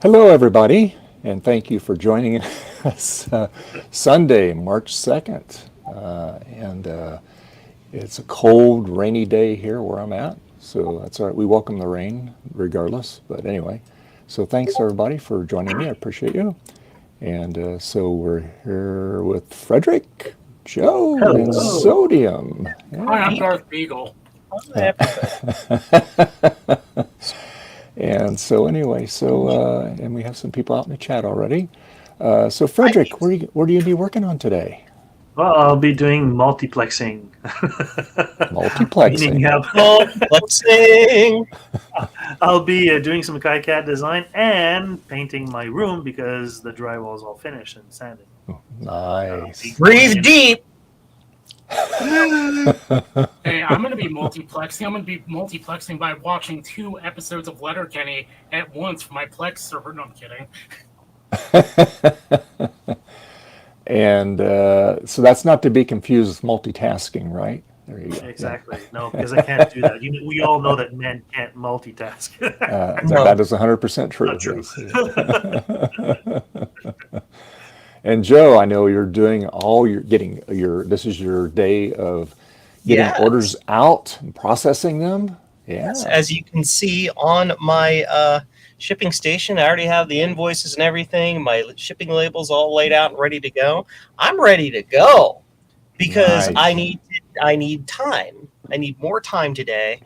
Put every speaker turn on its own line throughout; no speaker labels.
Hello, everybody, and thank you for joining us Sunday, March 2nd. And it's a cold, rainy day here where I'm at, so that's all right. We welcome the rain regardless, but anyway. So thanks, everybody, for joining me. I appreciate you. And so we're here with Frederick, Joe, and
Hello.
Sodium.
Hi, I'm
Yeah.
Darth Beagle.
And so anyway, and we have some people out in the chat already. So Frederick, where do you be working on today?
Well, I'll be doing multiplexing.
Multiplexing.
Meaning
Multiplexing.
I'll be doing some KiCad design and painting my room because the drywall's all finished and sanded.
Nice.
Breathe deep.
Hey, I'm going to be multiplexing. I'm going to be multiplexing by watching 2 episodes of Letterkenny at once for my Plex server. No, I'm kidding.
And so that's not to be confused with multitasking, right? There you go.
Exactly. No, because I can't do that. We all know that men can't multitask.
No.
That is 100% true.
Not true.
And Joe, I know you're doing this is your day of getting
Yes.
orders out and processing them. Yeah.
As you can see on my shipping station, I already have the invoices and everything. My shipping labels all laid out and ready to go. I'm ready to go because
Nice.
I need time. I need more time today.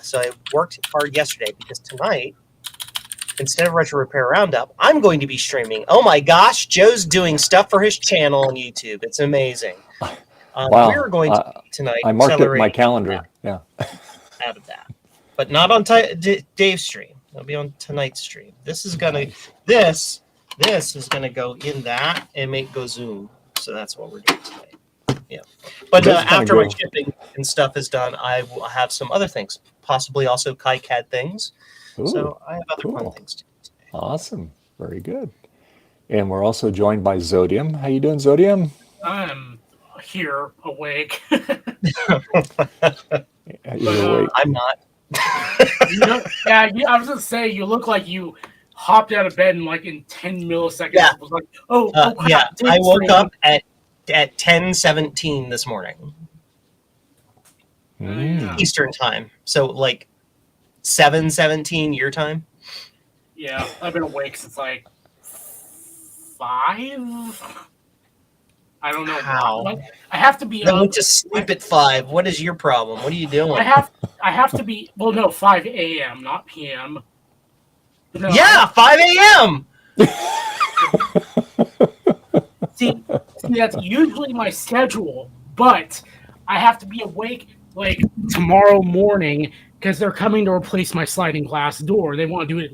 So I worked hard yesterday because tonight, instead of Retro Repair Roundup, I'm going to be streaming. Oh my gosh, Joe's doing stuff for his channel on YouTube. It's amazing.
Wow.
We're going to tonight.
I marked it in my
Accelerator
calendar. Yeah.
out of that, but not on Dave's stream. It'll be on tonight's stream. This is gonna this is gonna go in that and go Zoom. So that's what we're doing today. Yeah, but
That's kinda
after my
cool.
shipping and stuff is done, I will have some other things, possibly also KiCad things.
Ooh,
So I have other fun
cool.
things to do today.
Awesome. Very good. And we're also joined by Zodium. How you doing, Zodium?
I'm here, awake.
You're awake.
I'm not.
I was going to say, you look like you hopped out of bed in 10 milliseconds.
Yeah.
It was like, oh crap.
Yeah,
Dave's
I woke
streaming.
up at 10:17 this morning
Mm.
Eastern time. So 7:17 your time.
Yeah, I've been awake since 5. I don't know
How?
I have to be
I
up.
went to sleep at 5. What is your problem? What are you doing?
I have to be 5 a.m., not p.m. No,
Yeah, 5 a.m.
See, that's usually my schedule, but I have to be awake tomorrow morning because they're coming to replace my sliding glass door. They want to do it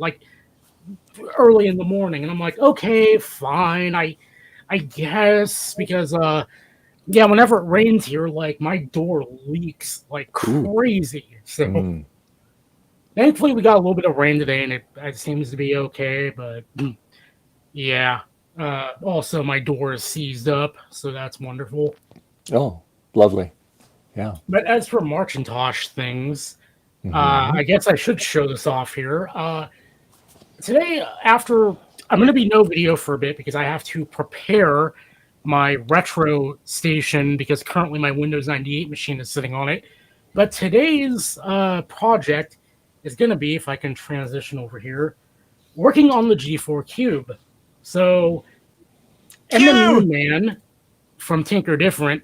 early in the morning, and I'm like, okay, fine, I guess, because whenever it rains here, my door leaks like crazy. So
Mm.
thankfully we got a little bit of rain today, and it seems to be okay. But yeah, also my door is seized up, so that's wonderful.
Oh, lovely. Yeah.
But as for Marcintosh things,
Mhm.
I guess I should show this off here. Today, I'm going to be no video for a bit because I have to prepare my retro station because currently my Windows 98 machine is sitting on it. But today's project is going to be, if I can transition over here, working on the G4 Cube. So, MMU Man from Tinker Different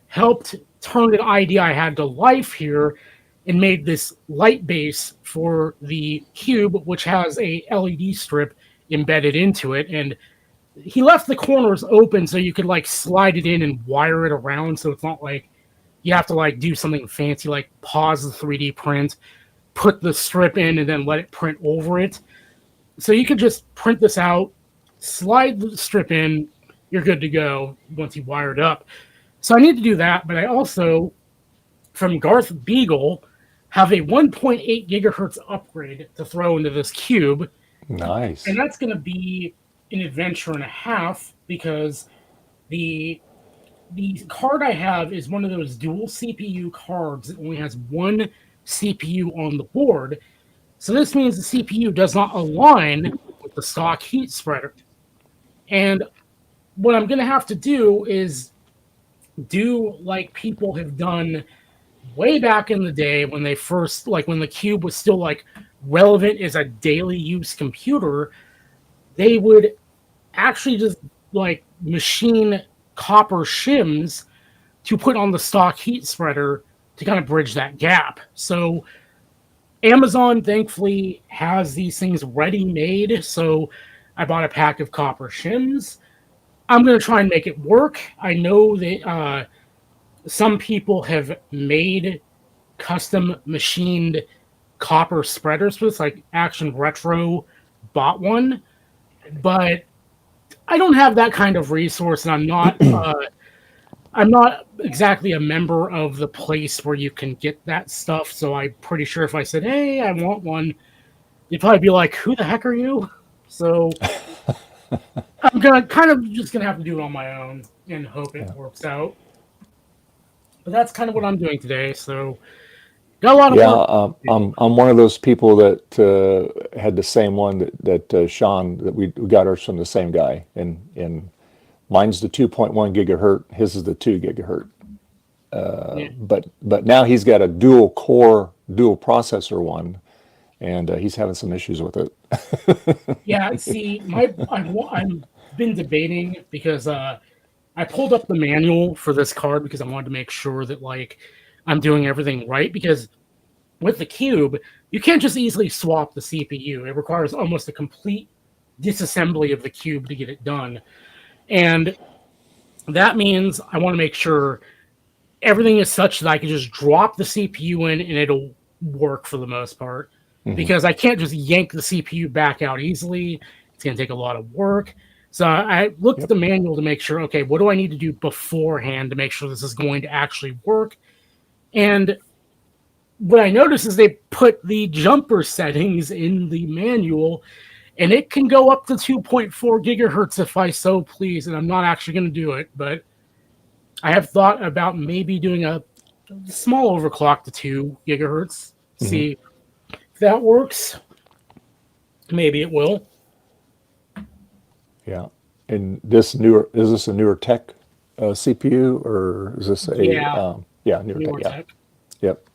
helped turn an idea I had to life here and made this light base for the cube, which has a LED strip embedded into it. And he left the corners open so you could slide it in and wire it around, so it's not you have to do something fancy like pause the 3D print, put the strip in, and then let it print over it. So you could just print this out, slide the strip in, you're good to go once you wire it up. So I need to do that, but I also, from Garth Beagle, have a 1.8 gigahertz upgrade to throw into this cube.
Nice.
And that's going to be an adventure and a half because the card I have is one of those dual CPU cards that only has one CPU on the board. So this means the CPU does not align with with the stock heat spreader. And what I'm going to have to do is do like people have done way back in the day when they first, like when the Cube was still like relevant as a daily use computer. They would actually just like machine copper shims to put on the stock heat spreader to kind of bridge that gap. So Amazon thankfully has these things ready made. So I bought a pack of copper shims. I'm going to try and make it work. I know that some people have made custom machined copper spreaders for this, like Action Retro bought one, but I don't have that kind of resource, and I'm not exactly a member of the place where you can get that stuff. So I'm pretty sure if I said, "Hey, I want one," you'd probably be like, "Who the heck are you?" So I'm just gonna have to do it on my own and hope it works out. But that's kind of what I'm doing today. So got a lot of work.
I'm one of those people that had the same one that Sean, that we got ours from the same guy, and mine's the 2.1 gigahertz, his is the 2 gigahertz. But now he's got a dual processor one, and he's having some issues with it.
Yeah, see, I've been debating because I pulled up the manual for this card because I wanted to make sure that like I'm doing everything right, because with the Cube, you can't just easily swap the CPU. It requires almost a complete disassembly of the Cube to get it done. And that means I want to make sure everything is such that I can just drop the CPU in and it'll work for the most part. Mm-hmm. Because I can't just yank the CPU back out easily. It's going to take a lot of work. So I looked at the manual to make sure, okay, what do I need to do beforehand to make sure this is going to actually work? And what I noticed is they put the jumper settings in the manual, and it can go up to 2.4 gigahertz if I so please, and I'm not actually going to do it, but I have thought about maybe doing a small overclock to 2 gigahertz, see if that works. Maybe it will.
Yeah. And is this a newer tech CPU, or is this a newer tech? Yep.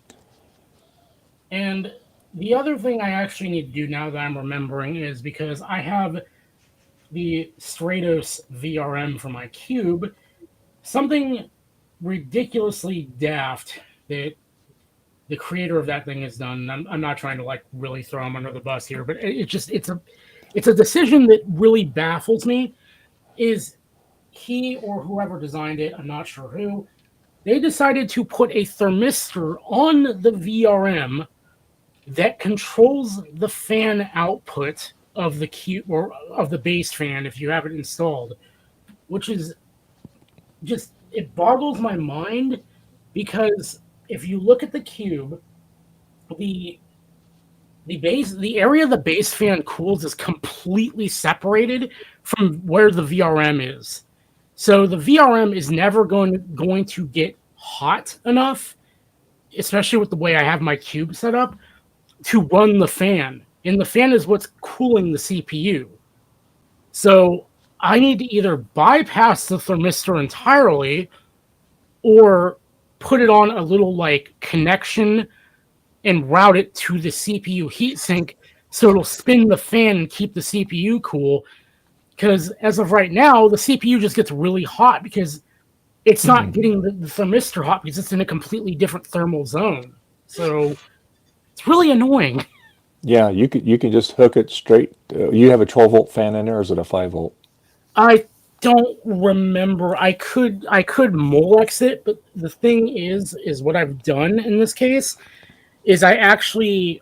And the other thing I actually need to do now that I'm remembering is, because I have the Stratos VRM for my Cube, something ridiculously daft that the creator of that thing has done. I'm not trying to like really throw him under the bus here, but it's a decision that really baffles me. Is he or whoever designed it, I'm not sure who, they decided to put a thermistor on the VRM that controls the fan output of the Cube, or of the base fan if you have it installed, which is just, it boggles my mind, because if you look at the Cube, the area the base fan cools is completely separated from where the VRM is. So the VRM is never going to get hot enough, especially with the way I have my Cube set up, to run the fan. And the fan is what's cooling the CPU. So I need to either bypass the thermistor entirely or put it on a little like connection and route it to the CPU heatsink so it'll spin the fan and keep the CPU cool. Because as of right now, the CPU just gets really hot because it's not getting the thermistor hot because it's in a completely different thermal zone. So it's really annoying.
Yeah, you can just hook it straight. You have a 12-volt fan in there, or is it a 5-volt?
I don't remember. I could Molex it, but the thing is what I've done in this case is I actually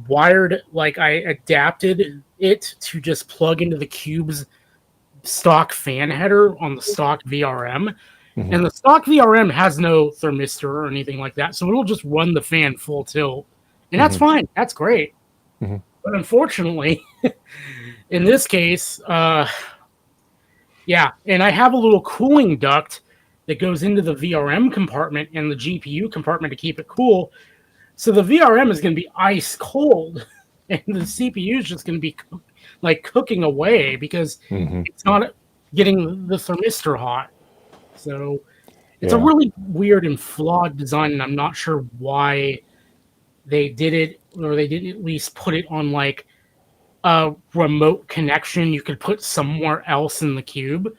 wired, like I adapted it to just plug into the Cube's stock fan header on the stock VRM. And the stock VRM has no thermistor or anything like that, so it'll just run the fan full tilt. And that's fine. That's great. But unfortunately, in this case, and I have a little cooling duct that goes into the VRM compartment and the GPU compartment to keep it cool. So the VRM is going to be ice cold and the CPU is just going to be cooking away because
Mhm.
it's not getting the thermistor hot. So it's a
Yeah.
really weird and flawed design, and I'm not sure why they did it, or they didn't at least put it on like a remote connection you could put somewhere else in the cube.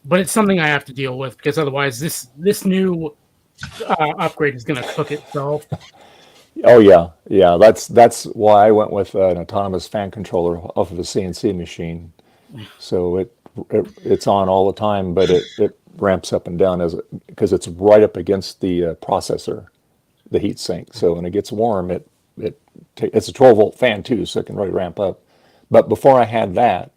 But it's something I have to deal with because otherwise this new upgrade is going to cook itself.
Oh yeah, yeah. That's why I went with an autonomous fan controller off of a CNC machine. So it's on all the time, but it ramps up and down because it's right up against the processor, the heat sink. So when it gets warm, it's a 12-volt fan too, so it can really ramp up. But before I had that,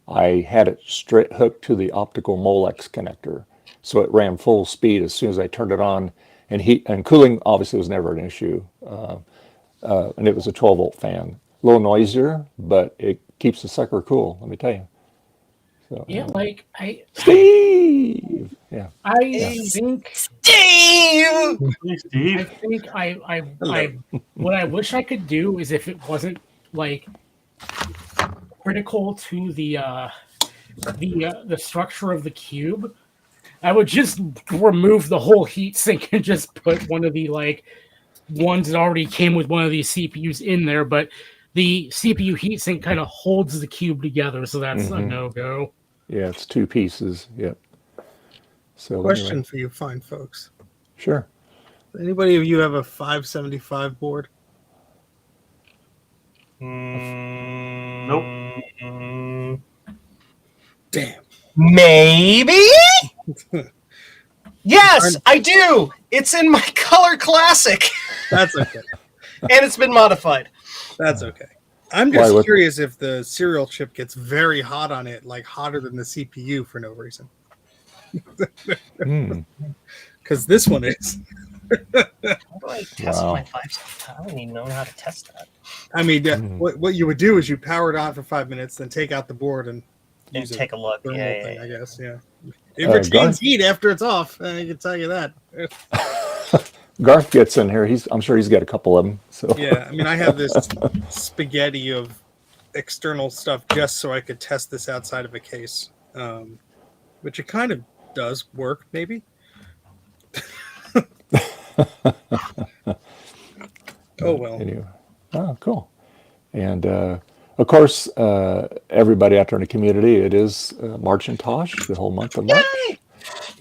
I had it straight hooked to the optical Molex connector, so it ran full speed as soon as I turned it on. And heat and cooling obviously was never an issue, and it was a 12-volt fan. A little noisier, but it keeps the sucker cool. Let me tell you. So
Yeah, like
Steve. Yeah.
I think
Steve!
Hey, Steve.
I think I what I wish I could do is if it wasn't like critical to the structure of the cube, I would just remove the whole heat sink and just put one of the ones that already came with one of these CPUs in there. But the CPU heatsink kind of holds the cube together, so that's a no-go.
Yeah, it's two pieces. Yep. So
Question
anyway,
for you fine folks.
sure.
Anybody of you have a 575 board?
Nope.
Damn.
Maybe? Yes, I do. It's in my Color Classic,
That's okay.
and it's been modified.
That's okay. I'm
Why,
just
what-
curious if the serial chip gets very hot on it, like hotter than the CPU for no reason.
Hmm.
Because this one is.
How do I test
Wow.
my 5? I don't even know how to test that.
I mean,
Mm.
what you would do is you power it on for 5 minutes, then take out the board and
And
use
take a look.
thermal
Yeah,
thing,
yeah,
I
yeah.
guess. Yeah. It
Garth?
retains heat after it's off. I can tell you that.
Garth gets in here. I'm sure he's got a couple of them. So
Yeah, I mean, I have this spaghetti of external stuff just so I could test this outside of a case, which it kind of does work, maybe. Oh well.
Anyway. Oh, cool. And of course, everybody out there in the community, it is Marchintosh, the whole month of March,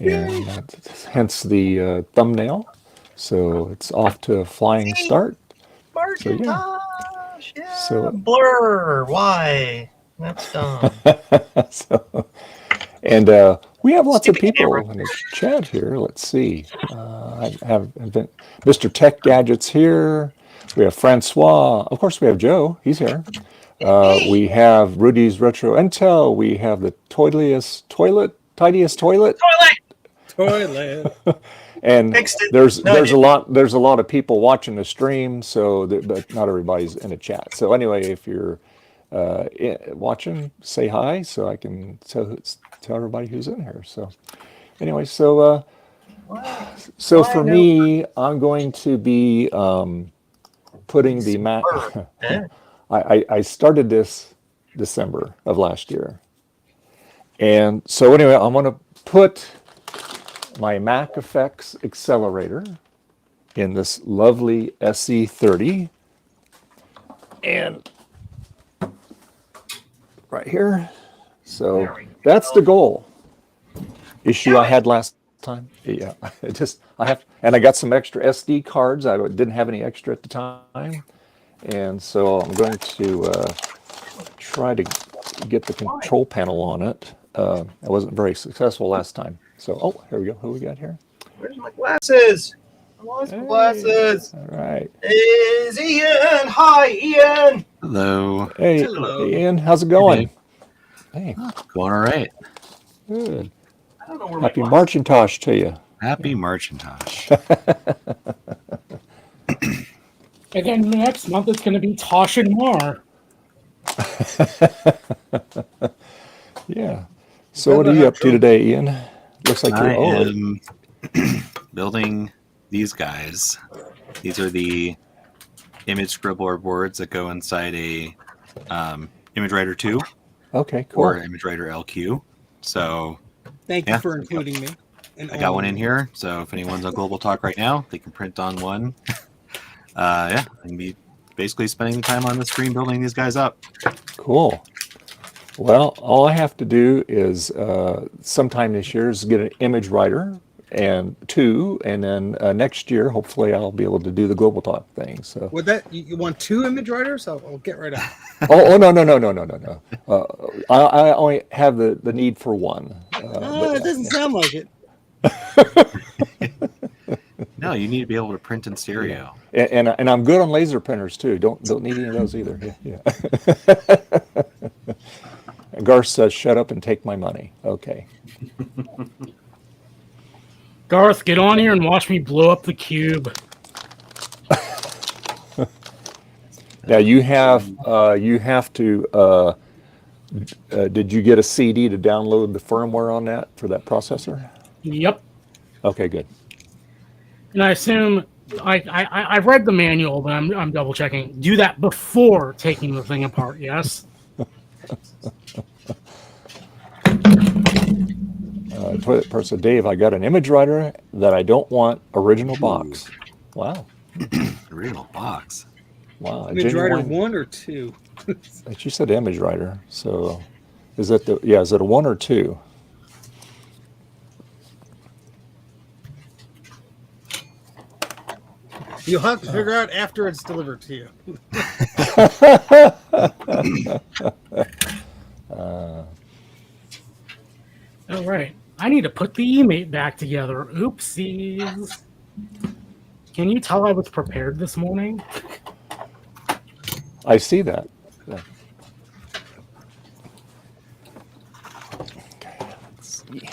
and hence the thumbnail. So it's off to a flying start.
Marcintosh, yeah.
So-
Blur. Why? That's dumb.
So, and we have lots of
Stupid
people
camera.
in the chat here. Let's see. I have Mr. Tech Gadgets here. We have Francois. Of course, we have Joe. He's here. We have Rudy's Retro Intel. We have the tidiest toilet.
Toilet.
Toilet.
And
Fixed it.
there's
No, I
there's a lot of people watching the stream, so but not everybody's in the chat. So anyway, if you're watching, say hi, so I can tell everybody who's in here. So anyway, so for me, I'm going to be putting the Mac.
Yeah.
I started this December of last year, and so anyway, I'm going to put my Mac Effects accelerator in this lovely SE30, and right here. So that's the goal. Issue I had last time. Yeah, I got some extra SD cards. I didn't have any extra at the time, and so I'm going to try to get the control panel on it. I wasn't very successful last time. So, here we go. Who we got here?
Where's my glasses? I lost my glasses.
All right.
Is Ian? Hi, Ian.
Hello.
Hey,
Hello.
Ian, how's it going? Hey,
Going all right.
good.
I don't know where my
Happy
glasses-
Marchintosh to you.
Happy Marchintosh.
And then next month it's going to be Tosh and Mohr.
Yeah. So what are you up to today, Ian? Looks like
I
you're
am building these guys. These are the image scribbler boards that go inside a ImageWriter 2
Okay, cool.
or ImageWriter LQ. So
Thank you
Yeah.
for including me. And
I got one in
owning me.
here. So if anyone's on Global Talk right now, they can print on one. Yeah, and be basically spending time on the screen building these guys up.
Cool. Well, all I have to do is sometime this year is get an image writer and then next year, hopefully, I'll be able to do the Global Talk thing. So.
Would that you want 2 image writers? I'll get right on.
Oh no. I only have the need for one.
It doesn't sound like it.
No, you need to be able to print in stereo.
And I'm good on laser printers too. Don't need any of those either. Yeah. And Garth says, "Shut up and take my money." Okay.
Garth, get on here and watch me blow up the cube.
Now you have to. Did you get a CD to download the firmware on that for that processor?
Yep.
Okay, good.
And I assume I read the manual, but I'm double checking. Do that before taking the thing apart. Yes.
Toilet person Dave, I got an image writer that I don't want original box. Wow.
Original box.
Wow.
Image writer
genuine-
1 or 2?
But you said image writer, so is it is it a 1 or 2?
You'll have to figure out after it's delivered to you.
All right. I need to put the e-mate back together. Oopsies. Can you tell I was prepared this morning?
I see that. Yeah. Okay, let's see.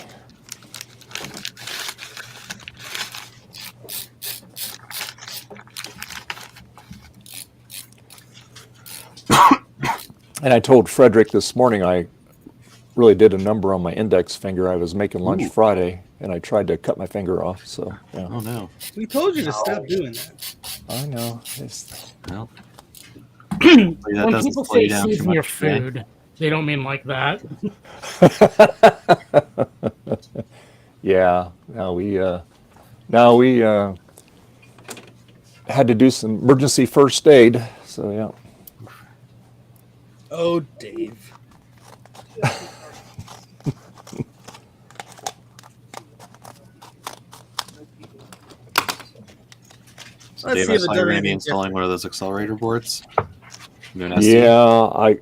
And I told Frederick this morning I really did a number on my index finger. I was making lunch Friday, and I tried to cut my finger off. So, yeah.
Oh no.
We told you to stop doing that.
I know. It's,
Well,
When
doesn't
people
slow you
say
down too
season your
much today.
food, they don't mean like that.
yeah. Now we had to do some emergency first aid. So, yeah.
Oh, Dave. Let's
Dave,
see
I
if it
saw
does
you're going to be
anything
installing one of those accelerator boards. Doing SE.
Yeah,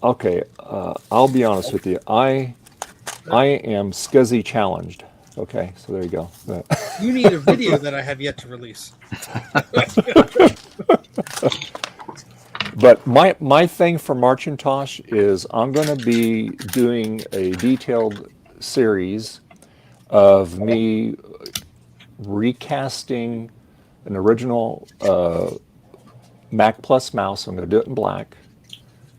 okay. I'll be honest with you. I am SCSI challenged. Okay, so there you go.
You need a video that I have yet to release.
But my thing for Marcintosh is I'm going to be doing a detailed series of me recasting an original Mac Plus mouse. I'm going to do it in black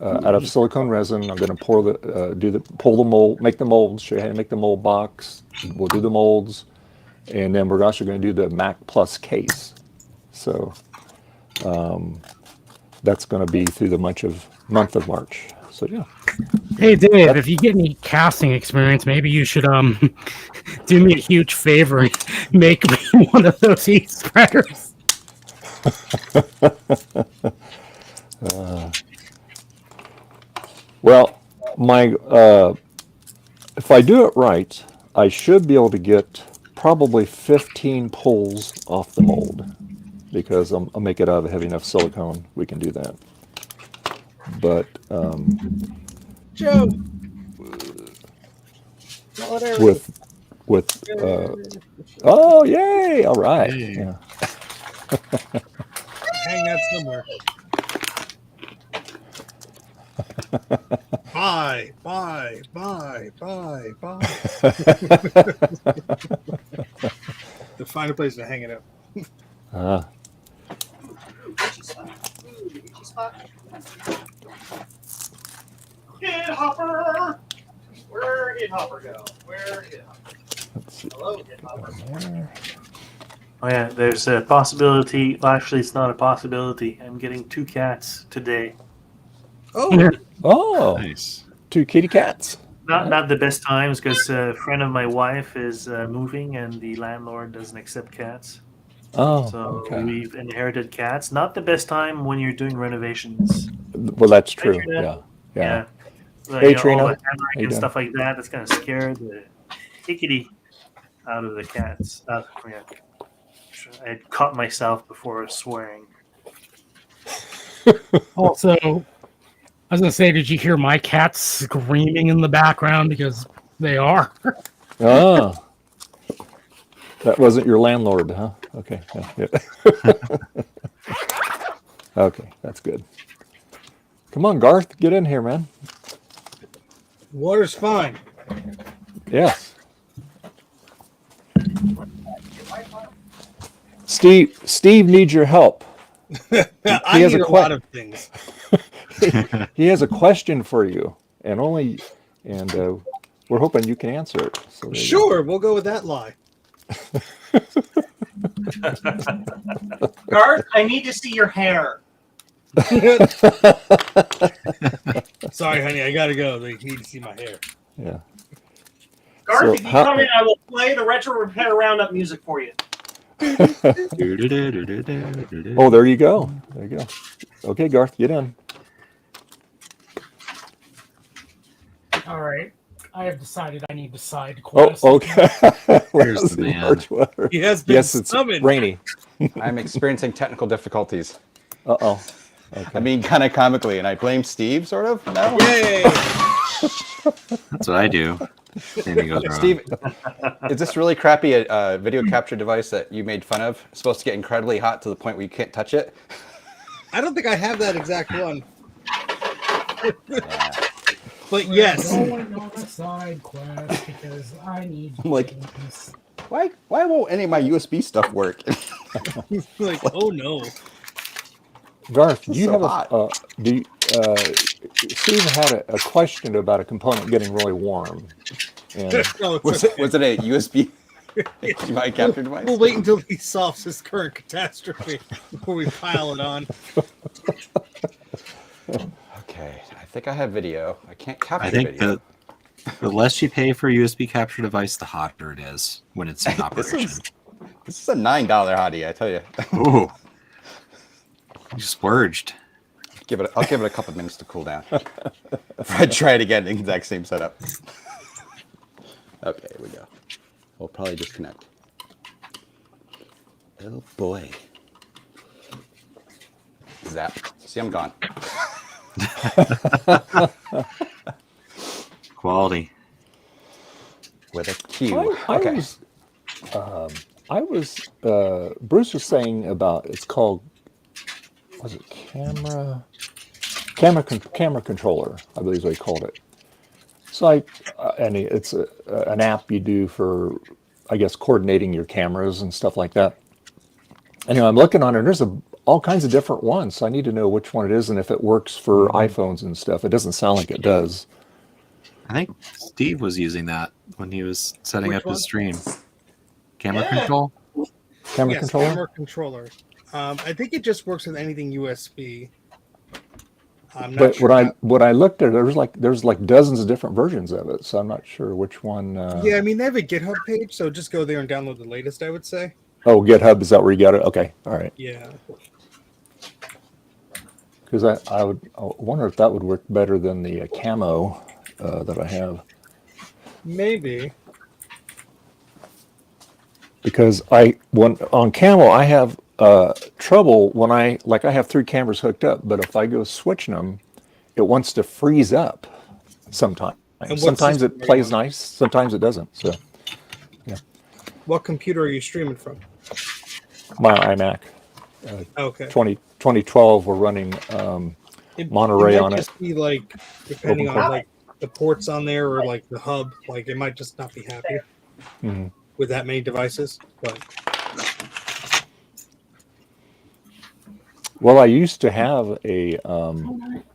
out of silicone resin. I'm going to pull the mold, make the molds, show you how to make the mold box. We'll do the molds, and then we're also going to do the Mac Plus case. So that's going to be through the month of March. So yeah.
Hey Dave, if you get any casting experience, maybe you should do me a huge favor and make me one of those e-spreaders.
Well, if I do it right, I should be able to get probably 15 pulls off the mold, because I'll make it out of heavy enough silicone. We can do that. But
Joe!
with oh yay! All right.
Yay.
Yeah.
Hang that somewhere. Bye. To find a place to hang it up.
Hit Hopper! Where did Hopper go?
Let's see.
Hello, Hit Hopper. Oh yeah, there's a possibility. Well, actually, it's not a possibility. I'm getting 2 cats today.
Oh,
Oh,
Nice.
2 kitty cats.
Not the best times because a friend of my wife is moving and the landlord doesn't accept cats.
Oh,
So
okay.
we've inherited cats. Not the best time when you're doing renovations.
Well, that's
Right,
true.
Trina?
Yeah.
Like,
Hey,
you know, all
Trina.
the
How
hammering
you
and
doing?
stuff like that. That's gonna scare the hickety out of the cats. Yeah. I caught myself before swearing.
Also, I was gonna say, did you hear my cats screaming in the background? Because they are.
Ah, that wasn't your landlord, huh? Okay. Yeah. Okay, that's good. Come on, Garth, get in here, man.
water's fine.
Yes. Steve needs your help.
I
has
need
a
a lot of things.
He has a question for you, and we're hoping you can answer it. So there you go.
Sure, we'll go with that lie.
Garth, I need to see your hair.
Sorry, honey, I gotta go. They need to see my hair.
Yeah.
Garth,
So
if you
how-
come in, I will play the retro repair roundup music for you.
Oh, there you go. There you go. Okay, Garth, get in.
All right. I have decided I need to side
Oh,
quest.
okay.
Here's
Let's
the
see,
man.
March weather.
He has been
Yes, it's
summoned.
rainy.
I'm experiencing technical difficulties.
Uh-oh. Okay.
I mean, kind of comically, and I blame Steve, sort of. No,
Yay!
That's what I do. Anything goes wrong.
Steve, is this really crappy video capture device that you made fun of supposed to get incredibly hot to the point where you can't touch it?
I don't think I have that exact one.
Yeah.
But yes.
I'm going on a side quest because I need.
I'm like,
things.
Why won't any of my USB stuff work?
Like, oh no.
Garth, do
It's
you
so
have
hot.
Steve had a question about a component getting really warm. And
No, it's
Was
okay.
it a USB HDMI capture device?
We'll wait until he solves his current catastrophe before we pile it on.
Okay, I think I have video. I can't capture
I think
video.
the less you pay for a USB capture device, the hotter it is when it's in operation.
This is a $9 hottie, I tell you.
Ooh. You splurged.
I'll give it a couple minutes to cool down. If I try it again, the exact same setup. Okay, here we go. We'll probably disconnect. Oh boy. Zap. See, I'm gone.
Quality.
With a Q. Okay.
Bruce was saying about, it's called, was it camera controller, I believe is what he called it. It's like, it's an app you do for, I guess, coordinating your cameras and stuff like that. Anyway, I'm looking on it, and there's all kinds of different ones, so I need to know which one it is and if it works for iPhones and stuff. It doesn't sound like it does.
I think Steve was using that when he was setting
Which
up
one?
his stream. Camera
Yeah.
control?
Camera
Yes,
controller?
camera controller. I think it just works with anything USB. I'm not
But
sure.
what I looked at, there's like dozens of different versions of it, so I'm not sure which one.
Yeah, I mean they have a GitHub page, so just go there and download the latest. I would say.
Oh, GitHub, is that where you got it? Okay, all right.
Yeah.
Because I wonder if that would work better than the camo that I have.
Maybe.
Because on camo I have trouble when I have 3 cameras hooked up, but if I go switching them, it wants to freeze up sometimes.
what
Sometimes
system
it
are you
plays
on?
nice, sometimes it doesn't. So
What computer are you streaming from?
my iMac
Okay.
2012, we're running Monterey
might
on it.
just be like depending on like the ports on there or like the hub, like it might just not be happy
Mhm.
with that many devices. But
Well, I used to have a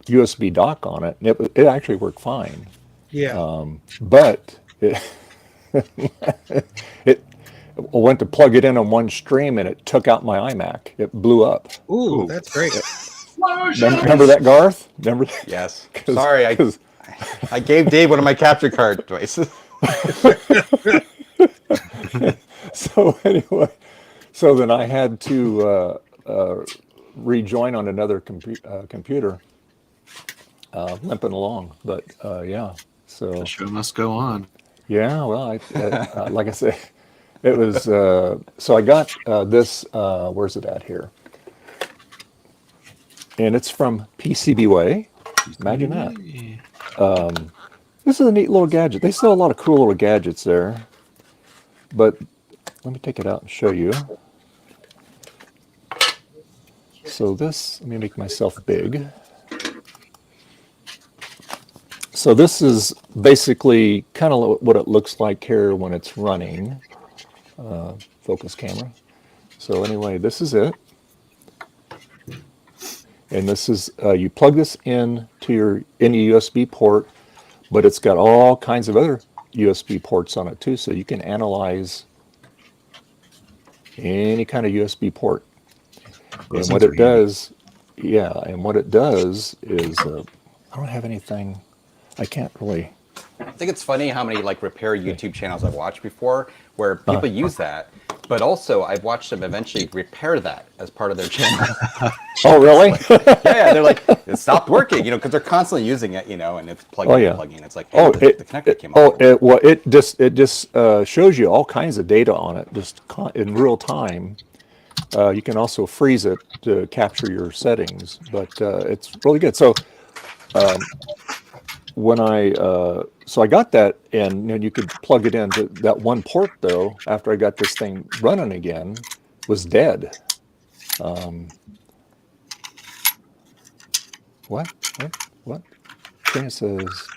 USB dock on it, and it actually worked fine.
yeah,
But it went to plug it in on one stream and it took out my iMac. It blew up.
Ooh, that's great.
Remember that, Garth? Remember?
Yes. Sorry, I gave Dave one of my capture card devices.
So anyway, so then I had to rejoin on another computer, limping along. But yeah, so
The show must go on.
yeah. Well, like I say, it was. So I got this. Where's it at here? And it's from PCBWay. Imagine that. This is a neat little gadget. They sell a lot of cool little gadgets there. But let me take it out and show you. So this, let me make myself big. So this is basically kind of what it looks like here when it's running. Focus camera. So anyway, this is it. And this is, you plug this in to any USB port, but it's got all kinds of other USB ports on it too, so you can analyze any kind of USB port. And what it does, yeah, and what it does is, I don't have anything, I can't really.
I think it's funny how many like repair YouTube channels I've watched before where people use that, but also I've watched them eventually repair that as part of their channel.
Oh, really?
Yeah, they're like, it stopped working, because they're constantly using it, and it's plugging. It's like, hey, the connector came off.
It just shows you all kinds of data on it, just in real time. You can also freeze it to capture your settings, but it's really good. So when so I got that, and then you could plug it into that one port though. After I got this thing running again, was dead. What? Thing says,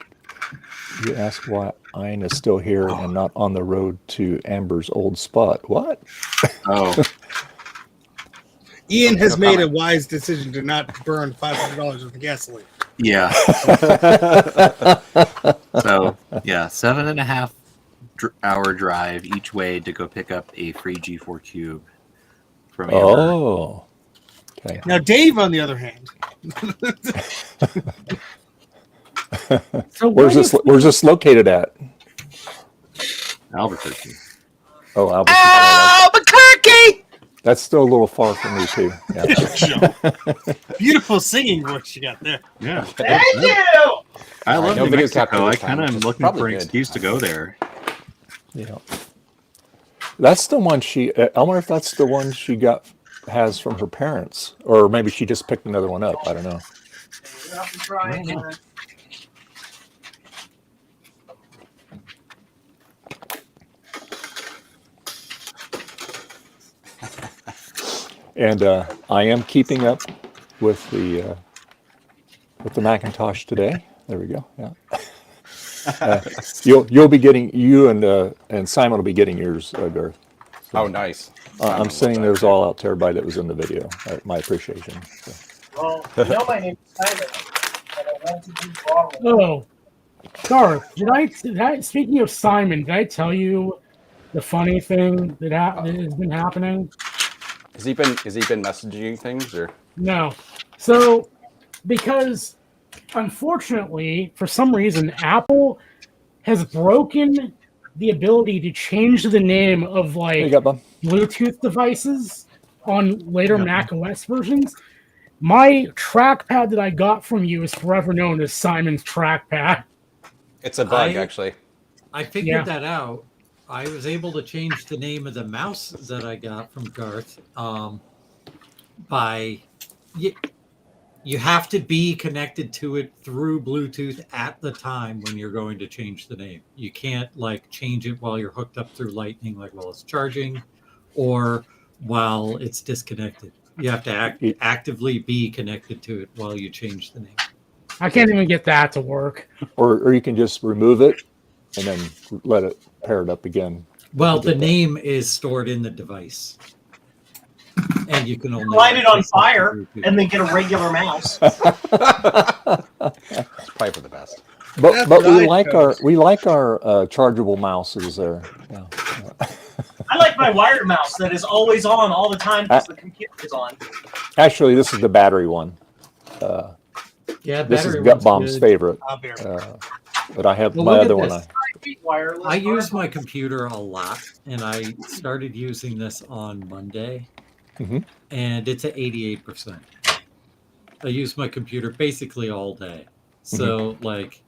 you ask why Ein is still here and not on the road to Amber's old spot. What?
Oh,
Ian has made a wise decision to not burn $500 worth of gasoline.
yeah. So, yeah, 7.5 hour drive each way to go pick up a free G4 Cube from Amber.
Oh. Okay.
Now, Dave, on the other hand,
So
Where's this located at?
Albuquerque.
Oh, Albuquerque.
Albuquerque!
That's still a little far from me too. Yeah.
beautiful singing voice you got there.
Yeah.
Thank you!
I love
no
New
video
Mexico.
capture
I
this time,
kind of
which
am
is
looking
probably
for an
good.
excuse to go there.
Yeah. That's the one I wonder if that's the one she has from her parents, or maybe she just picked another one up. I don't know. And I am keeping up with the Macintosh today. There we go. Yeah. You'll be getting, you and Simon will be getting yours, Garth.
Oh, nice.
I'm sending those all out to everybody that was in the video. My appreciation. So.
Well, my name is Simon, and I went to do bottling.
Oh, Garth, did I? Speaking of Simon, did I tell you the funny thing that has been happening?
Has he been messaging you things or?
No. So, because unfortunately, for some reason, Apple has broken the ability to change the name of
There you go, Bob.
Bluetooth devices on later Mac OS versions. My trackpad that I got from you is forever known as Simon's trackpad.
It's a bug, actually.
I figured that out. I was able to change the name of the mouse that I got from Garth by you have to be connected to it through Bluetooth at the time when you're going to change the name. You can't like change it while you're hooked up through Lightning, like while it's charging, or while it's disconnected. You have to actively be connected to it while you change the name.
I can't even get that to work.
Or you can just remove it and then let it pair it up again.
Well, the name is stored in the device. And you can only
Light it on fire and then get a regular mouse.
It's probably for the best.
But we like our chargeable mouses there. Yeah.
I like my wired mouse that is always on all the time because the computer is on.
Actually, this is the battery one.
Yeah,
This is
battery
Gut
one's
Bomb's
good.
favorite.
I'll be right back.
But I have
Well,
my
look at
other one.
this.
Wireless.
I use my computer a lot, and I started using this on Monday,
Mhm.
and it's at 88%. I use my computer basically all day. So, like,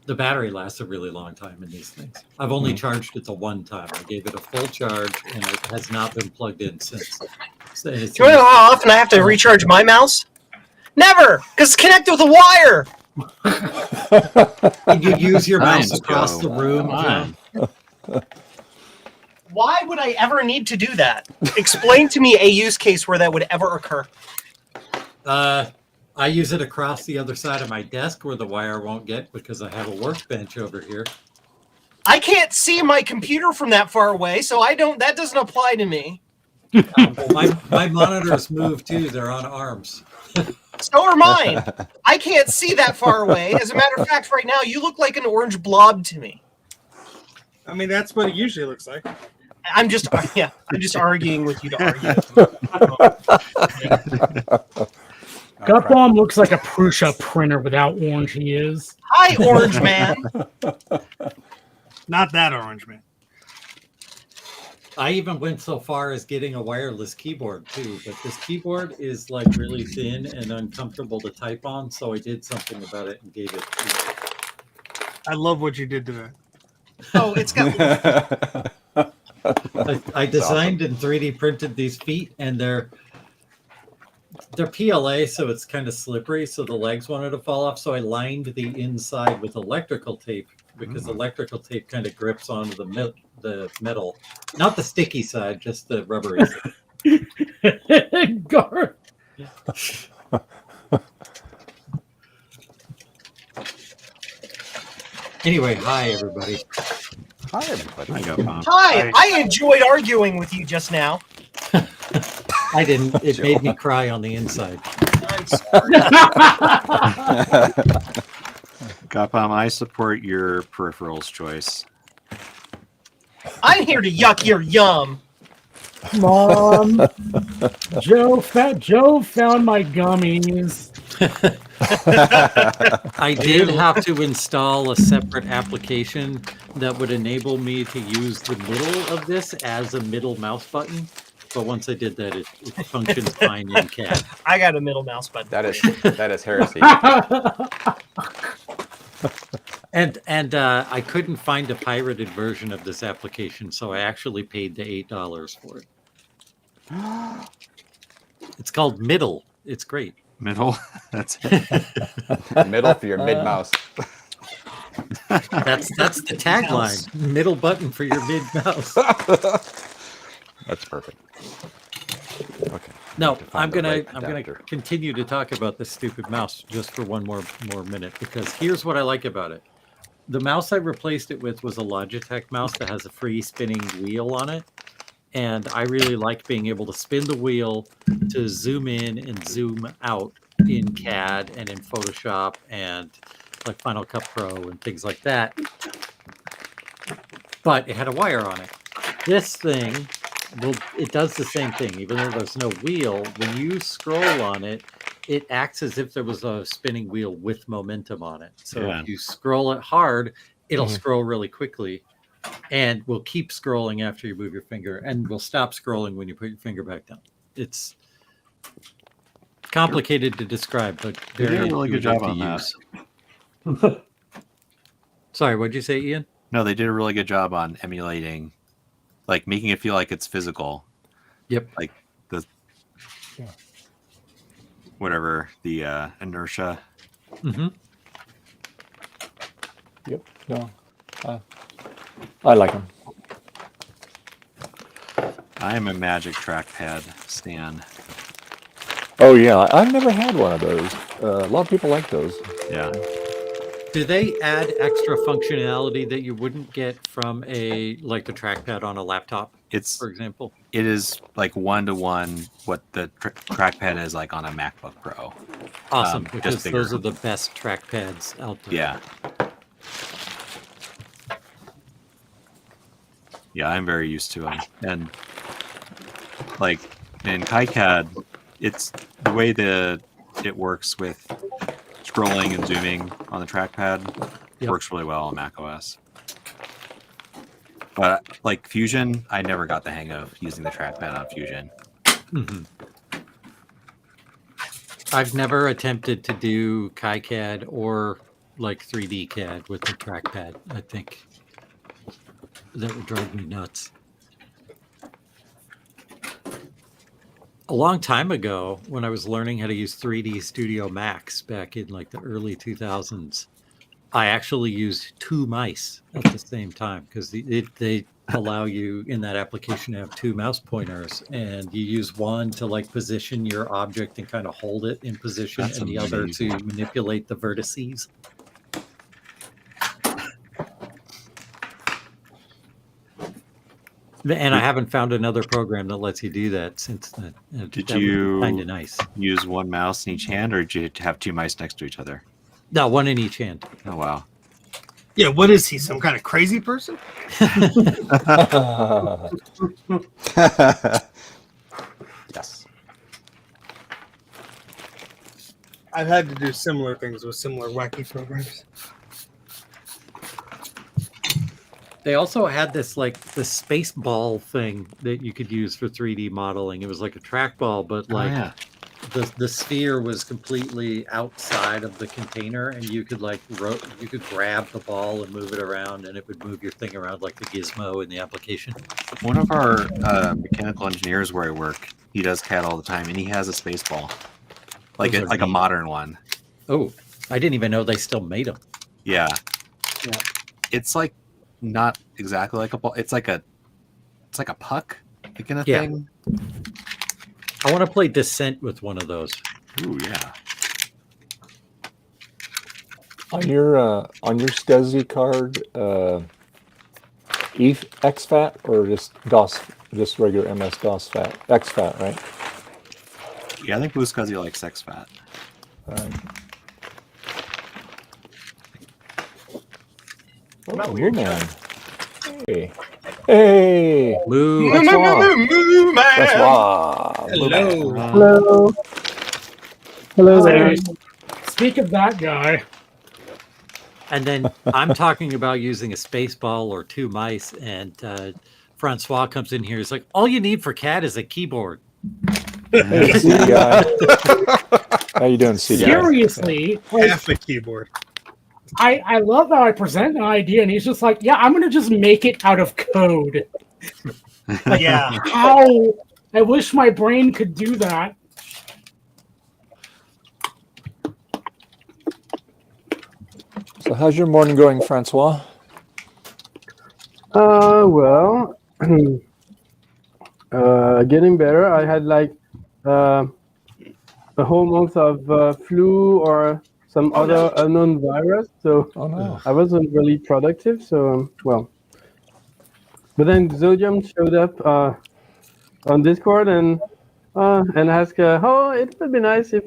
the battery lasts a really long time in these things. I've only charged it the one time. I gave it a full charge, and it has not been plugged in since. So it's
Do you know how often I have to recharge my mouse? Never, because it's connected with a wire.
Can you use your mouse
Science,
across
Joe.
the room,
Come
John?
on.
Why would I ever need to do that? Explain to me a use case where that would ever occur.
I use it across the other side of my desk where the wire won't get because I have a workbench over here.
I can't see my computer from that far away, so I don't. That doesn't apply to me.
Well, my monitors move too. They're on arms.
So are mine. I can't see that far away. As a matter of fact, right now you look like an orange blob to me.
I mean, that's what it usually looks like.
I'm just arguing with you to argue.
Gut Bomb looks like a Prusa printer with how orange he is.
Hi, orange man.
Not that orange, man.
I even went so far as getting a wireless keyboard too, but this keyboard is like really thin and uncomfortable to type on, so I did something about it and gave it.
I love what you did to that.
Oh, it's got.
I designed and 3D printed these feet, and they're PLA, so it's kind of slippery, so the legs wanted to fall off. So I lined the inside with electrical tape because electrical tape kind of grips onto the metal, not the sticky side, just the rubbery side.
Gar-
Anyway, hi everybody.
Hi, everybody.
I go, Mom.
Hi, I enjoyed arguing with you just now.
I didn't. It made me cry on the inside.
I'm sorry.
Gopam, I support your peripherals choice.
I'm here to yuck your yum.
Mom, Fat Joe found my gummies.
I did have to install a separate application that would enable me to use the middle of this as a middle mouse button. But once I did that, it functions fine in CAD.
I got a middle mouse button.
That is heresy.
And I couldn't find a pirated version of this application, so I actually paid the $8 for it. It's called Middle. It's great.
Middle. That's it.
Middle for your mid mouse.
That's the tagline. Middle button for your mid mouse.
That's perfect. Okay.
No,
find
I'm
the
gonna
right
I'm gonna
adapter.
continue to talk about this stupid mouse just for one more minute, because here's what I like about it. The mouse I replaced it with was a Logitech mouse that has a free spinning wheel on it. And I really like being able to spin the wheel to zoom in and zoom out in CAD and in Photoshop and like Final Cut Pro and things like that. But it had a wire on it. This thing, well, it does the same thing. Even though there's no wheel, when you scroll on it, it acts as if there was a spinning wheel with momentum on it. So
Yeah.
if you scroll it hard, it'll scroll really quickly. And will keep scrolling after you move your finger, and will stop scrolling when you put your finger back down. It's complicated to describe, but
You
very
did a really good
intuitive
job on
to
that.
use. Sorry, what'd you say, Ian?
No, they did a really good job on emulating, like making it feel like it's physical.
Yep.
Like the whatever the inertia.
Mm-hmm.
Yep. No. I like them.
I am a Magic Trackpad stan.
Oh yeah, I've never had one of those. A lot of people like those.
Yeah.
Do they add extra functionality that you wouldn't get from the trackpad on a laptop,
It's
for example?
it is like 1-to-1 what the trackpad is like on a MacBook Pro.
Awesome,
just
because
bigger.
those are the best trackpads out there.
Yeah. Yeah, I'm very used to them. And like in KiCad, it's the way that it works with scrolling and zooming on the trackpad works really well on macOS. But like Fusion, I never got the hang of using the trackpad on Fusion.
Mm-hmm. I've never attempted to do KiCad or like 3D CAD with the trackpad. I think that would drive me nuts. A long time ago, when I was learning how to use 3D Studio Max back in like the early 2000s, I actually used 2 mice at the same time because they allow you in that application to have 2 mouse pointers, and you use one to like position your object and kind of hold it in position,
That's
and the other
amazing.
to manipulate the vertices. And I haven't found another program that lets you do that since then.
Did
That would be
you
kind of nice?
use one mouse in each hand, or did you have 2 mice next to each other?
No, one in each hand.
Oh wow!
Yeah, what is he? Some kind of crazy person?
Yes.
I've had to do similar things with similar wacky programs.
They also had this like the space ball thing that you could use for 3D modeling. It was like a trackball, but like the sphere was completely outside of the container, and you could like you could grab the ball and move it around, and it would move your thing around like the gizmo in the application.
One of our mechanical engineers where I work, he does CAD all the time, and he has a space ball, like
Those are
like a
neat.
modern one.
Oh, I didn't even know they still made them.
Yeah.
Yeah.
It's like not exactly like a ball. It's like a puck, like in a
Yeah.
thing.
I want to play Descent with one of those.
Ooh, yeah.
On your SCSI card, exFAT or just DOS, just regular MS DOS FAT, exFAT, right?
Yeah, I think BlueSCSI likes xFAT.
Oh, Moon Man. Hey. Hey.
Moo.
Francois.
Hello.
Hello. Hello there.
Hey, speak of that guy.
And then I'm talking about using a space ball or 2 mice, and Francois comes in here. He's like, all you need for CAD is a keyboard.
Hey, CDI. How you doing, CDI?
Seriously, like,
Half a keyboard.
I love how I present an idea, and he's just like, yeah, I'm gonna just make it out of code. Like,
Yeah.
how? I wish my brain could do that.
So how's your morning going, Francois?
Well, getting better. I had like a whole month of flu or some other unknown virus, so
Oh no.
I wasn't really productive. So well, but then Zodium showed up on Discord and asked, "Oh, it would be nice if."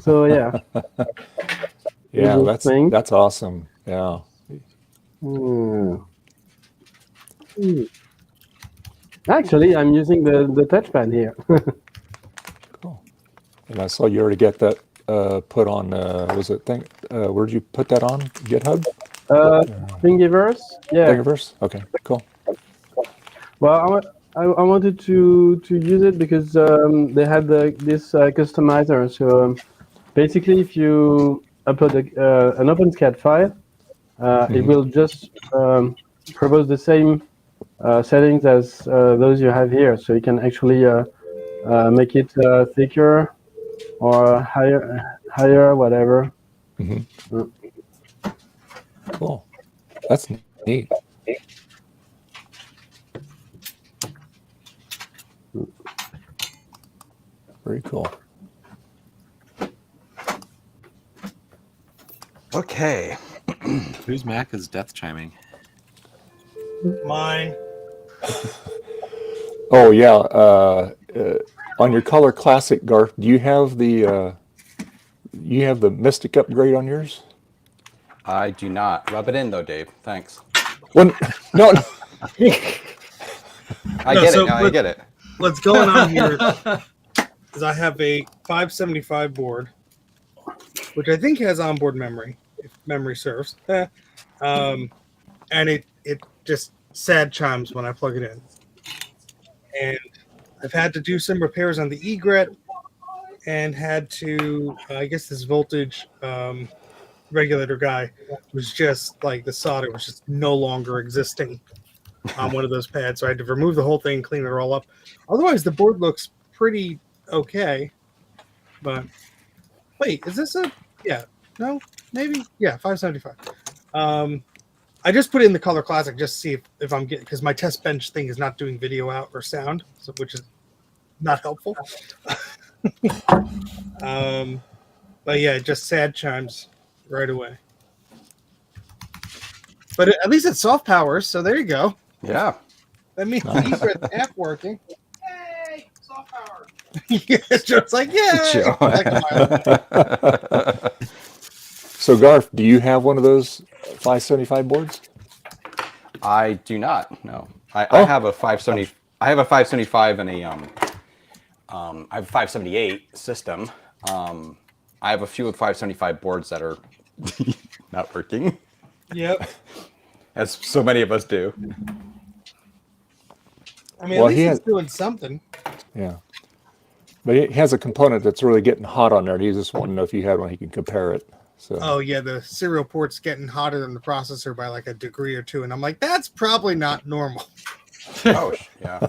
So yeah.
Yeah,
Little thing.
that's awesome. Yeah.
Actually, I'm using the touchpad here.
Cool. And I saw you already get that put on. Was it thing? Where'd you put that on? GitHub?
Thingiverse. Yeah.
Thingiverse? Okay. Cool.
Well, I wanted to use it because they had this customizer. So basically, if you upload an OpenSCAD file, it will just propose the same settings as those you have here. So you can actually make it thicker or higher, whatever.
Mm-hmm. Cool. That's neat. Very cool.
Okay.
Whose Mac is death chiming?
Mine.
Oh yeah. On your Color Classic, Garth, do you have the Mystic upgrade on yours?
I do not. Rub it in though, Dave. Thanks.
Well, no.
I
No,
get
so
it. Now I
what-
get it.
What's going on here is I have a 575 board, which I think has onboard memory, if memory serves. And it just sad chimes when I plug it in. And I've had to do some repairs on the egret and had to, I guess this voltage regulator guy was just like the solder was just no longer existing on one of those pads. So I had to remove the whole thing, clean it all up. Otherwise, the board looks pretty okay. But wait, is this a, yeah, no, maybe, yeah, 575. I just put it in the Color Classic just to see if I'm getting, because my test bench thing is not doing video out or sound, so, which is not helpful. But yeah, just sad chimes right away. But at least it's soft power, so there you go.
Yeah.
That means the egret's half working. Yay, soft power. Yeah, Joe's like, yeah.
Joe.
Like a mile.
So Garth, do you have one of those 575 boards?
I do not. No. I
Oh.
have a 570. I have a 575 and a I have a 578 system. I have a few of 575 boards that are not working,
Yep.
as so many of us do.
I mean,
Well,
at least
he
he's
has-
doing something.
Yeah. But it has a component that's really getting hot on there. He just wanted to know if you had one, he can compare it. So
Oh yeah, the serial port's getting hotter than the processor by like a degree or two, and I'm like, that's probably not normal.
Oh, yeah.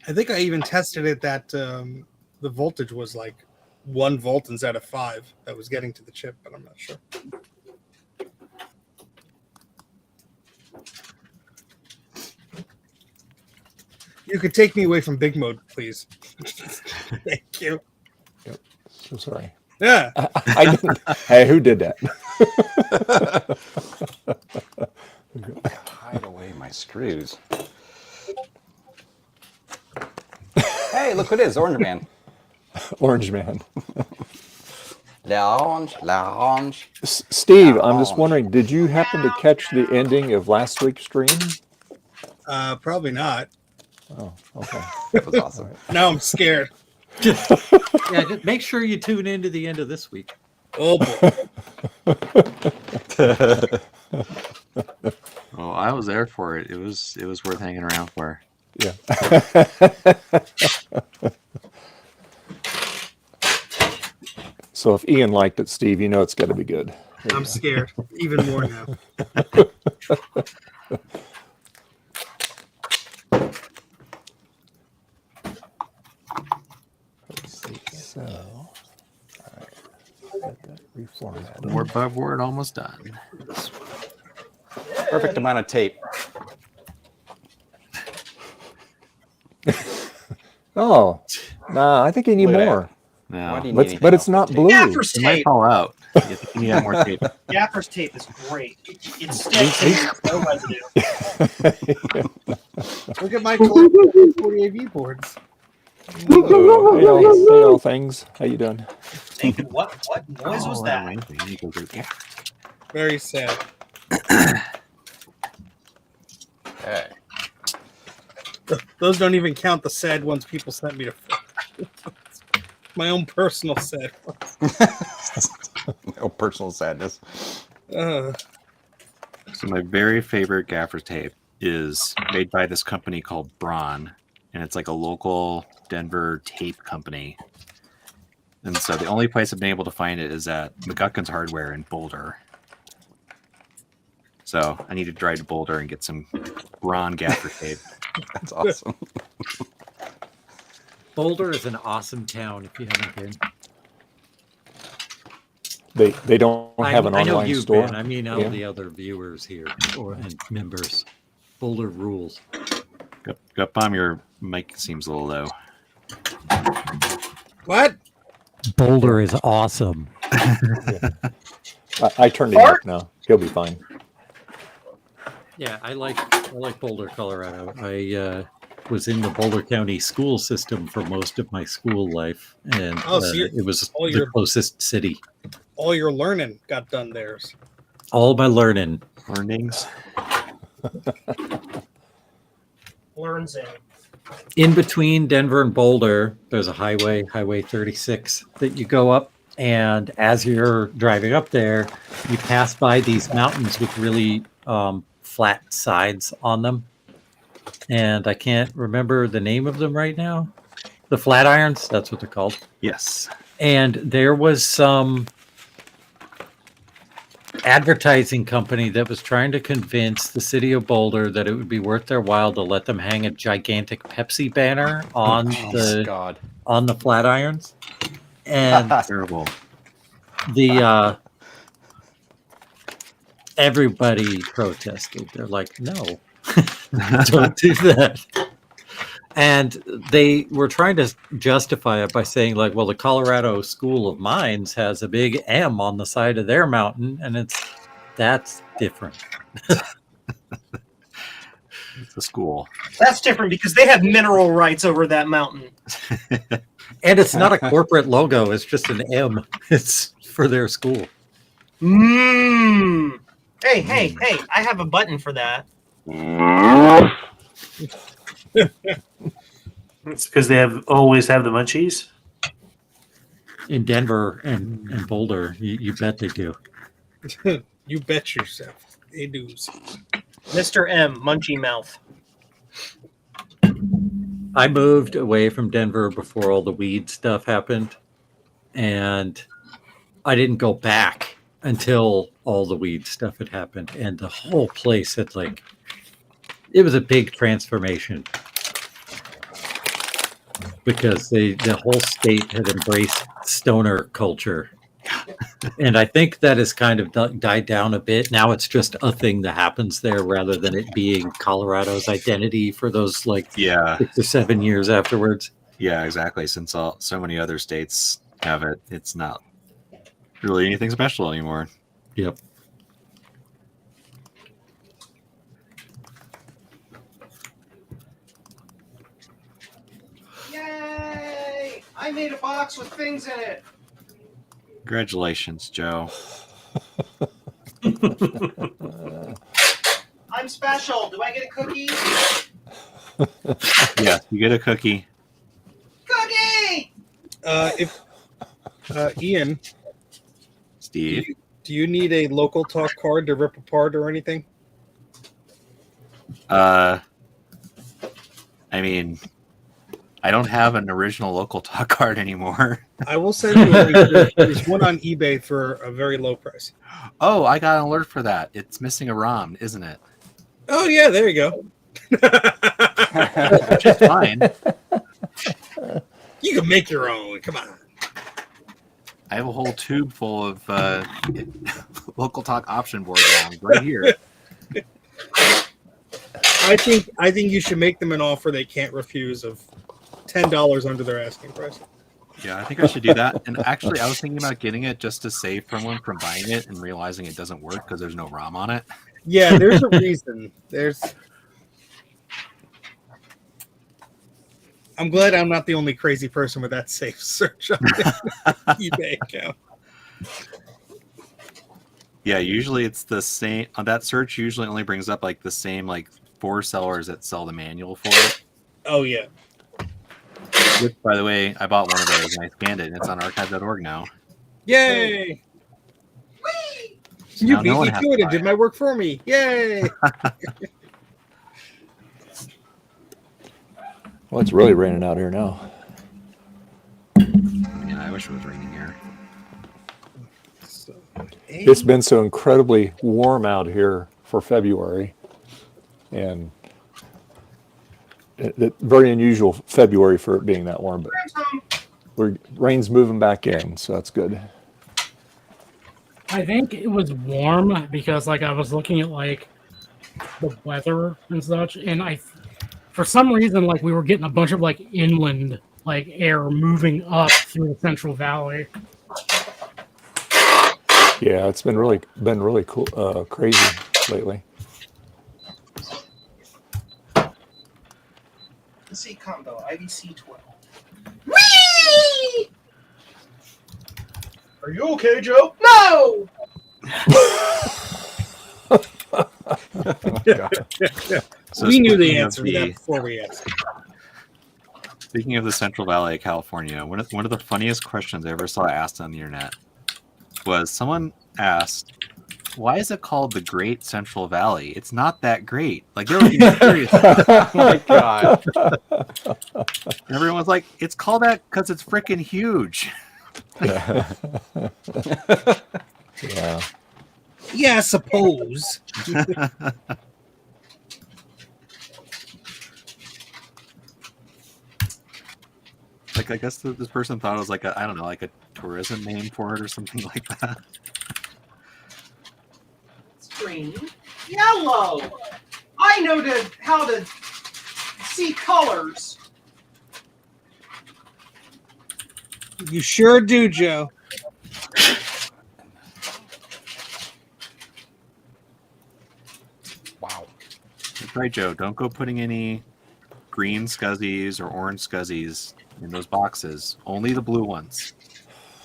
I think I even tested it that the voltage was like 1 volt instead of 5 that was getting to the chip, but I'm not sure. You could take me away from big mode, please. Thank you.
so sorry.
Yeah.
I didn't. Hey, who did that?
Hide away my screws. Hey, look what it is, Orange Man.
Orange Man.
Lounge, lounge.
Steve, I'm just
Lounge.
wondering, did you happen to catch the ending of last week's stream?
Probably not.
Oh, okay.
That was awesome.
Now I'm scared.
Yeah, just make sure you tune in to the end of this week.
Oh boy.
Well, I was there for it. It was worth hanging around for.
Yeah. So if Ian liked it, Steve, you know it's got to be good.
I'm scared even more now.
Let's see. So, all right. Get that reformatted.
More above almost done.
Perfect amount of tape.
Oh, nah, I think you need
Look at
more.
No,
Why do you
But,
need
but it's
anything
not
else?
blue.
Gaffer's
it might
tape.
fall out. You think you need more tape.
Gaffer's tape is great. It sticks and there's no residue.
Look at my collection of 40 AV boards.
Hey, all things. How you doing?
Thank you. What noise was that?
Very sad.
Okay.
Those don't even count the sad ones people sent me to. My own personal sad ones.
No personal sadness.
Uh,
So my very favorite gaffer tape is made by this company called Braun, and it's like a local Denver tape company. And so the only place I've been able to find it is at McGuckin's Hardware in Boulder. So I need to drive to Boulder and get some Braun gaffer tape.
That's awesome.
Boulder is an awesome town if you haven't been.
They don't have an
I know
online
you've
store.
been. I mean, all
Yeah.
the other viewers here and members. Boulder rules.
Up on your mic seems a little low.
what?
Boulder is awesome.
I turned him up now. He'll be fine.
Yeah, I like Boulder, Colorado. I was in the Boulder County school system for most of my school life, and
Oh, so
it was
all
the
your-
closest city.
All your learning got done there.
All my learnings.
Learns in.
In between Denver and Boulder, there's a highway, Highway 36, that you go up. And as you're driving up there, you pass by these mountains with really flat sides on them. And I can't remember the name of them right now. The Flatirons, that's what they're called.
Yes.
And there was some advertising company that was trying to convince the city of Boulder that it would be worth their while to let them hang a gigantic Pepsi banner on
God.
on the Flatirons. And
Terrible.
the everybody protested. They're like, no, don't do that. And they were trying to justify it by saying, like, well, the Colorado School of Mines has a big M on the side of their mountain, and that's different.
It's a school.
That's different because they have mineral rights over that mountain.
And it's not a corporate logo, it's just an M. It's for their school.
Mmm. Hey, I have a button for that.
It's because they always have the munchies.
In Denver and Boulder, you bet they do.
You bet yourself. They do.
Mr. M, Munchie Mouth.
I moved away from Denver before all the weed stuff happened, and I didn't go back until all the weed stuff had happened, and the whole place had it was a big transformation because the whole state had embraced stoner culture. And I think that has kind of died down a bit. Now it's just a thing that happens there rather than it being Colorado's identity for those 6 or 7 years afterwards.
Yeah, exactly. Since so many other states have it, it's not really anything special anymore.
Yep.
Yay! I made a box with things in it.
Congratulations, Joe.
I'm special. Do I get a cookie?
Yeah, you get a cookie.
Cookie!
Ian,
Steve.
do you need a local talk card to rip apart or anything?
I mean, I don't have an original local talk card anymore.
I will send you a link. There's one on eBay for a very low price.
Oh, I got an alert for that. It's missing a ROM, isn't it?
Oh, yeah, there you go.
Which is fine.
You can make your own. Come on.
I have a whole tube full of local talk option board ROMs right here.
I think you should make them an offer they can't refuse of $10 under their asking price.
Yeah, I think I should do that. And actually, I was thinking about getting it just to save someone from buying it and realizing it doesn't work because there's no ROM on it.
Yeah, there's a reason. I'm glad I'm not the only crazy person with that safe search on the eBay account.
Yeah, usually it's the same. That search usually only brings up the same 4 sellers that sell the manual for it.
Oh, yeah.
Which, by the way, I bought one of those and I scanned it and it's on archive.org now.
Yay!
Whee!
You
Now
beat
no one
me
has
to it
to
and
buy
did
it.
my work for me. Yay!
Well, it's really raining out here now.
Yeah, I wish it was raining here.
It's been so incredibly warm out here for February, and very unusual February for it being that warm. But rain's moving back in, so that's good.
I think it was warm because I was looking at the weather and such, and for some reason we were getting a bunch of inland air moving up through the Central Valley.
Yeah, it's been really cool, crazy lately.
C combo, IVC 12. Whee! Are you okay, Joe? No!
So
We knew the
speaking of
answer to that before we asked.
Speaking of the Central Valley of California, one of the funniest questions I ever saw asked on the internet was someone asked, "Why is it called the Great Central Valley? It's not that great." Like they were being serious.
Oh my god.
And everyone's like, "It's called that because it's freaking huge."
Yeah.
Yeah, suppose.
Like I guess this person thought it was like I don't know, like a tourism name for it or something like that.
Green, yellow. I know how to see colors.
You sure do, Joe.
Wow.
That's right, Joe. Don't go putting any green scuzzies or orange scuzzies in those boxes. Only the blue ones.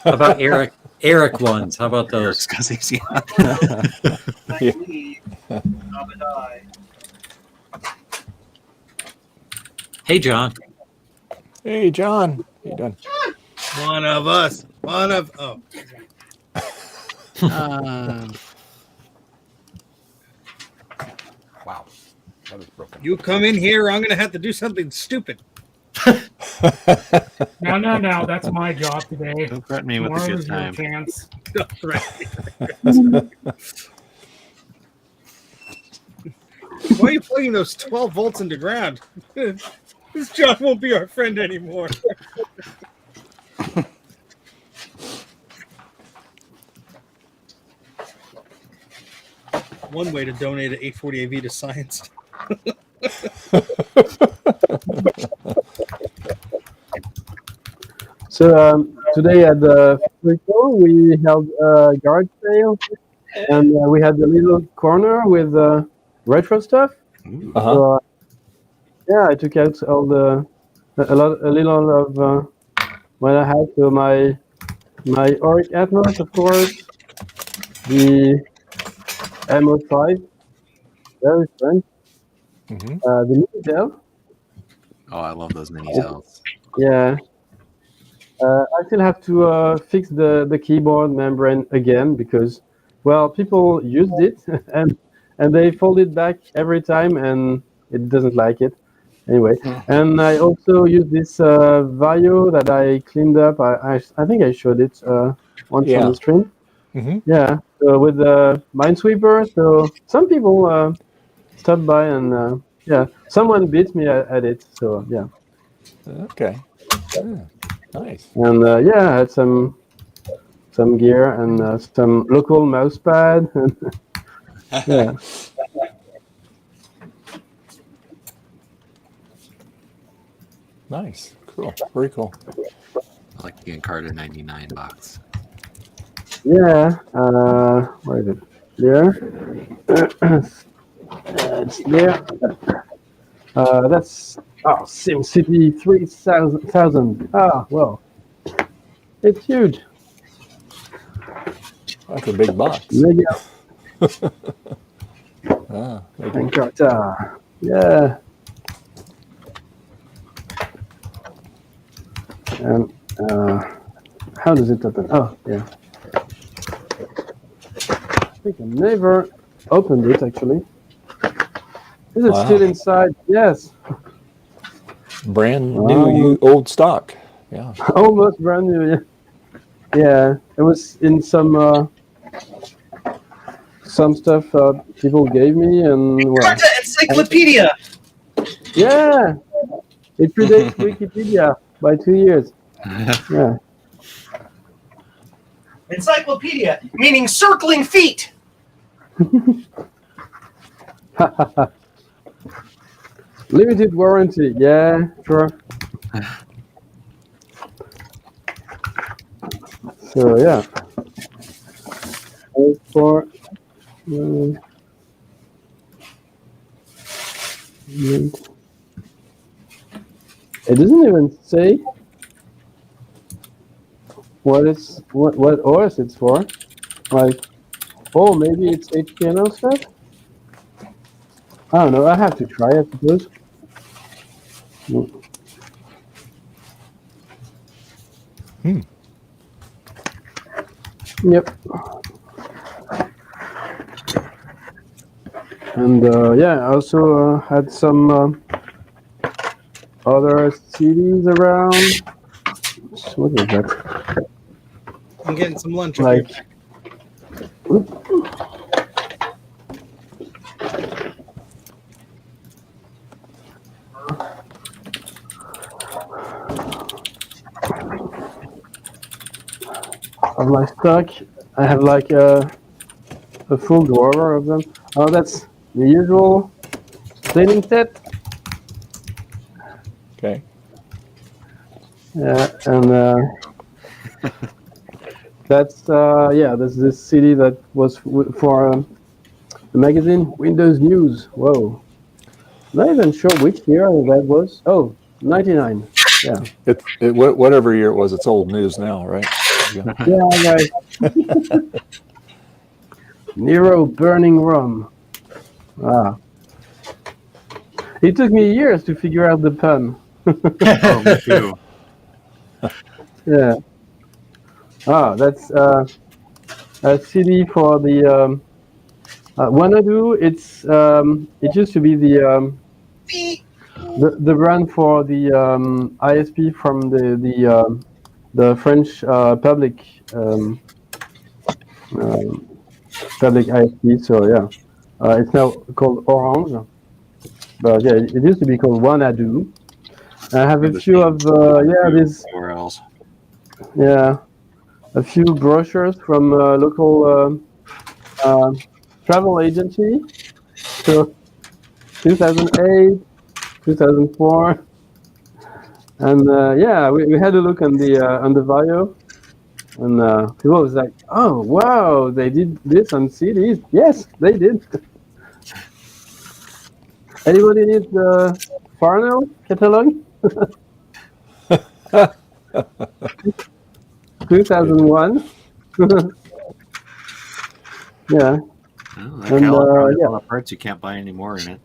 How about Eric ones? How about
Eric
those?
scuzzies, yeah.
Hey, John.
Hey, John. How you doing?
One of us. Oh.
Wow. That was broken.
You come in here, I'm going to have to do something stupid.
No. That's my job today.
Don't threaten me with a
Tomorrow's
good
your
time.
chance.
Why are you plugging those 12 volts into ground? This John won't be our friend anymore. One way to donate an 840 AV to science.
So today at the Festival, we held a garage sale, and we had a little corner with retro stuff.
Uh-huh.
So yeah, I took out a little of what I had. So my Auric Atmos, of course, the MO5, very fun.
Mm-hmm.
The Minitel,
Oh, I love those mini cells.
yeah. I still have to fix the keyboard membrane again because, well, people used it and they fold it back every time and it doesn't like it. Anyway, and I also use this Vario that I cleaned up. I think I showed it once on the stream.
Mm-hmm.
Yeah, so with the Minesweeper. So some people stopped by and yeah, someone beat me at it. So yeah.
Okay. Yeah. Nice.
And yeah, I had some gear and some local mouse pad. Yeah.
Nice. Cool. Very cool.
I like the Encarta 99 box.
Yeah. Where is it? There. It's there. That's SimCity 3000. Ah, well, it's huge.
That's a big box.
Mega
Maybe.
Encarta. Yeah. And how does it open? Oh, yeah. I think I never opened it actually. Is it still inside? Yes.
Brand new, old stock. Yeah.
Almost brand new. Yeah. Yeah. It was in some stuff people gave me, and well,
Encyclopedia.
yeah, it predates Wikipedia by 2 years. Yeah.
Encyclopedia, meaning circling feet.
Limited warranty. Yeah, sure. So yeah. For it doesn't even say what OS it's for. Like Oh, maybe it's HTML stuff? I don't know. I have to try, I suppose. Yep. And yeah, I also had some other CDs around. What was that?
I'm getting some lunch. I'll
Like,
be back.
of my stock, I have like a full drawer of them. Oh, that's the usual cleaning set.
Okay.
Yeah, and that's this CD that was for the magazine Windows News. Whoa, not even sure which year that was. Oh, 99. Yeah.
Whatever year it was, it's old news now, right? Yeah.
Yeah, right. Nero burning rum. Ah. It took me years to figure out the pun.
Oh, me too.
Yeah. Ah, that's a CD for the Wanadu. It used to be the brand for the ISP from the French public ISP. So yeah, it's now called Orange. But yeah, it used to be called Wanadu. I have a few of
URLs.
a few brochures from local travel agency. So 2008, 2004, and yeah, we had a look on the bio, and people was like, "Oh wow, they did this on CDs." Yes, they did. Anybody need the Farnell catalog? 2001. Yeah,
Oh, that
and
catalog probably
yeah,
all the parts you can't buy anymore in it.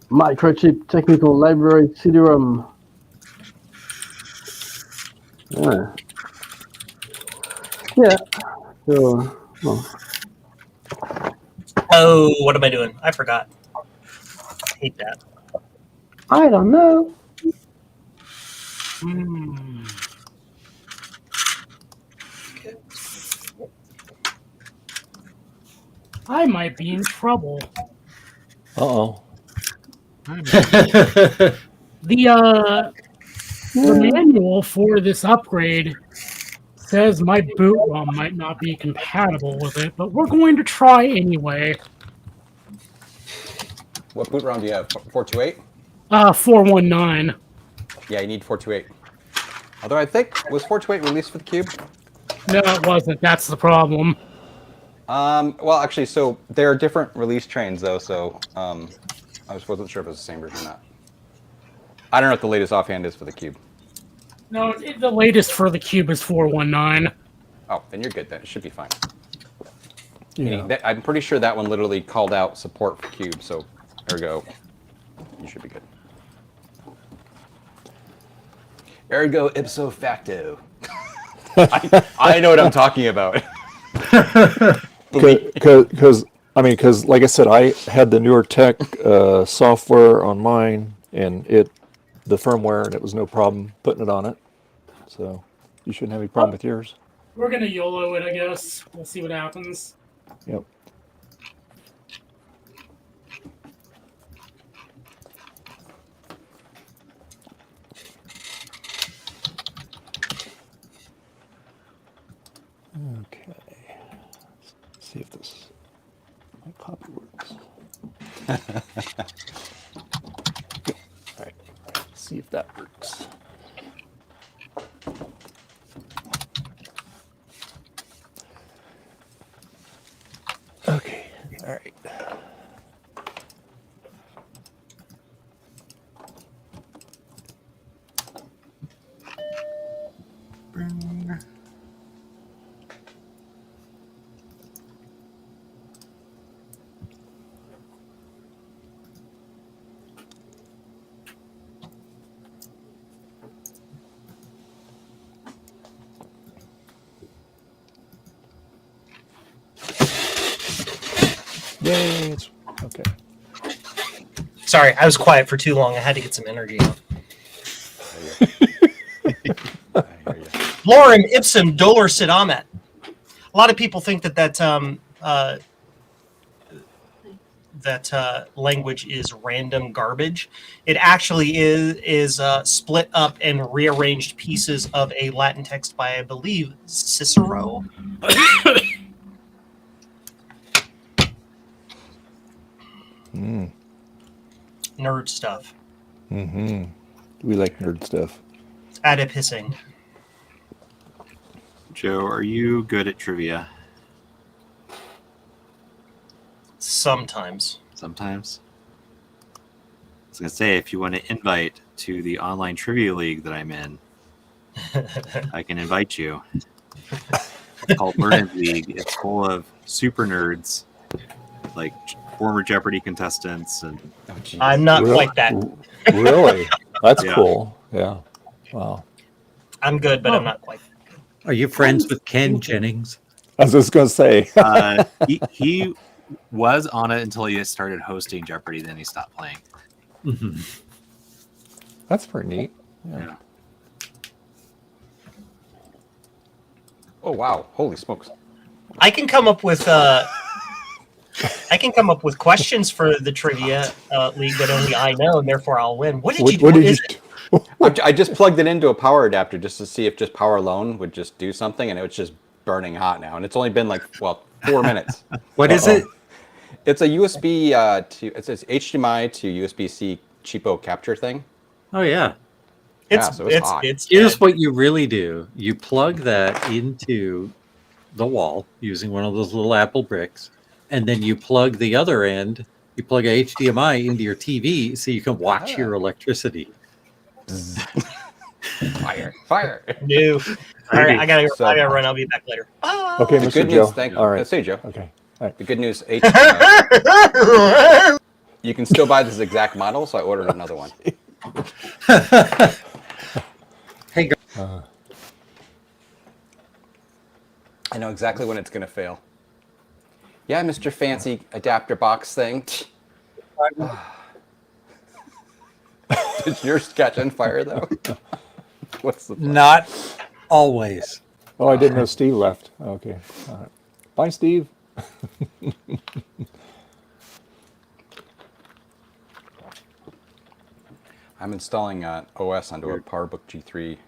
Microchip Technical Library CD-ROM. Yeah. Yeah. So, well,
Oh, what am I doing? I forgot. I hate that.
I don't know.
I might be in trouble.
Uh-oh.
The manual for this upgrade says my boot ROM might not be compatible with it, but we're going to try anyway.
What boot ROM do you have? 428?
419.
Yeah, you need 428. Although I think, was 428 released for the Cube?
No, it wasn't. That's the problem.
Well, actually, so there are different release trains, though, so I wasn't sure if it was the same version or not. I don't know what the latest offhand is for the Cube.
No, the latest for the Cube is 419.
Oh, then you're good then. It should be fine.
Yeah.
I'm pretty sure that one literally called out support for Cube, so ergo, you should be good. Ergo ipso facto. I know what I'm talking about.
Because like I said, I had the newer tech software on mine, and the firmware, and it was no problem putting it on it. So you shouldn't have any problem with yours.
We're going to YOLO it, I guess. We'll see what happens.
Yep. Okay. Let's see if my copy works. All right. Let's see if that works. Okay. All right. Yay! It's okay.
Sorry, I was quiet for too long. I had to get some energy out.
I hear you.
Lorem ipsum dolor sit amet. A lot of people think that language is random garbage. It actually is split up and rearranged pieces of a Latin text by, I believe, Cicero. Nerd stuff.
Mm-hmm. We like nerd stuff.
Adipissing.
Joe, are you good at trivia?
Sometimes.
Sometimes. I was gonna say, if you want to invite to the online trivia league that I'm in, I can invite you. It's called Learned League. It's full of super nerds, like former Jeopardy contestants, and
Oh, geez.
I'm not
Really?
quite that.
Really? That's
Yeah.
cool. Yeah. Wow.
I'm good, but I'm not quite.
Are you friends with Ken Jennings?
I was just going to say.
he was on it until he started hosting Jeopardy. Then he stopped playing.
Mhm.
That's pretty neat. Yeah.
Oh wow! Holy smokes!
I can come up with questions for the trivia league that only I know, and therefore I'll win. What did you do?
What
What
did
is
you?
it?
I just plugged it into a power adapter just to see if just power alone would just do something, and it was just burning hot now. And it's only been like 4 minutes.
What is it?
It's a USB to it's HDMI to USB-C cheapo capture thing.
Oh yeah.
Yeah, so it's hot.
Here's
good.
what you really do. You plug that into the wall using one of those little Apple bricks, and then you plug the other end, you plug a HDMI into your TV so you can watch your electricity.
Fire!
No. All right, I gotta
So-
run. I'll be back later. Bye.
Okay,
The
Mr.
good
Joe.
news, thank you.
All right.
Say Joe.
Okay.
The good news, HDMI. You can still buy this exact model, so I ordered another one.
Hey,
I know exactly when it's gonna fail. Yeah, Mr. Fancy adapter box thing. Did yours catch on fire though? What's the
not always.
Oh, I didn't know Steve left. Okay. All right. Bye, Steve.
I'm installing OS onto a PowerBook G3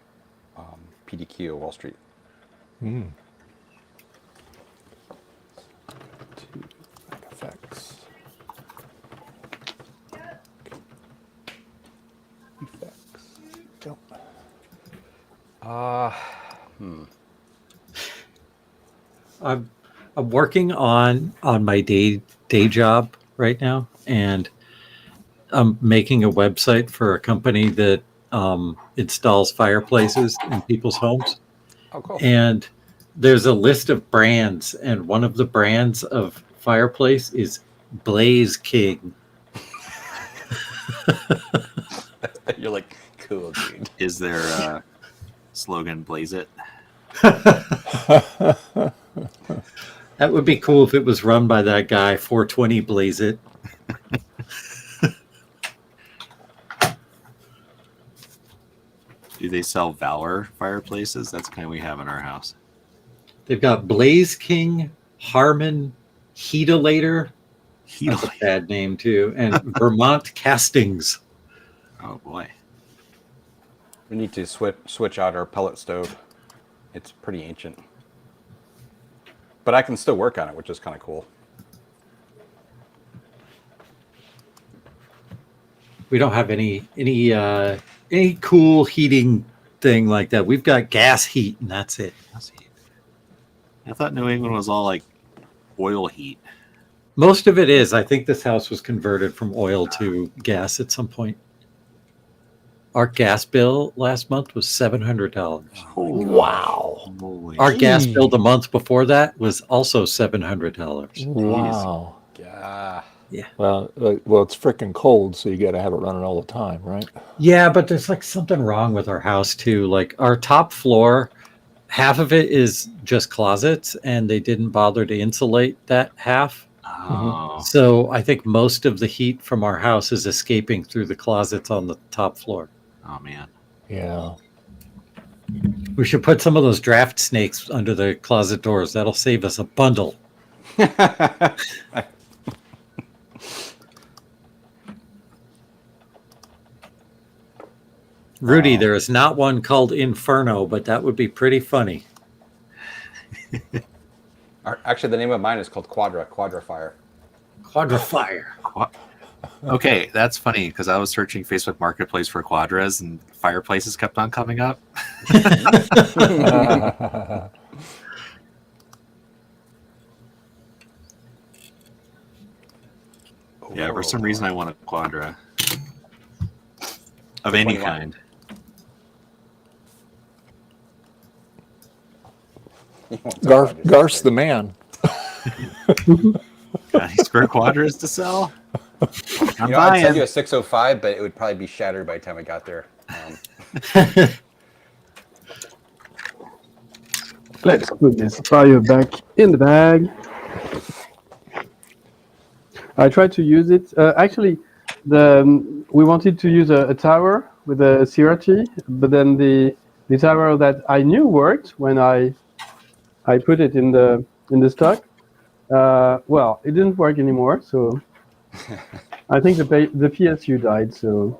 PDQ Wall Street.
Effects. Effects. Don't.
I'm working on my day job right now, and I'm making a website for a company that installs fireplaces in people's homes.
Oh, cool.
And there's a list of brands, and one of the brands of fireplace is Blaze King.
You're like, cool, dude.
Is there a slogan "Blaze It"?
That would be cool if it was run by that guy, 420 Blaze It.
Do they sell Valor fireplaces? That's the kind we have in our house.
They've got Blaze King, Harmon, Heatolator. That's a bad name too, and Vermont Castings.
Oh boy.
We need to switch out our pellet stove. It's pretty ancient. But I can still work on it, which is kind of cool.
We don't have any cool heating thing like that. We've got gas heat, and that's it.
I thought New England was all like oil heat.
Most of it is. I think this house was converted from oil to gas at some point. Our gas bill last month was $700.
Wow.
Holy
Our gas bill the month before that was also $700.
Wow.
Yeah.
Well, it's freaking cold, so you got to have it running all the time, right?
Yeah, but there's like something wrong with our house too. Like our top floor, half of it is just closets, and they didn't bother to insulate that half.
Oh,
So I think most of the heat from our house is escaping through the closets on the top floor.
oh man.
Yeah.
We should put some of those draft snakes under the closet doors. That'll save us a bundle. Rudy, there is not one called Inferno, but that would be pretty funny.
Actually, the name of mine is called Quadrafire.
Quadrifire.
Okay, that's funny because I was searching Facebook Marketplace for quadras and fireplaces kept on coming up. Yeah, for some reason I want a quadra of any
21.
kind.
Garth's the man.
Got any square quadras to sell? I'm
I'd send
buying.
you a 605, but it would probably be shattered by the time I got there.
Let's put this fire back in the bag. I tried to use it. Actually, we wanted to use a tower with a CRT, but then the tower that I knew worked when I put it in the stock. Well, it didn't work anymore, so I think the PSU died. So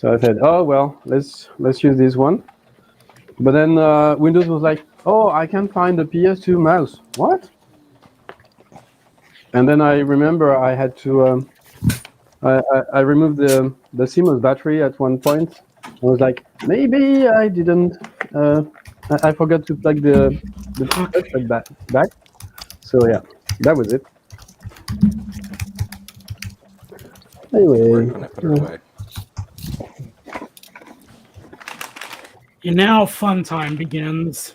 I said, oh well, let's use this one. But then Windows was like, oh, I can't find the PS2 mouse. What? And then I remember I had to I removed the CMOS battery at one point. I was like, maybe I didn't. I forgot to plug the touchpad back. So yeah, that was it. Anyway,
When I put it away.
And now fun time begins.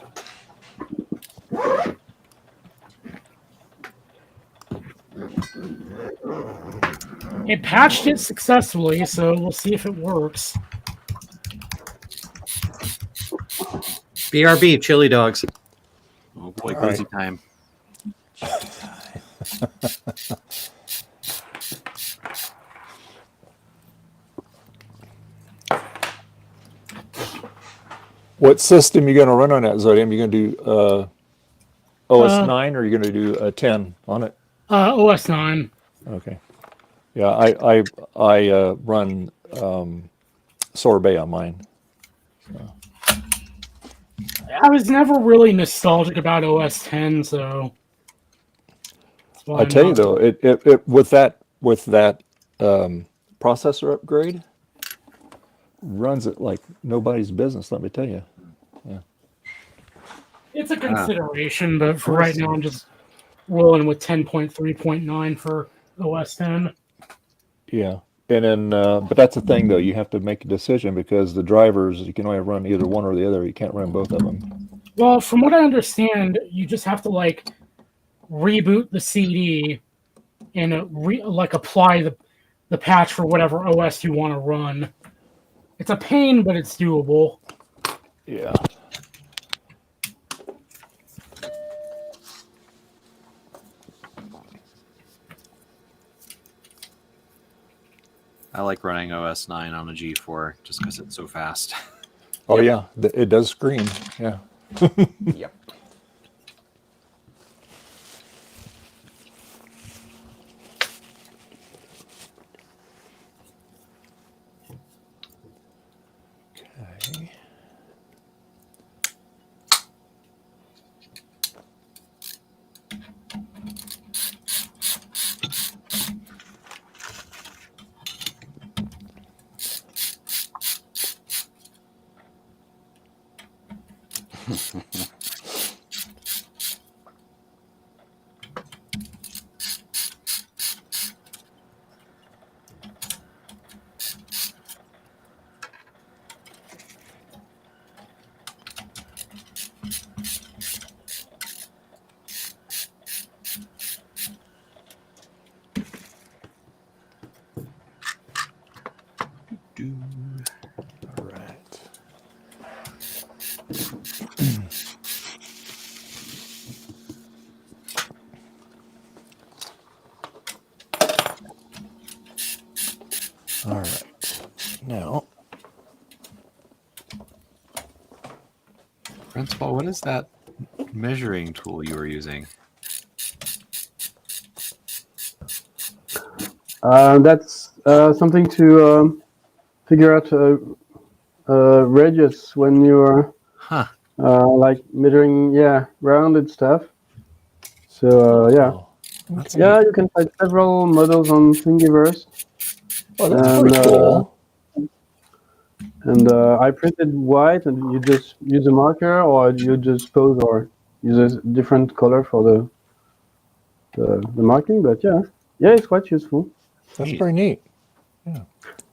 It patched it successfully, so we'll see if it works.
BRB, chili dogs.
Oh boy,
All right.
cozy time.
What system you going to run on that, Zodium? You going to do OS 9 or are you going to do 10 on it?
OS 9.
Okay. Yeah, I run Sorbet on mine.
I was never really nostalgic about OS 10, so. that's why
I
I'm
tell you
not-
though, it with that processor upgrade, runs it like nobody's business. Let me tell you.
It's a consideration, but for right now, I'm just rolling with 10.3.9 for OS 10.
Yeah, and then but that's the thing though. You have to make a decision because the drivers you can only run either one or the other. You can't run both of them.
Well, from what I understand, you just have to like reboot the CD and apply the patch for whatever OS you want to run. It's a pain, but it's doable.
Yeah.
I like running OS 9 on a G4 just because it's so fast.
Oh yeah, it does scream. Yeah.
Yep.
Okay. All right.
Principal, what is that measuring tool you were using?
That's something to figure out radius when you're
Huh.
like measuring, rounded stuff. So yeah,
Oh, okay.
yeah, you can find several models on Thingiverse.
Oh, that's pretty cool.
And I printed white, and you just use a marker, or you just pose, or use a different color for the marking. But yeah, it's quite useful.
That's
Neat.
pretty neat.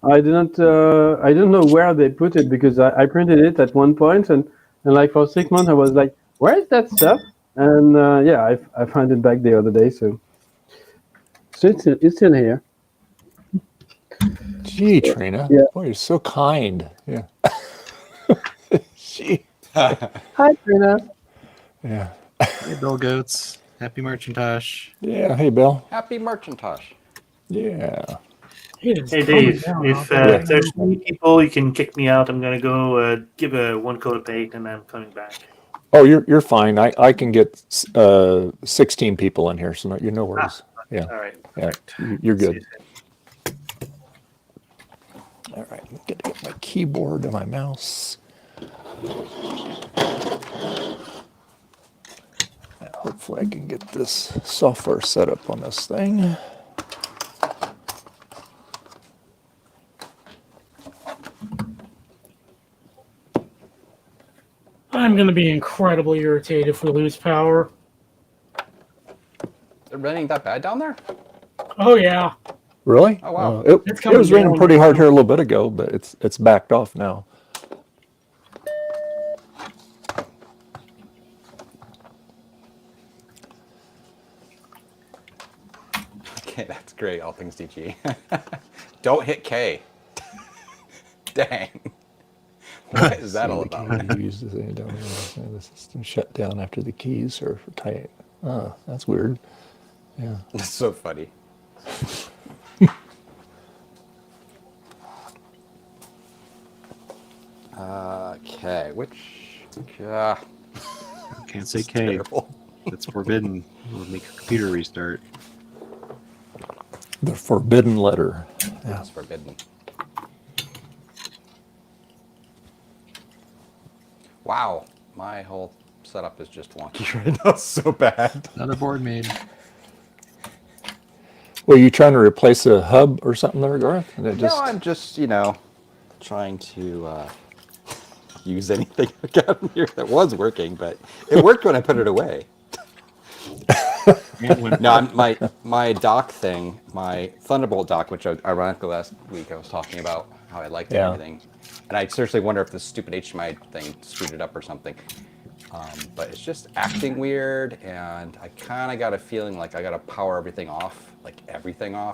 I didn't know where they put it, because I printed it at one point, and like for 6 months I was like, where is that stuff? And I found it back the other day, so it's still here.
Gee, Trina.
Yeah.
Boy, you're so kind. Yeah. Gee.
Hi, Trina.
Yeah.
Hey, Bill Goats. Happy Merchantage.
Yeah. Hey, Bill.
Happy merchantage.
Yeah.
It is
Hey
coming
Dave,
down
if
out there.
there's three people, you can kick me out. I'm gonna go give a 1 coat of paint, and I'm coming back.
Oh, you're fine. I can get 16 people in here, so no, no worries. Yeah.
All right.
Yeah. You're
See
good.
you soon.
All right. I'm gonna get my keyboard and my mouse. Hopefully, I can get this software set up on this thing.
I'm going to be incredibly irritated if we lose power.
Is it raining that bad down there?
Oh yeah.
Really?
Oh, wow.
It
It's coming
was raining
down
pretty hard
now.
here a little bit ago, but it's backed off now.
Okay, that's great. All things DG. Don't hit K. Dang. What is that all about?
The system shut down after the keys are tight. Oh, that's weird. Yeah.
That's so funny. Okay, which...
Can't say
it's
K.
terrible.
It's forbidden. It'll make your computer restart.
The forbidden letter. Yeah.
That's forbidden. Wow, my whole setup is just wonky right now. So bad.
Another board made.
Well, you trying to replace a hub or something there, Garth? And it just,
No, I'm just, trying to use anything I got in here that was working, but it worked when I put it away. No, my dock thing, my Thunderbolt dock, which ironically last week I was talking about how I liked everything, and I seriously wonder if this stupid HDMI thing screwed it up or something. But it's just acting weird, and I kind of got a feeling like I got to power everything off,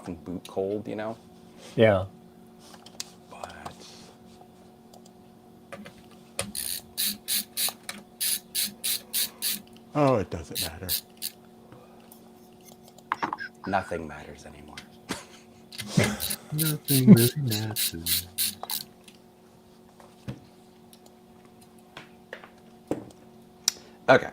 and boot cold,
Yeah.
But oh, it doesn't matter. Nothing matters anymore.
Nothing really matters.
Okay.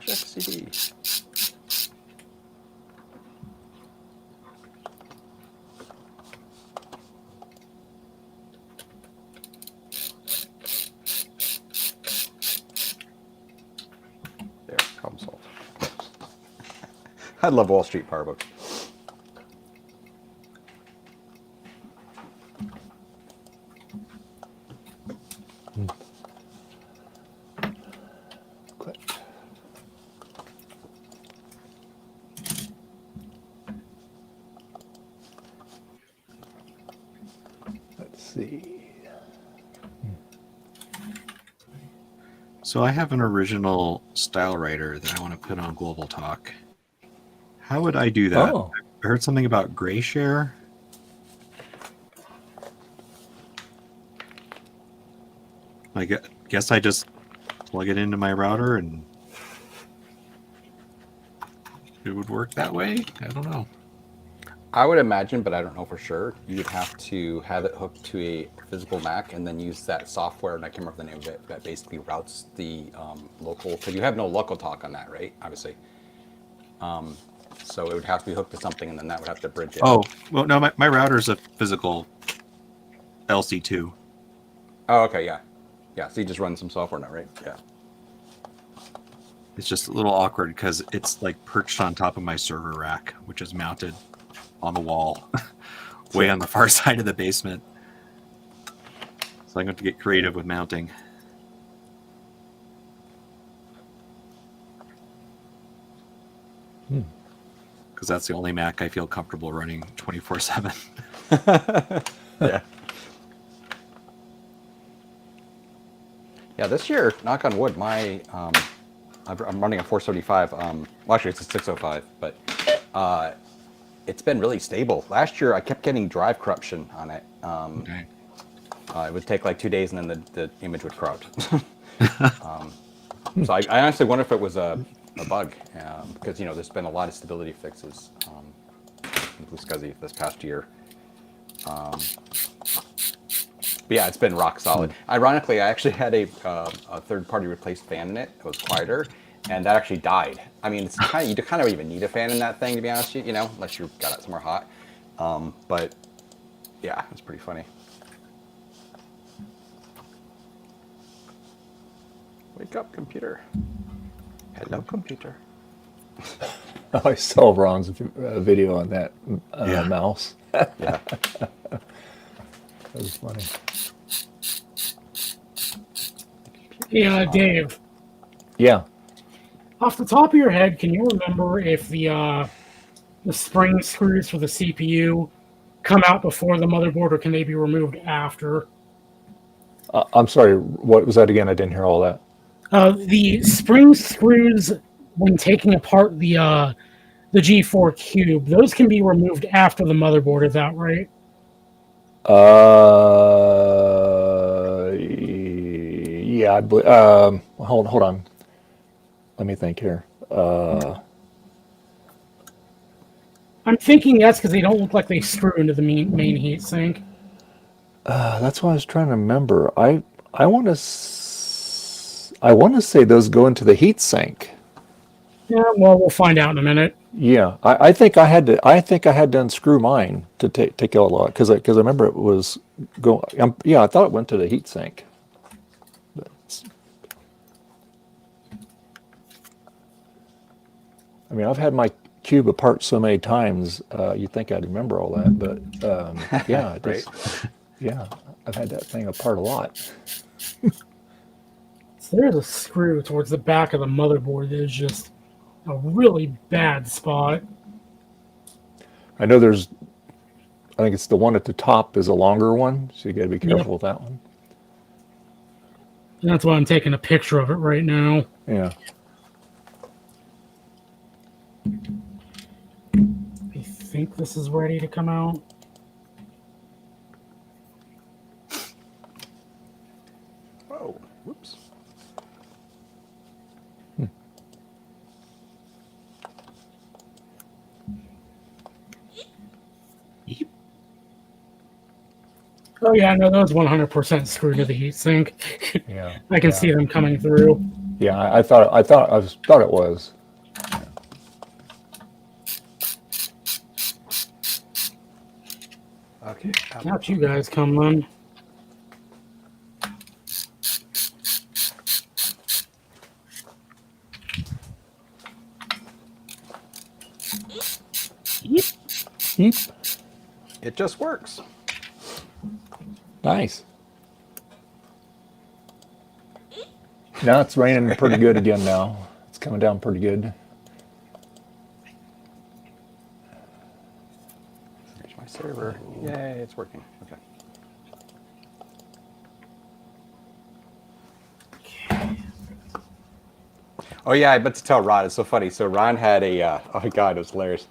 Check CD. There, problem solved. I love Wall Street Power Book.
Quit. Let's see.
So I have an original style writer that I want to put on Global Talk. How would I do that?
Oh.
I heard something about gray share. I guess I just plug it into my router and it would work that way. I don't know.
I would imagine, but I don't know for sure. You would have to have it hooked to a physical Mac and then use that software, and I can't remember the name of it, that basically routes the local, because you have no local talk on that, right? Obviously. So it would have to be hooked to something, and then that would have to bridge it.
Oh, well, no, my router is a physical LC2.
Oh, okay, yeah. Yeah, so you just run some software now, right? Yeah.
It's just a little awkward because it's like perched on top of my server rack, which is mounted on the wall way on the far side of the basement. So I'm going to get creative with mounting. Because that's the only Mac I feel comfortable running 24/7.
Yeah. Yeah, this year, knock on wood, my I'm running a 475. Well, actually, it's a 605, but it's been really stable. Last year, I kept getting drive corruption on it.
Okay.
It would take like 2 days, and then the image would corrupt. So I honestly wonder if it was a bug, because there's been a lot of stability fixes in Blue SCSI this past year. But yeah, it's been rock solid. Ironically, I actually had a third-party replaced fan in it. It was quieter, and that actually died. I mean, it's kind of, you kind of even need a fan in that thing, to be honest with you, unless you got it somewhere hot. But yeah, it's pretty funny. Wake up, computer. Hello, computer.
I saw Ron's video on that mouse.
Yeah.
That was funny.
Yeah, Dave.
Yeah.
Off the top of your head, can you remember if the spring screws for the CPU come out before the motherboard, or can they be removed after?
I'm sorry, what was that again? I didn't hear all that.
The spring screws, when taking apart the G4 Cube, those can be removed after the motherboard. Is that right?
Yeah, I believe. Hold on. Let me think here.
I'm thinking that's because they don't look like they screw into the main heat sink.
That's what I was trying to remember. I want to say those go into the heat sink.
Yeah, well, we'll find out in a minute.
Yeah, I think I had to unscrew mine to take out a lot because I remember it was going. Yeah, I thought it went to the heat sink. I mean, I've had my cube apart so many times. You'd think I'd remember all that, but yeah, yeah, I've had that thing apart a lot.
So there's a screw towards the back of the motherboard that is just a really bad spot.
I know I think it's the one at the top is a longer one, so you got to be careful with that one.
And that's why I'm taking a picture of it right now.
Yeah.
I think this is ready to come out.
Oh, whoops.
Oh yeah, no, those 100% screwed to the heatsink.
Yeah.
I can see them coming through.
Yeah, I thought it was.
Okay.
Out you guys come then.
Yeep.
It just works.
Nice. Now it's raining pretty good again now. It's coming down pretty good.
Here's my server. Yay, it's working. Okay. Oh yeah, I meant to tell Ron. It's so funny. So Ron had a, oh my God, it was hilarious.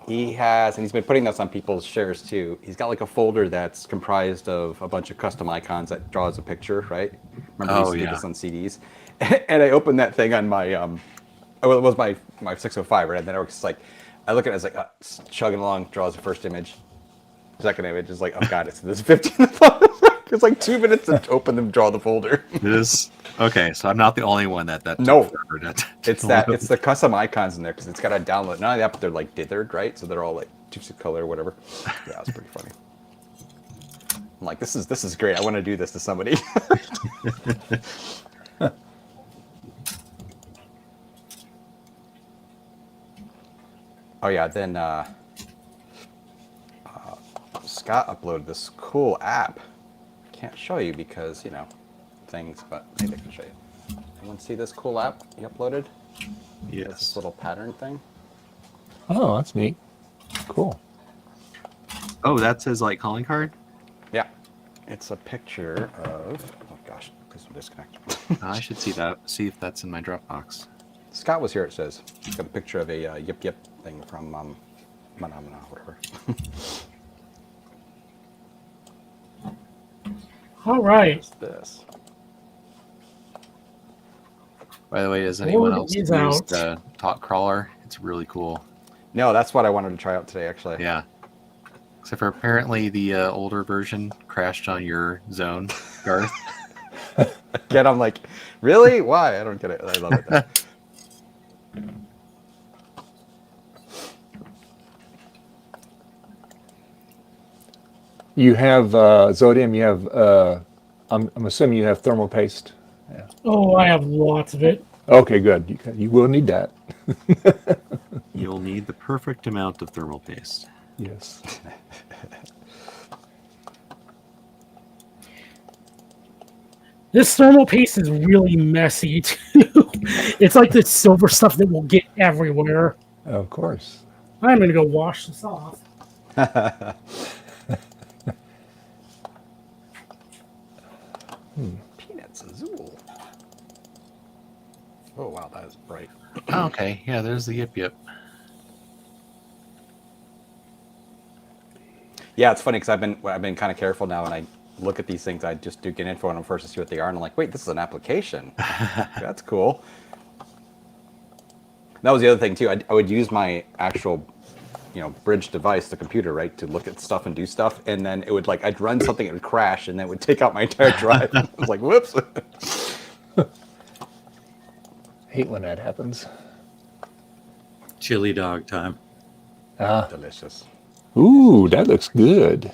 He has, and he's been putting this on people's shares too. He's got like a folder that's comprised of a bunch of custom icons that draws a picture, right? Remember he used to do this on CDs? And I opened that thing on my well, it was my 605, right? And then I was just like, I look at it, it's like it's chugging along, draws the first image, second image is like, oh god, it's this 15. It's like 2 minutes to open and draw the folder.
It is okay. So I'm not the only one that
No.
took forever to
It's the custom icons in there because it's got to download. Not only that, but they're like dithered, right? So they're all like types of color or whatever. Yeah, it's pretty funny. I'm like, this is great. I want to do this to somebody. Oh yeah, then Scott uploaded this cool app. Can't show you because, you know, things, but maybe I can show you. Anyone see this cool app he uploaded?
Yes.
This little pattern thing.
Oh, that's neat. Cool.
Oh, that's his like calling card.
Yeah. It's a picture of, oh gosh, please don't disconnect.
I should see that. See if that's in my Dropbox.
Scott was here, it says. He's got a picture of a Yip Yip thing from Manamana, whatever.
All right.
What's this?
By the way, has anyone
Board
else
is
used
out.
Top Crawler? It's really cool.
No, that's what I wanted to try out today, actually.
Yeah. Except for apparently the older version crashed on your zone, Garth.
Again, I'm like, really? Why? I don't get it. I love it though.
You have Zodium. You have. I'm assuming you have thermal paste.
Oh, I have lots of it.
Okay, good. You will need that.
You'll need the perfect amount of thermal paste.
Yes.
This thermal paste is really messy too. It's like this silver stuff that will get everywhere.
Of course.
I'm gonna go wash this off.
Peanuts Azul. Oh wow, that is bright.
Oh, okay, yeah, there's the Yip Yip.
Yeah, it's funny because I've been kind of careful now, and I look at these things. I just do get info on them first to see what they are, and I'm like, wait, this is an application. That's cool. That was the other thing too. I would use my actual, bridge device, the computer, right, to look at stuff and do stuff, and then it would I'd run something, it would crash, and then it would take out my entire drive. I was like, whoops.
Hate when that happens.
Chili dog time.
Delicious.
Ooh, that looks good.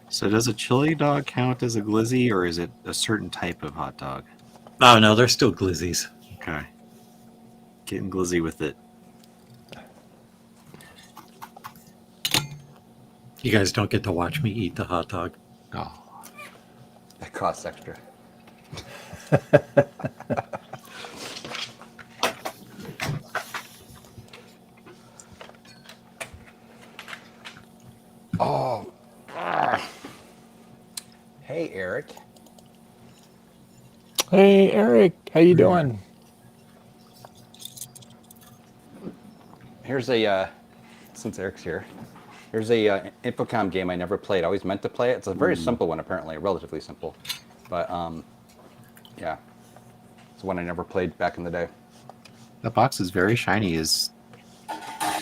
So does a chili dog count as a glizzy, or is it a certain type of hot dog?
Oh no, they're still glizzies.
Okay. Getting glizzy with it.
You guys don't get to watch me eat the hot dog.
Oh.
That costs extra. Oh. Hey, Eric.
Hey, Eric, how you doing?
Here's a, since Eric's here, here's a Infocom game I never played. I always meant to play it. It's a very simple one, apparently, relatively simple. But, yeah. It's one I never played back in the day.
That box is very shiny. Is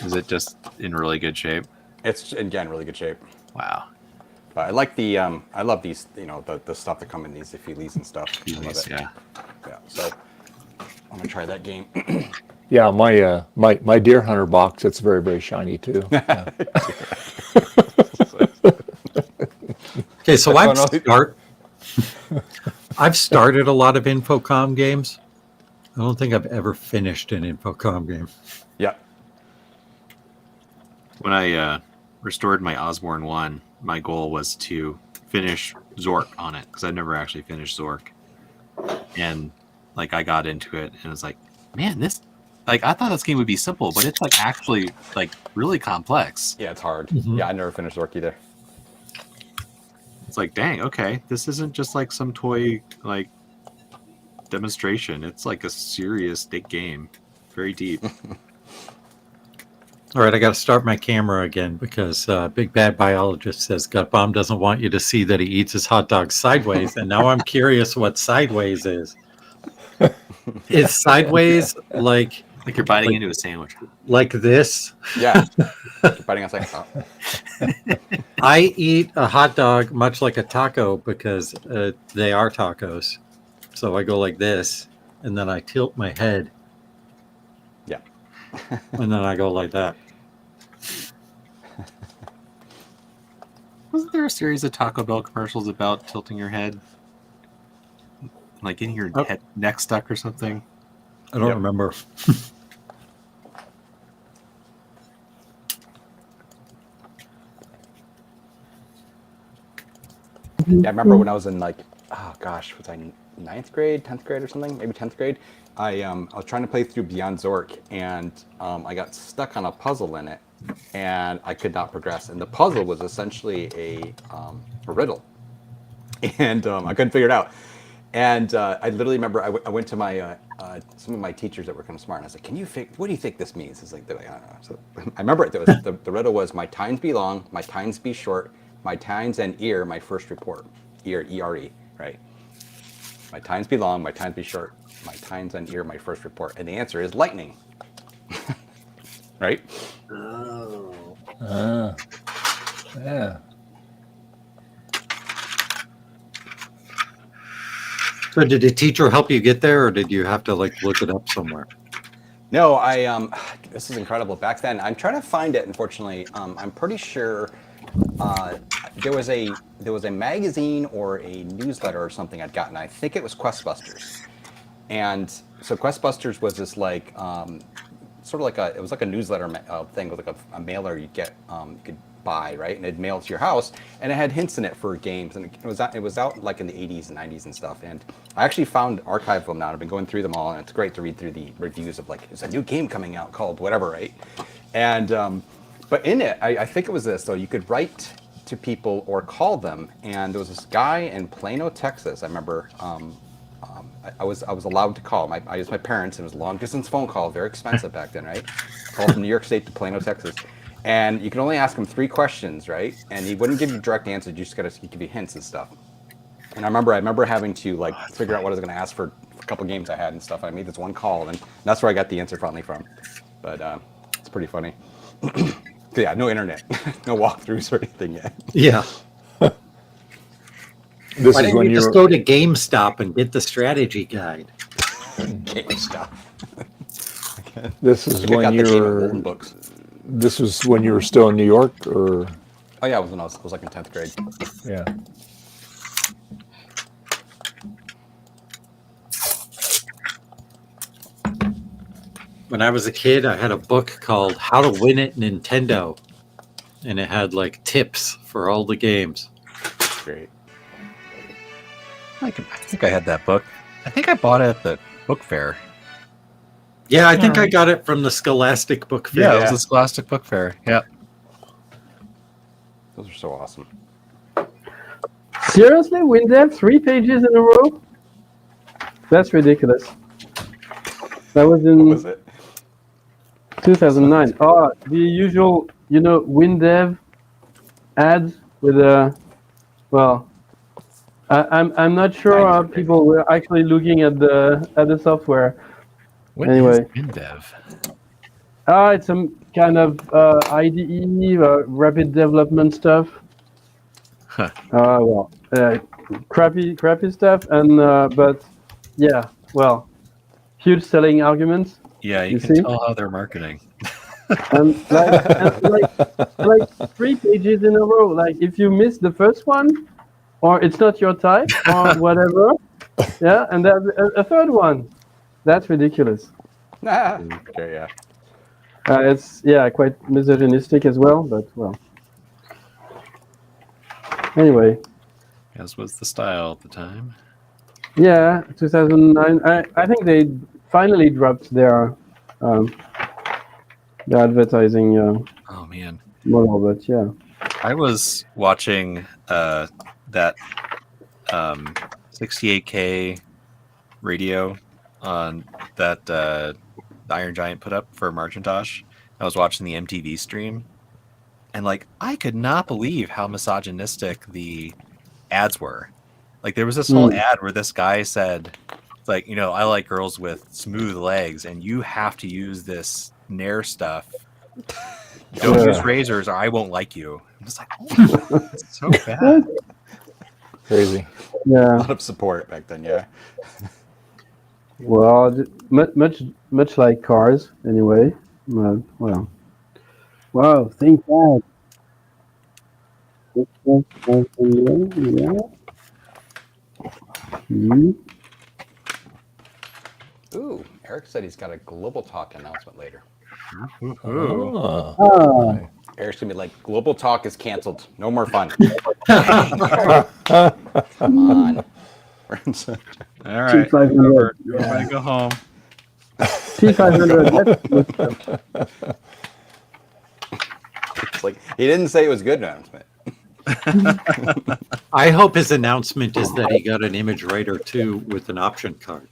it just in really good shape?
It's, again, really good shape.
Wow.
But I like the, I love these, the stuff that come in these, the feelies and stuff. I love it.
Yeah.
Yeah, so I'm going to try that game.
Yeah, my Deer Hunter box, it's very, very shiny too. Yeah.
Okay, so I've started a lot of Infocom games. I don't think I've ever finished an Infocom game.
Yeah.
When I restored my Osborne 1, my goal was to finish Zork on it, because I've never actually finished Zork. And I got into it and was like, man, this, I thought this game would be simple, but it's actually really complex.
Yeah, it's hard.
Mhm.
Yeah, I never finished Zork either.
It's dang, okay, this isn't just some toy demonstration. It's a serious big game, very deep.
All right, I got to start my camera again because Big Bad Biologist says Gut Bomb doesn't want you to see that he eats his hot dog sideways, and now I'm curious what sideways is. It's sideways, like
Like you're biting into a sandwich.
this.
Yeah. Keep biting on like, oh.
I eat a hot dog much like a taco because they are tacos. So I go like this, and then I tilt my head.
Yeah.
And then I go like that.
Wasn't there a series of Taco Bell commercials about tilting your head? Like getting your
Oh.
neck stuck or something?
I don't
Yep.
remember.
Yeah, I remember when I was in like, oh gosh, was I ninth grade, 10th grade or something? Maybe 10th grade. I was trying to play through Beyond Zork, and I got stuck on a puzzle in it, and I could not progress. And the puzzle was essentially a riddle, and I couldn't figure it out. And I literally remember I went to my some of my teachers that were kind of smart, and I was like, "Can you what do you think this means?" It's like, I don't know. So I remember it. Was, the riddle was, "My tines be long, my tines be short, my tines and ear, my first report." Ear, E-R-E, right? My tines be long, my tines be short, my tines and ear, my first report. And the answer is lightning. Right?
Oh.
Yeah.
So did the teacher help you get there, or did you have to like look it up somewhere?
No, this is incredible. Back then, I'm trying to find it, unfortunately. I'm pretty sure there was a magazine or a newsletter or something I'd gotten. I think it was Questbusters. And so Questbusters was this like sort of like it was like a newsletter thing with like a mailer you could buy, right? And it'd mail to your house, and it had hints in it for games, and it was out like in the 80s and 90s and stuff. And I actually found archive of them now. I've been going through them all, and it's great to read through the reviews of like, there's a new game coming out called whatever, right? And but in it, I think it was this. So you could write to people or call them, and there was this guy in Plano, Texas. I remember I was allowed to call. I used my parents. It was a long distance phone call, very expensive back then, right? Call from New York State to Plano, Texas, and you could only ask him 3 questions, right? And he wouldn't give you direct answers. You just got to give you hints and stuff. And I remember having to like figure out what I was going to ask for a couple games I had and stuff. I made this one call, and that's where I got the answer finally from. But it's pretty funny. Yeah, no internet, no walkthroughs or anything yet.
Yeah.
This
Why
is
didn't
when
you
you're
just go to GameStop and get the strategy guide?
GameStop.
this is
I got
when
the game of
you're
Golden Books.
this was when you were still in New York, or
Oh yeah, it was when I was like in 10th grade.
yeah.
When I was a kid, I had a book called How to Win at Nintendo, and it had like tips for all the games.
Great.
I think I had that book. I think I bought it at the book fair.
Yeah, I think I got it from the Scholastic Book Fair.
Yeah, it was the Scholastic Book Fair. Yeah.
Those are so awesome.
Seriously, WinDev 3 pages in a row? That's ridiculous. That was in
What was it?
2009. Oh, the usual, WinDev ads with a, well, I'm not sure how people were actually looking at the software.
What
Anyway.
is InDev?
It's some kind of IDE, rapid development stuff.
Huh.
Crappy stuff, and but yeah, well, huge selling arguments.
Yeah, you
You
can
see?
tell how they're marketing.
And like 3 pages in a row. Like if you miss the first one, or it's not your type, or whatever, yeah, and there's a third one. That's ridiculous.
Okay, yeah.
It's quite misogynistic as well, but well. Anyway,
As was the style at the time.
yeah, 2009. I think they finally dropped their advertising
Oh man,
model, but yeah.
I was watching that 68K radio on that the Iron Giant put up for Marchintosh. I was watching the MTV stream, and like I could not believe how misogynistic the ads were. Like there was this whole ad where this guy said, like, I like girls with smooth legs, and you have to use this Nair stuff. Don't
Yeah.
use razors, or I won't like you. I'm just like, oh, it's so bad.
Crazy.
A
Yeah.
lot of support back then, yeah.
Well, much like cars, anyway. Well. Wow. Think that. Yeah. Mhm.
Ooh, Eric said he's got a Global Talk announcement later.
Ooh.
Ah.
Ah.
Eric's gonna be like, Global Talk is canceled. No more fun.
Ah.
Come on.
All right.
T500.
Everybody go home.
T500.
It's like, he didn't say it was a good announcement.
I hope his announcement is that he got an image right or two with an option card,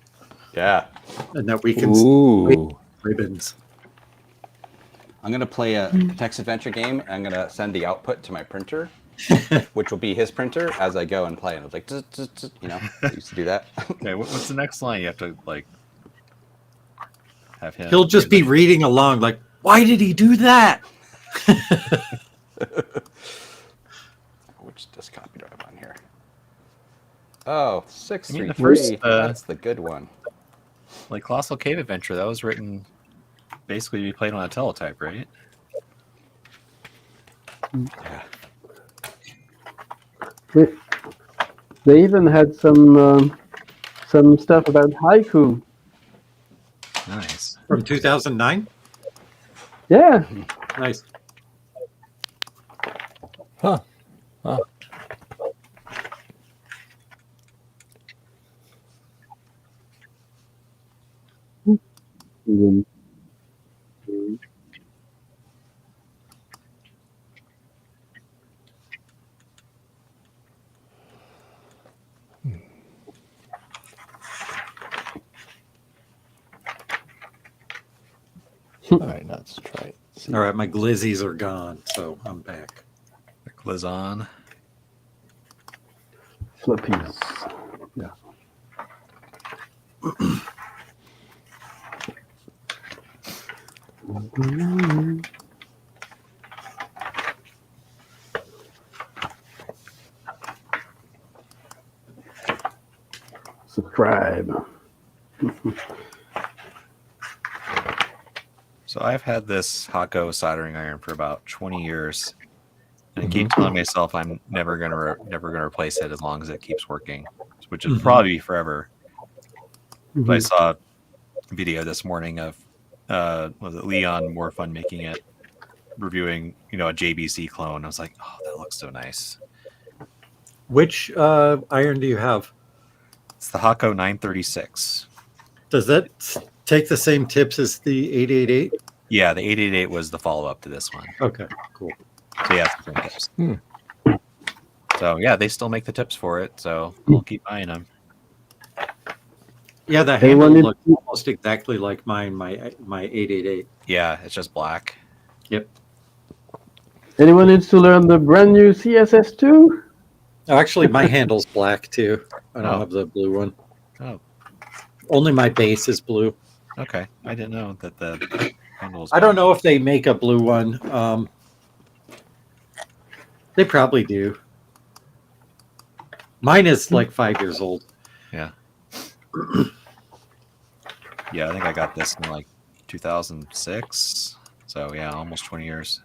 Yeah.
and that we can
Ooh.
ribbons.
I'm gonna play a text adventure game, and I'm gonna send the output to my printer, which will be his printer as I go and play. And it's like, I used to do that.
Okay, what's the next line? You have to like have him.
He'll just be reading along, like, why did he do that?
Which disk copy do I have on here? Oh, 633.
the first,
That's the good one.
like Colossal Cave Adventure. That was written basically to be played on a teletype, right?
Yeah.
They even had some stuff about haiku.
Nice.
From 2009?
Yeah.
Nice.
Huh. Huh. All right, now let's try it. See.
All right, my glizzies are gone, so I'm back.
Glizon.
Flippies. Yeah. Subscribe.
So I've had this Hakko soldering iron for about 20 years, and I keep telling myself I'm never gonna replace it as long as it keeps working, which is probably forever. But I saw a video this morning of was it Leon More Fun making it, reviewing a JBC clone. I was like, oh, that looks so nice.
Which iron do you have?
It's the Hakko 936.
Does that take the same tips as the 888?
Yeah, the 888 was the follow up to this one.
Okay, cool.
So yeah, it's the same tips. So yeah, they still make the tips for it. So we'll keep buying them.
Yeah, the handle looks almost exactly like mine, my 888.
Yeah, it's just black.
Yep.
Anyone needs to learn the brand new CSS2?
Oh, actually, my handle's black too. I don't have the blue one.
Oh.
Only my base is blue.
Okay, I didn't know that the handle was.
I don't know if they make a blue one. They probably do. Mine is like 5 years old.
Yeah. Yeah, I think I got this in like 2006. So yeah, almost 20 years.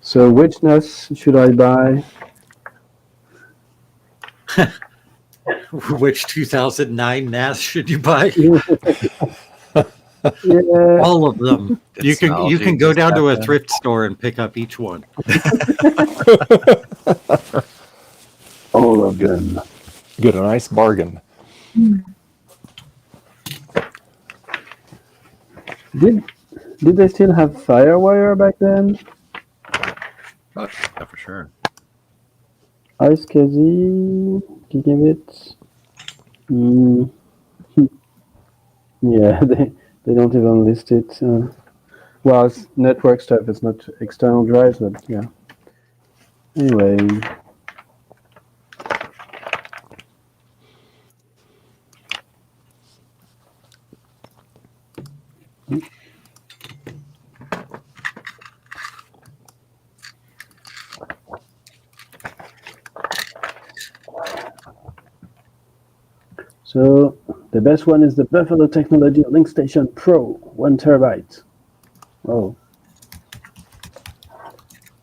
So which NAS should I buy?
Which 2009 NAS should you buy?
Yeah.
All of them. You can go down to a thrift store and pick up each one.
All of them.
Get a nice bargain.
Did Did they still have FireWire back then?
Oh, yeah, for sure.
Ice Kazi, Gigabits. Yeah, they don't even list it. Well, it's network stuff. It's not external drives, but yeah. Anyway. So the best one is the Buffalo Technology Link Station Pro, 1 terabyte. Oh.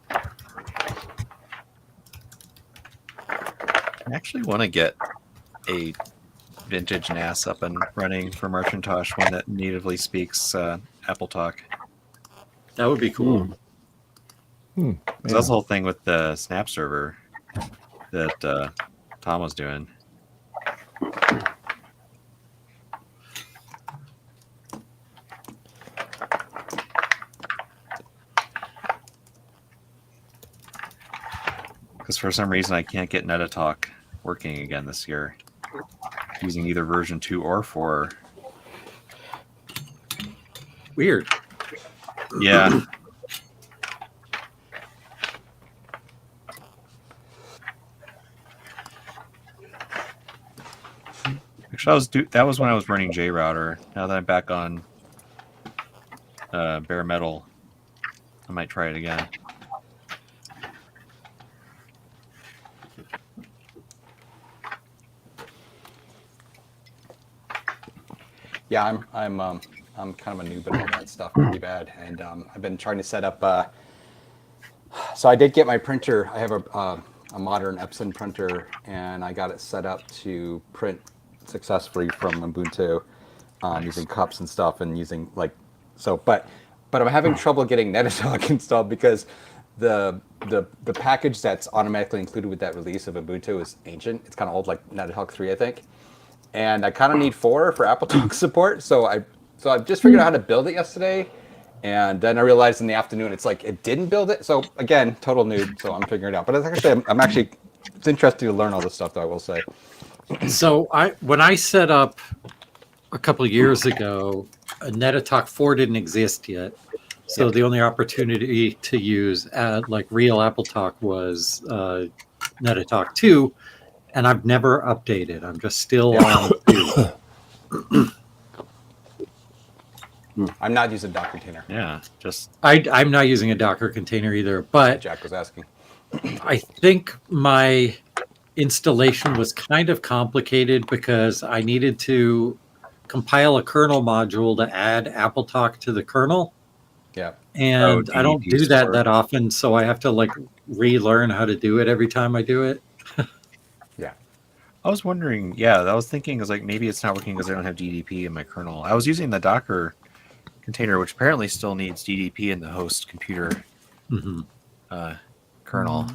I actually want to get a vintage NAS up and running for Marcintosh, one that natively speaks Apple Talk.
That would be cool.
So that's the whole thing with the Snap server that Tom was doing. Because for some reason I can't get Netatalk working again this year, using either version 2 or 4.
Weird.
Yeah. Actually, that was when I was running JRouter. Now that I'm back on bare metal, I might try it again.
Yeah, I'm kind of a noob at all that stuff, pretty bad, and I've been trying to set up. So I did get my printer. I have a modern Epson printer, and I got it set up to print successfully from Ubuntu, using cups and stuff, and using but I'm having trouble getting Netatalk installed because the package that's automatically included with that release of Ubuntu is ancient. It's kind of old, like Netatalk 3, I think. And I kind of need 4 for Apple Talk support, so I just figured out how to build it yesterday, and then I realized in the afternoon it's like it didn't build it. So again, total noob. So I'm figuring it out. But it's actually it's interesting to learn all this stuff, though, I will say.
So when I set up a couple of years ago, Netatalk 4 didn't exist yet. So the only opportunity to use like real Apple Talk was Netatalk 2. And I've never updated. I'm just still on 2.
I'm not using Docker container.
Yeah, just
I'm not using a Docker container either, but
Jack was asking.
I think my installation was kind of complicated because I needed to compile a kernel module to add Apple Talk to the kernel.
Yeah.
And I don't do that often, so I have to relearn how to do it every time I do it.
Yeah.
I was wondering, I was thinking maybe it's not working because I don't have DDP in my kernel. I was using the Docker container, which apparently still needs DDP in the host computer kernel.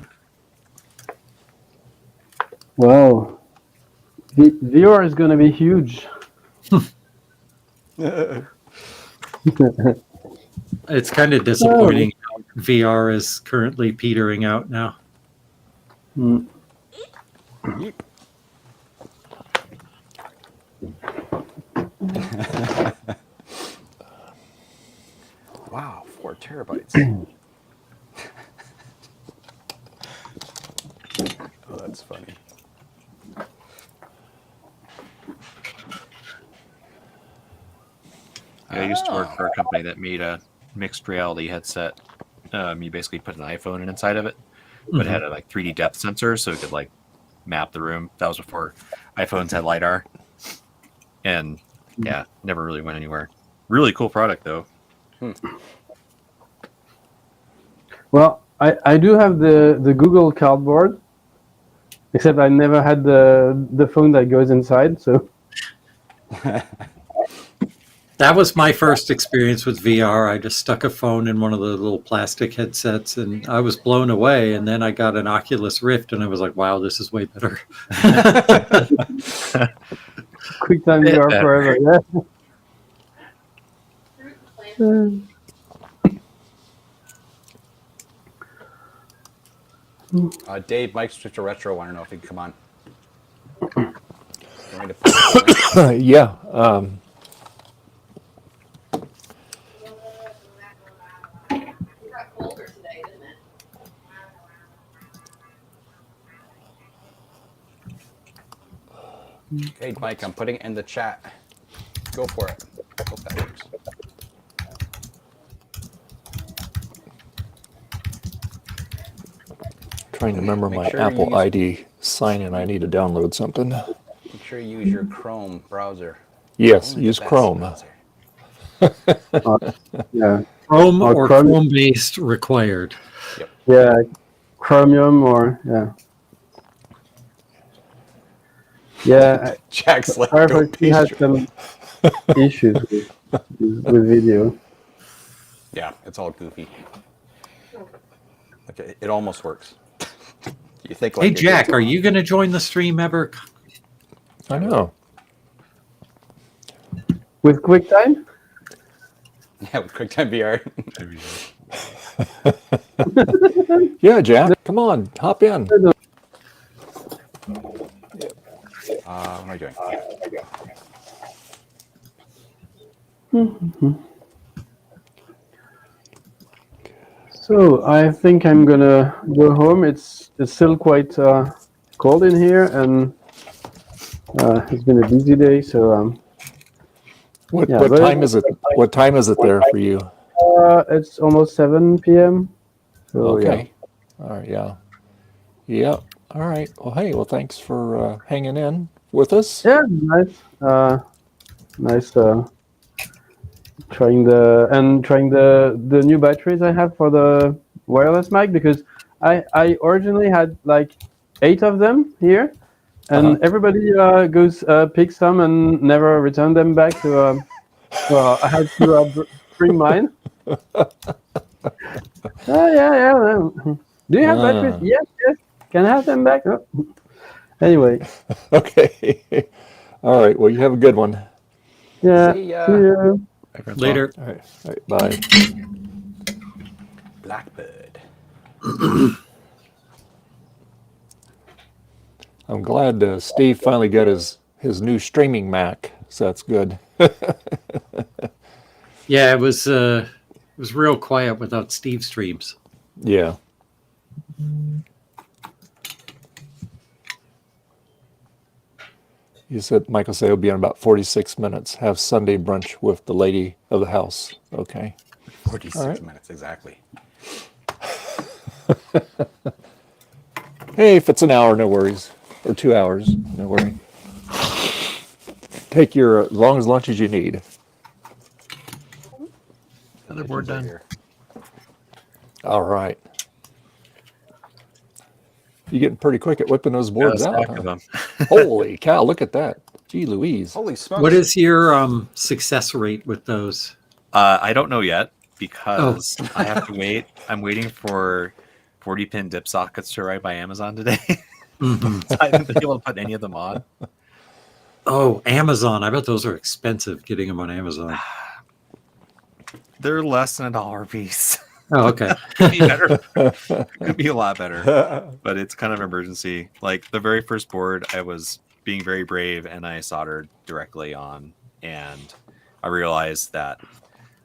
Wow. VR is going to be huge.
It's kind of disappointing. VR is currently petering out now.
Wow, 4 terabytes. Oh, that's funny.
I used to work for a company that made a mixed reality headset. You basically put an iPhone inside of it, but it had a 3D depth sensor, so it could map the room. That was before iPhones had LiDAR, and never really went anywhere. Really cool product though.
Well, I do have the Google Cardboard, except I never had the phone that goes inside. So
that was my first experience with VR. I just stuck a phone in one of the little plastic headsets, and I was blown away. And then I got an Oculus Rift, and I was like, "Wow, this is way better."
QuickTime VR forever. Yeah.
Dave, Mike, Switcher Retro, want to know if he can come on. You want me to post the link?
Yeah.
Okay, Mike, I'm putting it in the chat. Go for it. Hope that works.
Trying to remember
Make
my
sure you
Apple
use-
ID sign in. I need to download something.
Make sure you use your Chrome browser.
Yes,
Only the
use
best
Chrome.
browser.
Yeah,
Chrome
Or
or
Chrome-
Chrome based required.
yeah, Chromium or yeah.
Jack's like,
Firefox
don't
still has
paste your...
some issues with video.
Yeah, it's all goofy. Okay, it almost works. You think like
Hey,
you're
Jack,
good.
are you going to join the stream ever?
I know.
With QuickTime?
Yeah, with QuickTime VR.
Yeah, Jack, come on, hop in.
What am I doing?
So I think I'm gonna go home. It's still quite cold in here, and it's been a busy day. So
What,
Yeah,
what
but
time is it? What time is it there for you?
it's almost 7 p.m. So
Okay. All right. Yeah. Yeah. All right. Well, hey. Well, thanks for hanging in with us.
yeah, nice, nice. Trying the new batteries I have for the wireless mic, because I originally had like 8 of them here, and everybody goes pick some and never return them back. So I had to bring mine. Yeah. Do you have batteries? Yes. Can I have them back? Oh. Anyway.
Okay. All right. Well, you have a good one.
Yeah.
See ya.
See you.
Later.
All right. All right. Bye.
Blackbird.
I'm glad Steve finally got his new streaming Mac, so that's good.
Yeah, it was real quiet without Steve streams.
Yeah. You said Michael said he'll be in about 46 minutes. Have Sunday brunch with the lady of the house. Okay.
46
All right.
minutes, exactly.
Hey, if it's an hour, no worries. Or 2 hours, no worry. Take your as long as lunch as you need.
Another board done.
Here.
All right. You're getting pretty quick at whipping those boards
Got a
out.
stack of
Huh?
them.
Holy cow, look at that. Gee Louise.
Holy smokes.
What is your success rate with those?
I don't know yet because I have to wait. I'm waiting for 40-pin dip sockets to arrive by Amazon today.
Mhm.
So I haven't been able to put any of them on.
Oh, Amazon. I bet those are expensive getting them on Amazon.
They're less than $1 a piece.
Oh, okay.
Could be better. Could be a lot better. But it's kind of an emergency. Like the very first board, I was being very brave and I soldered directly on. And I realized that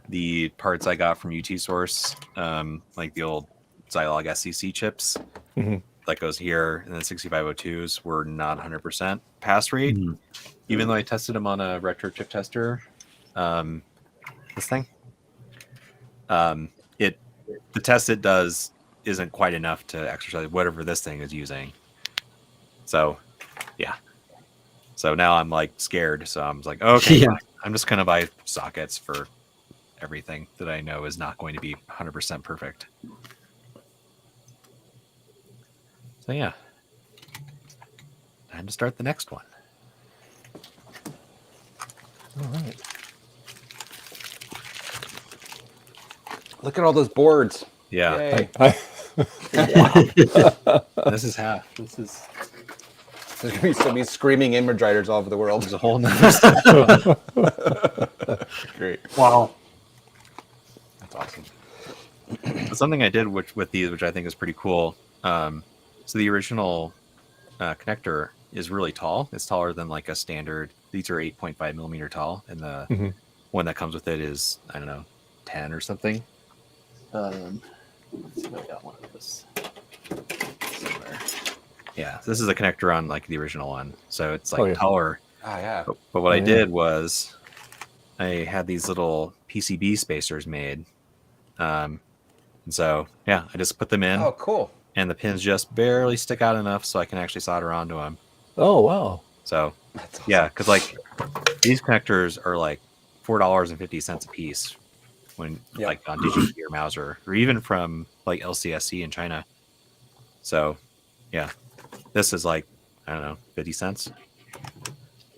the parts I got from UT Source, like the old Zilog SCC chips, that goes here, and the 6502s were not 100% pass rate. Even though I tested them on a retro chip tester, this thing, the test it does isn't quite enough to exercise whatever this thing is using. So, yeah. So now I'm like scared. So I'm like, okay, fine. I'm just gonna buy sockets for everything that I know is not going to be 100% perfect. So yeah, time to start the next one.
All right.
Look at all those boards.
Yeah,
Yay.
this is half. This is
There's going to be screaming image writers all over the world.
there's a whole nother step.
Great.
Wow.
That's awesome.
Something I did with these, which I think is pretty cool. So the original connector is really tall. It's taller than like a standard. These are 8.5 millimeter tall, and the
Mhm.
one that comes with it is, I don't know, 10 or something. Let's see if I got one of this somewhere. Yeah, this is a connector on like the original one, so it's like
Oh, yeah.
taller.
Ah, yeah.
But what
Oh,
I
yeah.
did was I had these little PCB spacers made. And so, yeah, I just put them in,
Oh, cool.
and the pins just barely stick out enough so I can actually solder onto them.
Oh, wow.
So,
That's awesome.
yeah, because like these connectors are like $4.50 a piece when
Yep.
like on DigiKey or Mauser, or even from like LCSC in China. So, yeah, this is like, I don't know, 50 cents.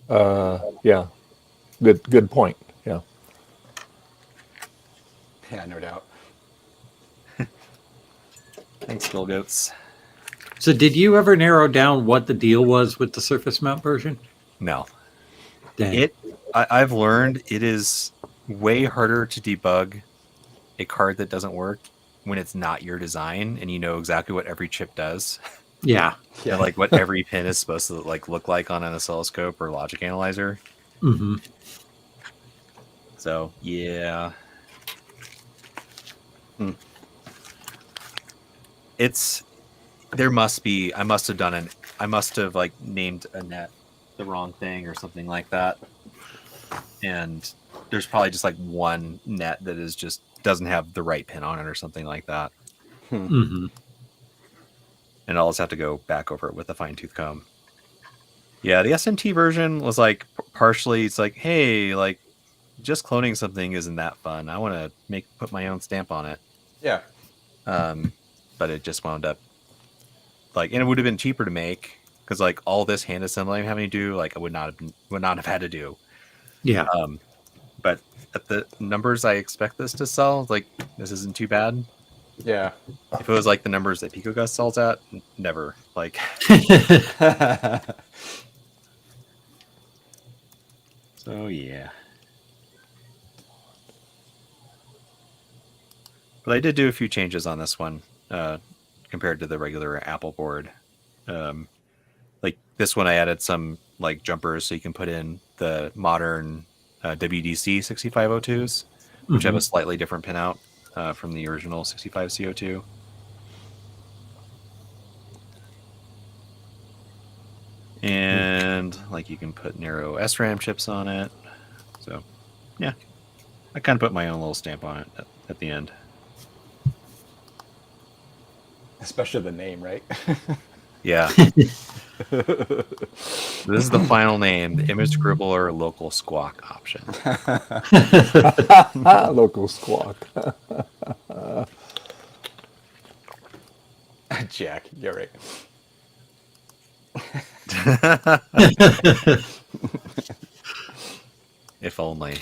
Yeah. Good point. Yeah.
Yeah, no doubt.
Thanks, Bill Goats.
So, did you ever narrow down what the deal was with the surface mount version?
No,
Dang.
I've learned it is way harder to debug a card that doesn't work when it's not your design and you know exactly what every chip does.
Yeah.
Yeah.
And like what every pin is supposed to like look like on an oscilloscope or logic analyzer.
Mm-hmm.
So yeah. It's I must have like named a net the wrong thing or something like that. And there's probably just like one net that is just doesn't have the right pin on it or something like that.
Mm-hmm.
And I'll just have to go back over it with a fine tooth comb. Yeah, the SMT version was like partially, it's like, hey, like just cloning something isn't that fun. I want to put my own stamp on it.
Yeah.
But it just wound up like, and it would have been cheaper to make because like all this hand assembly I'm having to do, like I would not have had to do.
Yeah.
But at the numbers I expect this to sell, like this isn't too bad.
Yeah.
If it was like the numbers that PicoGust sells at, never. Like, so yeah. But I did do a few changes on this one compared to the regular Apple board. Like this one, I added some like jumpers so you can put in the modern WDC 6502s, which have a slightly different pinout from the original 65CO2. And like you can put narrow SRAM chips on it. So yeah, I kind of put my own little stamp on it at the end.
Especially the name, right?
Yeah. This is the final name, the image scribbler local squawk option.
Local squawk.
Jack, you're right.
If only.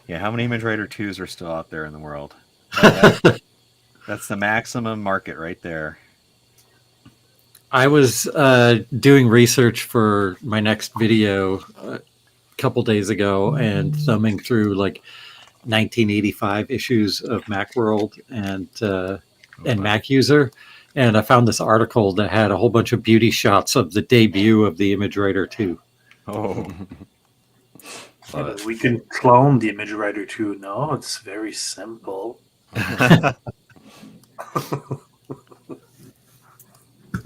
Yeah, how many ImageWriter 2s are still out there in the world? That's the maximum market right there.
I was doing research for my next video a couple days ago and thumbing through like 1985 issues of Macworld and Mac User, and I found this article that had a whole bunch of beauty shots of the debut of the ImageWriter 2.
Oh.
Yeah, but we can clone the ImageWriter 2. No, it's very simple.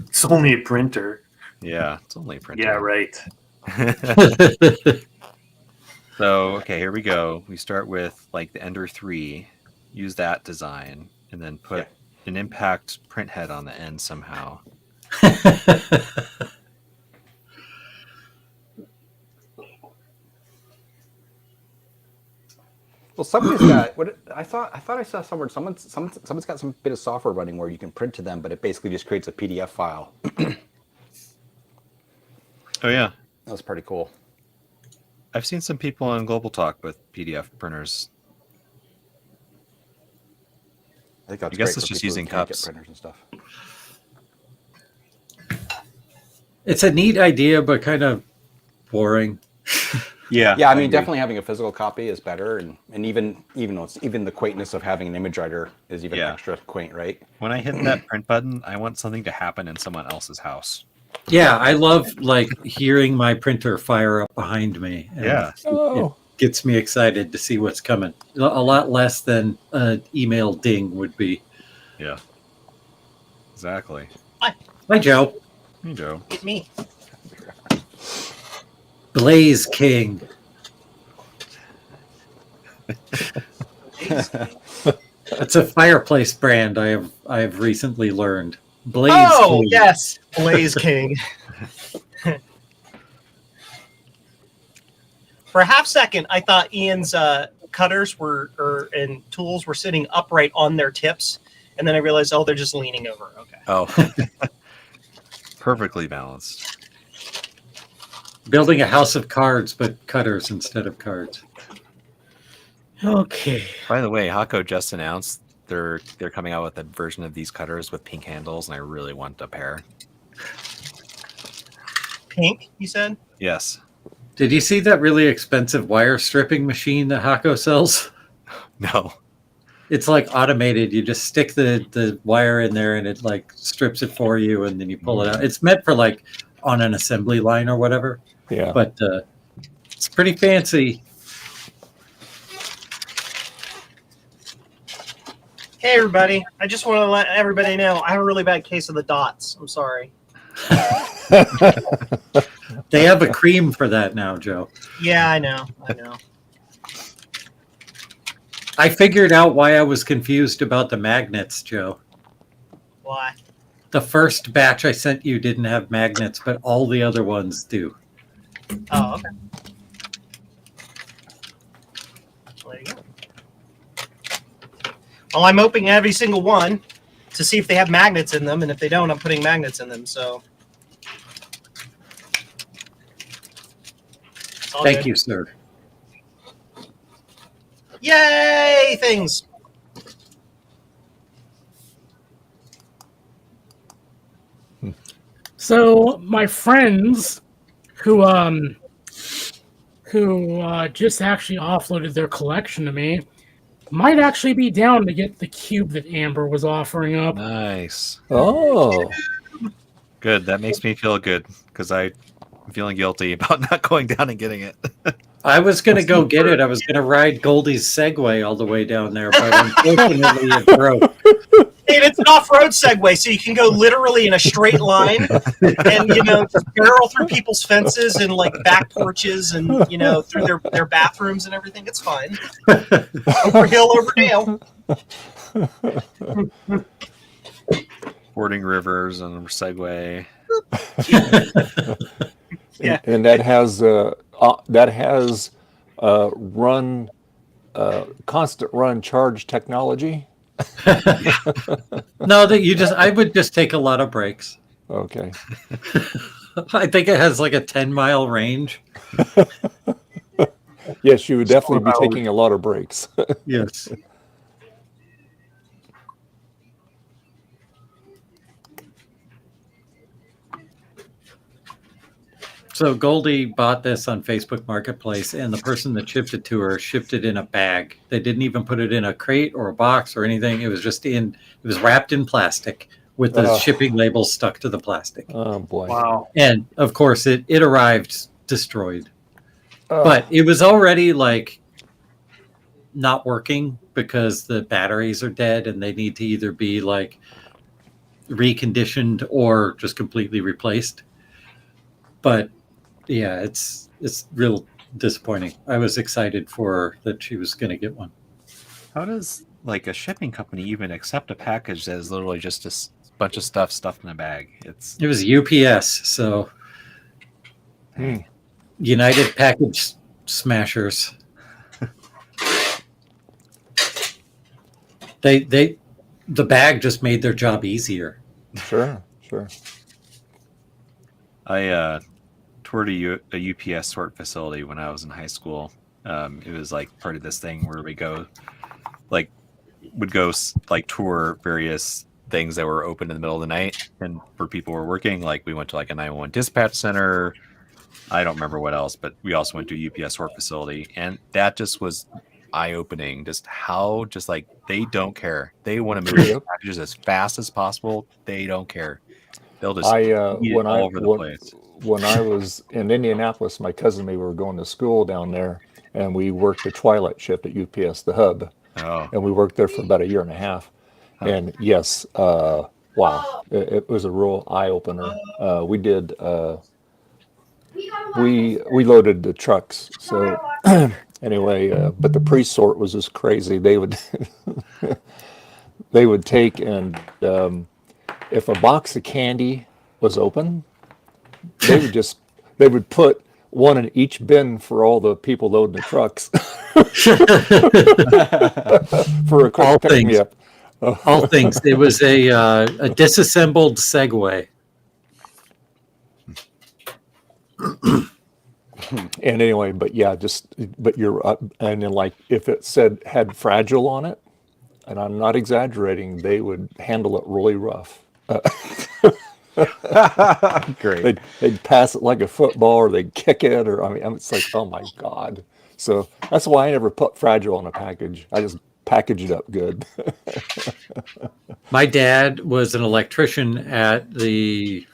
It's only a printer.
Yeah, it's only a printer.
Yeah, right.
So, okay, here we go. We start with like the Ender 3, use that design, and then put an impact print head on the end somehow.
Well, somebody's got. What I thought I saw somewhere. Someone's got some bit of software running where you can print to them, but it basically just creates a PDF file.
Oh yeah,
That was pretty cool.
I've seen some people on Global Talk with PDF printers.
I think that's
I guess
great
it's
for
just
people who
using
can't get
cups.
printers and stuff.
It's a neat idea, but kind of boring.
Yeah.
Yeah, I mean,
agree.
definitely having a physical copy is better, and even the quaintness of having an image writer is even
Yeah.
extra quaint, right?
When I hit that print button, I want something to happen in someone else's house.
Yeah, I love like hearing my printer fire up behind me. And
Yeah.
Oh,
gets me excited to see what's coming. A lot less than an email ding would be.
Yeah. Exactly.
Hi, Joe.
Hey, Joe.
Get me.
Blaze King. It's a fireplace brand I have recently learned. Blaze
Oh
King.
yes, Blaze King. For a half second, I thought Ian's cutters and tools were sitting upright on their tips, and then I realized, oh, they're just leaning over. Okay.
Oh. Perfectly balanced.
Building a house of cards, but cutters instead of cards.
Okay.
By the way, Hako just announced they're coming out with a version of these cutters with pink handles, and I really want a pair.
Pink, you said?
Yes.
Did you see that really expensive wire stripping machine that Hako sells?
No.
It's like automated. You just stick the wire in there and it like strips it for you, and then you pull it out. It's meant for like on an assembly line or whatever.
yeah.
But it's pretty fancy.
Hey, everybody. I just want to let everybody know I have a really bad case of the dots. I'm sorry.
They have a cream for that now, Joe.
Yeah, I know. I know.
I figured out why I was confused about the magnets, Joe.
Why?
The first batch I sent you didn't have magnets, but all the other ones do.
Oh, okay. There you go. Well, I'm opening every single one to see if they have magnets in them, and if they don't, I'm putting magnets in them. So, it's all
Thank
good.
you, sir.
Yay! Things.
So my friends who just actually offloaded their collection to me might actually be down to get the cube that Amber was offering up.
Nice.
Oh,
Good. That makes me feel good because I'm feeling guilty about not going down and getting it.
I was going to go get it. I was going to ride Goldie's Segway all the way down there, but unfortunately it broke.
And it's an off-road Segway, so you can go literally in a straight line, and just barrel through people's fences and like back porches, and through their bathrooms and everything. It's fine. Over hill, over dale.
Fording rivers on a Segway.
Yeah.
and that has constant run charge technology.
No, I would just take a lot of breaks.
Okay.
I think it has like a 10-mile range.
Yes, you would definitely be taking a lot of breaks.
Yes. So Goldie bought this on Facebook Marketplace, and the person that shipped it to her shipped it in a bag. They didn't even put it in a crate or a box or anything. It was wrapped in plastic with the shipping label stuck to the plastic.
Oh boy.
Wow.
And of course it arrived destroyed. But it was already like not working because the batteries are dead and they need to either be like reconditioned or just completely replaced. But yeah, it's real disappointing. I was excited for her that she was going to get one.
How does like a shipping company even accept a package that is literally just a bunch of stuff stuffed in a bag?
It was UPS, so United Package Smashers. The bag just made their job easier.
Sure.
I toured a UPS sort facility when I was in high school. It was like part of this thing where would go tour various things that were open in the middle of the night and for people who were working. Like we went to like a 911 dispatch center, I don't remember what else, but we also went to a UPS store facility, and that just was eye-opening. Just how, just like they don't care. They want to move
Yep.
packages as fast as possible. They don't care. They'll just
I
eat it all over the place.
when I was in Indianapolis, my cousin and me were going to school down there, and we worked the twilight shift at UPS, the hub,
Oh,
and we worked there for about a year and a half. And yes, wow, it was a real eye opener. We did. We loaded the trucks. So anyway, but the pre-sort was just crazy. They would they would take and if a box of candy was open, they would put one in each bin for all the people loading the trucks for a quick
All
pick
things.
me up.
All things. It was a disassembled Segway.
And anyway, but yeah, but you're and then like if it had fragile on it, and I'm not exaggerating, they would handle it really rough.
Great.
They'd pass it like a football, or they'd kick it, or I mean, it's like, oh my God. So that's why I never put fragile on a package. I just package it up good.
My dad was an electrician at the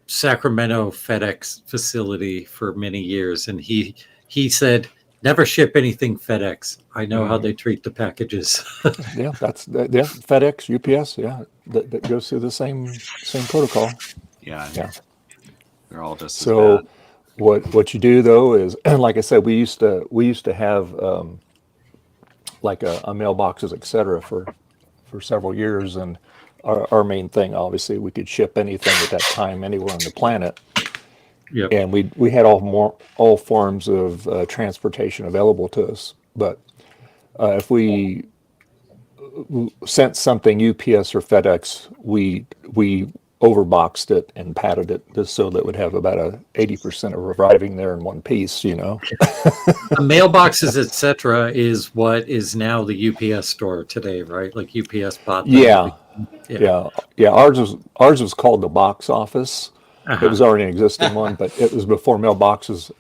Sacramento FedEx facility for many years, and he said, "Never ship anything FedEx. I know how they treat the packages."
Yeah, yeah, FedEx, UPS, yeah, that goes through the same protocol.
yeah.
Yeah.
They're all just
So
as bad.
what you do though is, like I said, we used to have like a mailboxes, etc. for several years, and our main thing, obviously, we could ship anything at that time anywhere on the planet.
Yep.
And we had all forms of transportation available to us. But if we sent something UPS or FedEx, we overboxed it and padded it just so that it would have about a 80% of arriving there in one piece.
The mailboxes, etc., is what is now the UPS store today, right? Like UPS bought them.
Yeah. Ours was called the box office. It was already an existing one, but it was before mailboxes,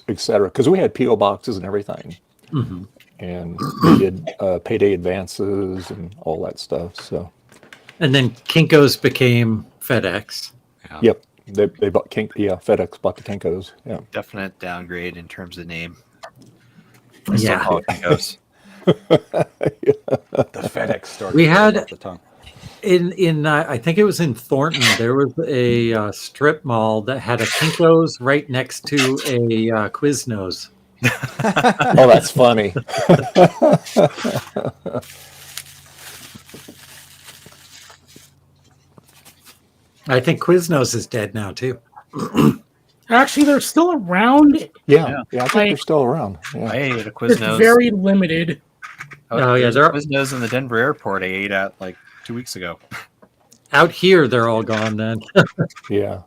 etc. Because we had PO boxes and everything, and we did payday advances and all that stuff. So,
And then Kinko's became FedEx.
yep, they bought FedEx bought the Kinkos. Yeah,
Definite downgrade in terms of name.
Yeah.
Call it Kinko's.
The FedEx store.
We had-
off the tongue.
In I think it was in Thornton, there was a strip mall that had a Kinko's right next to a Quiznos.
oh, that's funny.
I think Quiznos is dead now too.
Actually, they're still around.
Yeah, I think they're
Like-
still around. Yeah.
I ate at a
It's
Quiznos.
very limited.
Oh, yeah,
there's
they're-
Quiznos in the Denver airport. I ate at like 2 weeks ago.
Out here, they're all gone then.
Yeah.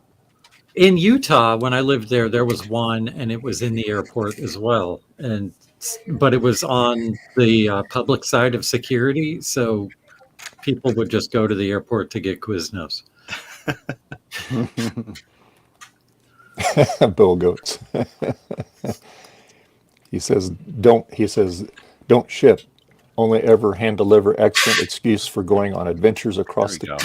In Utah, when I lived there, there was one, and it was in the airport as well. But it was on the public side of security, so people would just go to the airport to get Quiznos.
Bill Goats. He says, don't ship. Only ever hand deliver. Excellent excuse for going on adventures across the
There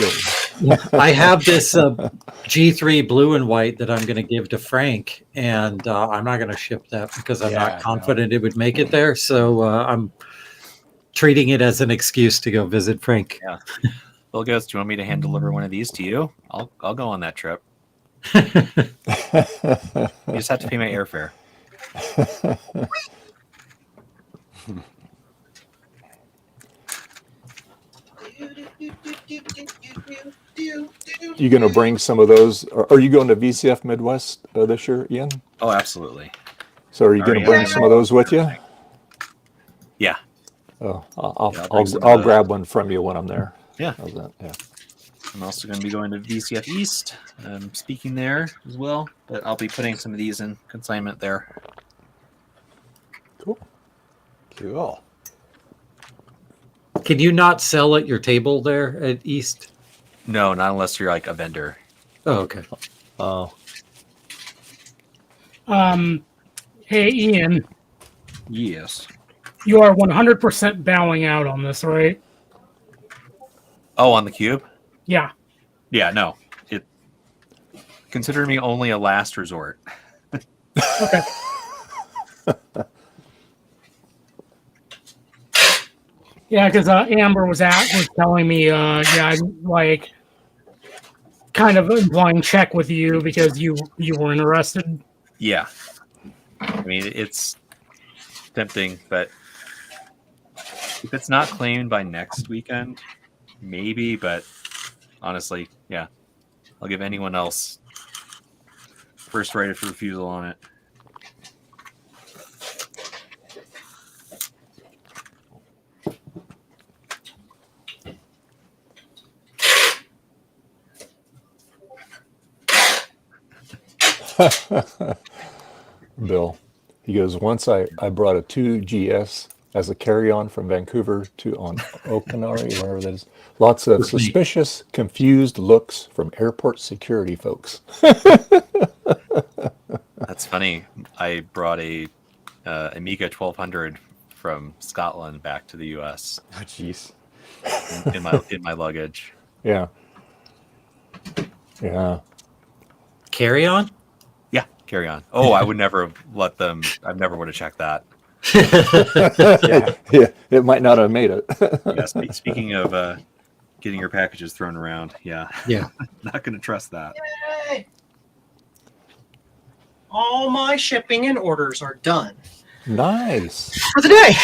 we
globe.
I have this G3 blue and white that I'm going to give to Frank, and I'm not going to ship that because I'm
Yeah,
not confident it would make it there. So I'm treating it as an excuse to go visit Frank.
Yeah. Bill goes, "Do you want me to hand deliver one of these to you? I'll go on that trip. You just have to pay my airfare."
You going to bring some of those? Are you going to VCF Midwest this year, Ian?
Oh, absolutely.
So are you going to bring some of those with you?
Yeah.
Oh,
Yeah, I'll bring some of
I'll
those.
grab one from you when I'm there.
Yeah.
How's that? Yeah.
I'm also going to be going to VCF East, speaking there as well. But I'll be putting some of these in consignment there.
Cool.
Cool.
Can you not sell at your table there at East?
No, not unless you're like a vendor.
Oh, okay.
Oh.
Hey, Ian,
Yes.
you are 100% bowing out on this, right?
Oh, on the cube?
Yeah.
Yeah, no. Consider me only a last resort.
Okay. Yeah, because Amber was telling me, yeah, like kind of implying check with you because you were interested.
Yeah. I mean, it's tempting, but if it's not claimed by next weekend, maybe, but honestly, yeah. I'll give anyone else first right of refusal on it.
Bill, he goes, once I brought a 2GS as a carry-on from Vancouver to on Okanari, wherever that is. Lots of suspicious, confused looks from airport security folks.
That's funny. I brought a Amiga 1200 from Scotland back to the U.S.
Oh, jeez.
in my luggage.
Yeah. Yeah.
Carry on?
Yeah, carry on. Oh, I would never have let them. I never would have checked that.
Yeah, it might not have made it.
Yeah, speaking of getting your packages thrown around, yeah, not going to trust that.
Yay! All my shipping and orders are done
Nice.
for the day.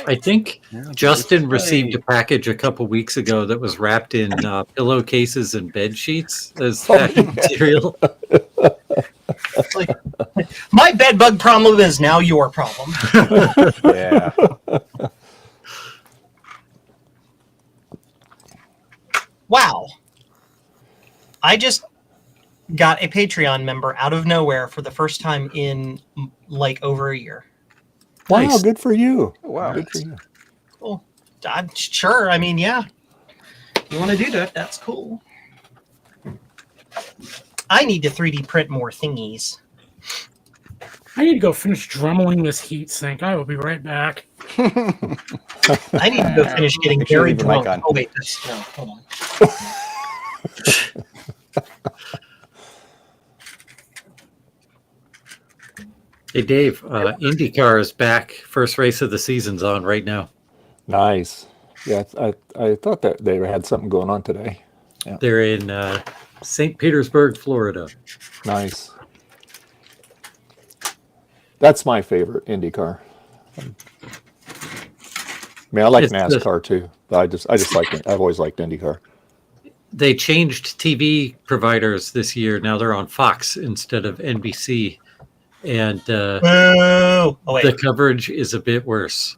I think
Yeah,
Justin
it's
received a
great.
package a couple weeks ago that was wrapped in pillowcases and bed sheets as packing material.
Like, my bed bug problem is now your problem.
Yeah.
Wow. I just got a Patreon member out of nowhere for the first time in like over a year.
Wow,
Nice.
good for you.
Wow.
Good for you.
Cool. I'm sure. I mean, yeah. You want to do that? That's cool. I need to 3D print more thingies.
I need to go finish dremeling this heat sink. I will be right back.
I need to go finish getting
Make sure you
very
leave your mic
drunk.
on.
Oh, wait. No, hold on.
Hey, Dave, IndyCar is back. First race of the season's on right now.
Nice. Yeah, I thought that they had something going on today.
They're in St. Petersburg, Florida.
Nice. That's my favorite IndyCar. I mean, I like
It's the-
NASCAR too, but I just like it. I've always liked IndyCar.
They changed TV providers this year. Now they're on Fox instead of NBC. And
Boo! Oh, wait.
the coverage is a bit worse.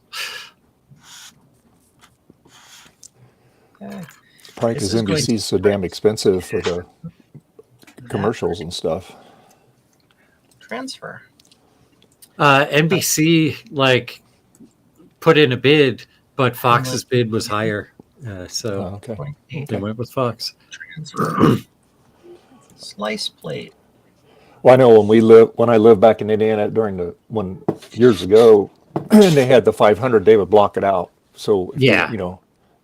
Okay.
Probably
This
because
is going
NBC's so damn expensive for the commercials and stuff.
Transfer.
NBC put in a bid, but Fox's bid was higher. So
Oh, okay.
0.8
they went with Fox.
transfer. Slice plate.
Well, I know when I lived back in Indiana years ago, and they had the 500, they would block it out. So if
Yeah.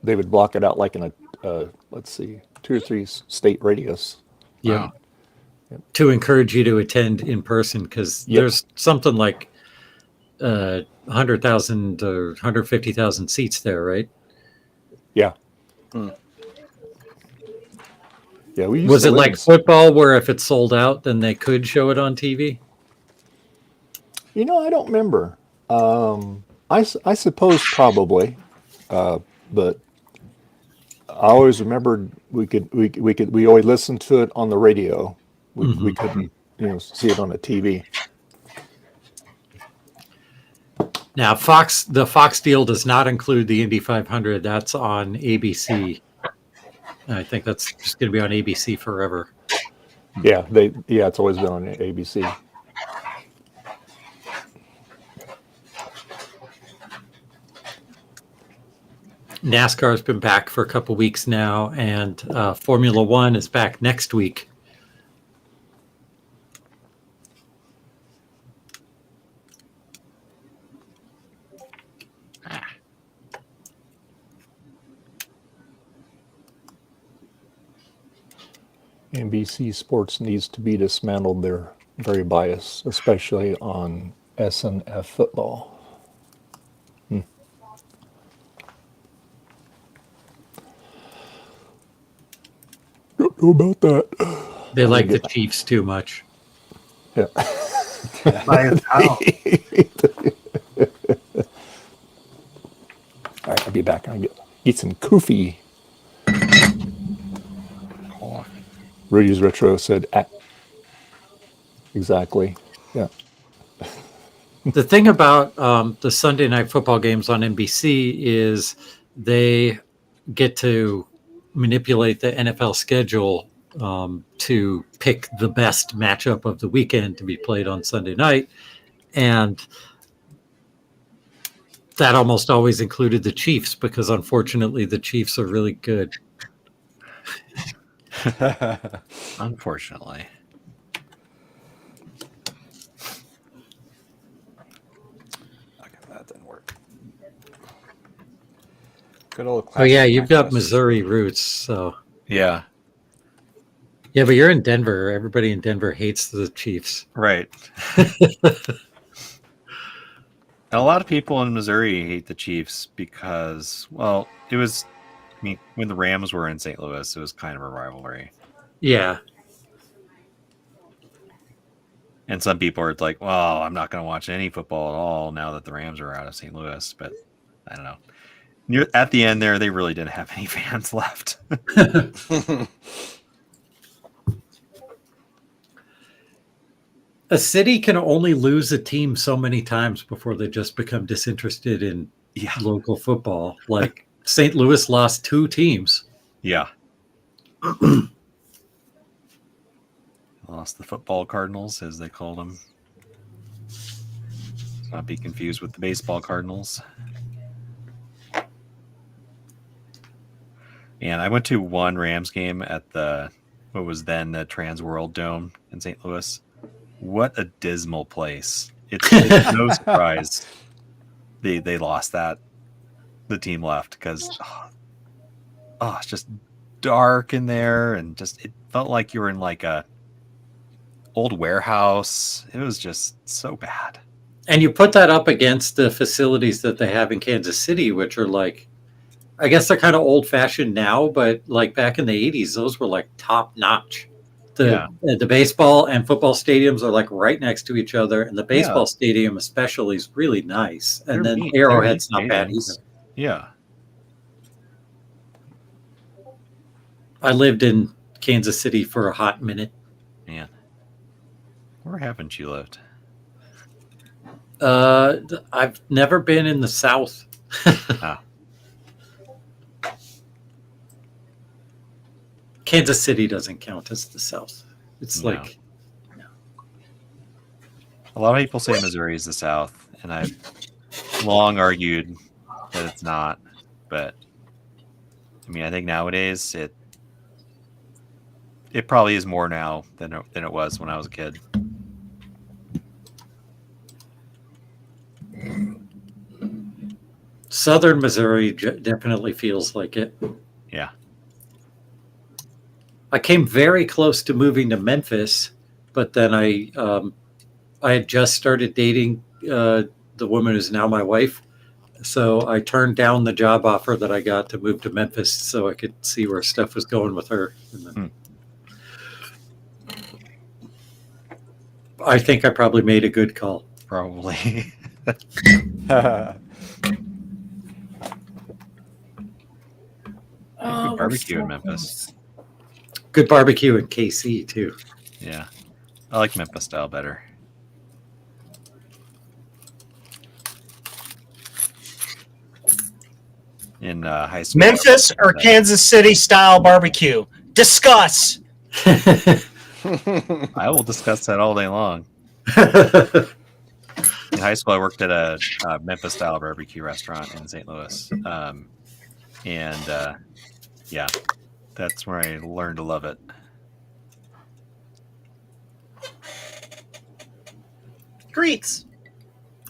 they would block it out like in a let's see, 2 or 3 state radius.
Yeah. To encourage you to attend in person because there's something like 100,000 or 150,000 seats there, right?
Yeah. Yeah, we used
Was
to
it
live
like football where if it's sold out, then they could show it on TV?
I don't remember. I suppose probably, but I always remembered we always listened to it on the radio. We couldn't see it on the TV.
Now, the Fox deal does not include the Indy 500. That's on ABC. I think that's just going to be on ABC forever.
Yeah, it's always been on ABC.
NASCAR's been back for a couple weeks now, and Formula One is back next week.
NBC Sports needs to be dismantled. They're very biased, especially on S&F football. Don't know about that.
They like the Chiefs too much.
Yeah.
Biased how?
All right, I'll be back. I'll eat some kufi. Rudy's Retro said, exactly. Yeah.
The thing about the Sunday night football games on NBC is they get to manipulate the NFL schedule to pick the best matchup of the weekend to be played on Sunday night. And that almost always included the Chiefs because unfortunately the Chiefs are really good.
Unfortunately.
Okay, that didn't work. Good old.
Oh yeah,
classic
you've got
access.
Missouri roots, so
Yeah,
yeah, but you're in Denver. Everybody in Denver hates the Chiefs.
right. And a lot of people in Missouri hate the Chiefs because, well, it was, I mean, when the Rams were in St. Louis, it was kind of a rivalry.
Yeah.
And some people are like, well, I'm not going to watch any football at all now that the Rams are out of St. Louis. But I don't know. At the end there, they really didn't have any fans left.
A city can only lose a team so many times before they just become disinterested in
Yeah.
local football. Like St. Louis lost 2 teams.
Yeah. Lost the football Cardinals, as they called them. Let's not be confused with the baseball Cardinals. And I went to one Rams game at what was then the Trans World Dome in St. Louis. What a dismal place. It's no surprise they lost that. The team left because it's just dark in there, and just it felt like you were in like a old warehouse. It was just so bad.
And you put that up against the facilities that they have in Kansas City, which are like, I guess they're kind of old fashioned now, but like back in the 80s, those were like top notch. The baseball and football stadiums are like right next to each other, and the baseball stadium especially is really nice. And then Arrowhead's not bad either.
Yeah.
I lived in Kansas City for a hot minute.
Man. Where haven't you lived?
I've never been in the South. Kansas City doesn't count as the South. It's like...
A lot of people say Missouri is the South, and I've long argued that it's not. But, I mean, I think nowadays it probably is more now than it was when I was a kid.
Southern Missouri definitely feels like it.
Yeah.
I came very close to moving to Memphis, but then I had just started dating the woman who's now my wife. So I turned down the job offer that I got to move to Memphis so I could see where stuff was going with her. And then I think I probably made a good call.
Probably. Good barbecue in Memphis.
Good barbecue in KC too.
Yeah. I like Memphis style better. In high school.
Memphis or Kansas City style barbecue? Discuss.
I will discuss that all day long. In high school, I worked at a Memphis style barbecue restaurant in St. Louis. Yeah, that's where I learned to love it.
Greets.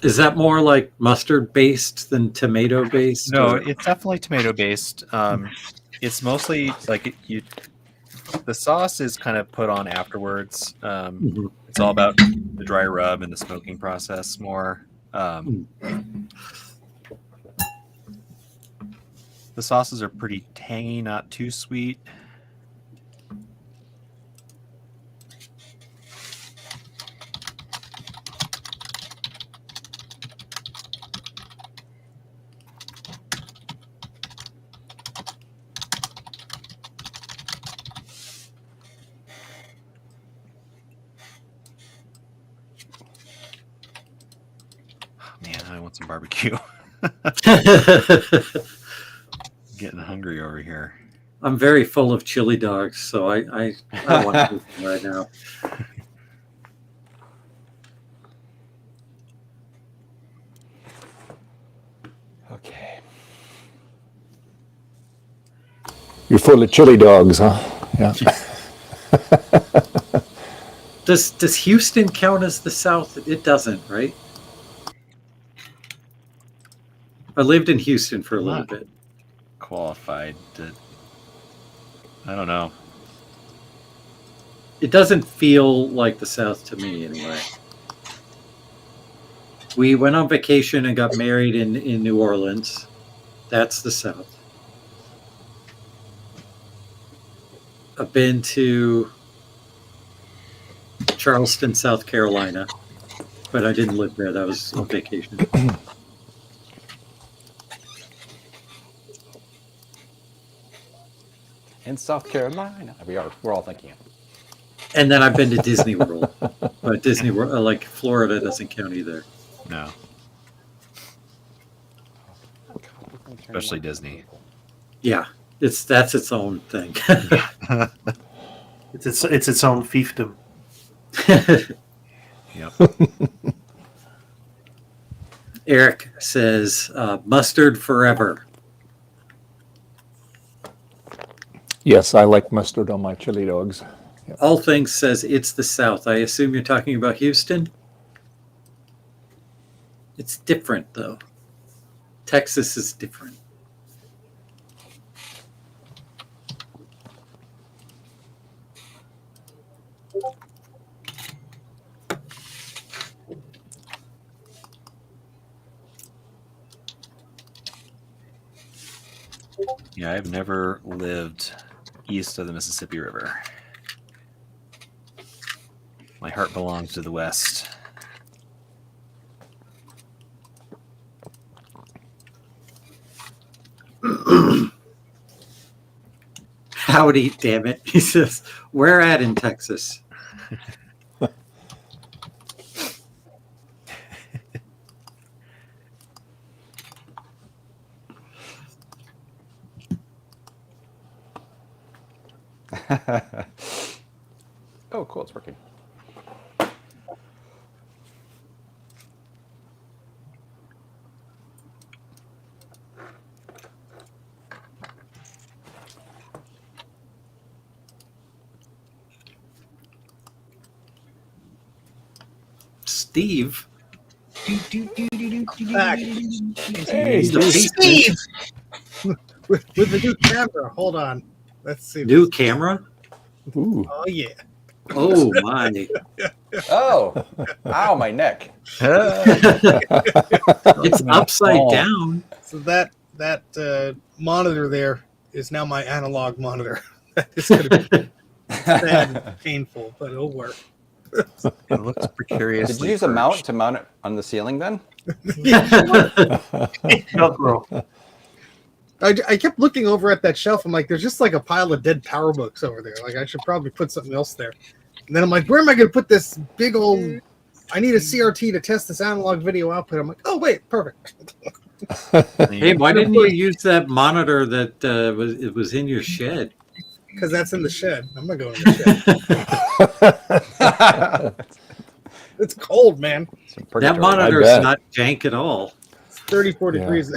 Is that more like mustard based than tomato based?
No, it's definitely tomato based. It's mostly like The sauce is kind of put on afterwards.
Mhm.
It's all about the dry rub and the smoking process more. The sauces are pretty tangy, not too sweet. Man, I want some barbecue. Getting hungry over here.
I'm very full of chili dogs, so I don't want to do them right now.
Okay. You're full of chili dogs, huh? Yeah.
Does Houston count as the South? It doesn't, right? I lived in Houston for a little bit.
Qualified to, I don't know.
It doesn't feel like the South to me, anyway. We went on vacation and got married in New Orleans. That's the South. I've been to Charleston, South Carolina, but I didn't live there. That was on vacation.
In South Carolina, we're all thinking it.
And then I've been to Disney World, but Disney World, like Florida, doesn't count either.
No. Especially Disney.
Yeah, that's its own thing.
It's its own fiefdom.
Yep.
Eric says, mustard forever.
Yes, I like mustard on my chili dogs. Yep.
All Things says it's the South. I assume you're talking about Houston? It's different, though. Texas is different.
Yeah, I've never lived east of the Mississippi River. My heart belongs to the west.
Howdy, damn it. He says, where at in Texas?
Oh, cool, it's working.
Steve?
Back.
Hey,
Steve!
With the new camera. Hold on. Let's see.
New camera?
Ooh.
Oh, yeah.
Oh, my.
Oh, ow, my neck.
It's upside down.
So that monitor there is now my analog monitor. It's going to be sad and painful, but it'll work.
It looks precariously.
Did you use a mount to mount it on the ceiling then?
Velcro.
I kept looking over at that shelf. I'm like, there's just like a pile of dead power books over there. Like, I should probably put something else there. And then I'm like, where am I going to put this big old... I need a CRT to test this analog video output. I'm like, oh, wait, perfect.
Hey, why didn't you use that monitor that was in your shed?
Because that's in the shed. I'm not going in the shed. It's cold, man.
That monitor is not jank at all.
It's 34 degrees.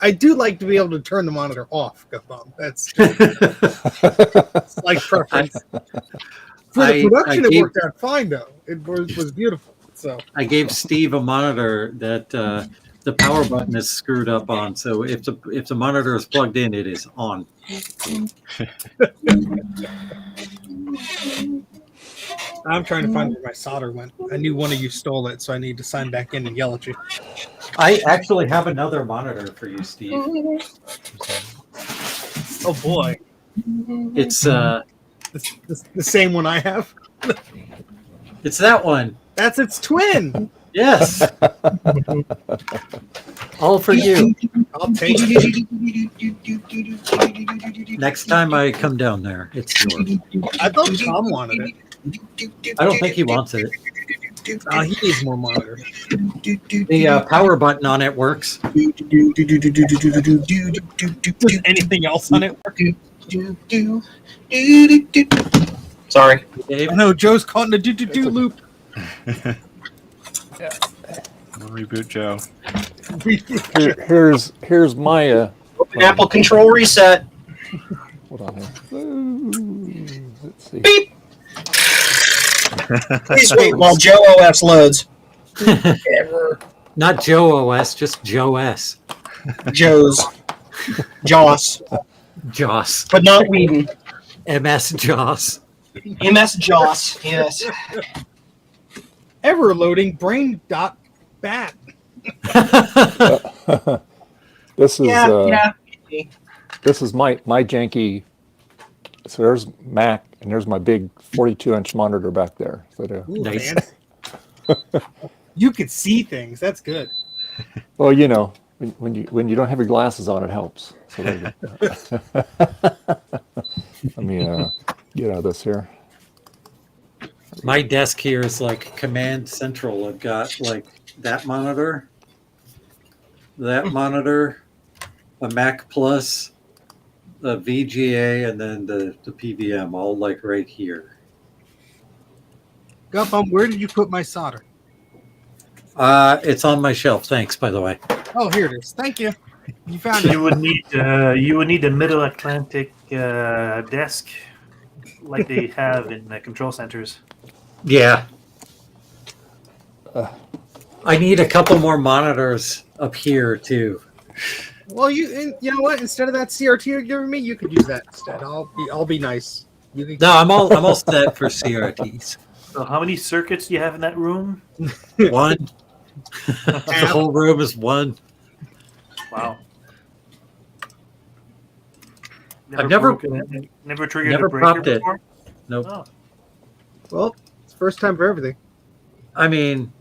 I do like to be able to turn the monitor off. That's it's like preference. For the production, it worked out fine, though. It was beautiful. So
I gave Steve a monitor that the power button is screwed up on. So if the monitor is plugged in, it is on.
I'm trying to find where my solder went. I knew one of you stole it, so I need to sign back in and yell at you.
I actually have another monitor for you, Steve.
Oh boy,
It's
the same one I have.
it's that one.
That's its twin.
Yes. All for you.
I'll take it.
Next time I come down there, it's yours.
I thought Tom wanted it.
I don't think he wants it.
He needs more monitor.
The power button on it works.
Does anything else on it work?
Sorry.
Dave?
Oh, no, Joe's caught in a do-do-do loop.
We'll reboot Joe.
Here's my
Open Apple control reset.
hold on here. Ooh, let's see.
Beep. Please wait while Joe OS loads.
Not Joe OS, just Joe S.
Joe's. Joss.
Joss.
But not Whedon.
MS Joss.
MS Joss, yes.
Ever loading brain dot bat.
This is
Yeah.
this is my janky. So there's Mac, and there's my big 42-inch monitor back there. So
Ooh,
Nice.
man. You could see things. That's good.
well, you know, when you don't have your glasses on, it helps. So there you go. Let me get out of this here.
My desk here is like command central. I've got like that monitor, a Mac Plus, a VGA, and then the PVM all like right here.
Guffum, where did you put my solder?
It's on my shelf. Thanks, by the way.
Oh, here it is. Thank you. You found it.
You would need a Middle Atlantic desk like they have in the control centers.
Yeah. I need a couple more monitors up here too.
Well, you know what? Instead of that CRT you're giving me, you could use that instead. I'll be nice. You can,
No, I'm all set for CRTs.
So how many circuits do you have in that room?
One. The whole room is one.
Wow.
I've never
triggered
never
a breaker
popped it.
before?
Nope.
Oh.
well, it's first time for everything.
I mean,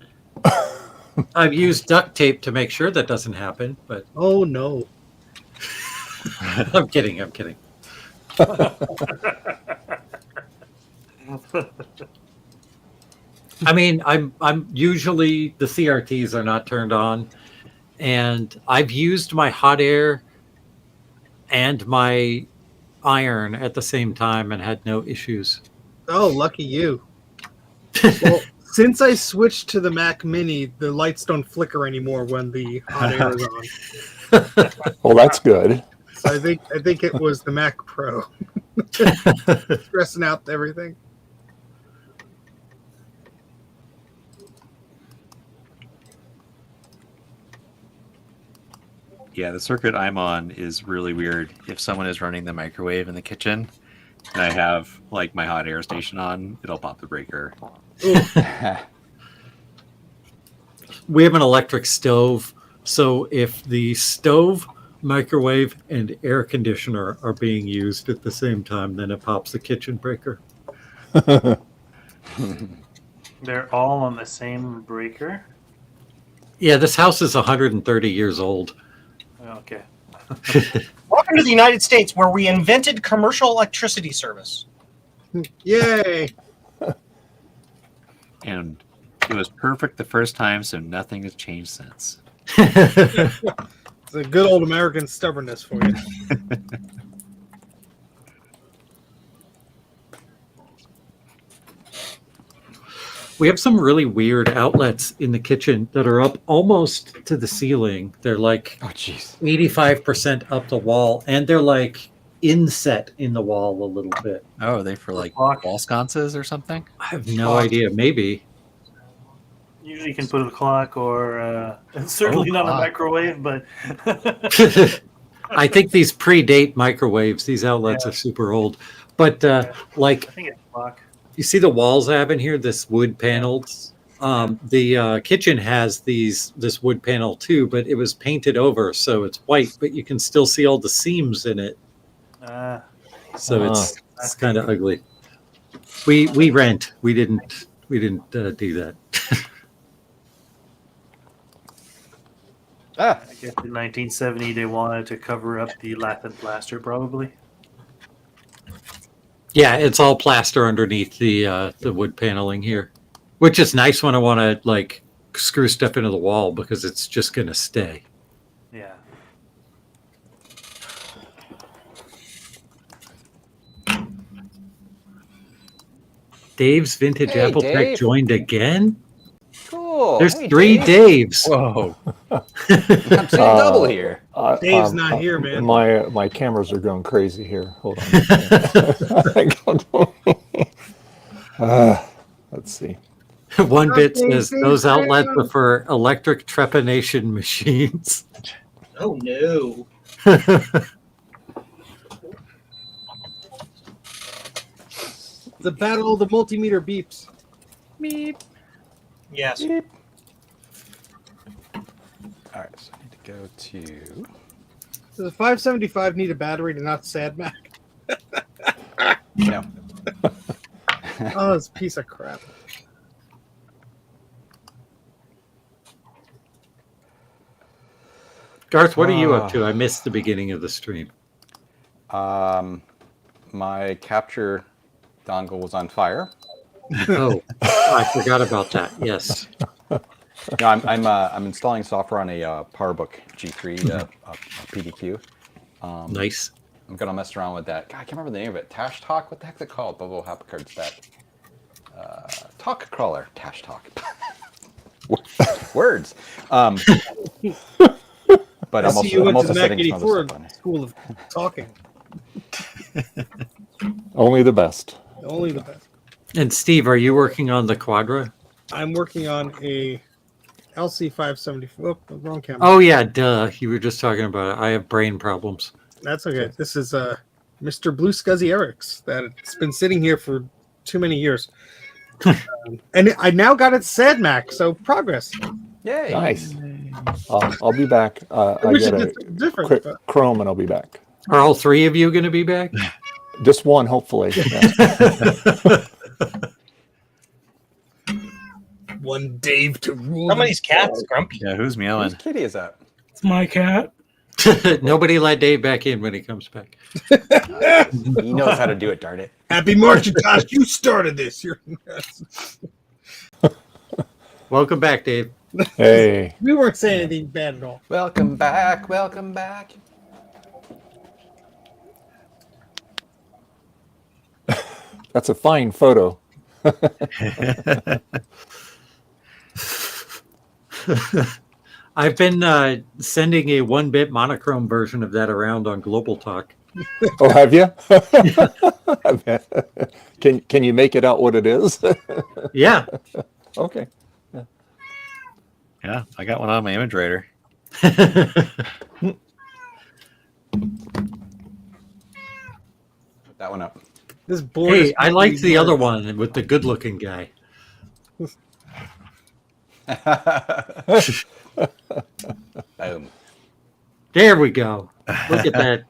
I've used duct tape to make sure that doesn't happen, but
Oh no.
I'm kidding. I mean, I'm usually the CRTs are not turned on, and I've used my hot air and my iron at the same time and had no issues.
Oh, lucky you. Well, since I switched to the Mac Mini, the lights don't flicker anymore when the hot air is on.
Well, that's good.
So I think it was the Mac Pro. Stressing out everything.
Yeah, the circuit I'm on is really weird. If someone is running the microwave in the kitchen and I have like my hot air station on, it'll pop the breaker.
We have an electric stove, so if the stove, microwave, and air conditioner are being used at the same time, then it pops the kitchen breaker.
They're all on the same breaker?
Yeah, this house is 130 years old.
Okay.
Welcome to the United States, where we invented commercial electricity service.
Yay!
And it was perfect the first time, so nothing has changed since.
It's a good old American stubbornness for you.
We have some really weird outlets in the kitchen that are up almost to the ceiling. They're like
Oh, jeez.
85% up the wall, and they're like inset in the wall a little bit.
Oh, are they for like
Block.
wall sconces or something?
I have no idea. Maybe.
Usually you can put a clock or certainly not a
God.
microwave, but
I think these predate microwaves. These outlets
Yeah.
are super old. But like,
I think it's a clock.
you see the walls I have in here, this wood panels. The kitchen has this wood panel too, but it was painted over, so it's white, but you can still see all the seams in it. So it's kind of ugly. We rent. We didn't do that.
Ah,
I guess in 1970 they wanted to cover up the lath and plaster, probably.
Yeah, it's all plaster underneath the wood paneling here, which is nice when I want to like screw stuff into the wall because it's just gonna stay.
Yeah.
Dave's Vintage
Hey,
Apple Tech
Dave.
joined again.
cool.
There's
Hey,
3
Dave.
Daves.
Whoa.
I'm seeing double here.
Dave's not here, man.
My cameras are going crazy here. Hold on. Let's see.
One bit says those outlets are for electric trepanation machines.
Oh no.
The battle of the multimeter beeps.
Beep.
Yes.
Beep. All right, so I need to go to.
Does the 575 need a battery to not sad Mac?
No.
Oh, this piece of crap.
Garth, what are you up to? I missed the beginning of the stream.
My capture dongle was on fire.
Oh, I forgot about that. Yes.
No, I'm installing software on a PowerBook G3 PDQ.
Nice.
I'm gonna mess around with that. God, I can't remember the name of it. Tash Talk. What the heck's it called? Bubble Hapcard's that. Talk crawler. Tash Talk. Words. But I'm
I see you went
also
to the
setting
Mac
some other
84
stuff on it.
school of talking.
Only the best.
Only the best.
And Steve, are you working on the Quadra?
I'm working on a LC574. Oh, wrong camera.
Oh yeah, duh. You were just talking about it. I have brain problems.
That's okay. This is Mr. Blue Scuzzy Eric's that's been sitting here for too many years. And I now got it sad Mac, so progress.
Yay!
Nice. I'll be back. I
wish
get
it
a
was different,
quick
but-
Chrome and I'll be back.
Are all 3 of you going to be back?
Just one, hopefully. Yeah.
One Dave to rule.
Somebody's cat's grumpy.
Yeah, who's
Whose
meowing?
kitty is that?
It's my cat.
Nobody let Dave back in when he comes back.
He knows how to do it. Darn it!
Happy March, Josh. You started this.
Welcome back, Dave.
Hey.
We weren't saying anything bad at all.
Welcome back. Welcome back.
That's a fine photo.
I've been sending a 1-bit monochrome version of that around on Global Talk.
Oh, have you? Can you make it out what it is?
Yeah.
Okay.
Yeah, I got one on my ImageWriter.
Put that one up.
This board.
Hey,
is
I liked the other one with the good-looking guy.
Boom.
There we go. Look at that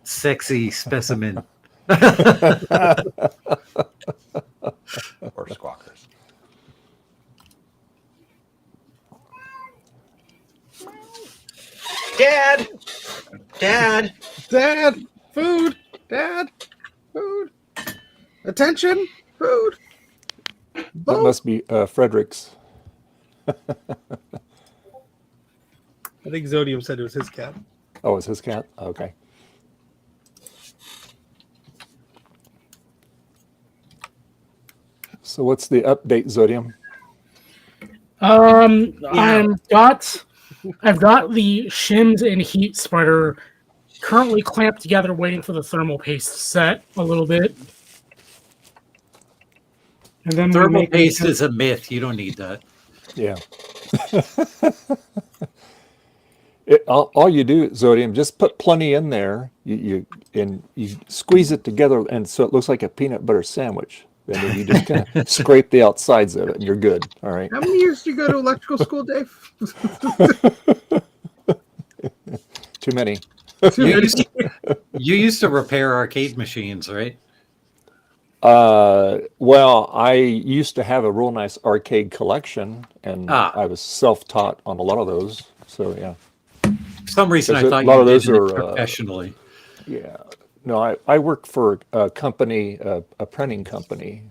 sexy specimen.
Or squawkers.
Dad! Dad!
Dad, food. Dad, food. Attention, food.
That
Boom.
must be Frederick's.
I think Zodium said it was his cat.
Oh, it's his cat? Okay. So what's the update, Zodium?
I've got the shims and heat spreader currently clamped together, waiting for the thermal paste to set a little bit. And then
Thermal paste is a myth. You don't need that.
Yeah. All you do, Zodium, just put plenty in there. And you squeeze it together, and so it looks like a peanut butter sandwich. And then you just kind of scrape the outsides of it, and you're good. All right.
How many years did you go to electrical school, Dave?
Too many.
You used to repair arcade machines, right?
Well, I used to have a real nice arcade collection, and I was self-taught on a lot of those. So yeah.
For some reason, I
Because
thought
a lot
you
of those
did it
are
professionally.
yeah. No, I worked for a company, a printing company,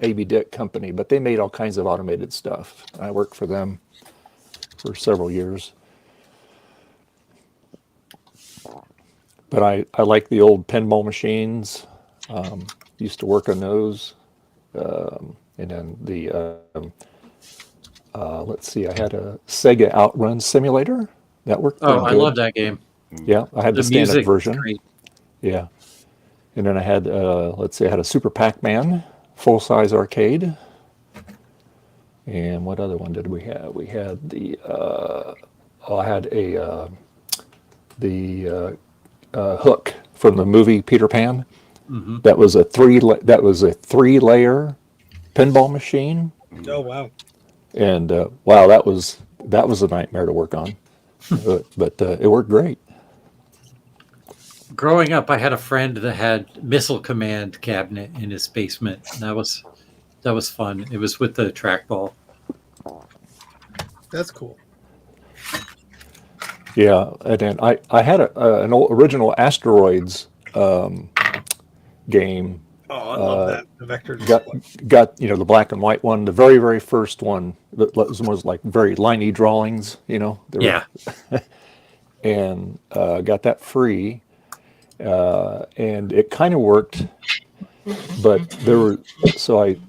AB Dick company, but they made all kinds of automated stuff. I worked for them for several years. But I like the old pinball machines. Used to work on those. And then let's see, I had a Sega Outrun simulator. That worked pretty
Oh, I
good.
love that game.
Yeah, I had the stand-up
music is
version.
great.
Yeah. And then I had, let's see, I had a Super Pac-Man full-size arcade. And what other one did we have? We had the, I had the Hook from the movie Peter Pan.
Mm-hmm.
That was a three-layer pinball machine.
Oh wow!
And wow, that was a nightmare to work on. But it worked great.
Growing up, I had a friend that had Missile Command cabinet in his basement. And that was fun. It was with the trackball.
That's cool.
Yeah, and then I had an old original Asteroids game.
Oh, I love that. The vector
got the black and white one, the very very first one that was like very liney drawings.
Yeah.
And got that free, and it kind of worked. But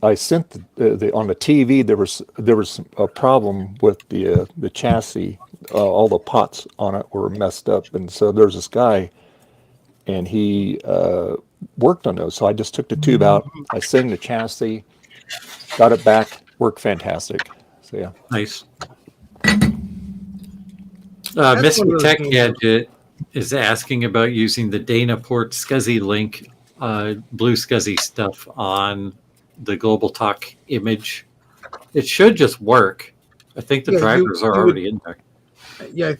I sent the on the TV there was a problem with the chassis. All the pots on it were messed up, and so there's this guy, and he worked on those. So I just took the tube out, I sang the chassis, got it back, worked fantastic. So yeah.
Nice.
That's one
Mr.
of those
Tech
things
Gadget is asking about using the Dana Port SCSI link, blue SCSI stuff on the Global Talk image. It should just work. I think the
Yeah,
drivers are already in there.
Yeah,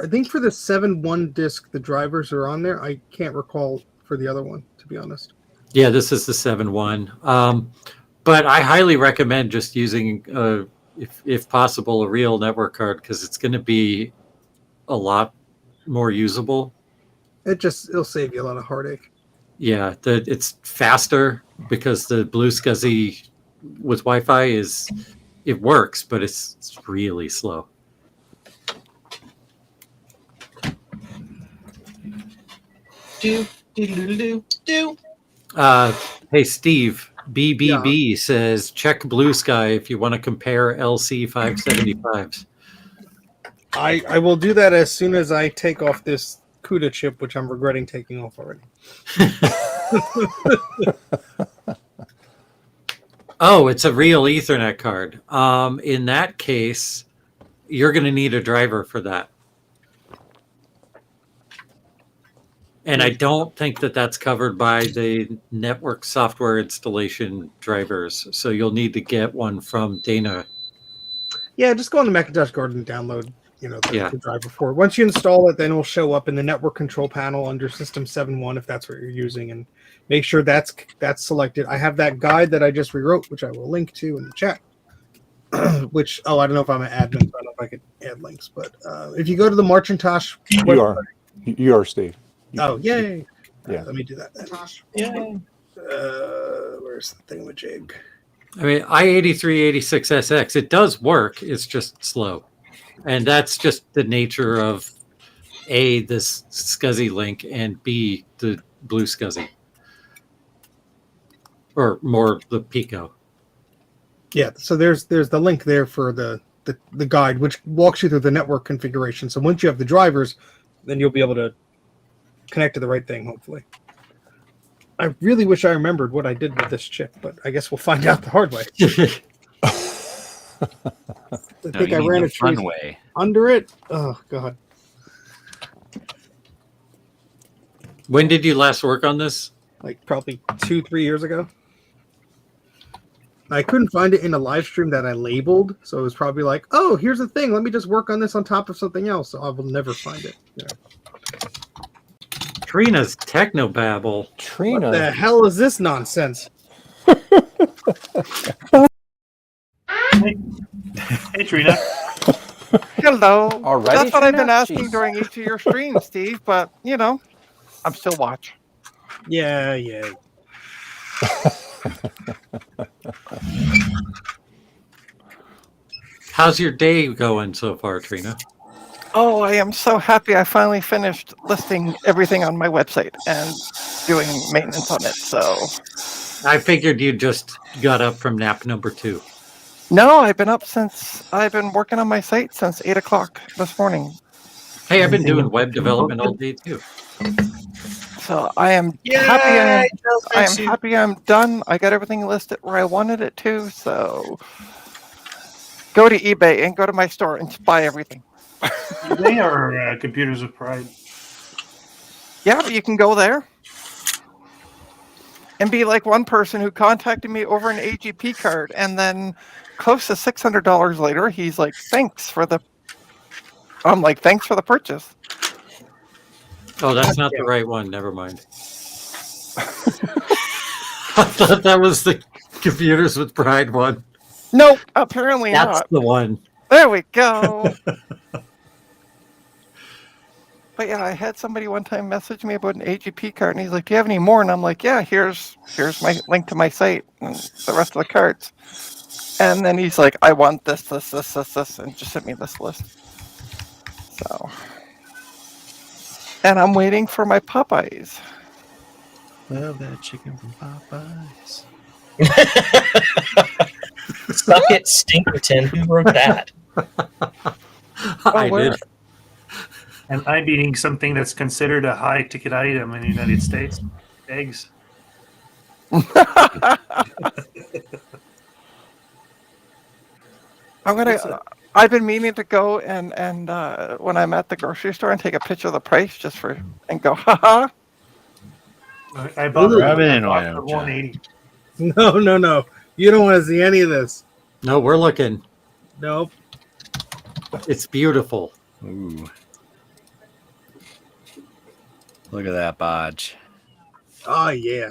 I think for the 7.1 disc, the drivers are on there. I can't recall for the other one, to be honest.
Yeah, this is the 7.1. But I highly recommend just using, if possible, a real network card because it's going to be a lot more usable.
It'll save you a lot of heartache.
Yeah, it's faster because the blue SCSI with Wi-Fi it works, but it's really slow. Hey Steve, BBB says check Blue Sky if you want to compare LC 575s.
I will do that as soon as I take off this CUDA chip, which I'm regretting taking off already.
Oh, it's a real Ethernet card. In that case, you're going to need a driver for that. And I don't think that that's covered by the network software installation drivers. So you'll need to get one from Dana.
Yeah, just go on the Macintosh Garden and download, the driver for it. Once you install it, then it will show up in the network control panel under System 7.1 if that's what you're using, and make sure that's selected. I have that guide that I just rewrote, which I will link to in the chat. Which I don't know if I'm an admin, so I don't know if I could add links, but if you go to the Marcintosh website,
you are Steve.
Oh, yay!
Yeah.
Let me do that then.
Yay.
Where's the thingamajig?
I mean, i8386SX, it does work. It's just slow. And that's just the nature of A, this SCSI link, and B, the blue SCSI. Or more the Pico.
Yeah, so there's the link there for the guide, which walks you through the network configuration. So once you have the drivers, then you'll be able to connect to the right thing, hopefully. I really wish I remembered what I did with this chip, but I guess we'll find out the hard way.
No,
think
you
I
mean
ran
the
a tree
fun way.
under it. Oh god.
When did you last work on this?
Like probably 2-3 years ago. I couldn't find it in a live stream that I labeled, so it was probably like, "Oh, here's the thing. Let me just work on this on top of something else." So I will never find it.
Trina's technobabble.
What
Trina.
the hell is this nonsense?
Hey, Trina.
Hello.
Alrighty,
That's what I've been
Trina?
asking
Jeez.
during each of your streams, Steve, but, you know, I'm still watching.
Yeah.
How's your day going so far, Trina?
Oh, I am so happy I finally finished listing everything on my website and doing maintenance on it. So,
I figured you just got up from nap number 2.
no, I've been working on my site since 8 o'clock this morning.
Hey, I've been doing web development all day too.
So I am
Yay,
happy I'm done. I got everything listed where I wanted it to. So go to eBay and go to my store and buy everything.
They are Computers of Pride.
Yeah, but you can go there and be like one person who contacted me over an AGP card, and then close to $600 later, he's like, "Thanks for the." I'm like, "Thanks for the purchase."
Oh, that's not the right one. Never mind. I thought that was the Computers with Pride one.
Nope, apparently
That's
not.
the one.
There we go. But yeah, I had somebody one time message me about an AGP card, and he's like, "Do you have any more?" And I'm like, "Yeah, here's my link to my site and the rest of the cards." And then he's like, "I want this, and just sent me this list." So, and I'm waiting for my Popeyes.
Love that chicken from Popeyes.
Suck it, Stinkerton. Who wrote that?
I
where?
did.
And I'm eating something that's considered a high ticket item in the United States. Eggs.
I've been meaning to go and when I'm at the grocery store and take a picture of the price just for and go, haha.
I bought
Rub it in,
a
why
box for
don't you?
180.
No. You don't want to see any of this.
No, we're looking.
Nope.
It's beautiful.
Ooh. Look at that bodge.
Oh yeah.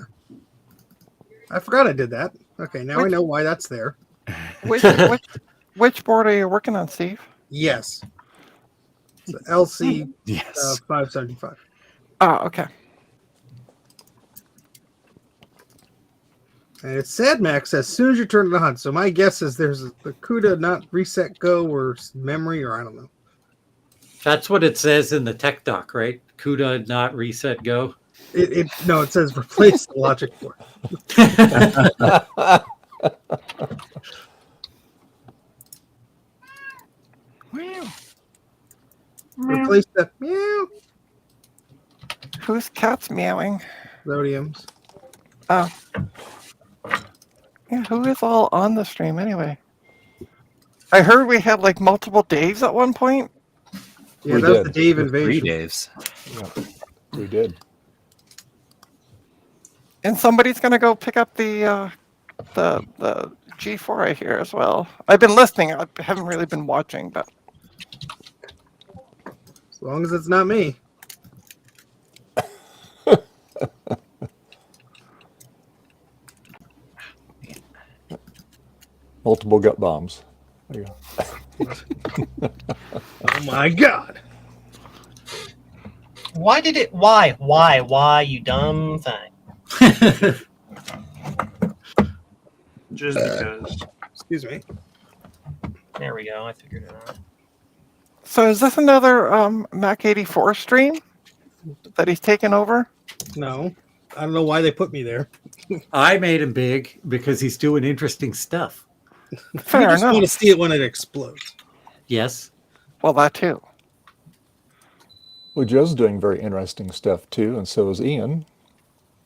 I forgot I did that. Okay, now I know why that's there.
Which board are you working on, Steve?
Yes. It's the LC
Yes.
575.
Oh, okay.
And it's sad, Max, as soon as you turn it on. So my guess is there's the CUDA not reset go or memory or I don't know.
That's what it says in the tech doc, right? CUDA not reset go.
It says replace the logic board.
Meow.
Replace the meow
Whose cat's meowing?
Rhodiums.
Oh. Yeah, who is all on the stream anyway? I heard we had like multiple Daves at one point.
Yeah,
We
that was
did.
the Dave
3
invasion.
days.
We did.
And somebody's gonna go pick up the G4 I hear as well. I've been listening. I haven't really been watching, but
As long as it's not me.
Multiple gut bombs. There you go.
Oh my god.
Why, you dumb thing?
Just because.
Excuse me.
There we go. I figured it out.
so is this another Mac 84 stream that he's taken over?
No. I don't know why they put me there.
I made him big because he's doing interesting stuff.
Fair
I just
enough.
want to see it when it explodes.
Yes.
Well, that too.
Well, Joe's doing very interesting stuff too, and so is Ian.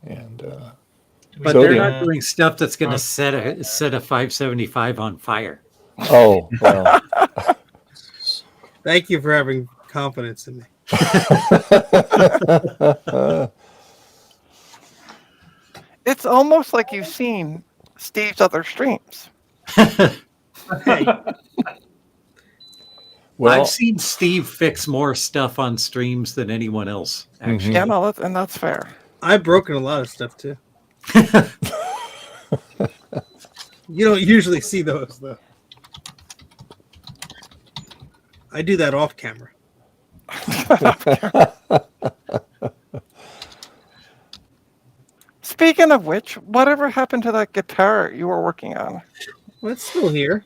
And
But
So
they're
do-
not doing stuff that's going to set a 575 on fire.
Oh, well.
Thank you for having confidence in me.
It's almost like you've seen Steve's other streams.
Hey,
Well,
I've seen Steve fix more stuff on streams than anyone else. Actually,
Yeah, no, that's fair.
I've broken a lot of stuff too. You don't usually see those though. I do that off camera.
Speaking of which, whatever happened to that guitar you were working on?
Well, it's still here.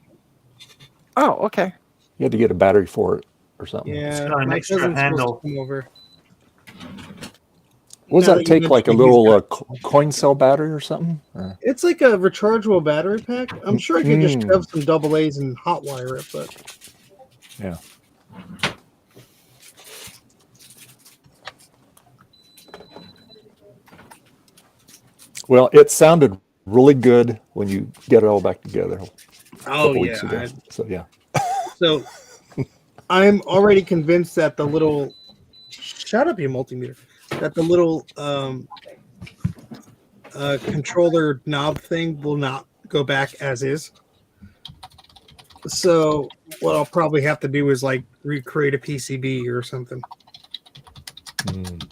Oh, okay.
you had to get a battery for it or something.
Yeah,
got an
my
extra
cousin's supposed
handle.
to come over.
What does
Now
that
that you
take, like a
mention
little
he's
coin cell battery or something? Or-
It's like a rechargeable battery pack. I'm sure I could just
Mm.
shove some double A's and hotwire it, but
Yeah. Well, it sounded really good when you get it all back together a couple weeks ago. So, yeah.
So I'm already convinced that the little shut up, you multimeter. That the little controller knob thing will not go back as is. So what I'll probably have to do is like recreate a PCB or something.
Mm.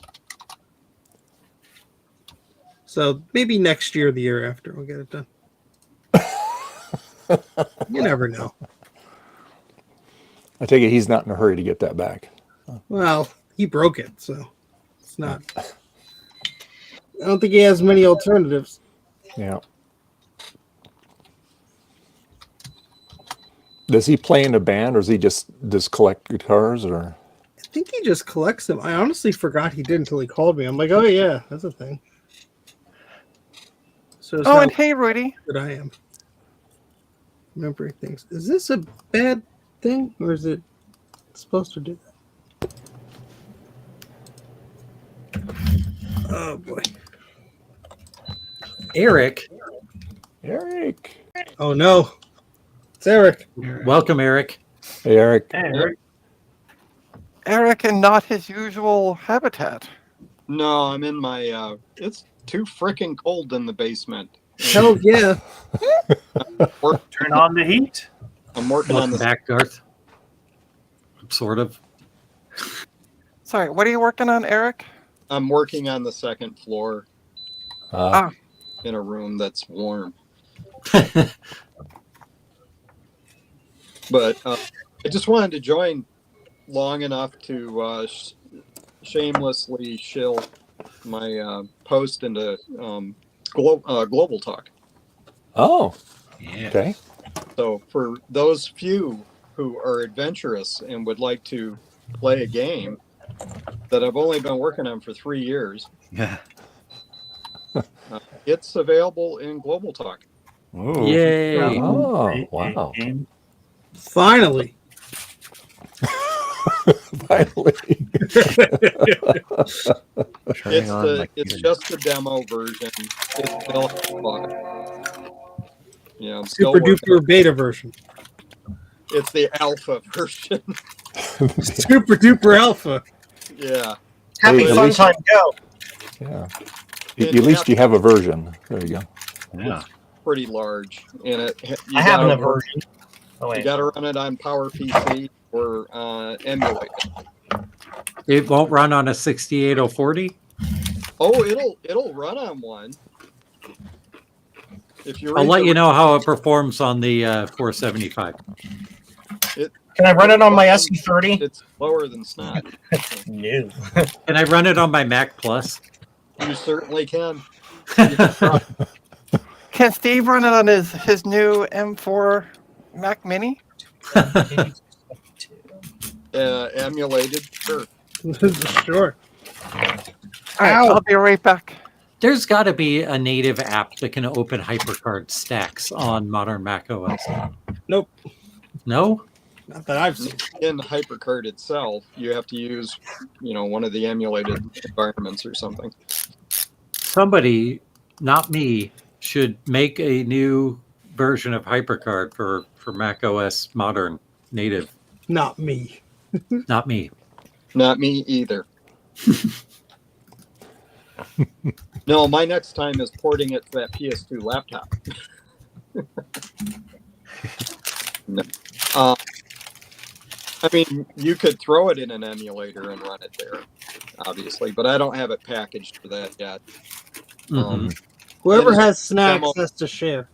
So maybe next year, or the year after, we'll get it done. You never know.
I take it he's not in a hurry to get that back.
Well, he broke it, so it's not. I don't think he has many alternatives.
Yeah. Does he play in a band, or does he just collect guitars, or?
I think he just collects them. I honestly forgot he did until he called me. I'm like, oh yeah, that's a thing. So it's
Oh,
how
and hey, Rudy.
good I am. Remembering things. Is this a bad thing, or is it supposed to do that? Oh boy.
Eric,
Eric.
Oh no. It's Eric.
welcome, Eric.
Hey, Eric.
Hey, Eric.
Eric in not his usual habitat.
No, I'm in my. It's too freaking cold in the basement.
Hell yeah.
Turn on the heat.
I'm working on
Welcome
the.
back, Garth. Sort of.
Sorry, what are you working on, Eric?
I'm working on the second floor in a room that's warm. But I just wanted to join long enough to shamelessly shill my post into Global Talk.
Oh,
Yeah.
okay.
So for those few who are adventurous and would like to play a game that I've only been working on for 3 years,
Yeah.
it's available in Global Talk.
Ooh.
Yay.
Oh, wow.
Game.
Finally.
Finally.
It's just the demo version. It's still I'm still
Super
working.
duper beta version.
It's the alpha version.
Super duper alpha.
Yeah.
Happy
Hey, at
fun
least-
time, go.
Yeah. At least you have a version. There you go.
Yeah.
Pretty large. And
I have an aversion. Oh,
You
wait.
got to run it on PowerPC or emulate it.
It won't run on a 68040.
Oh, it'll run on one. If you
I'll let you know how it performs on the 475.
Can I run it on my SE30?
It's lower than snot.
No.
Can I run it on my Mac Plus?
You certainly can.
Can Steve run it on his new M4 Mac Mini?
Emulated, sure.
Sure.
All right, I'll be right back.
There's got to be a native app that can open HyperCard stacks on modern Mac OS.
Nope.
No?
Not that I've seen.
In HyperCard itself, you have to use, one of the emulated environments or something.
Somebody, not me, should make a new version of HyperCard for Mac OS Modern native.
Not me.
Not me.
Not me either. No, my next time is porting it to that PS2 laptop. No. I mean, you could throw it in an emulator and run it there, obviously, but I don't have it packaged for that yet.
Whoever
It is
has snacks
demo-
has to share.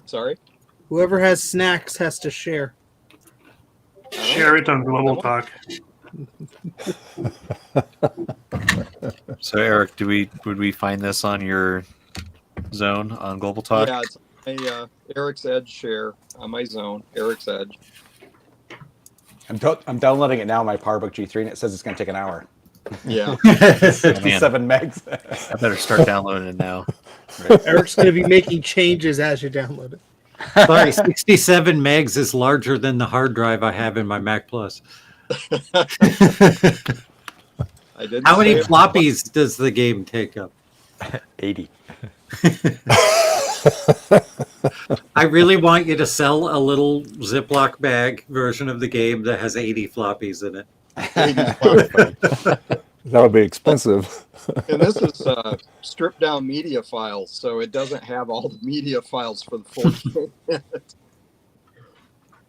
Sorry?
Whoever has snacks has to share.
Share it on Global Talk.
So Eric, would we find this on your zone on Global Talk?
Yeah, it's a Eric's Edge share on my zone, Eric's Edge.
I'm downloading it now on my PowerBook G3, and it says it's going to take an hour.
Yeah.
67 megs.
I better start downloading it now.
Eric's going to be making changes as you download it.
Sorry, 67 megs is larger than the hard drive I have in my Mac Plus.
I didn't
How many
say it.
floppies does the game take up?
80.
I really want you to sell a little Ziploc bag version of the game that has 80 floppies in it.
That would be expensive.
And this is stripped down media files, so it doesn't have all the media files for the full game.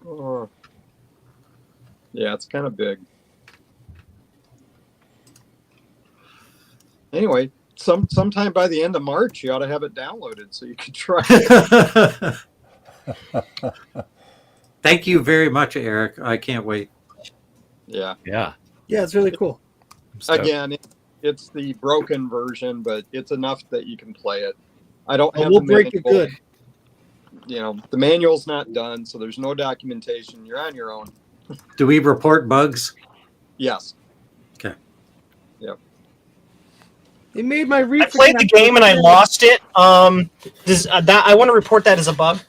Oh. Yeah, it's kind of big. Anyway, sometime by the end of March, you ought to have it downloaded so you can try it.
Thank you very much, Eric. I can't wait.
Yeah.
Yeah.
Yeah, it's really cool.
Again, it's the broken version, but it's enough that you can play it. I don't have
We'll
the
break it
manual.
good.
You know, the manual's not done, so there's no documentation. You're on your own.
Do we report bugs?
Yes.
Okay.
Yep.
It made my
I
refresh.
played the game and I lost it. That I want to report that as a bug.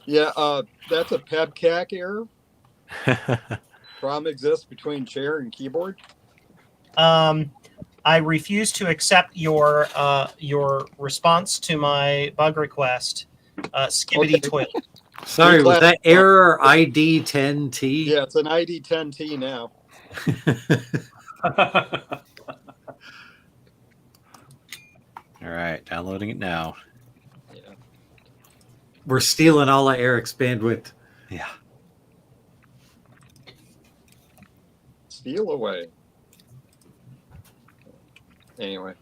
Yeah, that's a PEBCAC error. Problem exists between chair and keyboard.
I refuse to accept your response to my bug request. Skibbity
Okay.
toilet.
Sorry, was that error ID 10T?
Yeah, it's an ID 10T now.
All right, downloading it now.
Yeah.
We're stealing all of Eric's bandwidth.
Yeah.
Steal away. Anyway,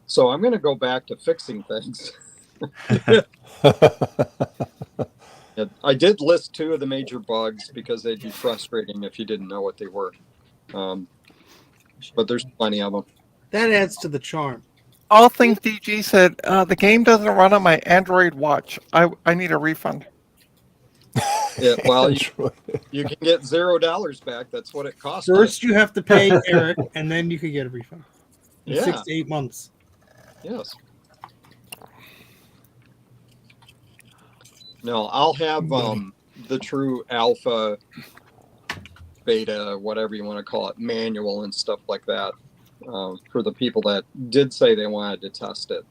so I'm going to go back to fixing things. I did list 2 of the major bugs because they'd be frustrating if you didn't know what they were. But there's plenty of them.
That adds to the charm.
All things DG said, the game doesn't run on my Android watch. I need a refund.
Yeah, well, you can get $0 back. That's what it costs.
First, you have to pay Eric, and then you can get a refund. In
Yeah.
6 to 8 months.
Yes. No, I'll have the true alpha, beta, whatever you want to call it, manual and stuff like that for the people that did say they wanted to test it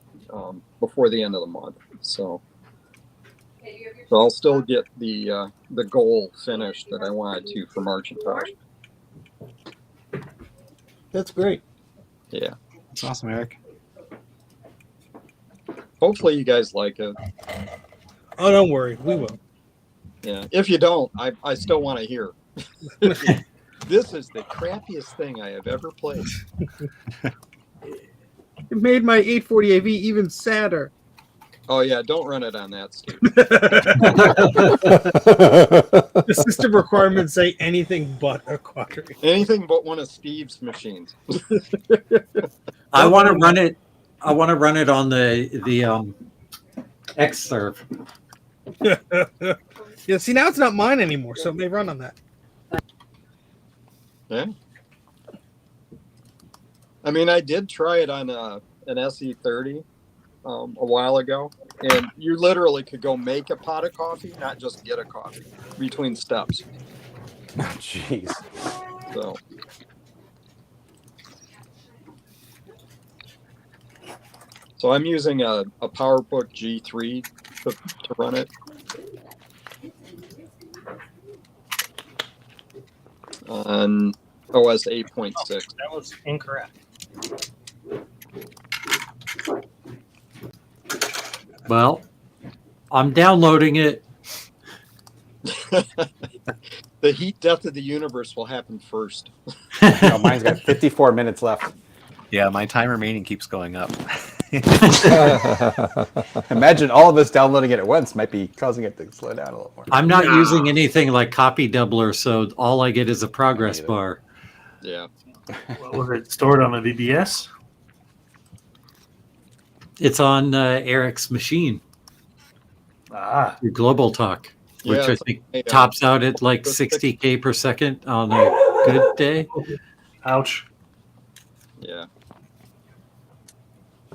before the end of the month. So I'll still get the goal finished that I wanted to for March and March.
That's great.
Yeah.
That's awesome, Eric.
Hopefully you guys like it.
Oh, don't worry. We will.
Yeah. If you don't, I still want to hear. This is the crappiest thing I have ever played.
It made my 840 AV even sadder.
Oh yeah, don't run it on that, Steve.
The system requirements say anything but a quadrant.
Anything but one of Steve's machines.
I want to run it. I want to run it on the xServe.
Yeah, see, now it's not mine anymore, so it may run on that.
Yeah. I mean, I did try it on an SE30 a while ago, and you literally could go make a pot of coffee, not just get a coffee between steps.
Jeez.
So. So I'm using a PowerBook G3 to run it. On OS 8.6.
That was incorrect.
Well, I'm downloading it.
The heat death of the universe will happen first.
Oh, mine's got 54 minutes left.
Yeah, my time remaining keeps going up.
Imagine all of us downloading it at once might be causing it to slow down a little more.
I'm not using anything like Copy Doubler, so all I get is a progress bar.
Yeah.
What was it stored on a VBS?
It's on Eric's machine, your Global Talk, which
Yeah,
I think tops out at like 60K per second on a good day.
Ouch.
Yeah.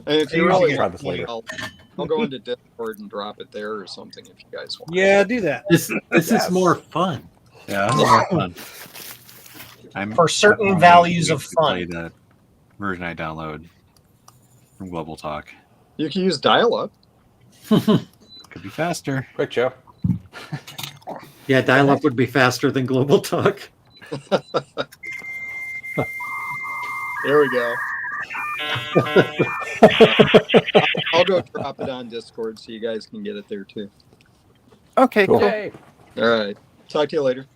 And if you really want, I'll go into Discord and drop it there or something if you guys want.
Yeah, do that.
This is more fun.
Yeah, it's more fun.
For certain values of fun.
Play the version I download from Global Talk.
You can use dial-up.
Could be faster.
Quick, Joe.
Yeah, dial-up would be faster than Global Talk.
There we go. I'll go drop it on Discord so you guys can get it there too.
Okay, cool.
Yay.
All right. Talk to you later.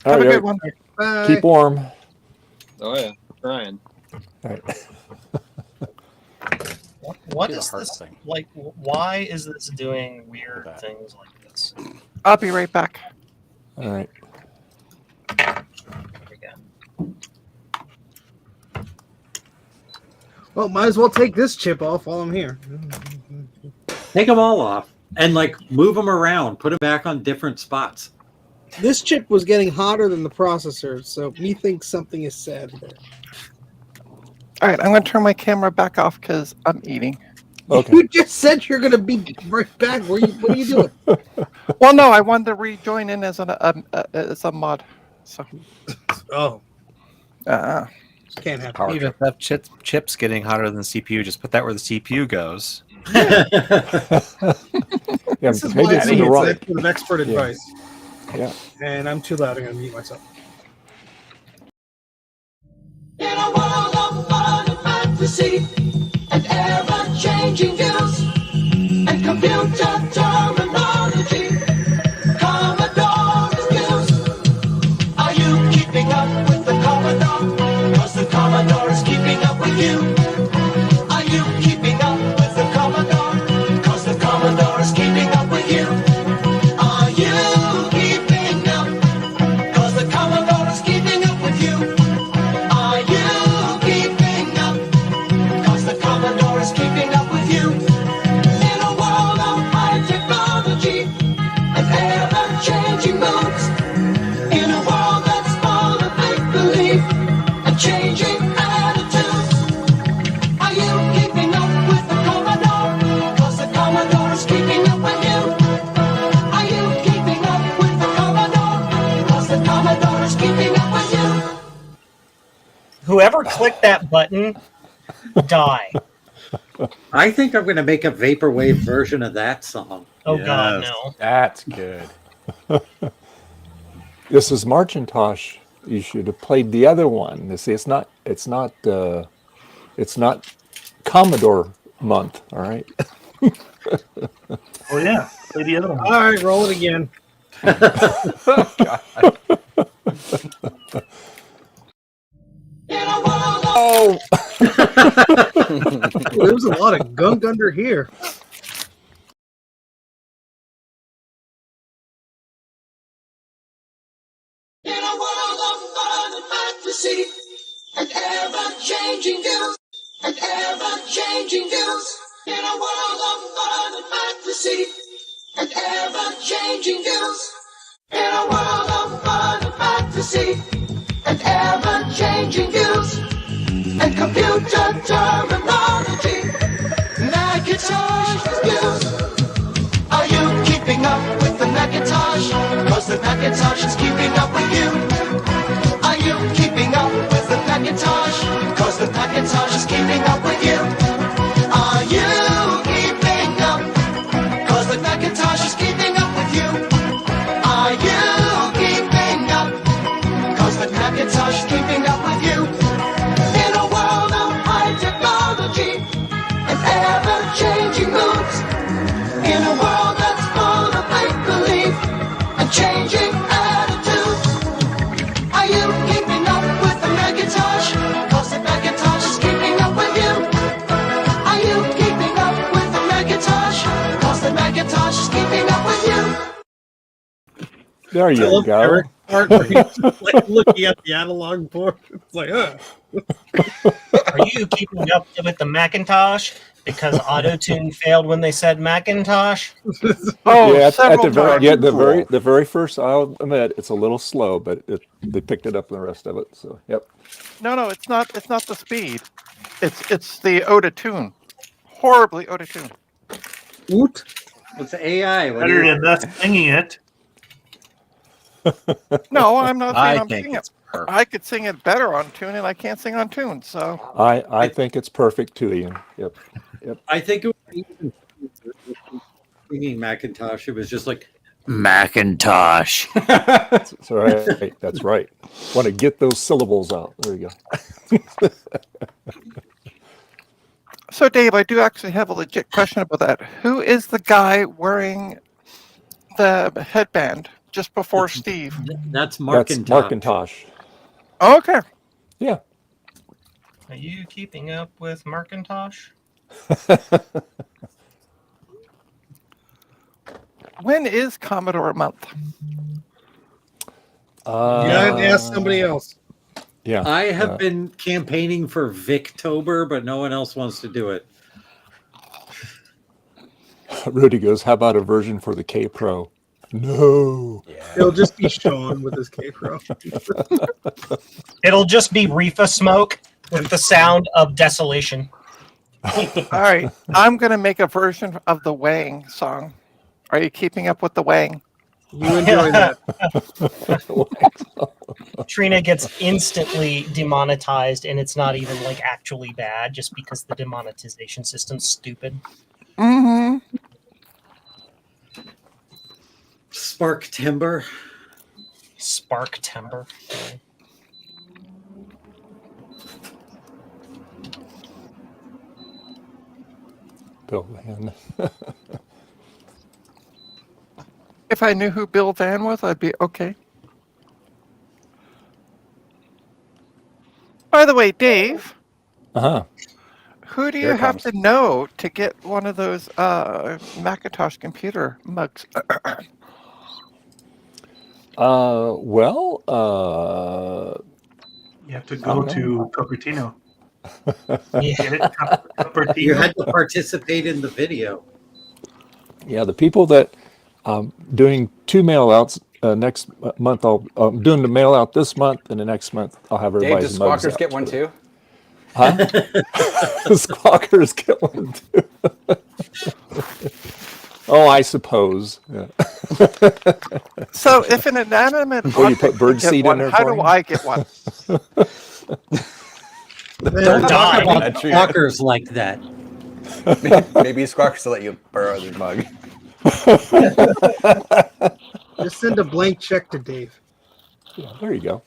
Have a good one.
Bye.
Keep warm.
Oh yeah, trying.
All right.
What
Do the
is
heart
this?
thing.
Like, why is this doing weird things like this?
I'll be right back.
All right.
There we go.
Well, might as well take this chip off while I'm here.
Take them all off and like move them around, put them back on different spots.
This chip was getting hotter than the processor, so me thinks something is sad there.
All right, I'm going to turn my camera back off because I'm eating.
Okay.
You just said you're going to be right back. What are you doing?
Well, no, I wanted to rejoin in as a mod. So.
Oh, can't happen.
Power
Even if that chip's getting hotter than the CPU, just put that where the CPU goes.
Yeah,
This is
maybe
why
it's
I
in
need
the wrong.
executive expert advice.
Yeah.
And I'm too loud. I'm going to mute myself.
In a world of fun and fantasy and ever-changing views and computer terminology, Commodore reviews. Are you keeping up with the Commodore? 'Cause the Commodore is keeping up with you. Are you keeping up with the Commodore? 'Cause the Commodore is keeping up with you. Are you keeping up? 'Cause the Commodore is keeping up with you. Are you keeping up? 'Cause the Commodore is keeping up with you. In a world of high technology and ever-changing moods, in a world that's full of make-believe and changing attitudes, are you keeping up with the Commodore? 'Cause the Commodore is keeping up with you. Are you keeping up with the Commodore? 'Cause the Commodore is keeping up with you.
Whoever clicked that button, die.
I think I'm going to make a vaporwave version of that song.
Oh God,
Yes.
no.
That's good.
This is Marcintosh. You should have played the other one. You see, it's not Commodore month. All right.
Oh yeah, play the other one.
All right, roll it again.
In a world of
Oh.
There was a lot of gunk under here.
In a world of fun and fantasy and ever-changing views and ever-changing views. In a world of fun and fantasy and ever-changing views. In a world of fun and fantasy and ever-changing views and computer terminology. Macintosh reviews. Are you keeping up with the Macintosh? 'Cause the Macintosh is keeping up with you. Are you keeping up with the Macintosh? 'Cause the Macintosh is keeping up with you. Are you
There
I
you
love
go.
Eric part where he's like looking at the analog board. It's like,
Are you keeping up with the Macintosh? Because auto-tune failed when they said Macintosh.
Oh,
Yeah, at
several
the very
times.
yeah
Cool.
the very first, I'll admit it's a little slow, but they picked it up in the rest of it. So yep.
No, it's not. It's not the speed. It's the auto tune. Horribly auto tune.
oot.
It's AI. What do
Better
you?
than us singing it.
No, I'm not saying
I
I'm
think
singing
it's
it.
perfect.
I could sing it better on tune, and I can't sing on tune. So
I think it's perfect too, Ian. Yep.
I think it was even singing Macintosh. It was just like Macintosh.
That's right. That's right. Want to get those syllables out. There you go.
So, Dave, I do actually have a legit question about that. Who is the guy wearing the headband just before Steve?
That's
That's
Markintosh.
Markintosh.
Oh, okay.
Yeah.
Are you keeping up with Macintosh?
When is Commodore Month?
You gotta ask somebody else.
Yeah.
I have been campaigning for Victober, but no one else wants to do it.
Rudy goes, how about a version for the K Pro? No.
It'll just be Sean with his K Pro.
It'll just be reefa smoke with the sound of desolation.
All right. I'm going to make a version of the Wang song. Are you keeping up with the Wang?
You enjoy that.
Trina gets instantly demonetized, and it's not even like actually bad, just because the demonetization system's stupid.
Mm-hmm.
Spark Timber.
Spark timber.
Bill Van.
If I knew who Bill Van was, I'd be okay. By the way, Dave,
Uh-huh.
who do
Here
you
it
have
comes.
to know to get one of those Macintosh computer mugs?
Well,
You have to go to Cupertino.
Yeah.
Get it? Cupertino.
You had to participate in the video.
yeah, the people that doing 2 mail outs next month, I'm doing the mail out this month, and the next month I'll have
Dave,
everybody's
does
mugs
Squawkers
out.
get one too?
Huh? Squawkers get one too. Oh, I suppose. Yeah.
So if an inanimate
Or you put
object
bird
can
seed
get
in
one,
there
how
for
do
him?
I get one?
Don't talk
die.
about
True.
stalkers like that.
Maybe Squawkers will let you borrow the mug.
Just send a blank check to Dave.
Yeah, there you go.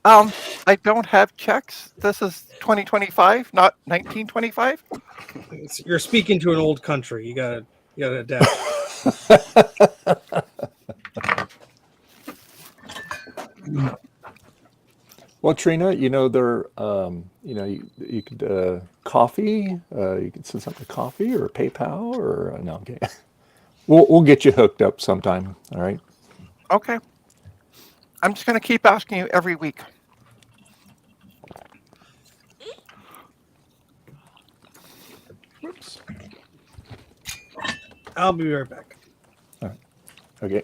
I don't have checks. This is 2025, not 1925.
You're speaking to an old country. You gotta adapt.
Well, Trina, you know, they're, you could, coffee, you could send something to coffee or PayPal or, no, okay. We'll get you hooked up sometime, all right?
Okay. I'm just going to keep asking you every week.
Whoops.
I'll be right back.
Okay.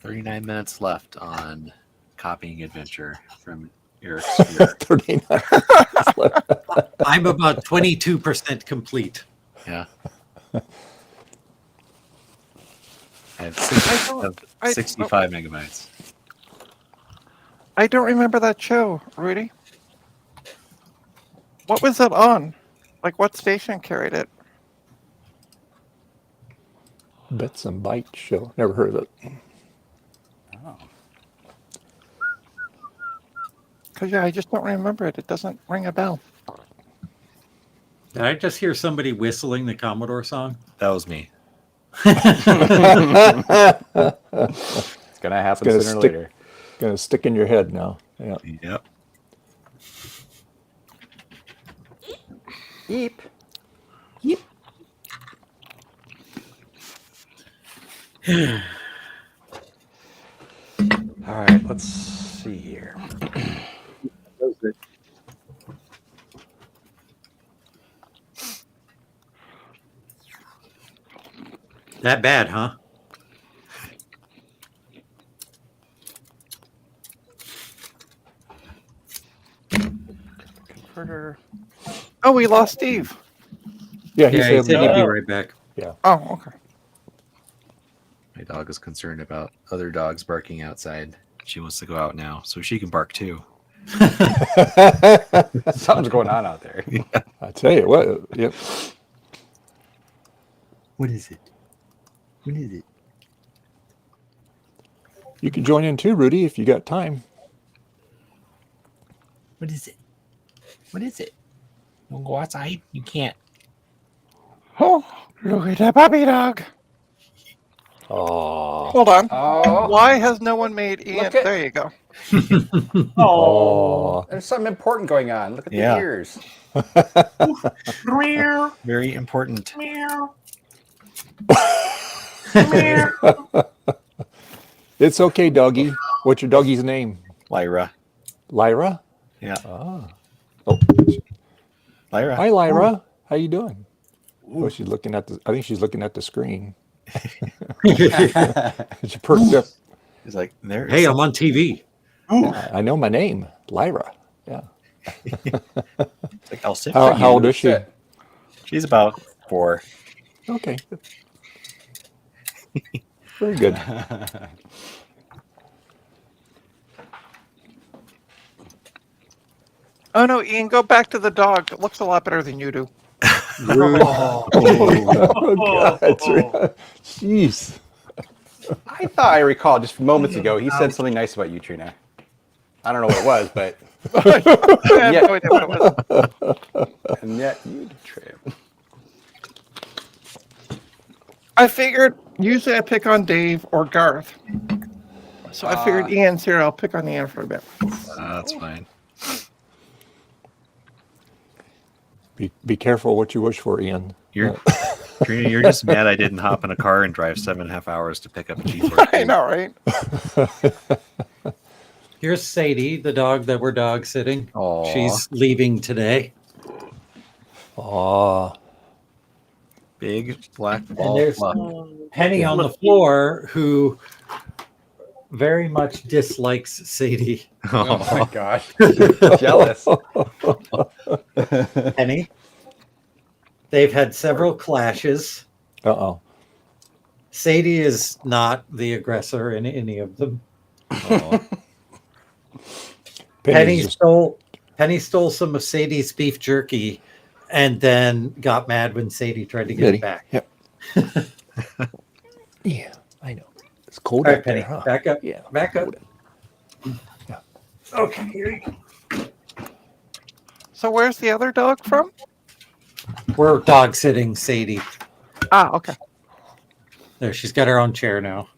39 minutes left on copying adventure from Eric's spirit.
39.
I'm about 22% complete.
Yeah. I have,
I don't-
65 megabytes.
I don't remember that show, Rudy. What was it on? Like, what station carried it?
Bits and Bytes show. Never heard of it.
Because, yeah, I just don't remember it. It doesn't ring a bell.
Did I just hear somebody whistling the Commodore song?
That was me.
It's gonna happen
Gonna
sooner or
stick-
later.
Gonna stick in your head now. Yeah.
Yep.
Eep. All right, let's see here.
That bad, huh?
Converter.
Oh, we lost Steve.
Yeah, he
Yeah, he
said,
said he'd be right back.
Oh, okay.
My dog is concerned about other dogs barking outside. She wants to go out now, so she can bark too.
Something's going on out there.
I tell you what. Yep.
What is it? What is it?
You can join in too, Rudy, if you got time.
What is it? What is it? Don't go outside. You can't.
Oh, look at that puppy dog.
Oh.
Hold on.
Oh,
Why has no one made Ian?
Look at-
There you go.
Oh.
there's something important going on. Look at
Yeah.
the ears.
Very important.
It's okay, doggy. What's your doggy's name?
Lyra.
Lyra?
Yeah.
Ah. Oh.
Lyra.
Hi, Lyra. How you doing? Oh, she's looking at the. I think she's looking at the screen. She perked up.
He's like, there.
Hey, I'm on TV.
Yeah, I know my name, Lyra. Yeah.
It's like, I'll sit
How,
for
how
you.
old is she?
She's about 4.
Okay. Very good.
Oh no, Ian, go back to the dog. It looks a lot better than you do.
Oh, God. Jeez.
I thought I recall just moments ago he said something nice about you, Trina. I don't know what it was, but
I have no idea what it was.
and yet you trip.
I figured usually I pick on Dave or Garth. So I figured Ian's here. I'll pick on Ian for a bit.
That's fine.
Be careful what you wish for, Ian.
You're Trina, you're just mad I didn't hop in a car and drive 7.5 hours to pick up a G4.
I know, right?
Here's Sadie, the dog that we're dog sitting.
Aw.
She's leaving today.
Aw.
Big black
And
ball
there's
fluff.
Penny on the floor who very much dislikes Sadie.
Oh my gosh. Jealous.
Penny. They've had several clashes.
Uh-oh.
Sadie is not the aggressor in any of them.
Penny's
Penny stole some of Sadie's beef jerky and then got mad when Sadie tried to get it back.
Yep. Yeah, I know. It's cold
All
out
right, Penny,
there, huh?
back up.
Yeah.
Back up.
Yeah.
Okay, here you go.
So where's the other dog from?
We're dog sitting Sadie.
Ah, okay.
There, she's got her own chair now.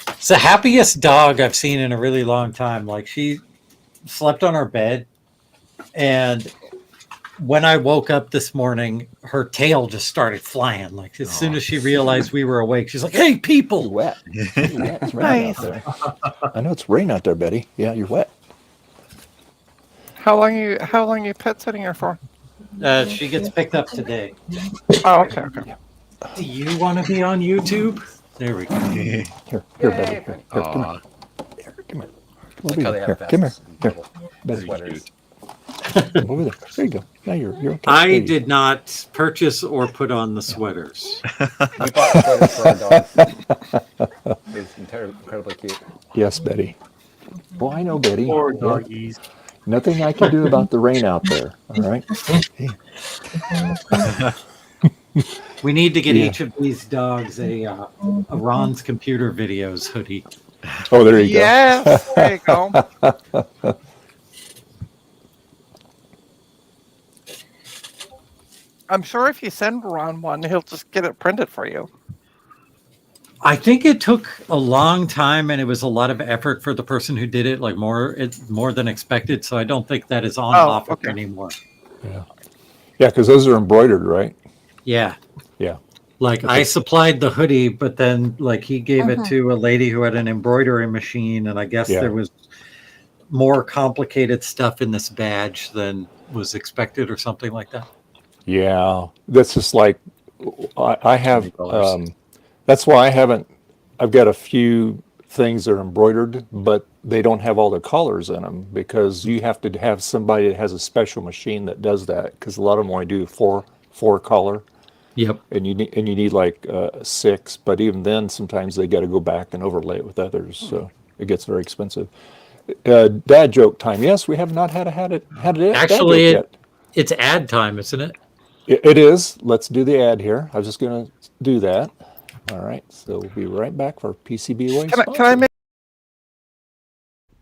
It's the happiest dog I've seen in a really long time. Like, she slept on her bed, and when I woke up this morning, her tail just started flying. Like, as soon as she realized we were awake, she's like, "Hey, people!"
You're wet. Yeah, it's raining out there. I know it's rain out there, Betty. Yeah, you're wet.
How long you pet sitting here for?
She gets picked up today.
Oh, okay, okay.
Do you want to be on YouTube? There we go.
Here, Betty. Here, come here. Here, come here.
Like how they have
Here, come here.
vests and
Here,
little
Betty.
sweaters.
Come over there. There you go. Now you're okay.
I
There you
did not purchase or put on the sweaters.
We bought sweaters for our dog. It's incredibly cute.
go. Yes, Betty. Well, I know, Betty.
Poor
Yeah.
doggies.
Nothing I can do about the rain out there. All right. Hey.
We need to get
Yeah.
each of these dogs a Ron's Computer Videos hoodie.
Oh, there you
Yes, there you go. I'm sure if you send Ron one, he'll just get it printed for you.
I think it took a long time and it was a lot of effort for the person who did it, like more than expected. So I don't think that is on offer
okay.
anymore.
go. Yeah. Yeah, because those are embroidered, right?
Yeah.
Yeah.
Like I supplied the hoodie, but then like he gave it to a lady who had an embroidery machine, and I guess
Yeah.
there was more complicated stuff in this badge than was expected or something like that.
Yeah, that's just like I have.
$20.
That's why I haven't. I've got a few things that are embroidered, but they don't have all the colors in them because you have to have somebody that has a special machine that does that. Because a lot of them only do four color,
Yep.
and you need like 6. But even then, sometimes they got to go back and overlay it with others, so it gets very expensive. Dad joke time. Yes, we have not had a dad
Actually,
joke yet.
it's ad time, isn't it?
It is. Let's do the ad here. I was just going to do that. All right. So we'll be right back for PCBWay
Can I
sponsor.
make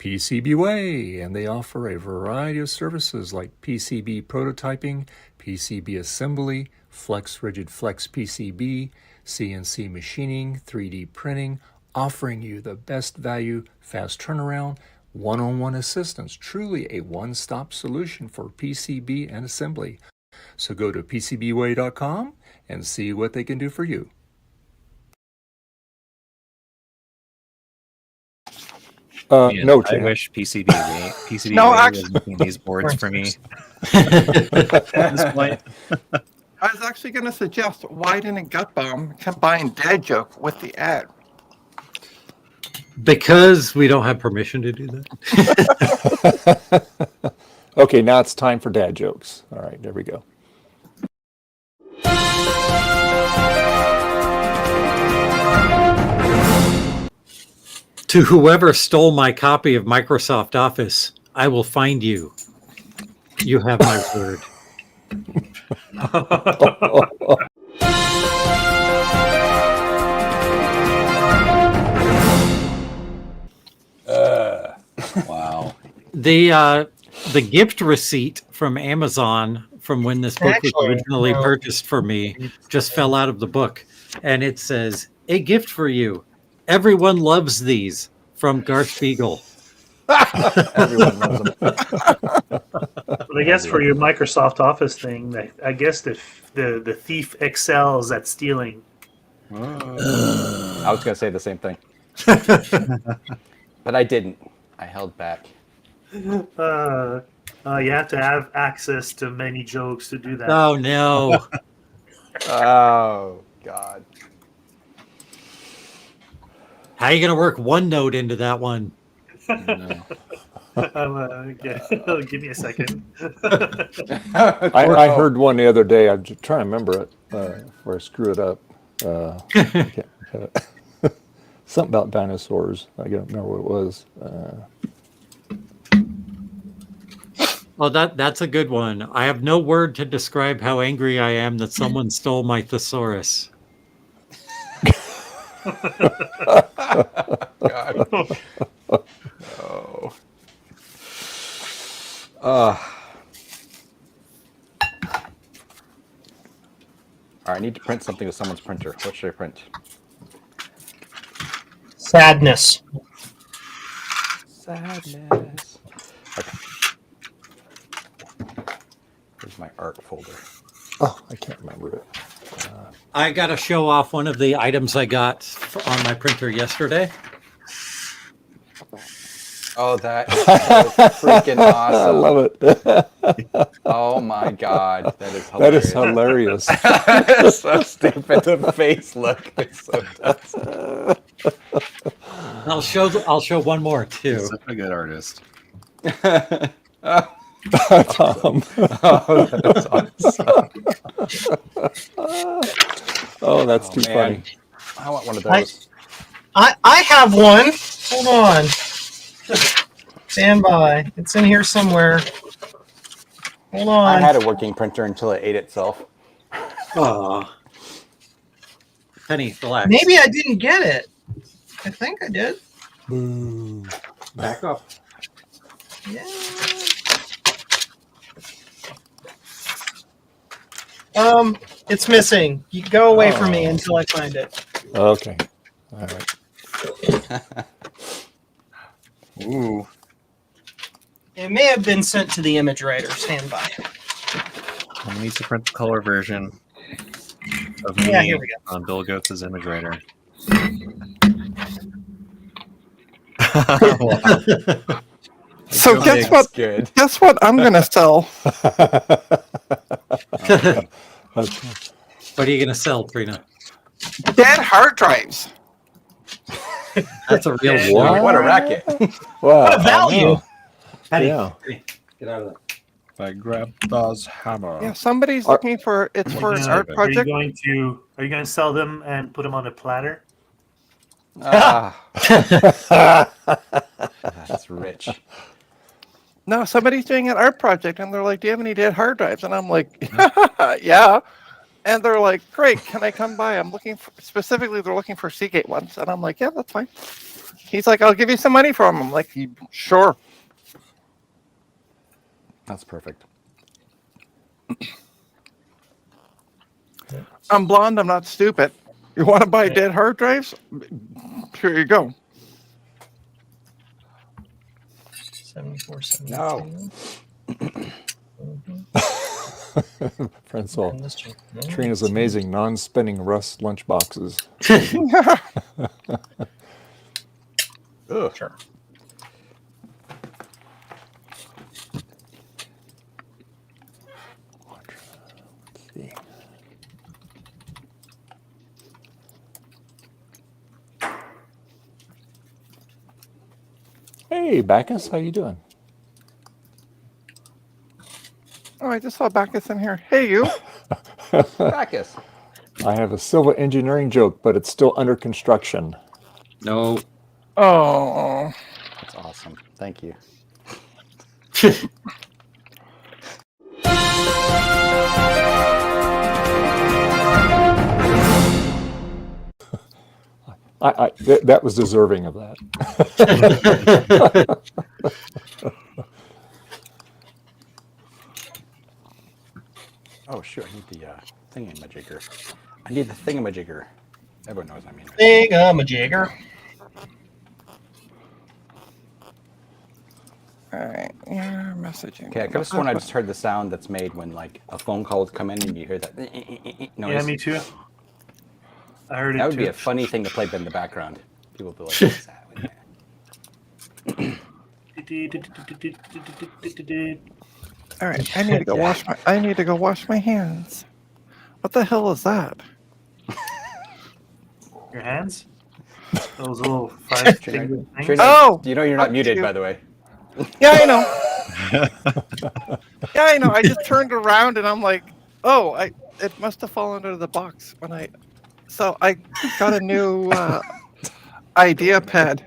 PCBWay, and they offer a variety of services like PCB prototyping, PCB assembly, flex rigid flex PCB, CNC machining, 3D printing, offering you the best value, fast turnaround, one-on-one assistance, truly a one-stop solution for PCB and assembly. So go to PCBWay.com and see what they can do for you. No,
I
Chad.
wish PCB
No,
was making these boards for me. At this point,
I was actually going to suggest, why didn't Gutbomb combine Dad Joke with the ad?
Because we don't have permission to do that.
Okay, now it's time for dad jokes. All right, there we go.
To whoever stole my copy of Microsoft Office, I will find you. You have my word.
wow.
The gift receipt from Amazon from when this book was originally purchased for me just fell out of the book, and it says, "A gift for you. Everyone loves these, from Garth Beagle."
Everyone loves them.
But I guess for your Microsoft Office thing, I guess the thief excels at stealing.
I was going to say the same thing. But I didn't. I held back.
You have to have access to many jokes to do that.
Oh no!
Oh, God.
How are you going to work OneNote into that one?
No.
Give me a second.
I heard one the other day. I'm trying to remember it, where I screw it up. Something about dinosaurs. I don't remember what it was.
Well, that's a good one. I have no word to describe how angry I am that someone stole my thesaurus.
God. Oh. I need to print something to someone's printer. What should I print?
Sadness.
Sadness. Okay. Here's my art folder.
Oh, I can't remember it.
I got to show off one of the items I got on my printer yesterday.
Oh, that is so freaking awesome.
I love it.
Oh my God. That is hilarious.
That is hilarious.
It's so stupid. The face look is so dumb.
I'll show one more too.
He's such a good artist.
Tom.
Oh, that's awesome.
Oh, that's too
man.
funny.
I want one of those.
I have one. Hold on. Stand by. It's in here somewhere. Hold on.
I had a working printer until it ate itself.
Aw. Penny, relax.
Maybe I didn't get it. I think I did.
Boo.
Back up.
Yeah. It's missing. You go away from me until I find it.
Okay. All right.
Ooh.
It may have been sent to the image writer. Stand by.
Someone needs to print the color version of
Yeah,
me
here we go.
on Bill Goats' image writer.
So
Go
guess
big.
what?
Good.
Guess what I'm gonna sell?
What are you gonna sell, Trina?
Dead hard drives.
That's a real
Yeah.
what?
What a racket.
Wow.
What a value!
Penny,
Yeah.
Penny, get out of there.
If I grab Thaw's hammer.
Yeah, somebody's
Are-
looking for it's for an
Yeah,
art
Are you
project.
going to sell them and put them on a platter?
Ah, that's rich.
No, somebody's doing an art project, and they're like, "Do you have any dead hard drives?" And I'm like, "Yeah." And they're like, "Great, can I come by? I'm looking for specifically. They're looking for Seagate ones." And I'm like, "Yeah, that's fine." He's like, "I'll give you some money for them." I'm like, "Sure."
That's perfect.
I'm blonde. I'm not stupid. You want to buy dead hard drives? Here you go.
74,
No.
73.
Francois,
And this one. No,
Trina's
it's-
amazing non-spinning Rust lunchboxes.
Ugh.
Sure.
Let's see. Hey, Bacchus, how you doing?
Oh, I just saw Bacchus in here. Hey, you.
Bacchus.
I have a civil engineering joke, but it's still under construction.
No.
Oh.
That's awesome. Thank you.
That was deserving of that.
Oh, shoot. I need the thingamajigger. I need the thingamajigger. Everyone knows what I mean.
Thingamajigger.
All right. Yeah, messaging.
Okay, I could have sworn I just heard the sound that's made when like a phone call would come in and you hear that noise.
Yeah, me too. I heard it
That would
too.
be a funny thing to play in the background. People would be like, "What's that?"
All right. I need to go wash my. I need to go wash my hands. What the hell is that?
Your hands? Those little five
Trina,
finger things?
Trina,
Oh!
you know you're not
Fuck
muted,
you.
by the way.
Yeah, I know. Yeah, I know. I just turned around and I'm like, oh, it must have fallen under the box when I. So I got a new IdeaPad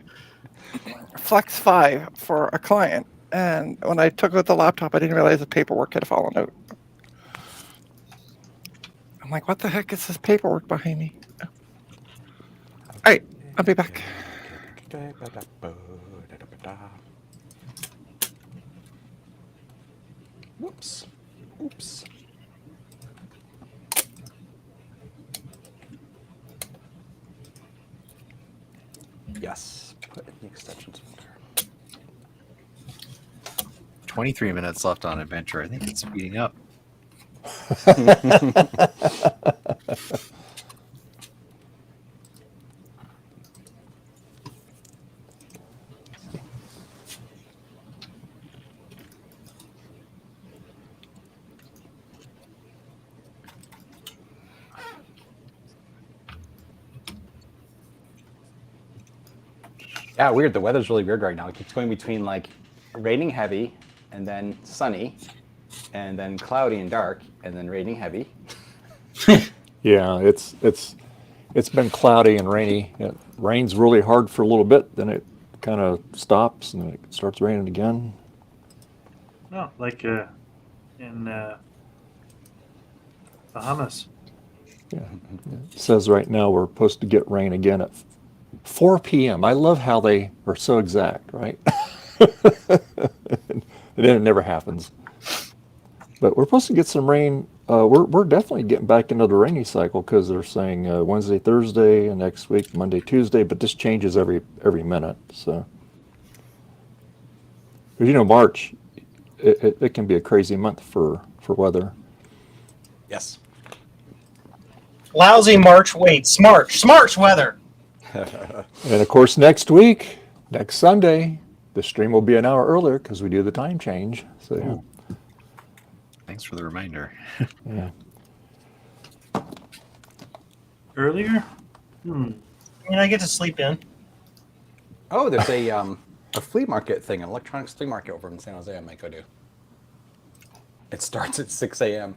Flex 5 for a client, and when I took out the laptop, I didn't realize the paperwork had fallen out. I'm like, what the heck is this paperwork behind me? All right, I'll be back.
Whoops. Oops. Yes. Put in the extensions folder.
23 minutes left on Adventure. I think it's speeding up.
Yeah, weird. The weather's really weird right now. It keeps going between like raining heavy and then sunny and then cloudy and dark and then raining heavy.
Yeah, it's been cloudy and rainy. It rains really hard for a little bit, then it kind of stops and then it starts raining again.
No, like in Bahamas.
Yeah. It says right now we're supposed to get rain again at 4 p.m. I love how they are so exact, right? And then it never happens. But we're supposed to get some rain. We're definitely getting back into the rainy cycle because they're saying Wednesday, Thursday, and next week Monday, Tuesday. But this changes every minute. So, but, March, it can be a crazy month for weather.
Yes.
Lousy March. Wait, Smarch weather.
And of course, next week, next Sunday, the stream will be an hour earlier because we do the time change. So yeah.
Thanks for the reminder.
Yeah.
Earlier?
I mean, I get to sleep in.
Oh, there's a flea market thing, an electronics flea market over in San Jose I might go to. It starts at 6 a.m.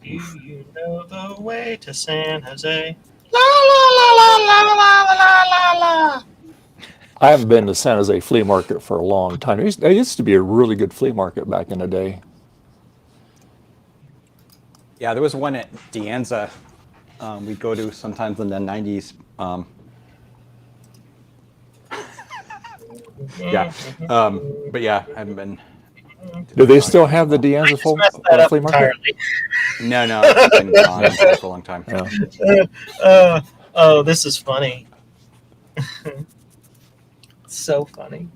Do you know the way to San Jose? La la la la la la la la la.
I haven't been to San Jose flea market for a long time. It used to be a really good flea market back in the day.
Yeah, there was one at De Anza we'd go to sometimes in the 90s. Yeah, but yeah, I haven't been.
Do they still have the De Anza
Messed that up
flea market?
entirely.
No, it's been gone for a long time.
Yeah.
Oh, this is funny. So funny.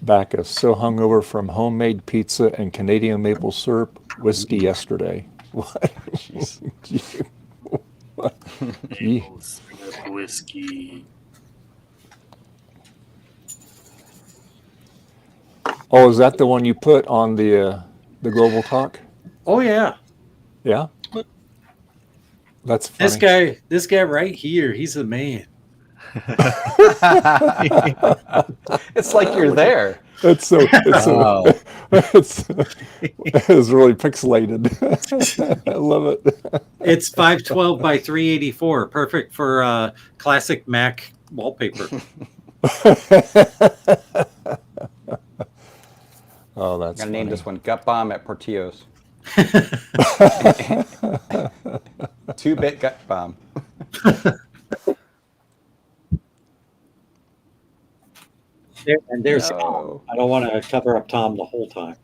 Back so hungover from homemade pizza and Canadian maple syrup whiskey yesterday. What?
Maple syrup whiskey.
Oh, is that the one you put on the Global Talk?
Oh yeah,
Yeah. That's funny.
this guy right here, he's the man.
It's like you're there.
It's so it's really pixelated. I love it.
It's 512 by 384, perfect for classic Mac wallpaper.
Oh, that's
I'm gonna name this one Gut Bomb at Portillo's. 2-bit gut bomb.
There's
No.
Tom. I don't want to cover up Tom the whole time.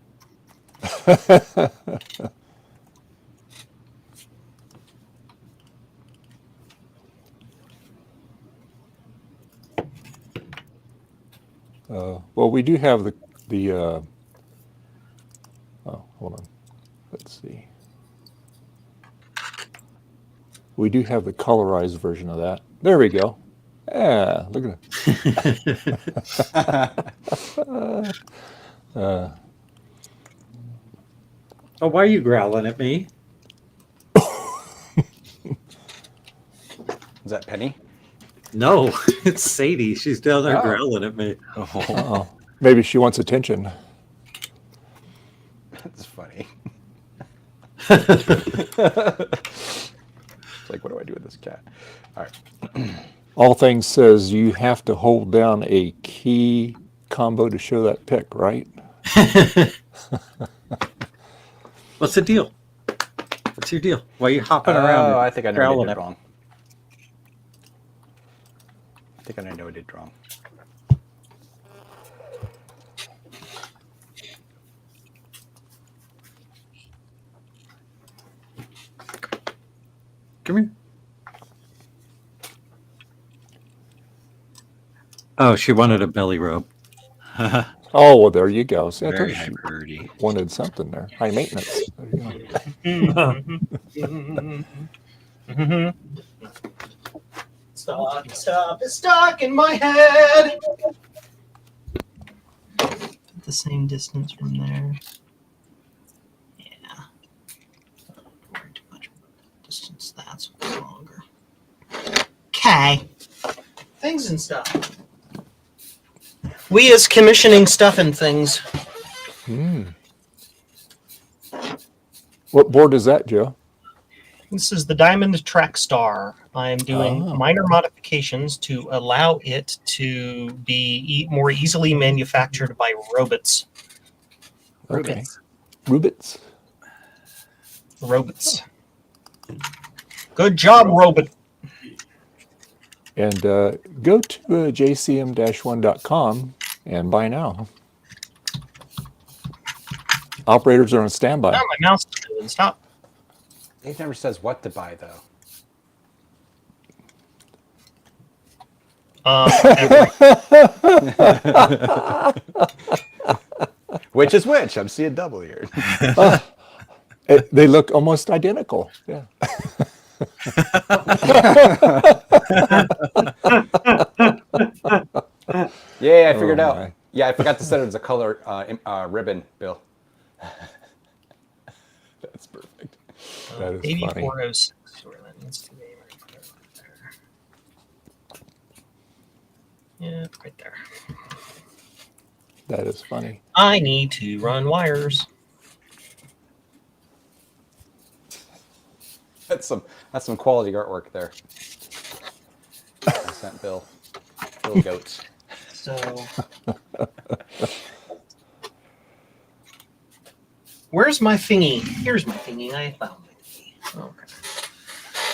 Well, we do have the oh, hold on. Let's see. We do have the colorized version of that. There we go. Yeah, look at it.
Oh, why are you growling at me?
Is that Penny?
No, it's Sadie. She's down there
Oh.
growling at me.
Uh-oh. Maybe she wants attention.
That's funny. It's like, what do I do with this cat? All right.
All Things says you have to hold down a key combo to show that pic, right?
What's the deal? What's your deal? Why are you hopping around?
Oh, I think I know what I
growling
did
at me?
wrong. I think I know what I did wrong.
Come here. Oh, she wanted a belly rub.
Oh, well, there you go. See, I told
Very
you
high
she
priority.
wanted something there. High maintenance. There you go.
Stop, it's stuck in my head. The same distance from there. Yeah. Not worry too much about that distance. That's longer. Okay. Things and stuff. We as commissioning stuff and things.
What board is that, Joe?
This is the Diamond Track Star. I'm doing minor modifications to allow it to be more easily manufactured by robots.
Okay. Rubits.
Robots. Good job, robot.
And go to jcm-1.com and buy now. Operators are on standby.
Oh, my mouse is doing. Stop.
It never says what to buy, though. Which is which? I'm seeing double here.
They look almost identical. Yeah.
Yeah, I figured
Oh,
out.
my.
Yeah, I forgot to set it as a color ribbon, Bill. That's perfect.
That is funny.
8406, where that needs to be right there. Yeah, right there.
That is funny.
I need to run wires.
That's some quality artwork there. I sent Bill. Bill Goats.
So, where's my thingy? Here's my thingy. I found my thingy. Okay.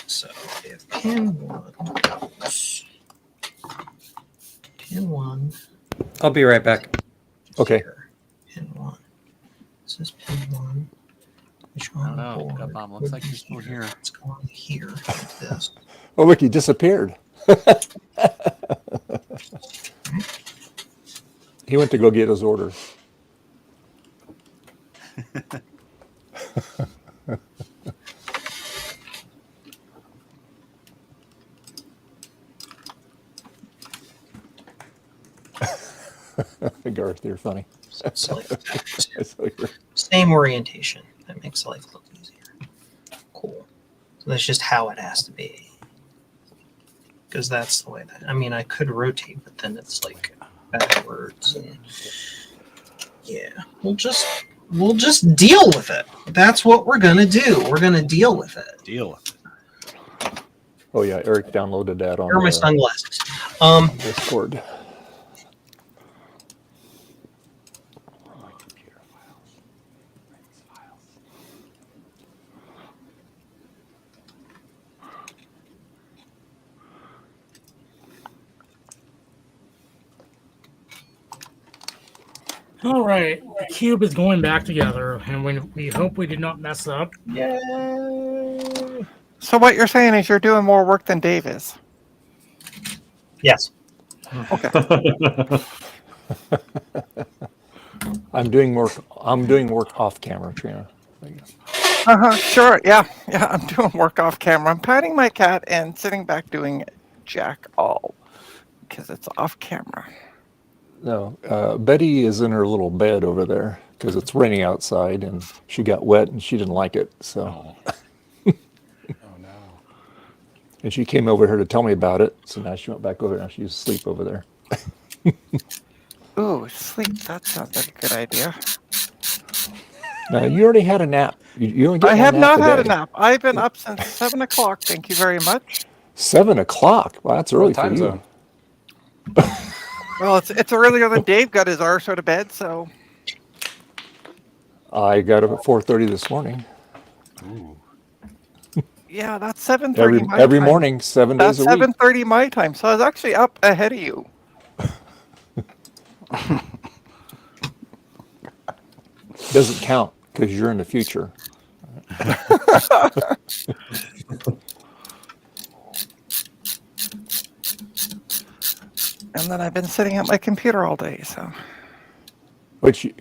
So, if pin 1 goes, pin 1.
I'll be right back.
Okay.
Here. Pin 1. This is pin 1. Which one?
I don't know. Gut Bomb looks like he's still here.
Let's go on here. Like this.
Oh, look, he disappeared. He went to go get his order. Garth, you're funny.
So like that.
So
Same orientation. That makes life look easier. Cool. So that's just how it has to be. Because that's the way that, I mean, I could rotate, but then it's like backwards. And yeah, we'll just deal with it. That's what we're gonna do. We're gonna deal with it.
Deal with it.
Oh yeah, Eric downloaded that on
Where are my sunglasses?
Discord.
All right, the cube is going back together, and we hope we did not mess up.
Yay!
So what you're saying is you're doing more work than Dave is.
Yes.
Okay.
I'm doing work off camera, Trina.
Sure. Yeah. I'm doing work off camera. I'm patting my cat and sitting back doing jack all because it's off camera.
No, Betty is in her little bed over there because it's raining outside and she got wet and she didn't like it. So,
Oh no.
and she came over here to tell me about it. So now she went back over there. Now she's asleep over there.
Ooh, sleep. That sounds like a good idea.
Now you already had a nap. You only get
I
one
have
nap
not
a
had a
day.
nap. I've been up since 7 o'clock. Thank you very much.
7 o'clock. Well, that's early for
time
you.
zone?
Well, it's earlier than Dave got his arse out of bed, so.
I got up at 4:30 this morning.
Ooh.
Yeah, that's 7:30 my
Every
time.
morning, 7
That's
days a week.
7:30 my time, so I was actually up ahead of you.
Doesn't count because you're in the future.
And then I've been sitting at my computer all day, so.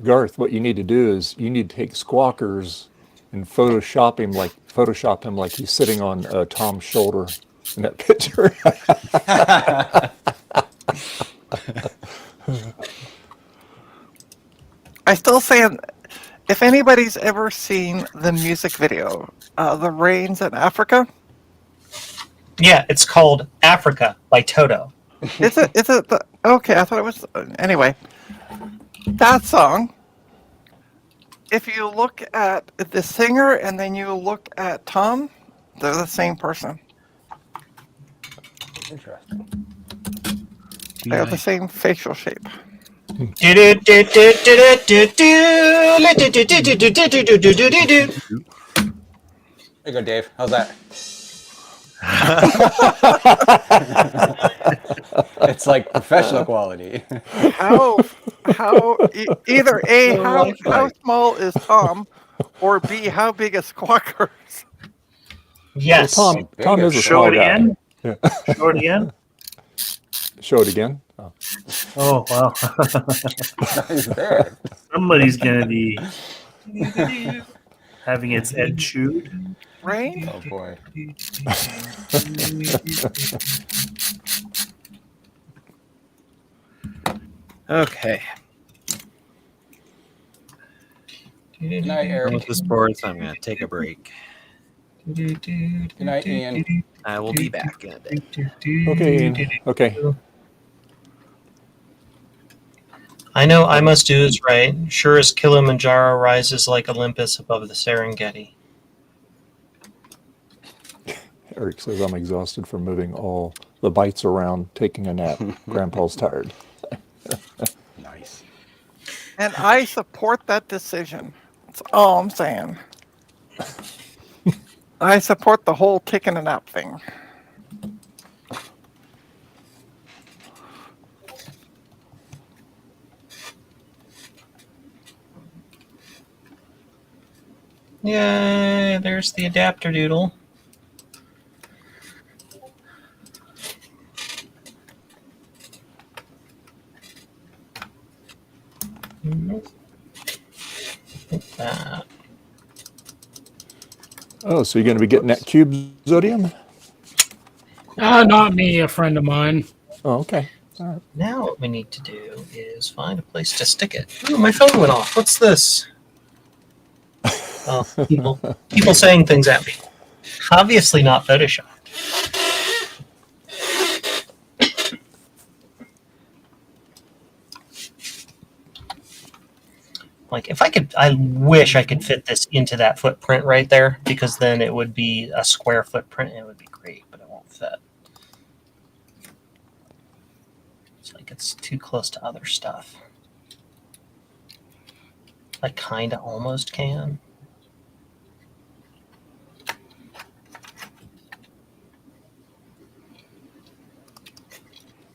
Garth, what you need to do is you need to take Squawkers and Photoshop him like he's sitting on Tom's shoulder in that picture.
I still say, if anybody's ever seen the music video, The Rains in Africa,
Yeah, it's called Africa by Toto.
is it the, okay, I thought it was, anyway, that song, if you look at the singer and then you look at Tom, they're the same person.
Interesting.
They have the same facial shape.
There you go, Dave. How's that? It's like professional quality.
How either A, how small is Tom, or B, how big is Squawkers?
Yes.
Well, Tom is a
Show
small
it
guy.
again.
Yeah.
Show it again.
Show it again. Oh.
Oh wow.
He's there.
Somebody's gonna be. having its edge chewed.
Rain?
Oh boy.
Okay.
Good night,
Done
Eric.
with the sports. I'm going to take a break.
Good night, Ian.
I will be back in a bit.
Okay, Ian. Okay.
I know I must do is right. Sure as Kilimanjaro rises like Olympus above the Serengeti.
Eric says I'm exhausted from moving all the bites around, taking a nap. Grandpa's tired.
Nice.
And I support that decision. That's all I'm saying. I support the whole taking a nap thing.
Yay, there's the adapter doodle. That.
Oh, so you're going to be getting that cube, Zodium?
Not me, a friend of mine.
Oh, okay.
Now what we need to do is find a place to stick it. Ooh, my phone went off. What's this? Oh, people saying things at me. Obviously not Photoshop. Like if I wish I could fit this into that footprint right there, because then it would be a square footprint and it would be great, but it won't fit. It's like it's too close to other stuff. I kind of almost can.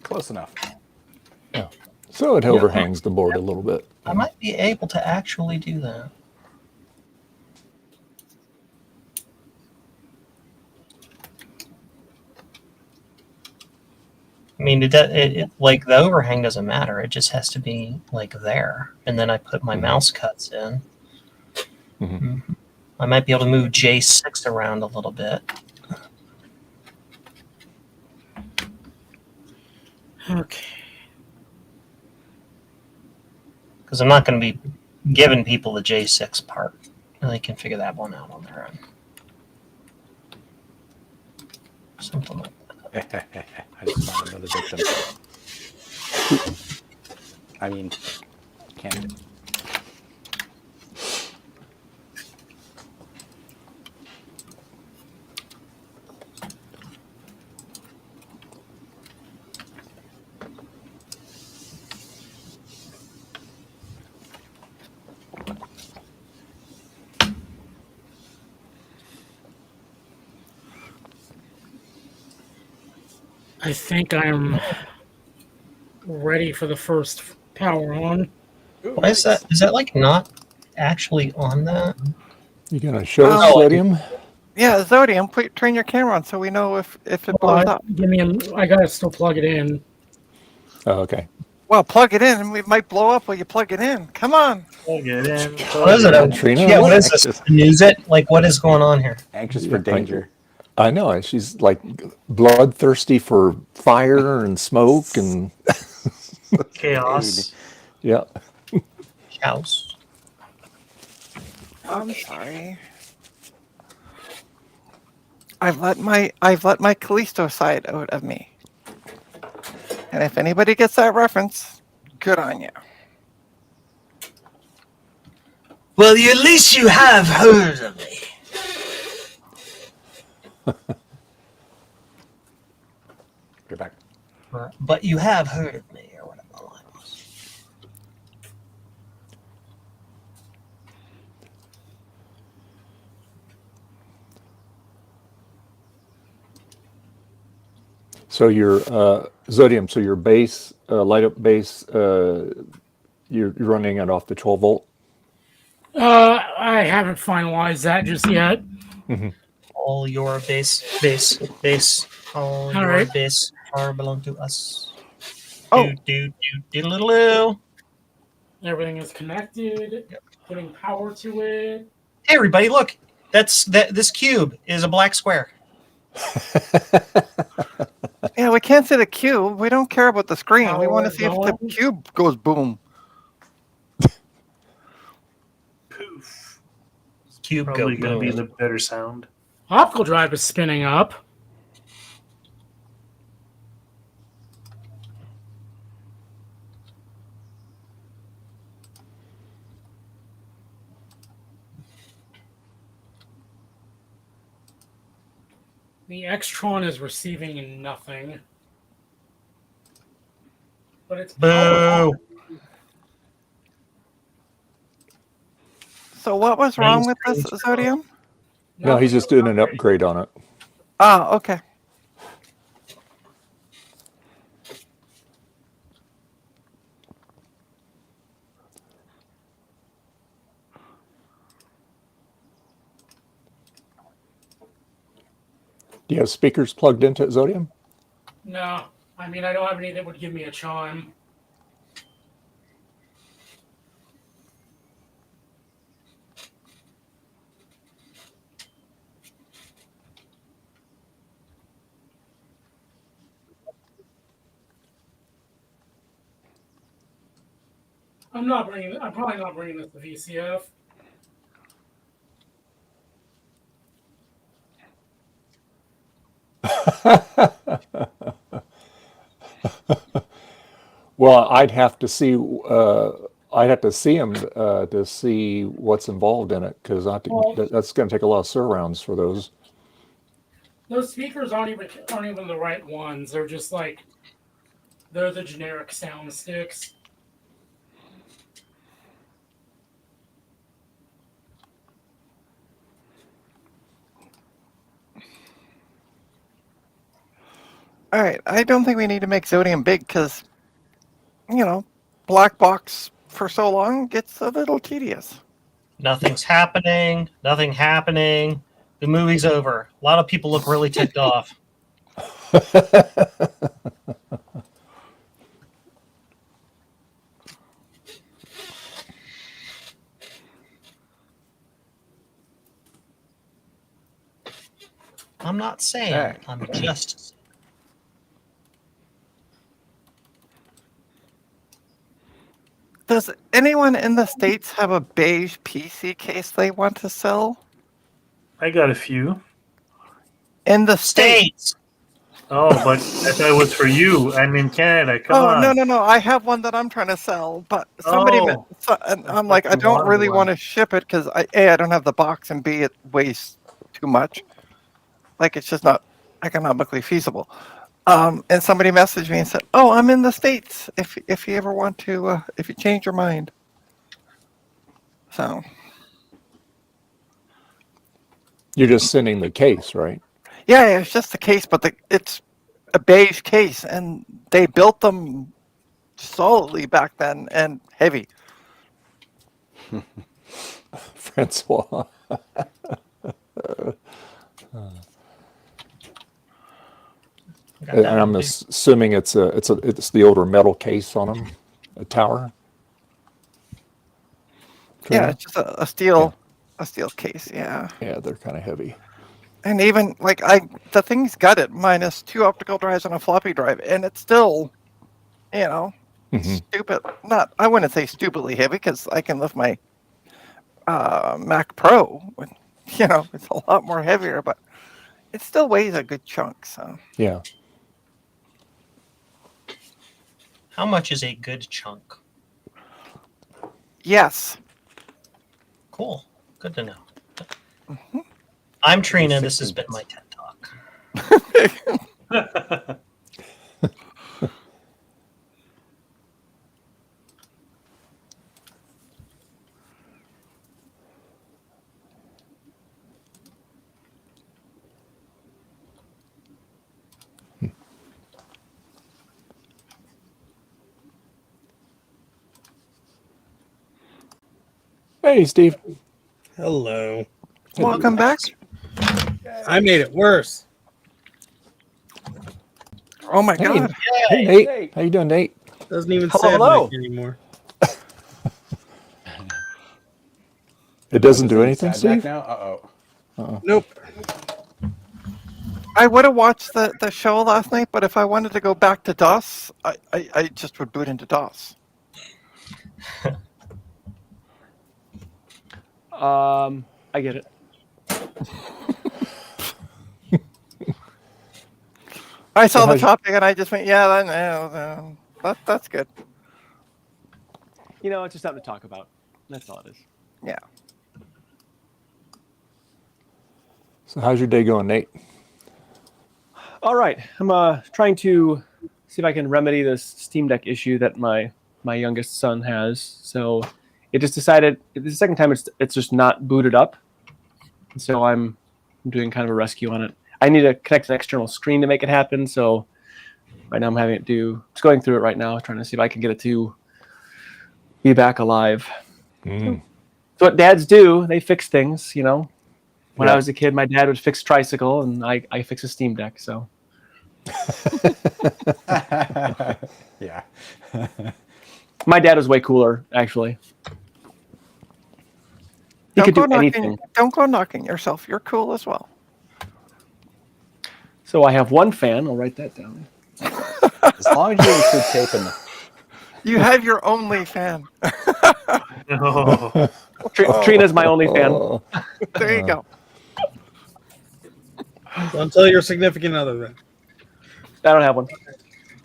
Close enough.
Yeah. So it overhangs the board a little bit.
I might be able to actually do that. I mean, like the overhang doesn't matter. It just has to be like there, and then I put my mouse cuts in.
Mm-hmm.
I might be able to move J6 around a little bit.
Okay.
Because I'm not going to be giving people the J6 part. And they can figure that one out on their own. Something like that.
I just found another victim. I mean, candidate.
I think I'm ready for the first power on.
Why is that? Is that like not actually on that?
You going to show us,
Oh.
Zodium?
Yeah, Zodium, turn your camera on so we know if it blows up.
I gotta still plug it in.
Oh, okay.
Well, plug it in and we might blow up while you plug it in. Come on.
Plug it in.
What is it?
Trina?
Yeah, what is this? News it? Like, what is going on here?
Anxious for danger.
I know. She's like bloodthirsty for fire and smoke and
Chaos.
yeah.
House.
I'm sorry. I've let my Callisto side out of me. And if anybody gets that reference, good on you.
Well, at least you have heard of me.
You're back.
But you have heard of me, or whatever the line was.
So your Zodium, so your base, light up base, you're running it off the 12 volt?
I haven't finalized that just yet.
Mm-hmm.
All your base, all your
right.
base are belong to us.
Oh.
Do.
Everything is connected. Putting power to it.
Hey, everybody, look. This cube is a black square.
Yeah, we can't see the cube. We don't care about the screen.
How
We want to
we're
see if the
going?
cube goes boom.
Poof.
Cube
Probably
go
going to be
boom.
the better sound.
Optical drive is spinning up. The Xtron is receiving nothing. But it's powered
Boo.
on.
So what was wrong with this Zodium?
No, he's just doing an upgrade on it.
Ah, okay.
Do you have speakers plugged into it, Zodium?
No, I mean, I don't have any that would give me a chime. I'm probably not bringing this to VCF.
Well, I'd have to see. I'd have to see him to see what's involved in it because that's going to take a lot of surrounds for those.
Those speakers aren't even the right ones. They're just like they're the generic sound sticks.
All right. I don't think we need to make Zodium big because, black box for so long gets a little tedious.
Nothing's happening. Nothing happening. The movie's over. A lot of people look really ticked off. I'm not saying.
Right.
I'm just.
Does anyone in the States have a beige PC case they want to sell?
I got a few.
In the States?
States.
Oh, but I thought it was for you. I'm in Canada. Come on.
No. I have one that I'm trying to sell, but somebody.
Oh.
And I'm like, I don't really want to ship it because I don't have the box, and B, it weighs too much. Like, it's just not economically feasible. And somebody messaged me and said, "Oh, I'm in the States. If you ever want to, if you change your mind." So
You're just sending the case, right?
yeah, it's just a case, but it's a beige case, and they built them solidly back then and heavy.
Francois. And I'm assuming it's the older metal case on them, a tower.
Yeah, it's just a steel case. Yeah.
Yeah, they're kind of heavy.
And even the thing's got it minus 2 optical drives and a floppy drive, and it's still, stupid. I wouldn't say stupidly heavy because I can lift my Mac Pro. It's a lot more heavier, but it still weighs a good chunk. So
Yeah.
How much is a good chunk?
yes.
Cool. Good to know. Mm-hmm. I'm Trina. This has been my TED Talk.
Hey, Steve.
Hello.
Welcome back.
I made it worse.
Oh my God.
Hey, Nate. How you doing, Nate?
Doesn't even
Hello,
say
hello.
Mike anymore.
It doesn't do
Is it
anything,
sad back
Steve?
now? Uh-oh.
Nope.
I would have watched the show last night, but if I wanted to go back to DOS, I just would boot into DOS.
I get it.
I saw the
how's-
topic and I just went, yeah, that's good.
You know, it's just something to talk about. That's all it is.
Yeah.
So how's your day going, Nate?
All right, I'm trying to see if I can remedy this Steam Deck issue that my youngest son has. So it just decided the second time it's just not booted up. So I'm doing kind of a rescue on it. I need to connect an external screen to make it happen. So right now I'm having it just going through it right now, trying to see if I can get it to be back alive.
Mm.
So what dads do, they fix things, you know. When
Yeah.
I was a kid, my dad would fix tricycle, and I fix a Steam Deck. So
Yeah.
my dad was way cooler, actually. He could do anything.
Don't go knocking yourself. You're cool as well.
So I have one fan. I'll write that down.
As long as you include tape in the...
You have your only fan.
No.
Trina's my only fan.
Oh,
There you go.
Don't tell your significant other then.
I don't have one.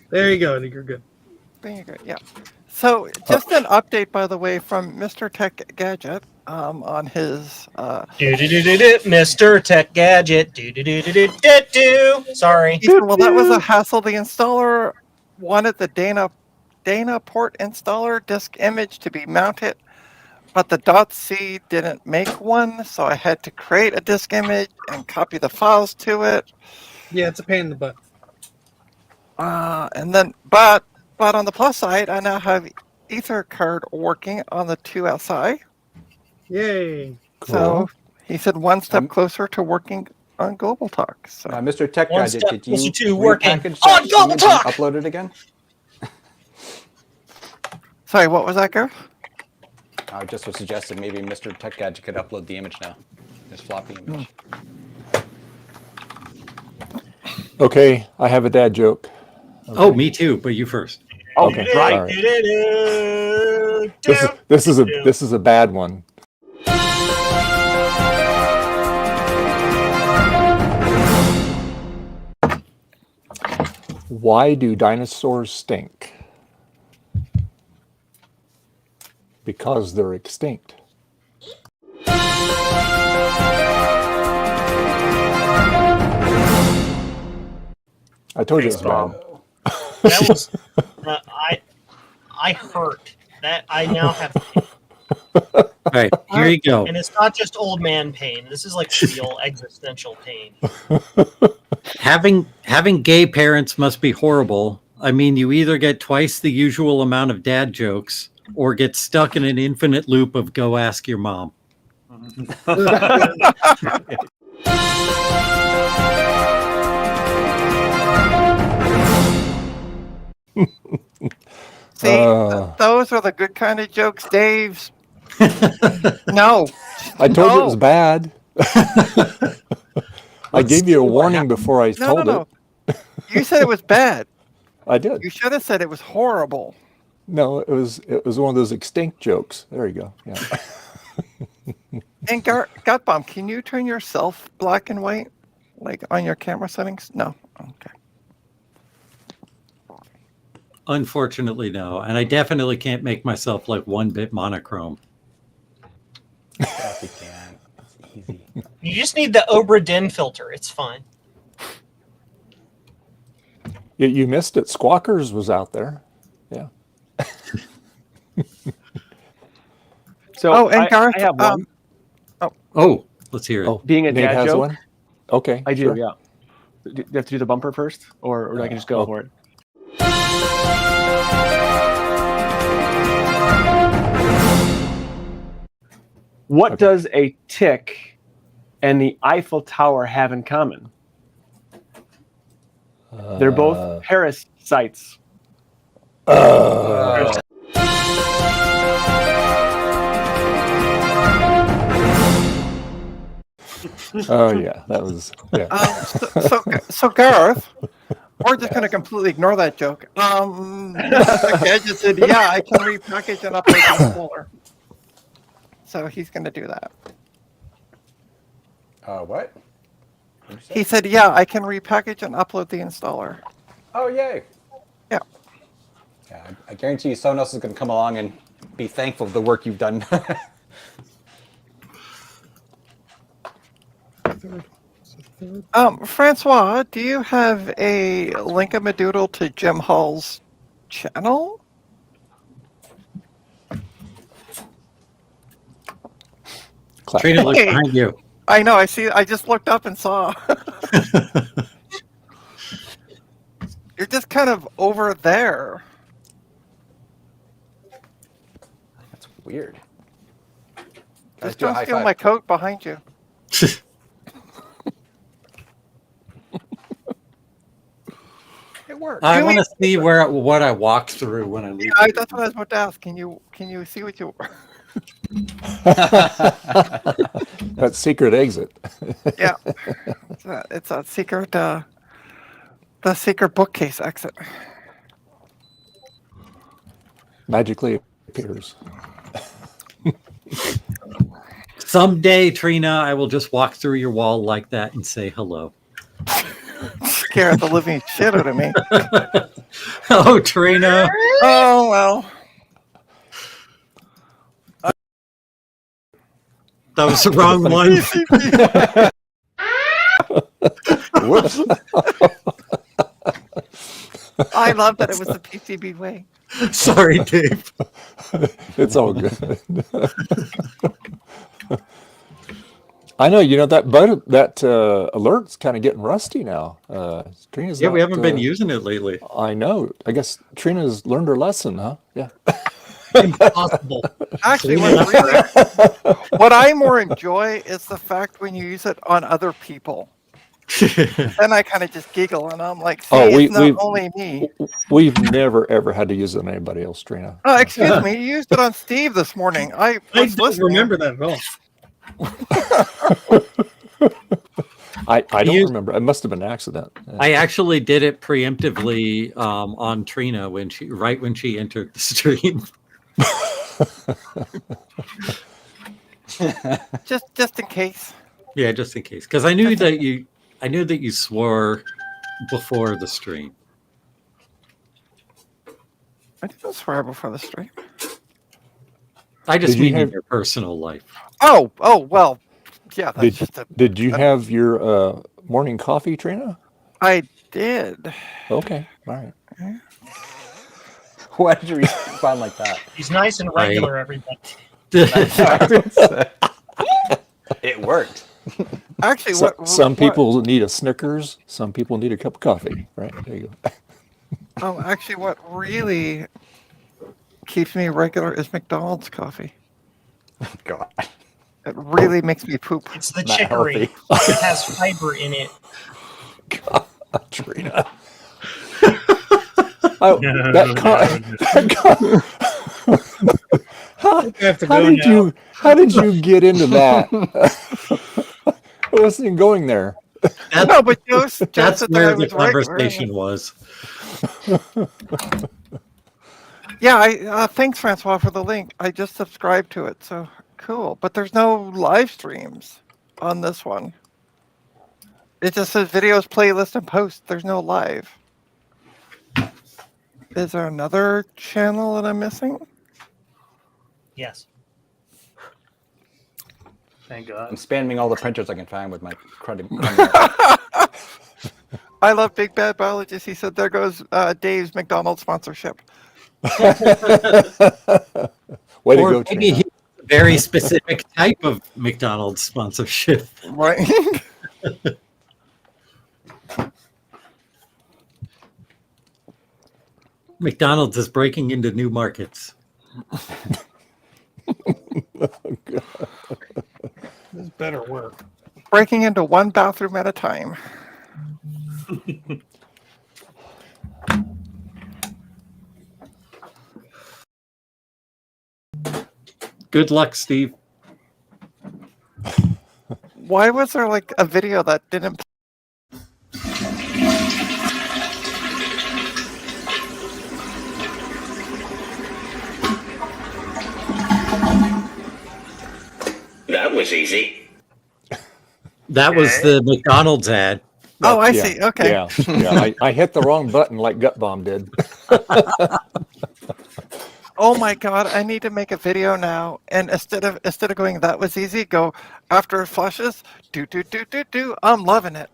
There you go. I think you're good.
There you go. Yeah. So just an update, by the way, from Mr. Tech Gadget on his.
Mr. Tech Gadget. Sorry.
He said, well, that was a hassle. The installer wanted the Dana port installer disk image to be mounted, but the .c didn't make one, so I had to create a disk image and copy the files to it.
Yeah, it's a pain in the butt.
And then, but on the plus side, I now have EtherCard working on the 2SI.
Yay.
So he said one step closer to working on Global Talk. So
Mr. Tech
One
Gadget,
step
did you
closer to working
repackage
on
that
Global
image and
Talk!
upload it again?
sorry, what was that, Gareth?
I just was suggesting maybe Mr. Tech Gadget could upload the image now. This floppy image.
okay, I have a dad joke.
Oh, me too, but you first.
Okay,
right.
Sorry. This is a bad one. Why do dinosaurs stink? Because they're extinct. I told you it was bad.
That was I hurt. That I now have pain.
All right, here you go.
And it's not just old man pain. This is like real existential pain.
Having gay parents must be horrible. I mean, you either get twice the usual amount of dad jokes or get stuck in an infinite loop of go ask your mom.
See, those are the good kind of jokes, Dave's. No.
I told you it was
No.
bad. I gave you a warning before I
No,
told
no.
it.
You said it was bad.
I did.
You should have said it was horrible.
No, it was one of those extinct jokes. There you go. Yeah.
And Gutbomb, can you turn yourself black and white, like on your camera settings? No. Okay.
Unfortunately, no. And I definitely can't make myself like 1-bit monochrome.
Yes, you can. It's easy.
You just need the Obra Dinn filter. It's fine.
You missed it. Squawkers was out there. Yeah.
So
Oh, and
I
Garth,
have one.
Oh, let's hear it.
Oh,
Being a
Nate
dad
has
joke,
one? Okay.
I do.
sure.
Yeah. Do you have to do the bumper first, or I can just go
okay.
for it? What does a tick and the Eiffel Tower have in common? They're both Paris sites.
Oh yeah, that was yeah.
So Gareth, we're just going to completely ignore that joke. Gadget said, "Yeah, I can repackage and upload the installer." So he's going to do that.
What?
He said, "Yeah, I can repackage and upload the installer."
Oh, yay.
Yeah.
Yeah, I guarantee you someone else is going to come along and be thankful for the work you've done.
Francois, do you have a link-a-madoodle to Jim Hall's channel?
Trina, look behind you.
I know. I see. I just looked up and saw. You're just kind of over there.
That's weird.
Just don't steal my coat behind you. It worked.
I want to see what I walk through when I leave.
Yeah, that's what I was about to ask. Can you see what you?
That secret exit.
Yeah, it's a secret. The secret bookcase exit.
Magically appears.
Someday, Trina, I will just walk through your wall like that and say hello.
Scare the living shit out of me.
Oh, Trina.
Oh, well.
That was the wrong one.
Whoops.
I love that it was the PCB way.
Sorry, Dave.
It's all good. I know, that alert's kind of getting rusty now. Trina's
we haven't been using it lately.
I know. I guess Trina's learned her lesson, huh? Yeah.
Impossible.
Actually, what I more enjoy is the fact when you use it on other people. Then I kind of just giggle and I'm like, see, it's not only me.
We've never, ever had to use it on anybody else, Trina.
Oh, excuse me. You used it on Steve this morning. I
don't remember that at all.
I don't remember. It must have been an accident.
I actually did it preemptively on Trina when she entered the stream.
just in case.
Yeah, just in case, because I knew that you swore before the stream.
I didn't swear before the stream.
I just mean in your personal life.
Oh, well, yeah.
Did you have your morning coffee, Trina?
I did.
Okay, all right.
Why did you respond like that?
He's nice and regular, everybody.
It worked.
Actually,
some people need a Snickers. Some people need a cup of coffee. Right there, you go.
Actually, what really keeps me regular is McDonald's coffee.
God,
it really makes me poop.
It's the chicory. It has fiber in it.
God, Trina. How did you get into that? I wasn't even going there.
No, but
that's where the conversation was.
Yeah, thanks, Francois, for the link. I just subscribed to it, so cool. But there's no live streams on this one. It just says videos, playlist, and post. There's no live. Is there another channel that I'm missing?
Yes. Thank God.
I'm spamming all the printers I can find with my cruddy.
I love Big Bad Biologist. He said, there goes Dave's McDonald's sponsorship.
Way to go,
maybe
Trina.
a very specific type of McDonald's sponsorship.
Right.
McDonald's is breaking into new markets.
This better work.
Breaking into one bathroom at a time.
Good luck, Steve.
Why was there like a video that didn't?
That was easy.
That was the McDonald's ad.
Oh, I
Yeah,
see. Okay.
Yeah. I hit the wrong button like Gut Bomb did.
Oh my god, I need to make a video now. And instead of going that was easy, go after it flushes. Do. I'm loving it.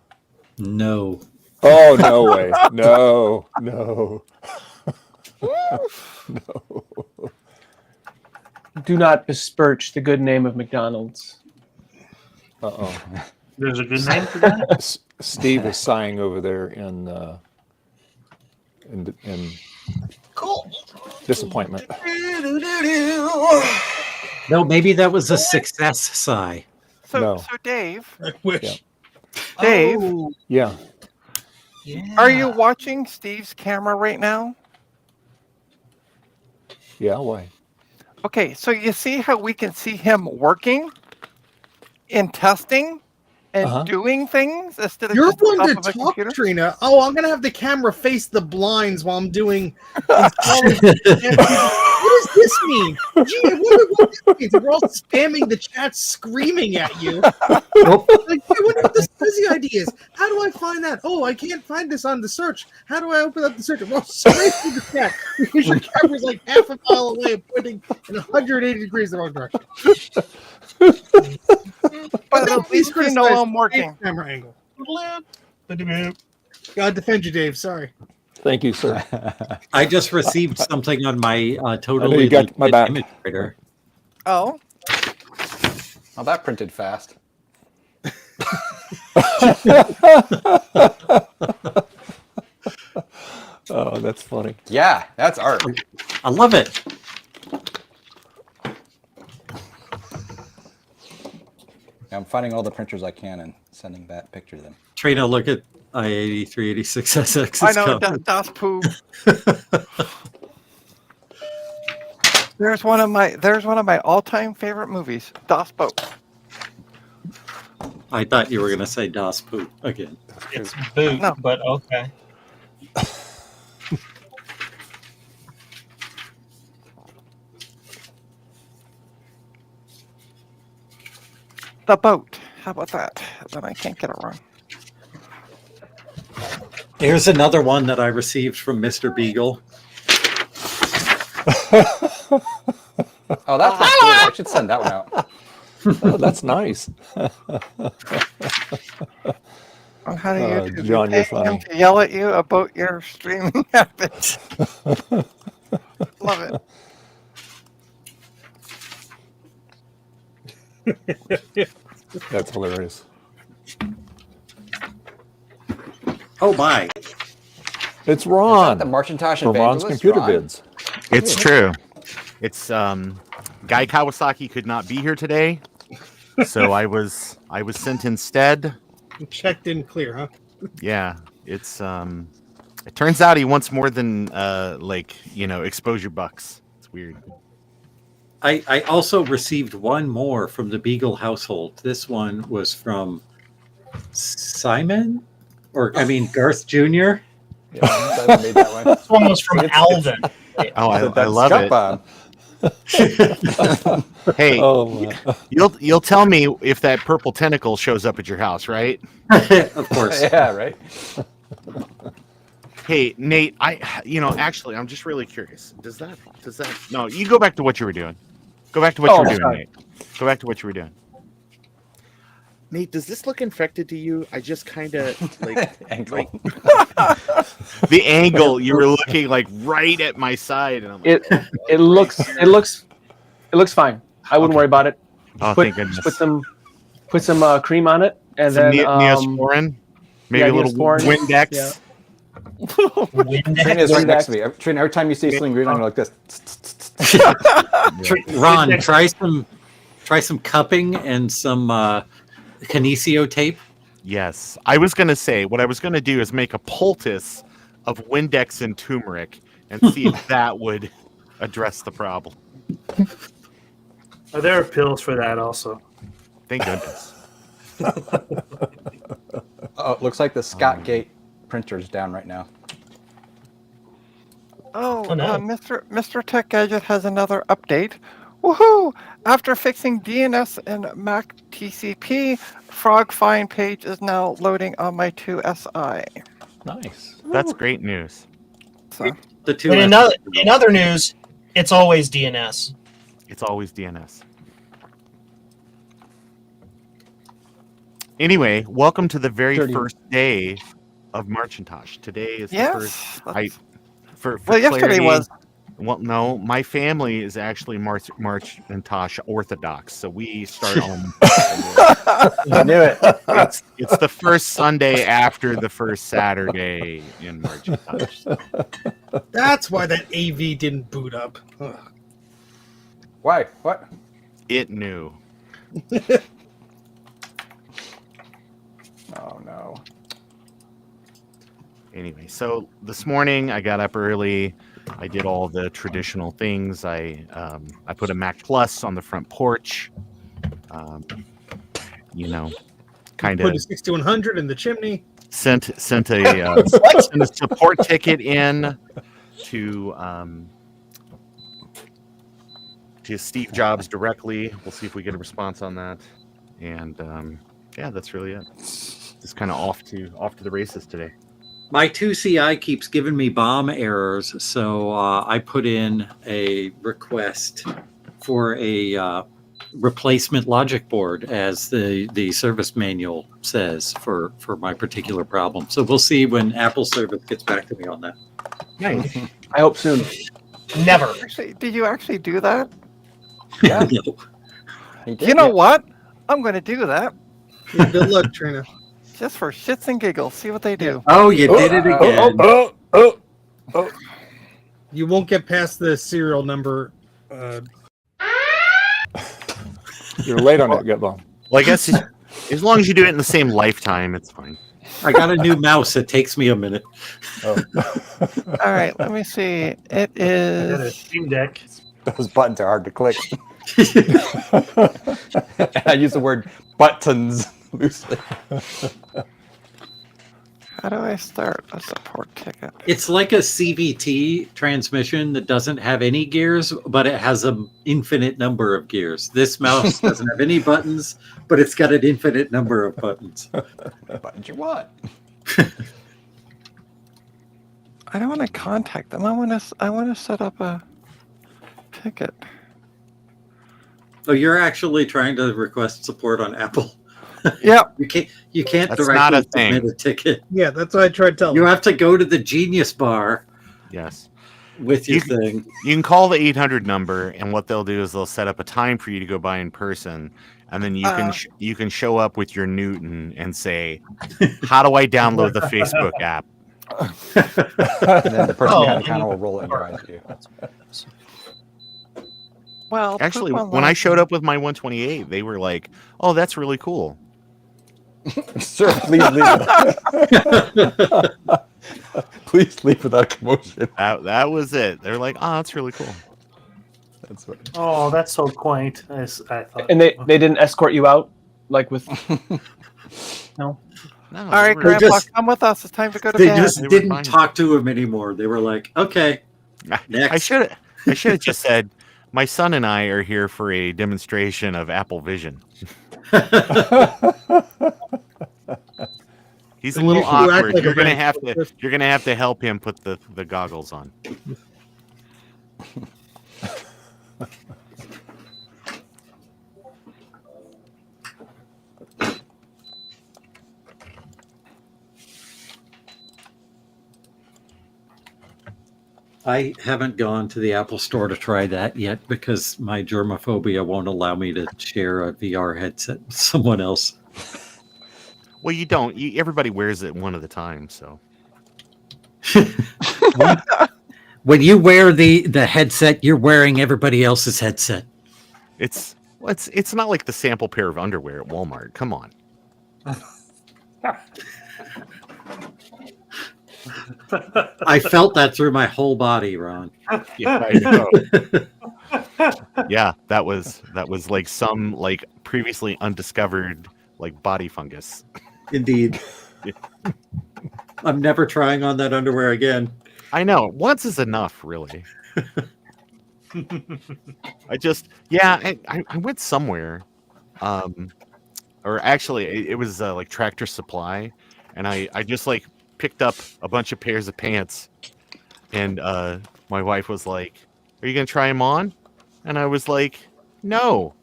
No.
Oh, no way. No. No.
Do not besmirch the good name of McDonald's.
Uh-oh.
There's a good name for that?
Steve is sighing over there in
Cool.
disappointment.
No, maybe that was a success sigh.
So,
No.
so Dave,
I wish.
Yeah.
Dave,
Yeah.
are you watching Steve's camera right now?
Yeah, why?
Okay, so you see how we can see him working in testing and doing things instead of
You're
just on
one
top
to
of a
talk,
computer?
Trina. Oh, I'm gonna have the camera face the blinds while I'm doing. What does this mean? Gee, I wonder what this means. We're all spamming the chat, screaming at you. Like, I wonder what this fuzzy idea is. How do I find that? Oh, I can't find this on the search. How do I open up the search? We're all straight through the chat because your camera's like half a mile away, pointing in 180 degrees the wrong direction.
But at least you know I'm working.
Camera angle. God defend you, Dave. Sorry.
Thank you, sir.
I just received something on my totally
you got my
legit
back.
image printer.
Oh,
Oh, that printed fast.
Oh, that's funny.
Yeah, that's art.
I love it.
I'm finding all the printers I can and sending that picture to them.
Trina, look at I-8386SX.
I know das poo. There's one of my all-time favorite movies, Das Boat.
I thought you were going to say Das Poo again.
It's boot,
No.
but okay.
The Boat. How about that? Then I can't get it wrong.
Here's another one that I received from Mr. Beagle.
Oh, that's cool. I should send that one out.
Oh, that's nice.
On how to YouTube.
John, you're
paying him
funny.
to yell at you about your streaming habits. Love it.
That's hilarious.
Oh, my.
It's Ron.
The Marcintosh
from Ron's
Evangelist,
Computer
Ron?
Bids.
It's true. It's Guy Kawasaki could not be here today, so I was sent instead.
Checked in clear, huh?
Yeah, it's it turns out he wants more than exposure bucks. It's weird.
I also received one more from the Beagle household. This one was from Simon, Garth Jr.
Yeah, I made that one.
This one was from Alvin.
Oh, I
That's
love
Gut
it.
Bomb.
Hey,
Oh,
you'll tell me if that purple tentacle shows up at your house, right?
Of course.
Yeah, right.
Hey, Nate, actually, I'm just really curious. Does that? No, you go back to what you were doing. Go back to what you were doing,
sorry.
Nate. Go back to what you were doing. Nate, does this look infected to you? I just kind of
Angle.
the angle you were looking like right at my side, and I'm like,
It looks fine. I wouldn't worry about it.
oh, thank goodness.
Put some cream on it, and
Some
then
Neosporin, maybe
yeah,
a little
Neosporin.
Windex.
Yeah.
Trina's right next to me. Trina, every time you see something green, I'm like this.
Ron, try some cupping and some kinesio tape.
Yes, I was gonna say what I was gonna do is make a poultice of Windex and turmeric and see if that would address the problem.
Oh, there are pills for that also.
Thank goodness.
Oh, it looks like the Scott Gate printer's down right now.
Oh,
Oh, no.
Mr. Tech Gadget has another update. Woohoo! After fixing DNS and Mac TCP, FrogFind page is now loading on my 2SI.
Nice.
That's great news.
So,
The two.
In other news, it's always DNS.
It's always DNS. Anyway, welcome to the very
30.
first day of Marchintosh. Today is the
yes.
first.
that's-
For
well, yesterday
clarity,
was.
Well, no, my family is actually Marchintosh Orthodox, so we start on.
I knew it.
It's the first Sunday after the first Saturday in Marchintosh.
That's why that AV didn't boot up. Ugh.
Why? What?
It knew.
Oh no.
Anyway, so this morning I got up early. I did all the traditional things. I put a Mac Plus on the front porch. Kind
Put
of
a 6100 in the chimney.
sent a sent a support ticket in to Steve Jobs directly. We'll see if we get a response on that. And yeah, that's really it. Just kind of off to the races today.
My 2CI keeps giving me bomb errors, so I put in a request for a replacement logic board, as the service manual says for my particular problem. So we'll see when Apple service gets back to me on that.
Nice.
I hope soon.
Never.
Actually, did you actually do that?
Yeah.
No.
You know what? I'm going to do that
Yeah, good luck, Trina.
just for shits and giggles. See what they do.
Oh, you did it again.
You won't get past the serial number.
You're late on it, Gutlong.
Well, I guess as long as you do it in the same lifetime, it's fine.
I got a new mouse. It takes me a minute.
Oh.
All right, let me see. It
I got a
is.
Steam Deck.
Those buttons are hard to click. I use the word buttons loosely.
How do I start a support ticket?
It's like a CVT transmission that doesn't have any gears, but it has an infinite number of gears. This mouse doesn't have any buttons, but it's got an infinite number of buttons.
What buttons you want?
I don't want to contact them. I want to set up a ticket.
Oh, you're actually trying to request support on Apple.
Yep.
You can't
That's
directly
not a thing.
submit a ticket.
Yeah, that's what I tried telling
You have to go to the Genius Bar
Yes.
with your
You-
thing.
You can call the 800 number, and what they'll do is they'll set up a time for you to go by in person, and then you can show up with your Newton and say, "How do I download the Facebook app?"
And then the person
Oh,
behind the
and
counter
you-
will roll it and drive you.
Well,
Actually,
poop on
when I
that.
showed up with my 128, they were like, "Oh, that's really cool."
Sir, please leave. Please leave without commotion.
That was it. They're like, "Oh, that's really cool."
That's what.
Oh, that's so quaint. I thought.
And they didn't escort you out, like with. No.
No,
All right,
they were-
Grandpa,
just-
come with us. It's time to go to
They
bed.
just
They were
didn't
fine.
talk to him anymore. They were like, okay,
I
next.
should have just said, "My son and I are here for a demonstration of Apple Vision." He's a
And
little
you act
awkward.
like a
You're gonna have to help him put the goggles on.
I haven't gone to the Apple store to try that yet because my germophobia won't allow me to share a VR headset with someone else.
Well, you don't. Everybody wears it one at a time. So
When you wear the headset, you're wearing everybody else's headset.
it's not like the sample pair of underwear at Walmart. Come on.
I felt that through my whole body, Ron.
Yeah, I know. Yeah, that was like some like previously undiscovered like body fungus.
Indeed. I'm never trying on that underwear again.
I know. Once is enough, really. I went somewhere, or actually, it was like Tractor Supply, and I just like picked up a bunch of pairs of pants, and my wife was like, "Are you gonna try them on?" And I was like, "No."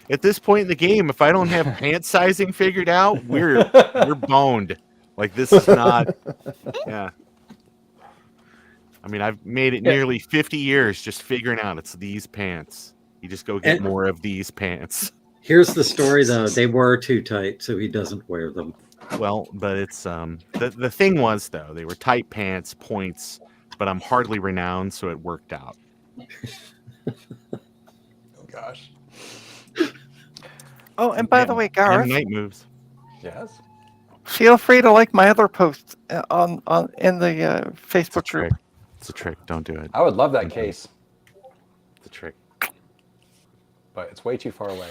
At this point in the game, if I don't have pant sizing figured out, we're boned. Like, this is not. Yeah. I mean, I've made it nearly 50 years just figuring out it's these pants. You just go get more of these pants.
Here's the story, though. They were too tight, so he doesn't wear them.
Well, but it's the thing was, though, they were tight pants, points, but I'm hardly renowned, so it worked out.
Oh gosh.
Oh, and by the way, Gareth.
Night moves.
Yes.
Feel free to like my other posts on in the Facebook group.
It's a trick. Don't do it.
I would love that case.
It's a trick.
But it's way too far away.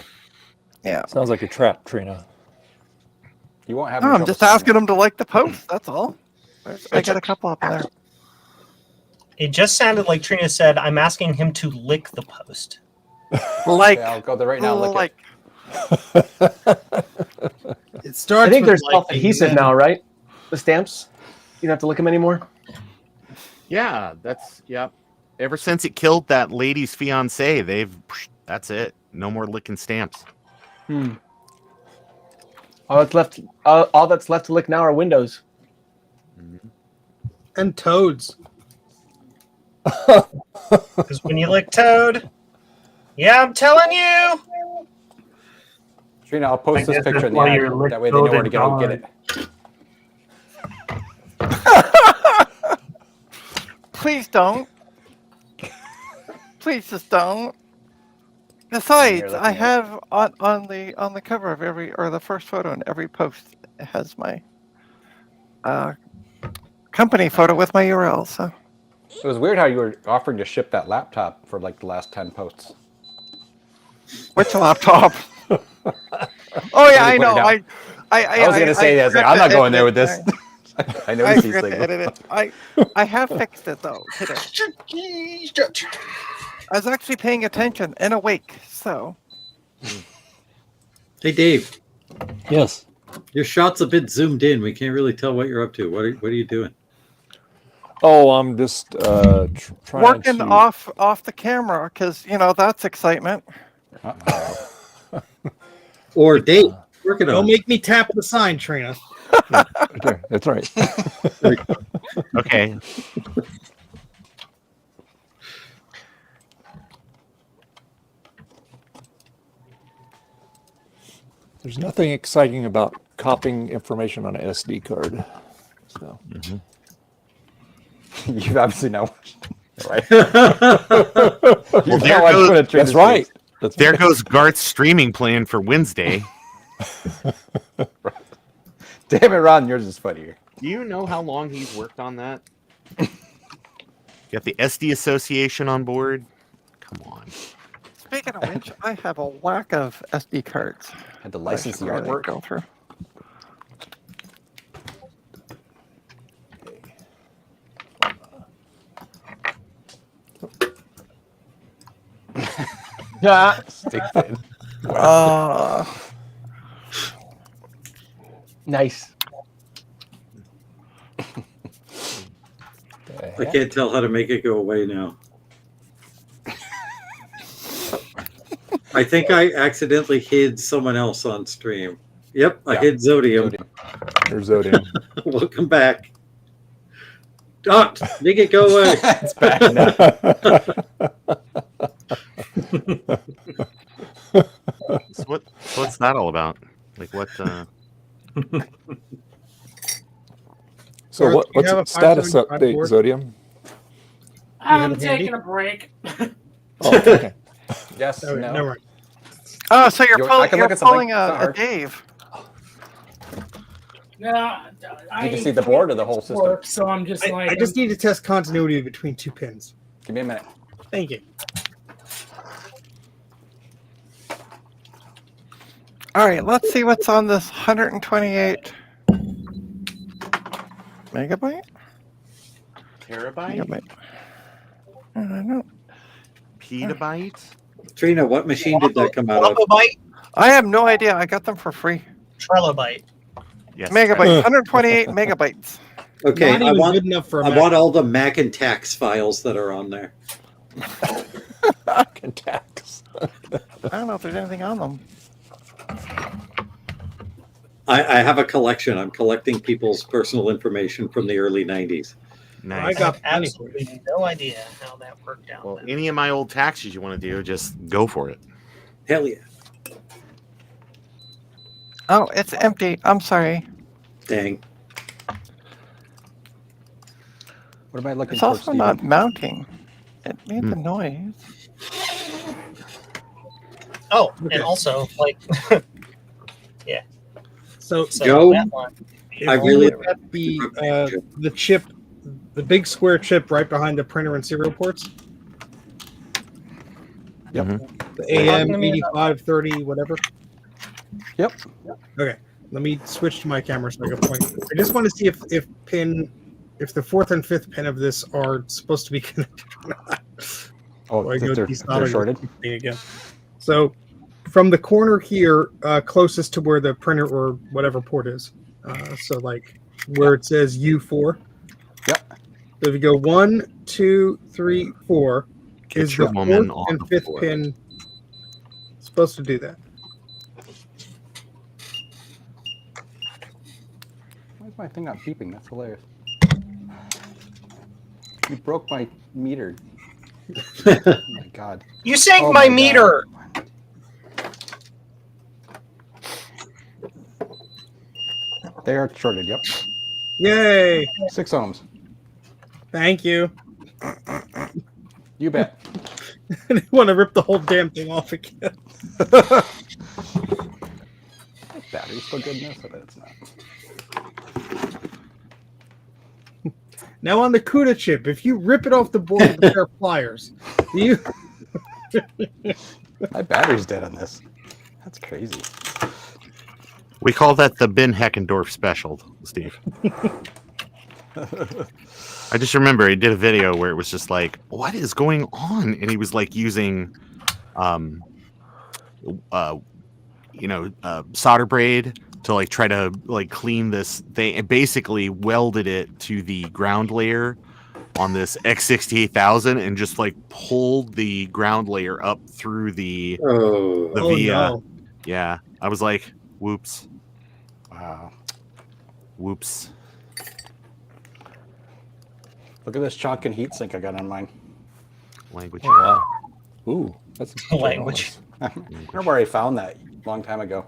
Yeah.
Sounds like a trap, Trina.
You won't have.
No, I'm just asking them to like the post. That's all. I got a couple up there.
It just sounded like Trina said, "I'm asking him to lick the post."
Like,
I'll go there right now. And lick
It starts.
I think
with
there's
liking,
self-adhesive
then-
now, right? The stamps. You don't have to lick them anymore.
Yeah, ever since it killed that lady's fiance, that's it. No more licking stamps.
All that's left to lick now are windows.
And toads.
Because when you lick Toad, yeah, I'm telling you.
Trina, I'll post
I
this
guess
picture
that's
in the
why
ad.
you're licked
That way they know where to go
Toad
get
and
it.
Please don't. Please just don't. Besides, I have on the cover of every, or the first photo in every post, it has my company photo with my URL. So
It was weird how you were offering to ship that laptop for like the last 10 posts.
which laptop? Oh yeah, I know. I
was going to say that. I'm not going there with this. I know
I
these
forgot to
things.
edit it. I have fixed it though today. I was actually paying attention and awake, so.
Hey, Dave.
Yes.
Your shot's a bit zoomed in. We can't really tell what you're up to. What are you doing?
Oh, I'm just trying
Working
to...
off the camera because that's excitement.
Or Dave, working
Don't
on.
make me tap the sign, Trina.
Okay, that's right.
Okay.
There's nothing exciting about copying information on an SD card. So.
You've obviously not watched. Right?
Well,
That's right.
There goes Garth's streaming plan for Wednesday.
Damn it, Ron, yours is funnier.
Do you know how long he's worked on that? Got the SD Association on board. Come on.
Speaking of which, I have a whack of SD cards.
Had to license the
I should really
artwork.
go through.
Yeah.
Stupid.
Nice.
I can't tell how to make it go away now. I think I accidentally hid someone else on stream. Yep, I hid Zodium.
There's Zodium.
Welcome back. Don't make it go away.
It's back now.
So what's that all about? Like what?
So
Garth,
what's
you have
the
a
status
575
update,
board?
Zodium?
I'm
have it handy?
taking a break.
Oh, okay.
Yes,
Oh,
no.
never mind.
Oh, so you're
I can look at something.
pulling
It's not
a
hard.
Dave.
No,
You can see the board or the whole system?
work, so I'm just like
I just need to test continuity between two pins.
Give me a minute.
Thank you.
All right, let's see what's on this 128 megabyte.
Terabyte?
Megabyte. I don't know.
Petabyte?
Trina, what machine did that come out of?
Wallabyte?
I have no idea. I got them for free.
Trilobyte.
Yes.
Megabyte. 128 megabytes.
Okay,
Not
I
even
want
good enough for a
I
Mac.
want all the Mac and tax files that are on there.
Contacts.
I don't know if there's anything on them.
I have a collection. I'm collecting people's personal information from the early 90s.
Nice.
I got
I have absolutely no idea how that worked out.
Well, any of my old taxes you want to do, just go for it.
Hell yeah.
Oh, it's empty. I'm sorry.
Dang.
What am I looking
It's
for,
also
Steven?
not mounting. It made the noise.
Oh,
Okay.
and also, like, yeah.
So
Joe,
that one.
if
I
you
really-
look at the chip, the big square chip right behind the printer and serial ports,
Yep.
the AM 8530, whatever.
Yep.
Okay, let me switch to my camera so I can point. I just want to see if the fourth and fifth pin of this are supposed to be connected or not.
Oh,
So I
if
go
they're
desolder
shorted?
thing again. So from the corner here, closest to where the printer or whatever port is, so like where it says U4.
Yep.
So if you go 1, 2, 3, 4,
Get
is
your
the
woman
fourth
on
and
the
fifth
floor.
pin supposed to do that?
Why is my thing not beeping? That's hilarious. You broke my meter. Oh my god.
You sank
Oh
my
God.
meter.
They are shorted, yep.
Yay!
6 ohms.
Thank you.
You bet.
I want to rip the whole damn thing off again.
Battery's still good in this? I bet it's not.
Now on the CUDA chip, if you rip it off the board with a pair of pliers, do you?
My battery's dead on this. That's crazy.
We call that the Ben Heckendorf special, Steve. I just remember he did a video where it was just like, what is going on? And he was like using, solder braid to like try to like clean this thing, and basically welded it to the ground layer on this X68000 and just like pulled the ground layer up through the via.
No.
Yeah, I was like, whoops.
Wow.
Whoops.
Look at this chalk and heatsink I got on mine.
Language.
Oh, wow. Ooh, that's a
Language.
I remember where I found that a long time ago.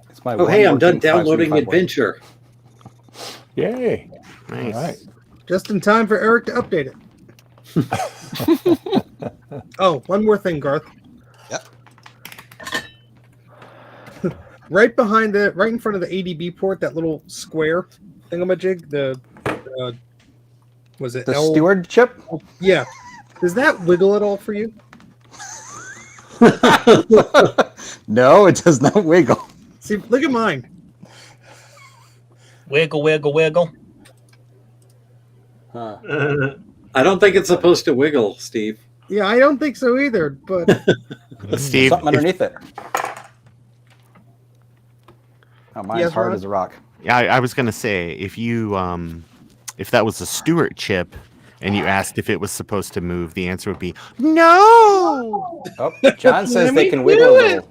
It's my
Oh, hey, I'm
one
done
working
downloading
575 board.
Adventure.
Yay.
Nice.
All right.
Just in time for Eric to update it. Oh, one more thing, Garth.
Yep.
Right in front of the ADB port, that little square thingamajig, the was it
The
L?
steward chip?
Yeah. Does that wiggle at all for you?
No, it does not wiggle.
See, look at mine.
Wiggle, wiggle, wiggle.
Huh.
I don't think it's supposed to wiggle, Steve.
Yeah, I don't think so either, but
Steve,
Something underneath it. Oh, mine's
Yes,
hard
Ron?
as a rock.
Yeah, I was gonna say if you if that was a Stewart chip and you asked if it was supposed to move, the answer would be no.
Oh, John says
Let
they
me
can wiggle a
do
little.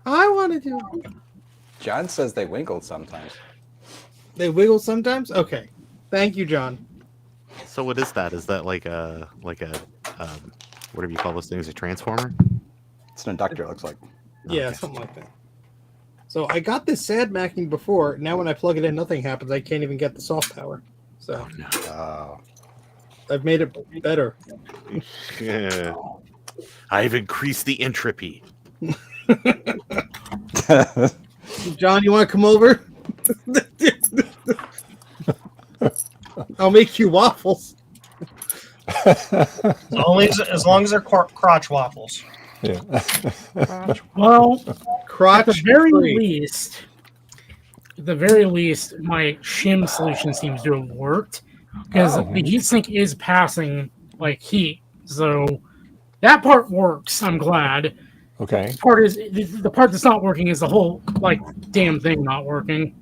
I want to do it.
John says they wiggle sometimes.
They wiggle sometimes? Okay. Thank you, John.
So what is that? Is that like a whatever you call those things, a transformer?
It's an inductor, it looks like.
Yeah,
Okay.
something like that. So I got this sad macking before. Now when I plug it in, nothing happens. I can't even get the soft power. So I've made it better.
Yeah. I've increased the entropy.
John, you want to come over? I'll make you waffles.
As long as they're crotch waffles.
Yeah.
Well,
Crotch
at the very
free.
least, my shim solution seems to have worked because the heatsink is passing like heat. So that part works. I'm glad.
Okay.
The part that's not working is the whole like damn thing not working.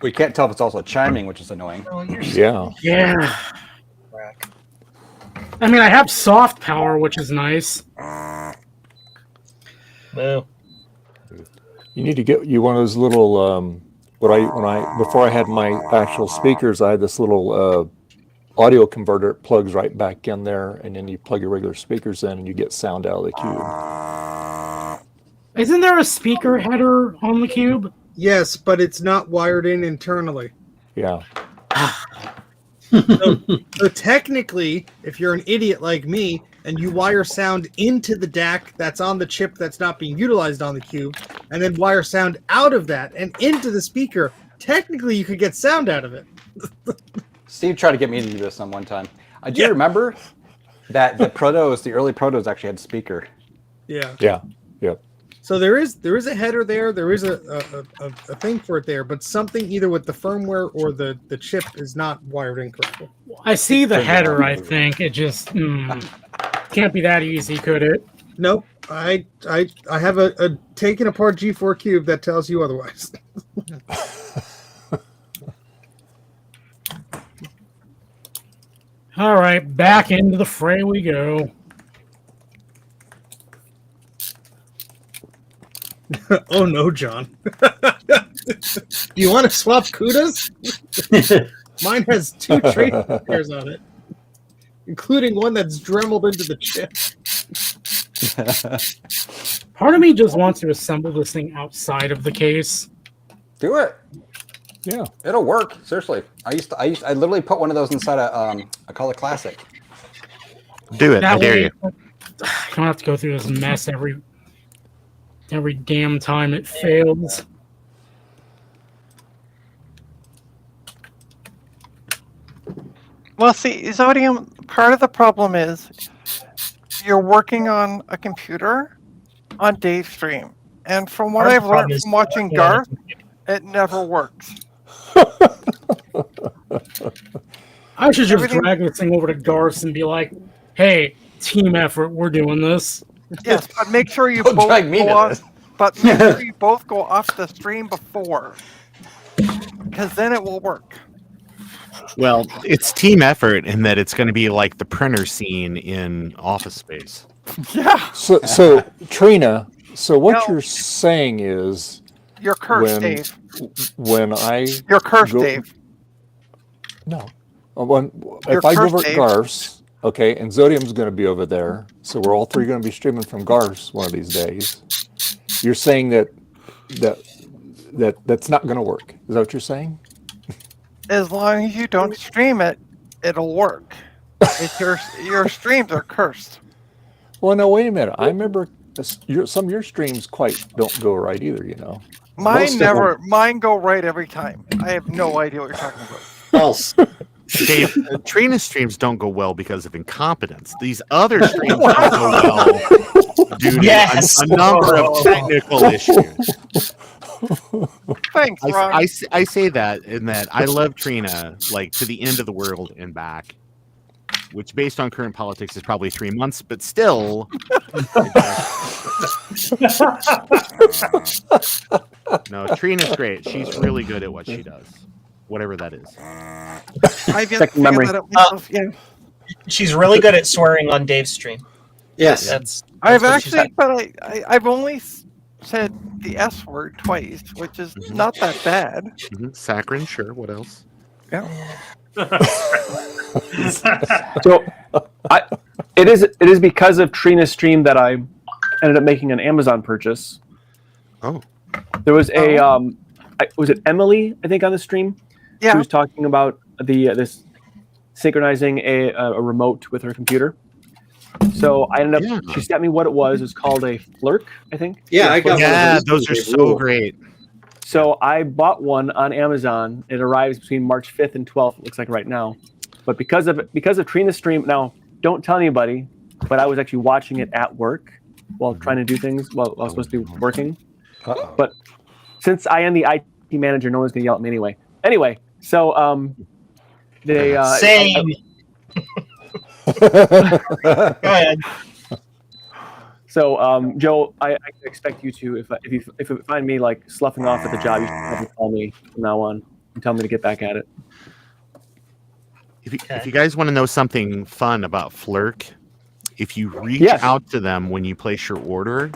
We can't tell if it's also chiming, which is annoying.
Yeah.
Yeah. I mean, I have soft power, which is nice.
No.
You need to get you one of those little before I had my actual speakers, I had this little audio converter. It plugs right back in there, and then you plug your regular speakers in, and you get sound out of the cube.
Isn't there a speaker header on the cube?
Yes, but it's not wired in internally.
Yeah.
So technically, if you're an idiot like me and you wire sound into the DAC that's on the chip that's not being utilized on the cube, and then wire sound out of that and into the speaker, technically you could get sound out of it.
Steve tried to get me to do this on one time. I do remember that the early protos actually had speaker.
Yeah.
Yeah. Yep.
So there is a header there. There is a thing for it there, but something either with the firmware or the chip is not wired in correctly.
I see the header, I think. It just can't be that easy, could it?
Nope. I have a taken apart G4 cube that tells you otherwise.
All right, back into the fray we go.
Oh no, John. Do you want to swap CUDAs? Mine has 2 trace pairs on it, including one that's dremeled into the chip.
Part of me just wants to assemble this thing outside of the case.
Do it.
Yeah,
it'll work. Seriously, I literally put one of those inside I call it Classic.
Do it. I dare you.
I don't have to go through this mess every damn time it fails.
Well, see, Zodium, part of the problem is you're working on a computer on Dave's stream. And from what I've learned from watching Garth, it never works.
I should just drag this thing over to Garth and be like, hey, team effort, we're doing this.
Yes, but make sure you
Don't
both
drag me
go
to
off.
this.
But make sure you both go off the stream before, because then it will work.
Well, it's team effort in that it's going to be like the printer scene in Office Space.
Yeah.
So Trina, so what you're saying is
you're cursed, Dave.
You're
cursed, Dave.
No. If I go over at Garth's, okay, and Zodium's going to be over there, so we're all three going to be streaming from Garth's one of these days. You're saying that's not going to work. Is that what you're saying?
As long as you don't stream it, it'll work. It's your streams are cursed.
Well, no, wait a minute. I remember some of your streams don't go right either, you know.
Mine go right every time. I have no idea what you're talking about.
False.
Dave, Trina's streams don't go well because of incompetence. These other streams don't go well due to a number of technical issues.
Thanks, Ron.
I say that in that I love Trina like to the end of the world and back, which based on current politics is probably 3 months, but still. No, Trina's great. She's really good at what she does, whatever that is.
Second memory.
She's really good at swearing on Dave's stream.
Yes.
I've actually, but I've only said the S word twice, which is not that bad.
Saccharin, sure. What else?
Yeah.
So, it is because of Trina's stream that I ended up making an Amazon purchase.
Oh.
There was was it Emily, I think, on the stream?
Yeah.
She was talking about this synchronizing a remote with her computer. So I ended up. She sent me what it was. It's called a Flirk, I think.
Yeah, I got one of those.
Those are so great.
So I bought one on Amazon. It arrives between March 5th and 12th. It looks like right now, but because of Trina's stream, now don't tell anybody. But I was actually watching it at work while trying to do things while I was supposed to be working.
Uh-oh.
But since I am the IT manager, no one's gonna yell at me anyway. Anyway, so they
Same. Go ahead.
So Joe, I expect you to if you find me like sloughing off at the job, you should probably call me from now on and tell me to get back at it.
If you guys want to know something fun about Flirk, if you reach out to them when you place your order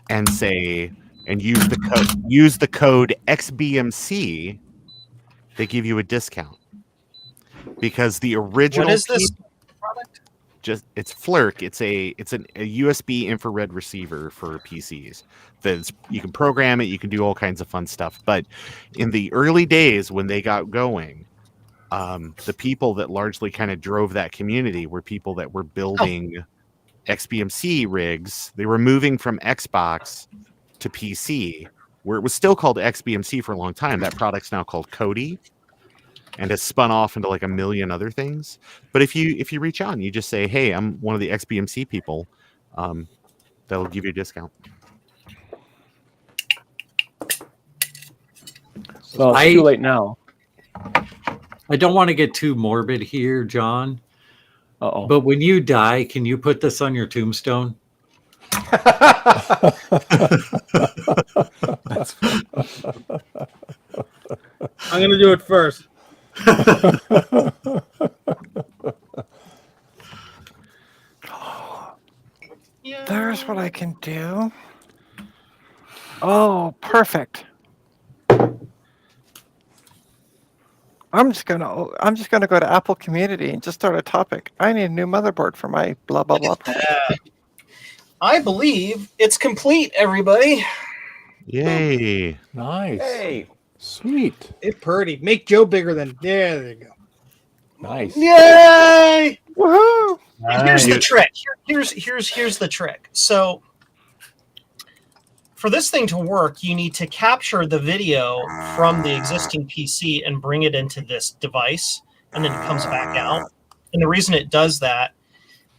and say and use the code XBMC, they give you a discount. Because the original
What is this product?
It's Flirk. It's a USB infrared receiver for PCs. You can program it, you can do all kinds of fun stuff. But in the early days when they got going, the people that largely kind of drove that community were people that were building XBMC rigs. They were moving from Xbox to PC, where it was still called XBMC for a long time. That product's now called Kodi and has spun off into like a million other things. But if you reach out and you just say, hey, I'm one of the XBMC people, that'll give you a discount.
Well, it's too late now.
I don't want to get too morbid here, John.
Uh-oh.
But when you die, can you put this on your tombstone?
I'm gonna do it first.
There's what I can do. Oh, perfect. I'm just gonna go to Apple Community and just start a topic. I need a new motherboard for my blah blah blah.
I believe it's complete, everybody.
Yay!
Nice.
Hey,
sweet.
It's pretty. Make Joe bigger than. Yeah, there you go.
Nice.
Yay!
Woohoo!
And here's the trick. Here's the trick. So for this thing to work, you need to capture the video from the existing PC and bring it into this device, and then it comes back out. And the reason it does that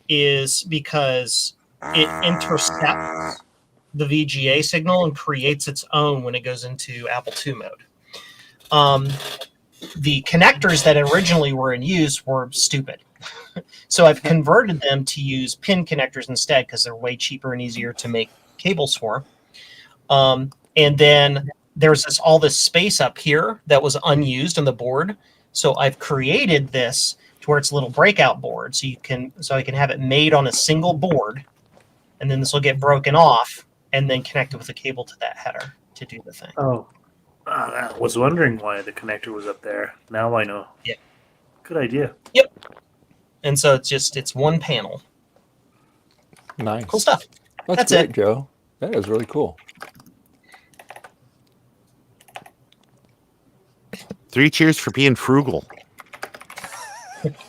is because it intercepts the VGA signal and creates its own when it goes into Apple II mode. The connectors that originally were in use were stupid. So I've converted them to use pin connectors instead because they're way cheaper and easier to make cables for. And then there's all this space up here that was unused on the board. So I've created this to where it's a little breakout board. So I can have it made on a single board, and then this will get broken off and then connected with a cable to that header to do the thing.
Oh, I was wondering why the connector was up there. Now I know.
Yeah.
Good idea.
Yep. And so it's one panel.
Nice.
Cool stuff.
That's great, Joe. That is really cool.
3 cheers for being frugal.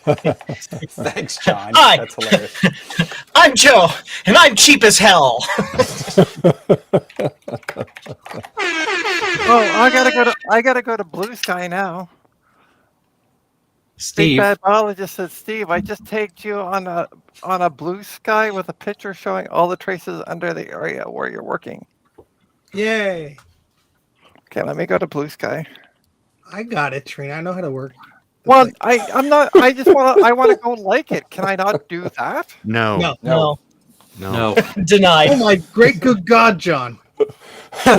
Thanks, John.
Hi.
That's hilarious.
I'm Joe, and I'm cheap as hell.
Oh, I gotta go to Blue Sky now.
Steve.
Big Bad Biologist said, Steve, I just tagged you on a Blue Sky with a picture showing all the traces under the area where you're working.
Yay!
Okay, let me go to Blue Sky.
I got it, Trina. I know how to work.
Well, I'm not. I just want to. I want to go like it. Can I not do that?
No.
No. Denied.
Oh my great good God, John! Why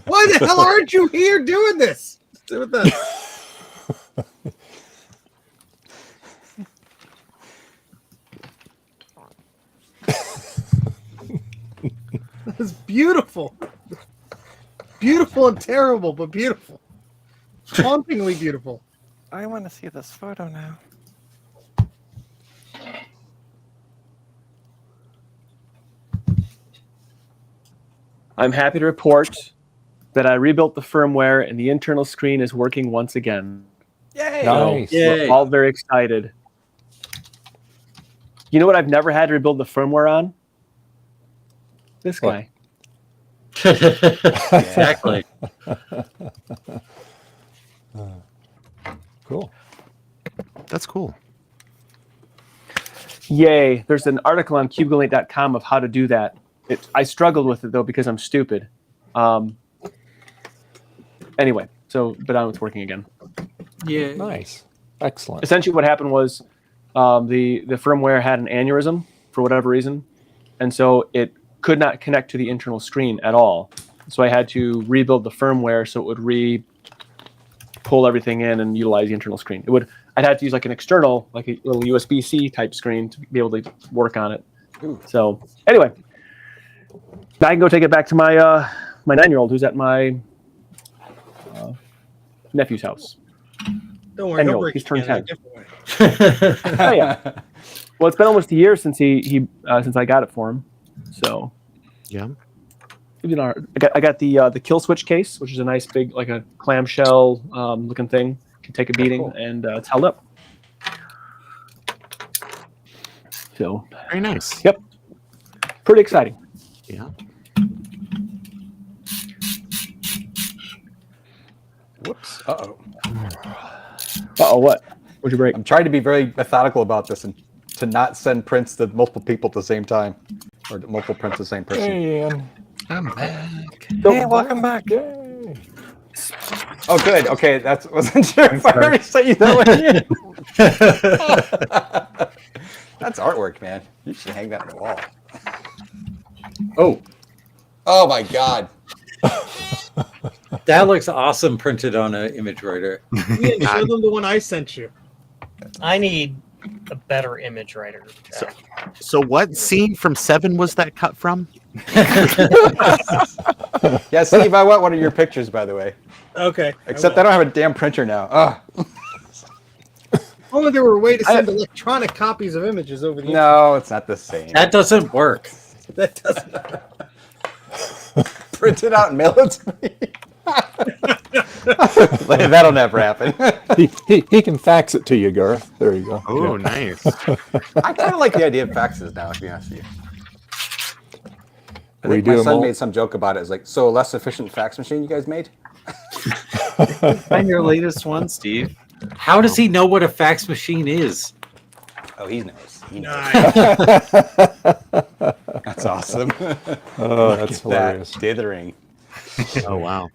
the hell aren't you here doing this? Do it then. That is beautiful. Beautiful and terrible, but beautiful. Hauntingly beautiful.
I want to see this photo now.
I'm happy to report that I rebuilt the firmware and the internal screen is working once again.
Yay!
Nice.
So we're all very excited. You know what I've never had to rebuild the firmware on? This guy.
Exactly.
Cool.
That's cool.
Yay! There's an article on cubegalate.com of how to do that. I struggled with it though because I'm stupid. Anyway, but now it's working again.
Yeah.
Nice. Excellent.
Essentially, what happened was the firmware had an aneurysm for whatever reason, and so it could not connect to the internal screen at all. So I had to rebuild the firmware so it would pull everything in and utilize the internal screen. I'd have to use like an external, like a little USB-C type screen to be able to work on it. So anyway, now I can go take it back to my my 9-year-old who's at my nephew's house.
Don't worry, he'll
10-year-old.
break
He's turned
it
10.
in a different way.
Oh yeah. Well, it's been almost a year since since I got it for him. So
yeah.
I got the kill switch case, which is a nice big like a clamshell looking thing. Can take a beating and it's held up. So
very nice.
Yep. Pretty exciting.
Yeah.
Whoops. Uh-oh.
Uh-oh, what? What'd you break?
I'm trying to be very methodical about this and to not send prints to multiple people at the same time. Or multiple prints to the same person.
Hey, Ian.
I'm back.
So,
Hey, welcome back.
Yay.
Oh, good. Okay, wasn't sure if I already sent you that one. That's artwork, man. You should hang that on the wall. Oh my God.
That looks awesome printed on an image writer.
Ian, show them the one I sent you.
I need a better image writer.
So what scene from 7 was that cut from?
Yeah, Steve, I want one of your pictures, by the way.
Okay.
Except I don't have a damn printer now. Ugh.
Only there were a way to send electronic copies of images over the
No, it's not the same.
That doesn't work.
That doesn't.
Print it out and mail it to me. That'll never happen.
He can fax it to you, Garth. There you go.
Oh,
Yeah.
nice.
I kind of like the idea of faxes now, to be honest with you. I
We
think
do
my
them
son
all-
made some joke about it. It's like, so a less efficient fax machine you guys made?
Find your latest one, Steve.
How does he know what a fax machine is?
Oh, he knows. He knows.
Nice.
That's awesome.
Oh,
Look
that's
at that
hilarious.
dithering.
Oh wow.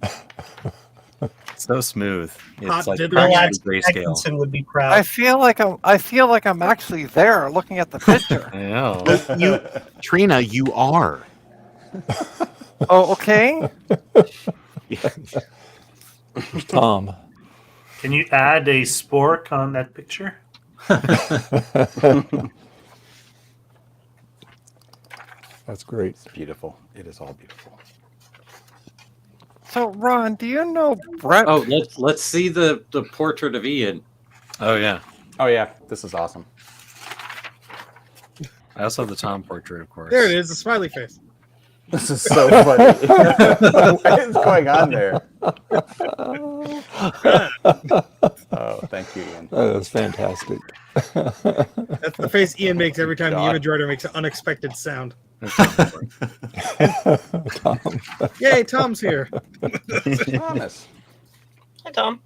So smooth.
Hot
It's like
dithering.
practically grayscale.
Atkinson would be proud.
I feel like I'm actually there looking at the picture.
I know.
Trina, you are.
Oh, okay.
Tom.
Can you add a spork on that picture?
That's great.
It's beautiful. It is all beautiful.
So, Ron, do you know Brett?
Oh, let's see the portrait of Ian.
Oh yeah.
Oh, yeah. This is awesome.
I also have the Tom portrait, of course.
There it is, the smiley face.
This is so funny. What is going on there? Oh, thank you, Ian.
That's fantastic.
That's the face Ian makes every time the
God.
image writer makes an unexpected sound.
Tom.
Yay, Tom's here.
Thomas.
Hi, Tom.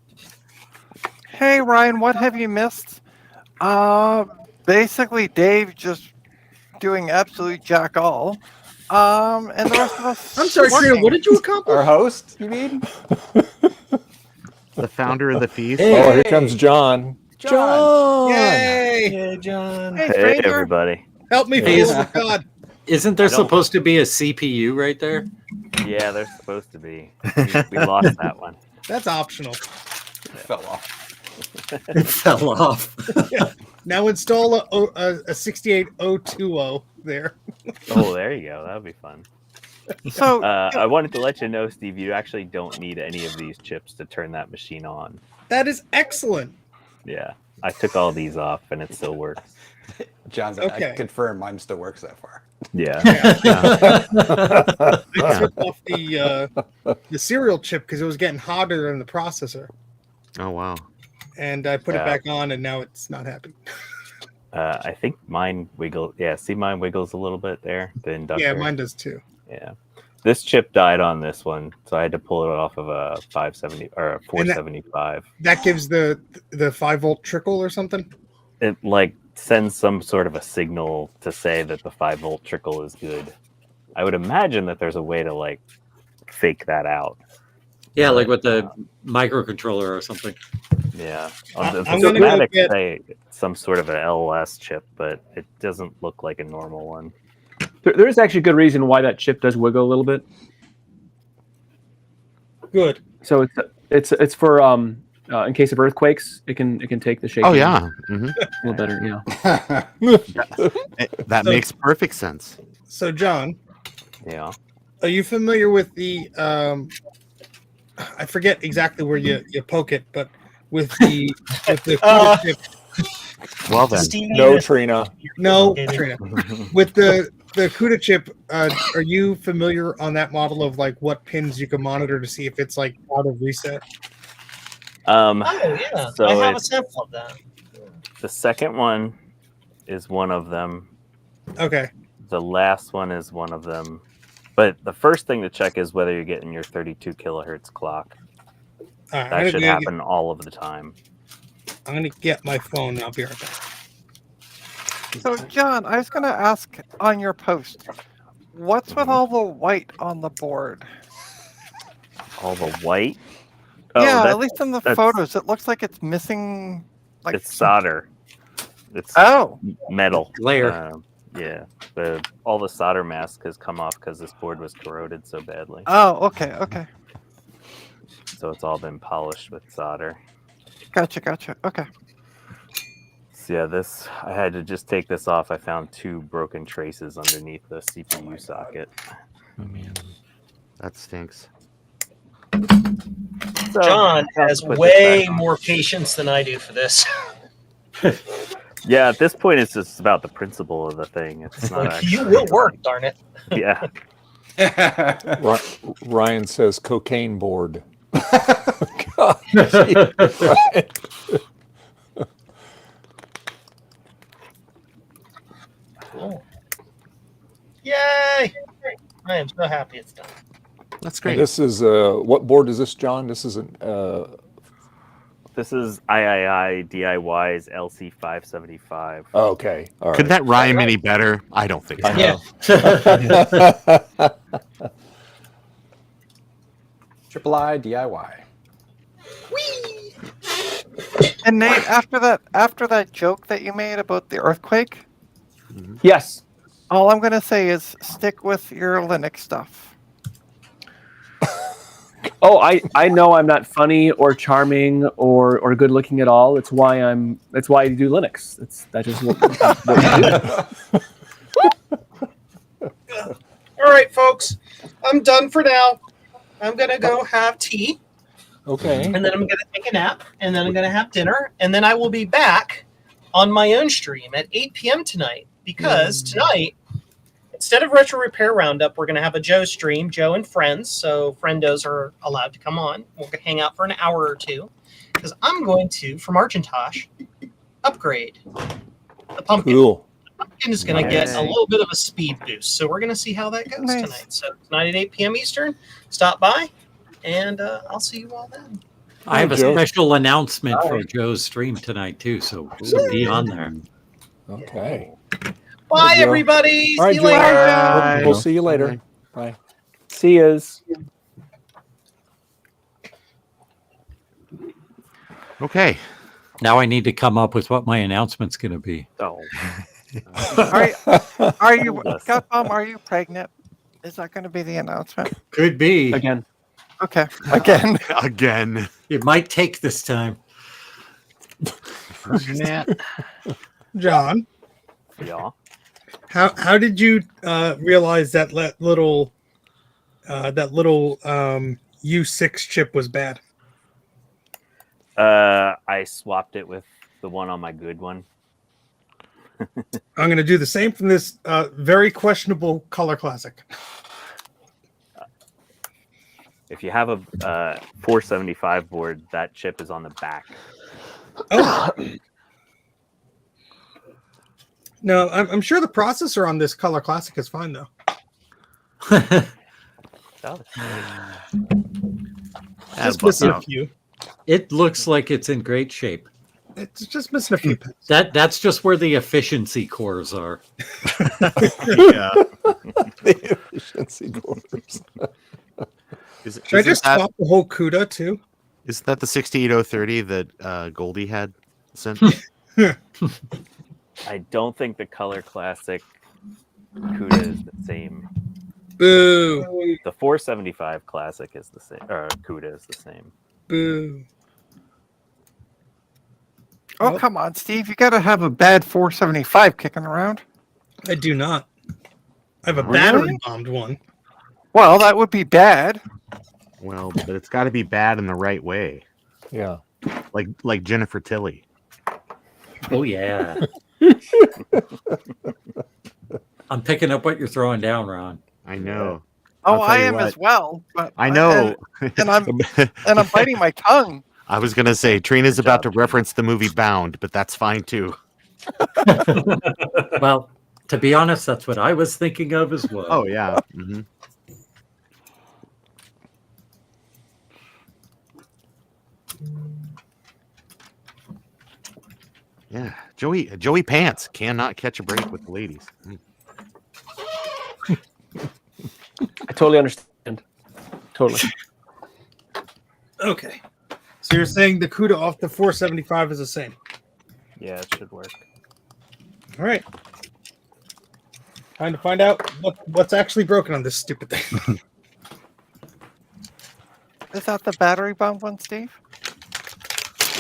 Hey, Ryan, what have you missed? Basically, Dave just doing absolute jack all. And the rest of us.
I'm sorry, Trina, what did you accomplish?
Our host, you mean?
The founder of the feast.
Oh, here comes John.
John.
Yay!
Hey, John.
Hey,
Hey,
stranger.
everybody.
Help me,
Hey,
fool. God.
Isn't there
I don't-
supposed to be a CPU right there?
Yeah, they're supposed to be. We lost that one.
That's optional.
Fell off.
It fell off.
Now install a 68020 there.
Oh, there you go. That would be fun.
So,
I wanted to let you know, Steve, you actually don't need any of these chips to turn that machine on.
That is excellent.
Yeah, I took all these off and it still works.
John's
Okay.
I confirm mine still works that far.
Yeah.
I took off the serial chip because it was getting hotter than the processor,
Oh wow.
and I put it
Yeah.
back on, and now it's not happy.
I think mine wiggles. Yeah, see mine wiggles a little bit there. The inductor.
Yeah, mine does too.
Yeah. This chip died on this one, so I had to pull it off of a 570 or a 475.
That gives the 5-volt trickle or something.
It like sends some sort of a signal to say that the 5-volt trickle is good. I would imagine that there's a way to like fake that out.
Yeah, like with the microcontroller or something.
Yeah,
I'm
the
gonna go
schematics
get-
say it's some sort of an LOS chip, but it doesn't look like a normal one.
There is actually a good reason why that chip does wiggle a little bit.
Good.
So it's for in case of earthquakes, it can take the shaking.
Oh yeah,
a little better. Yeah.
That makes perfect sense.
So, John,
Yeah.
are you familiar with the? I forget exactly where you poke it, but with the CUDA chip.
Well then,
No, Trina.
No, Trina. With the CUDA chip, are you familiar on that model of like what pins you can monitor to see if it's like out of reset?
Oh yeah,
So
I have a
it's-
sample of that.
The second one is one of them.
Okay.
The last one is one of them. But the first thing to check is whether you're getting your 32 kilohertz clock.
All right,
That should happen all of the time.
I'm gonna get my phone and I'll be right back.
So, John, I was going to ask on your post, what's with all the white on the board?
All the white?
Yeah,
that's-
at least in the
that's-
photos, it looks like it's missing. Like
It's solder. It's
Oh.
metal.
Layer.
Yeah. All the solder mask has come off because this board was corroded so badly.
Oh, okay, okay.
So it's all been polished with solder.
Gotcha. Okay.
So yeah, I had to just take this off. I found 2 broken traces underneath the CPU socket.
Oh, man.
that stinks.
So,
John
I'll
has
put this
way
back on.
more patience than I do for this.
Yeah, at this point, it's just about the principle of the thing. It's not actually.
You will work, darn it.
Yeah.
Ryan says cocaine board. God, geez, Ryan.
Cool. Yay! I am so happy it's done.
That's
And
great.
this is what board is this, John? This is an
This is III DIY's LC575.
okay. All right.
Could that rhyme any better? I don't think so.
I know.
Triple I DIY.
And Nate, after that joke that you made about the earthquake,
Yes.
all I'm gonna say is stick with your Linux stuff.
Oh, I know I'm not funny or charming or good looking at all. That's why I do Linux. That is what we do.
All right, folks. I'm done for now. I'm going to go have tea.
Okay.
And then I'm going to take a nap. And then I'm going to have dinner. And then I will be back on my own stream at 8 p.m. tonight. Because tonight, instead of Retro Repair Roundup, we're going to have a Joe stream, Joe and friends. So friendos are allowed to come on. We'll hang out for an hour or two. Because I'm going to, from Argentosh, upgrade the pumpkin.
Cool.
The pumpkin is going to get a little bit of a speed boost. So we're going to see how that goes tonight. So tonight at 8 p.m. Eastern, stop by. And I'll see you all then.
I have a
Joe.
special announcement
All
for
right.
Joe's stream tonight too, so be on there.
Okay.
Bye,
Joe.
everybody.
All right,
See you
Joe.
later.
We'll see you later. Bye.
See yous.
Okay.
Now I need to come up with what my announcement's going to be.
Oh.
Are you Gut Bomb, are you pregnant? Is that going to be the announcement?
Could be.
Again.
Okay. Again.
Again.
It might take this time.
John,
Yeah.
how did you realize that little U6 chip was bad?
I swapped it with the one on my good one.
I'm going to do the same from this very questionable Color Classic.
If you have a 475 board, that chip is on the back.
Oh. No, I'm sure the processor on this Color Classic is fine though.
Oh,
Just missing a few.
It looks like it's in great shape.
It's just missing a few pins.
That's just where the efficiency cores are.
Yeah.
The efficiency cores.
Should I just swap the whole CUDA too?
Is that the 68030 that Goldie had sent?
I don't think the Color Classic CUDA is the same.
Boo.
The 475 Classic is the same, or CUDA is the same.
Boo.
Oh, come on, Steve. You got to have a bad 475 kicking around.
I do not. I have a
Really?
battery bombed one.
Well, that would be bad.
Well, but it's got to be bad in the right way.
Yeah.
Like Jennifer Tilly.
Oh yeah. I'm picking up what you're throwing down, Ron.
I know.
Oh,
I'll tell
I
you
am
what.
as well. But
I know.
and I'm biting my tongue.
I was gonna say Trina's about to reference the movie Bound, but that's fine too.
Well, to be honest, that's what I was thinking of as well.
Oh yeah. Mm-hmm. Yeah, Joey Pants cannot catch a break with the ladies.
I totally understand. Totally.
Okay. So you're saying the CUDA off the 475 is the same?
Yeah, it should work.
All right. Trying to find out what's actually broken on this stupid thing.
Is that the battery bomb one, Steve?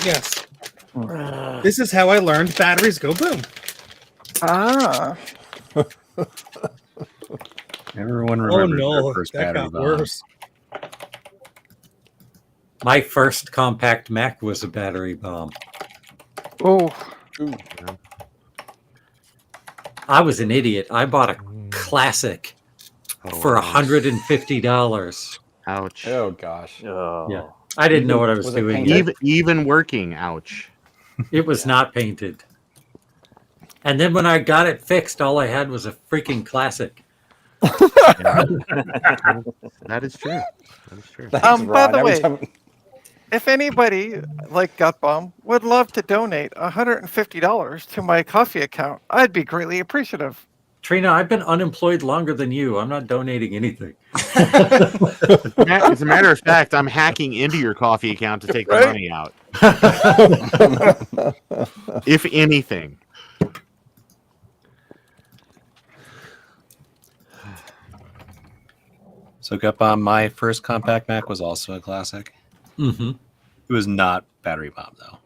Yes. This is how I learned batteries go boom.
Ah.
Everyone
Oh
remembers
no,
their first
that
battery
got
bomb.
worse.
My first compact Mac was a battery bomb.
Oh.
I was an idiot. I bought a classic for $150.
Ouch.
Oh gosh.
Oh.
Yeah. I didn't know what I was
Was it
doing.
painted?
Even working, ouch.
It was not painted. And then when I got it fixed, all I had was a freaking classic.
That is true. That is true.
By the way, if anybody like Gut Bomb would love to donate $150 to my coffee account, I'd be greatly appreciative.
Trina, I've been unemployed longer than you. I'm not donating anything.
As a matter of fact, I'm hacking into your coffee account to take the
Right?
money out. If anything.
So Gutbomb, my first compact Mac was also a classic.
Mm-hmm.
It was not battery bomb though.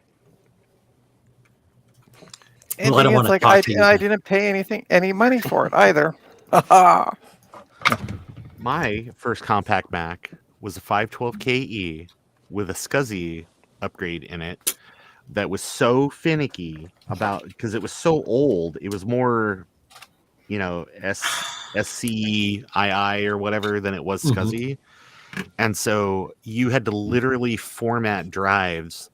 And
Well, I don't
it's
wanna
like
talk to you.
I didn't pay any money for it either.
My first compact Mac was a 512KE with a SCSI upgrade in it that was so finicky because it was so old. It was more, SCII or whatever than it was SCSI. And so you had to literally format drives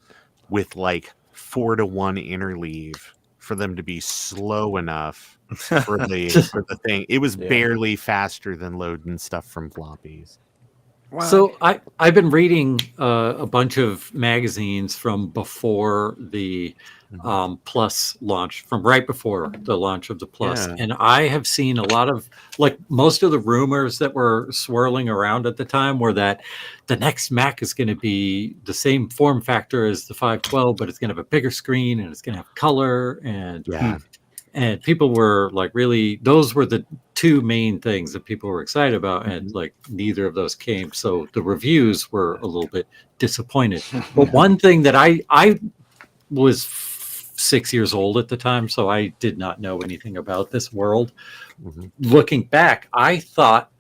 with like 4-to-1 interleave for them to be slow enough for the thing. It was barely faster than loading stuff from floppies.
Wow.
So I've been reading a bunch of magazines from before the Plus launch, from right before the launch of the Plus,
Yeah.
and I have seen a lot of, like, most of the rumors that were swirling around at the time were that the next Mac is going to be the same form factor as the 512, but it's going to have a bigger screen and it's going to have color, and and people were like, really, those were the two main things that people were excited about, and like neither of those came. So the reviews were a little bit disappointed. But one thing that I was 6 years old at the time, so I did not know anything about this world. Looking back, I thought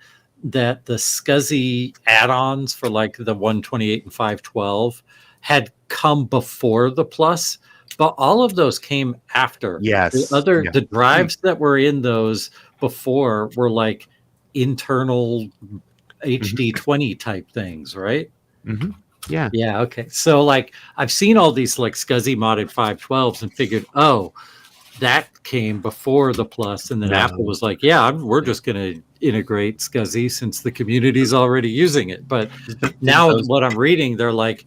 that the SCSI add-ons for like the 128 and 512 had come before the Plus, but all of those came after.
Yes.
The drives that were in those before were like internal HD20 type things, right?
Mm-hmm. Yeah.
Yeah. Okay. So like I've seen all these like SCSI modded 512s and figured, oh, that came before the Plus, and then
No.
Apple was like, "Yeah, we're just going to integrate SCSI since the community's already using it." But now, what I'm reading, they're like,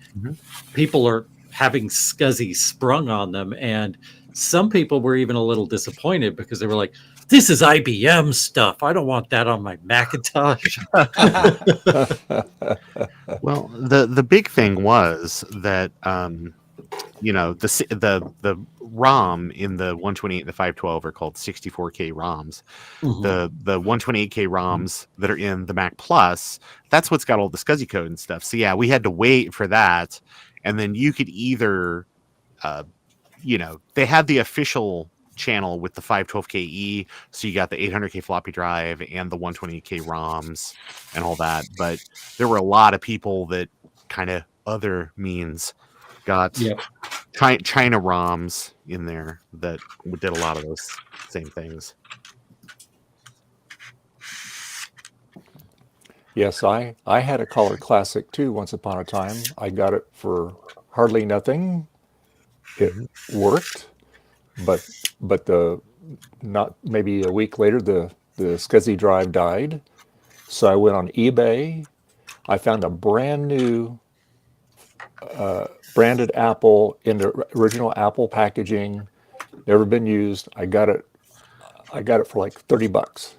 people are having SCSI sprung on them, and some people were even a little disappointed because they were like, "This is IBM stuff. I don't want that on my Macintosh."
Well, the big thing was that the ROM in the 128 and the 512 are called 64K ROMs.
Mhm.
The 128K ROMs that are in the Mac Plus, that's what's got all the SCSI code and stuff. So yeah, we had to wait for that, and then you could either, they had the official channel with the 512KE, so you got the 800K floppy drive and the 128K ROMs and all that. But there were a lot of people that kind of other means got China ROMs in there that did a lot of those same things.
Yes, I had a Color Classic too once upon a time. I got it for hardly nothing. It worked, but not maybe a week later the SCSI drive died. So I went on eBay. I found a brand new branded Apple in the original Apple packaging, never been used. I got it for like $30.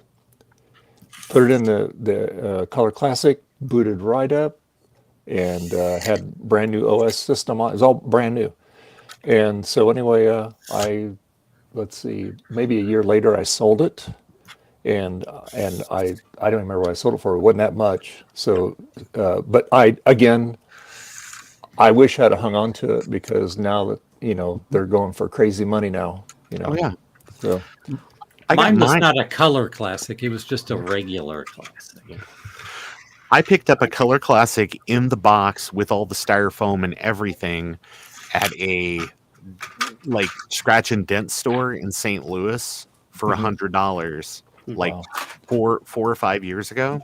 Put it in the Color Classic, booted right up, and had brand new OS system on. It was all brand new. And so anyway, let's see, maybe a year later I sold it, and I don't remember what I sold it for. It wasn't that much. So, but I wish I'd have hung on to it, because now that they're going for crazy money now.
Oh yeah.
So
Mine was not a Color Classic; it was just a regular Classic.
I picked up a Color Classic in the box with all the styrofoam and everything at a scratch and dent store in St. Louis for $100, like 4 or 5 years ago.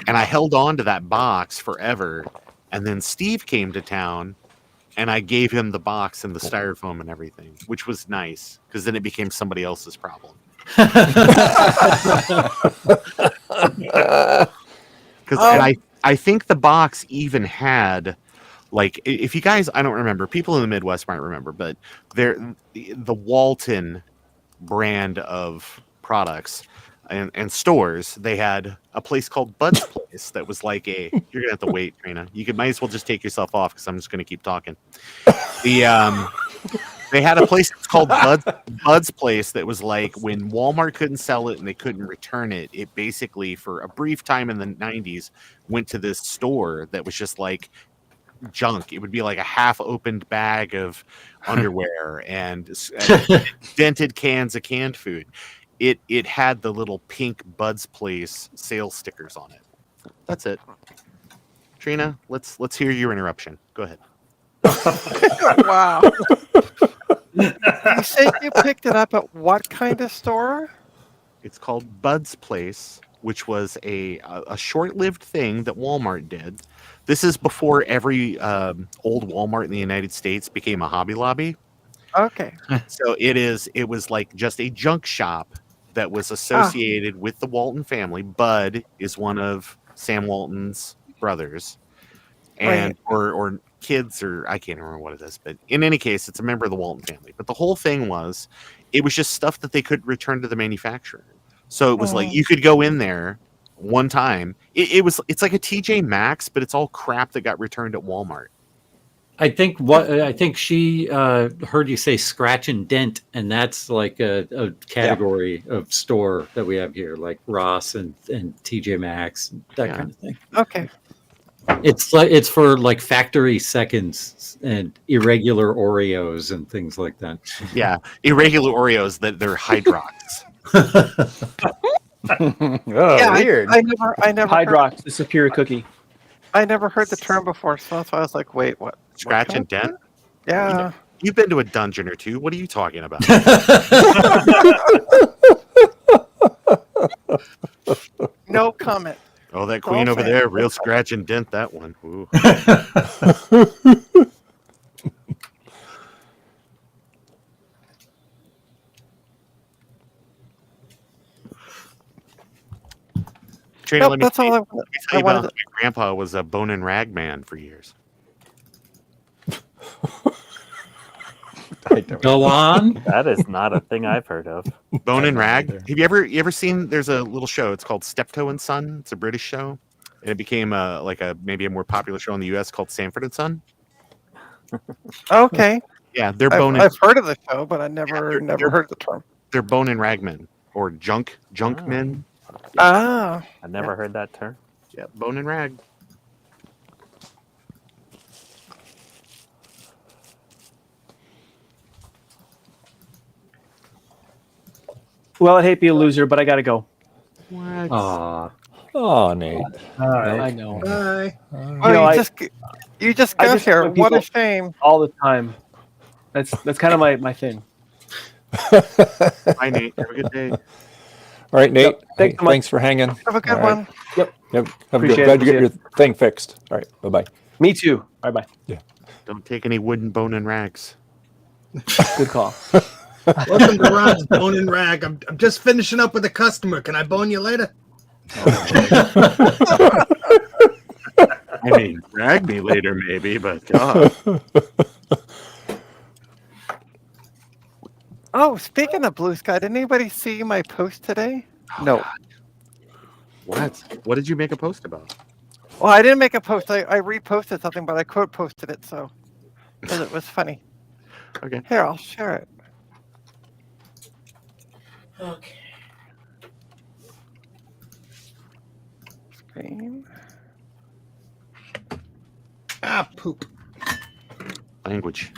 And I held on to that box forever. And then Steve came to town, and I gave him the box and the styrofoam and everything, which was nice, because then it became somebody else's problem. And I think the box even had, if you guys, I don't remember, people in the Midwest might remember, but the Walton brand of products and stores, they had a place called Bud's Place that was like you're gonna have to wait, Trina. Might as well just take yourself off, because I'm just gonna keep talking. They had a place called Bud's Place that was like, when Walmart couldn't sell it and they couldn't return it, it basically, for a brief time in the 90s, went to this store that was just like junk. It would be like a half-opened bag of underwear and dented cans of canned food. It had the little pink Bud's Place sales stickers on it. That's it. Trina, let's hear your interruption. Go ahead.
Wow. You said you picked it up at what kind of store?
It's called Bud's Place, which was a short-lived thing that Walmart did. This is before every old Walmart in the United States became a Hobby Lobby.
Okay.
So it was like just a junk shop that was associated with the Walton family. Bud is one of Sam Walton's brothers, and or kids, or I can't remember what it is, but in any case, it's a member of the Walton family. But the whole thing it was just stuff that they could return to the manufacturer. So it was like you could go in there one time. It's like a TJ Maxx, but it's all crap that got returned at Walmart.
I think she heard you say scratch and dent, and that's like a category of store that we have here, like Ross and TJ Maxx, that kind of thing.
Okay.
It's for like factory seconds and irregular Oreos and things like that.
Yeah, irregular Oreos that they're Hydrox.
Weird.
I never
Hydrox, the superior cookie.
I never heard the term before, so that's why I was like, wait, what?
Scratch and dent?
Yeah.
You've been to a dungeon or two. What are you talking about?
No comment.
Oh, that queen over there, real scratch and dent, that one. Ooh. Trina,
Nope,
let me
that's all I
tell you
wanted.
about my grandpa was a bone and rag man for years.
Go on.
That is not a thing I've heard of.
Bone and
not
Rag.
either.
Have you ever seen? There's a little show. It's called Steptoe and Son. It's a British show, and it became maybe a more popular show in the U.S. called Sanford and Son.
Okay.
Yeah, they're
I've heard of the show, but I never
they're-
heard the term.
They're bone and rag men or junk men.
Ah.
I've never heard that term.
Yeah, bone and rag.
Well, I hate being a loser, but I gotta go.
What?
Aw.
Oh, Nate.
I know.
Bye.
Oh, you just
I
got
just
here.
want
What a
people
shame.
all the time. That's kind of my thing.
Bye, Nate. Have a good day.
All right, Nate.
Yep. Thanks so much.
Thanks for hanging.
Have a good
All right.
one.
Yep.
Yep. Have a
Appreciate
good.
it.
Glad you get
See
your
ya.
thing fixed. All right. Bye bye.
Me too. Bye bye.
Don't take any wooden bone and rags.
Good call.
Welcome to Ron's Bone and Rag. I'm just finishing up with a customer. Can I bone you later?
I mean, rag me later, maybe, but God.
Oh, speaking of Blue Sky, did anybody see my post today? No.
What? What did you make a post about?
Well, I didn't make a post. I reposted something, but I quote posted it, so because it was funny.
Okay.
Here, I'll share it.
Okay.
Screen.
Ah, poop.
Language.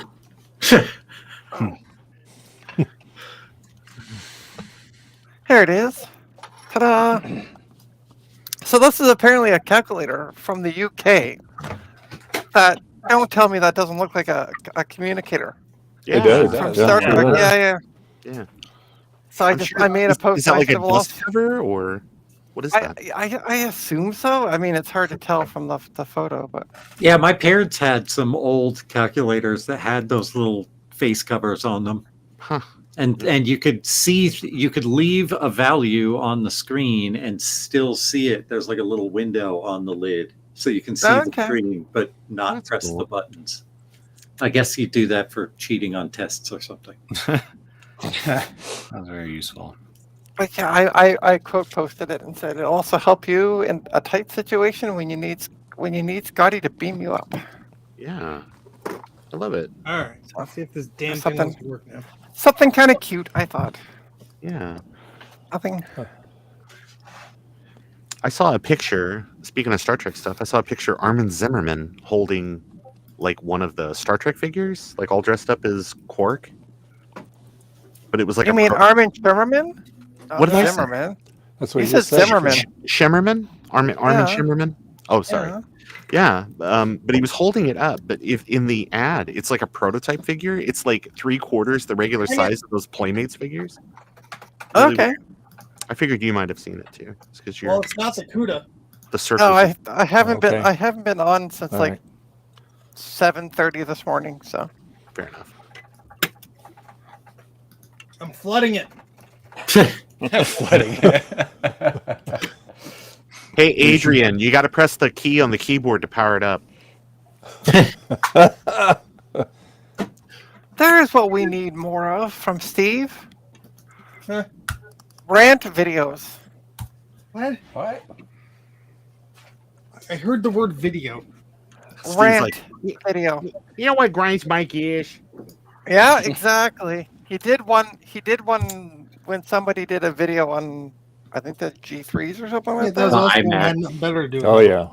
Here it is. Ta-da! So this is apparently a calculator from the UK. That don't tell me that doesn't look like a communicator.
It does.
From
Yeah,
Star
yeah,
Trek.
it does.
Yeah. So I made a post.
Is that
I
like a
said, well,
dust cover or what is that?
I assume so. I mean, it's hard to tell from the photo, but
Yeah, my parents had some old calculators that had those little face covers on them.
Huh.
And you could leave a value on the screen and still see it. There's like a little window on the lid. So you can see the
Okay.
screen but not
That's
press
cool.
the buttons. I guess you do that for cheating on tests or something.
That's very useful.
But yeah, I quote posted it and said it'll also help you in a tight situation when you need Scotty to beam you up.
Yeah. I love it.
All right. Let's see if this damn thing
Something.
wants to work now.
Something kind of cute, I thought.
Yeah.
Nothing.
I saw a picture, speaking of Star Trek stuff, I saw a picture of Armin Zimmerman holding like one of the Star Trek figures, like all dressed up as Quark. But it was like
You mean Armin Shimmerman?
What did I say?
Zimmerman?
That's what
You
he
said
just said.
Zimmerman.
Shimmerman? Armin
Yeah.
Shimmerman? Oh, sorry.
Yeah.
Yeah, but he was holding it up. But if in the ad, it's like a prototype figure. It's like 3/4 the regular size of those Playmates figures. Really
Okay.
weird. I figured you might have seen it too, because you're
Well, it's not the CUDA.
the surface.
No, I haven't been
Okay.
I haven't been on since
All
like
right.
7:30 this morning. So
Fair enough.
I'm flooding it.
Flooding.
Hey, Adrian, you got to press the key on the keyboard to power it up.
there's what we need more of from Steve.
Huh?
Rant videos.
What?
What?
I heard the word video.
Steve's
Rant
like,
video.
you know what grinds my gears?
Yeah, exactly. He did one when somebody did a video on I think the G3s or something
Yeah,
like
that was
that.
also
iMac.
when I had nothing better to do.
Oh yeah.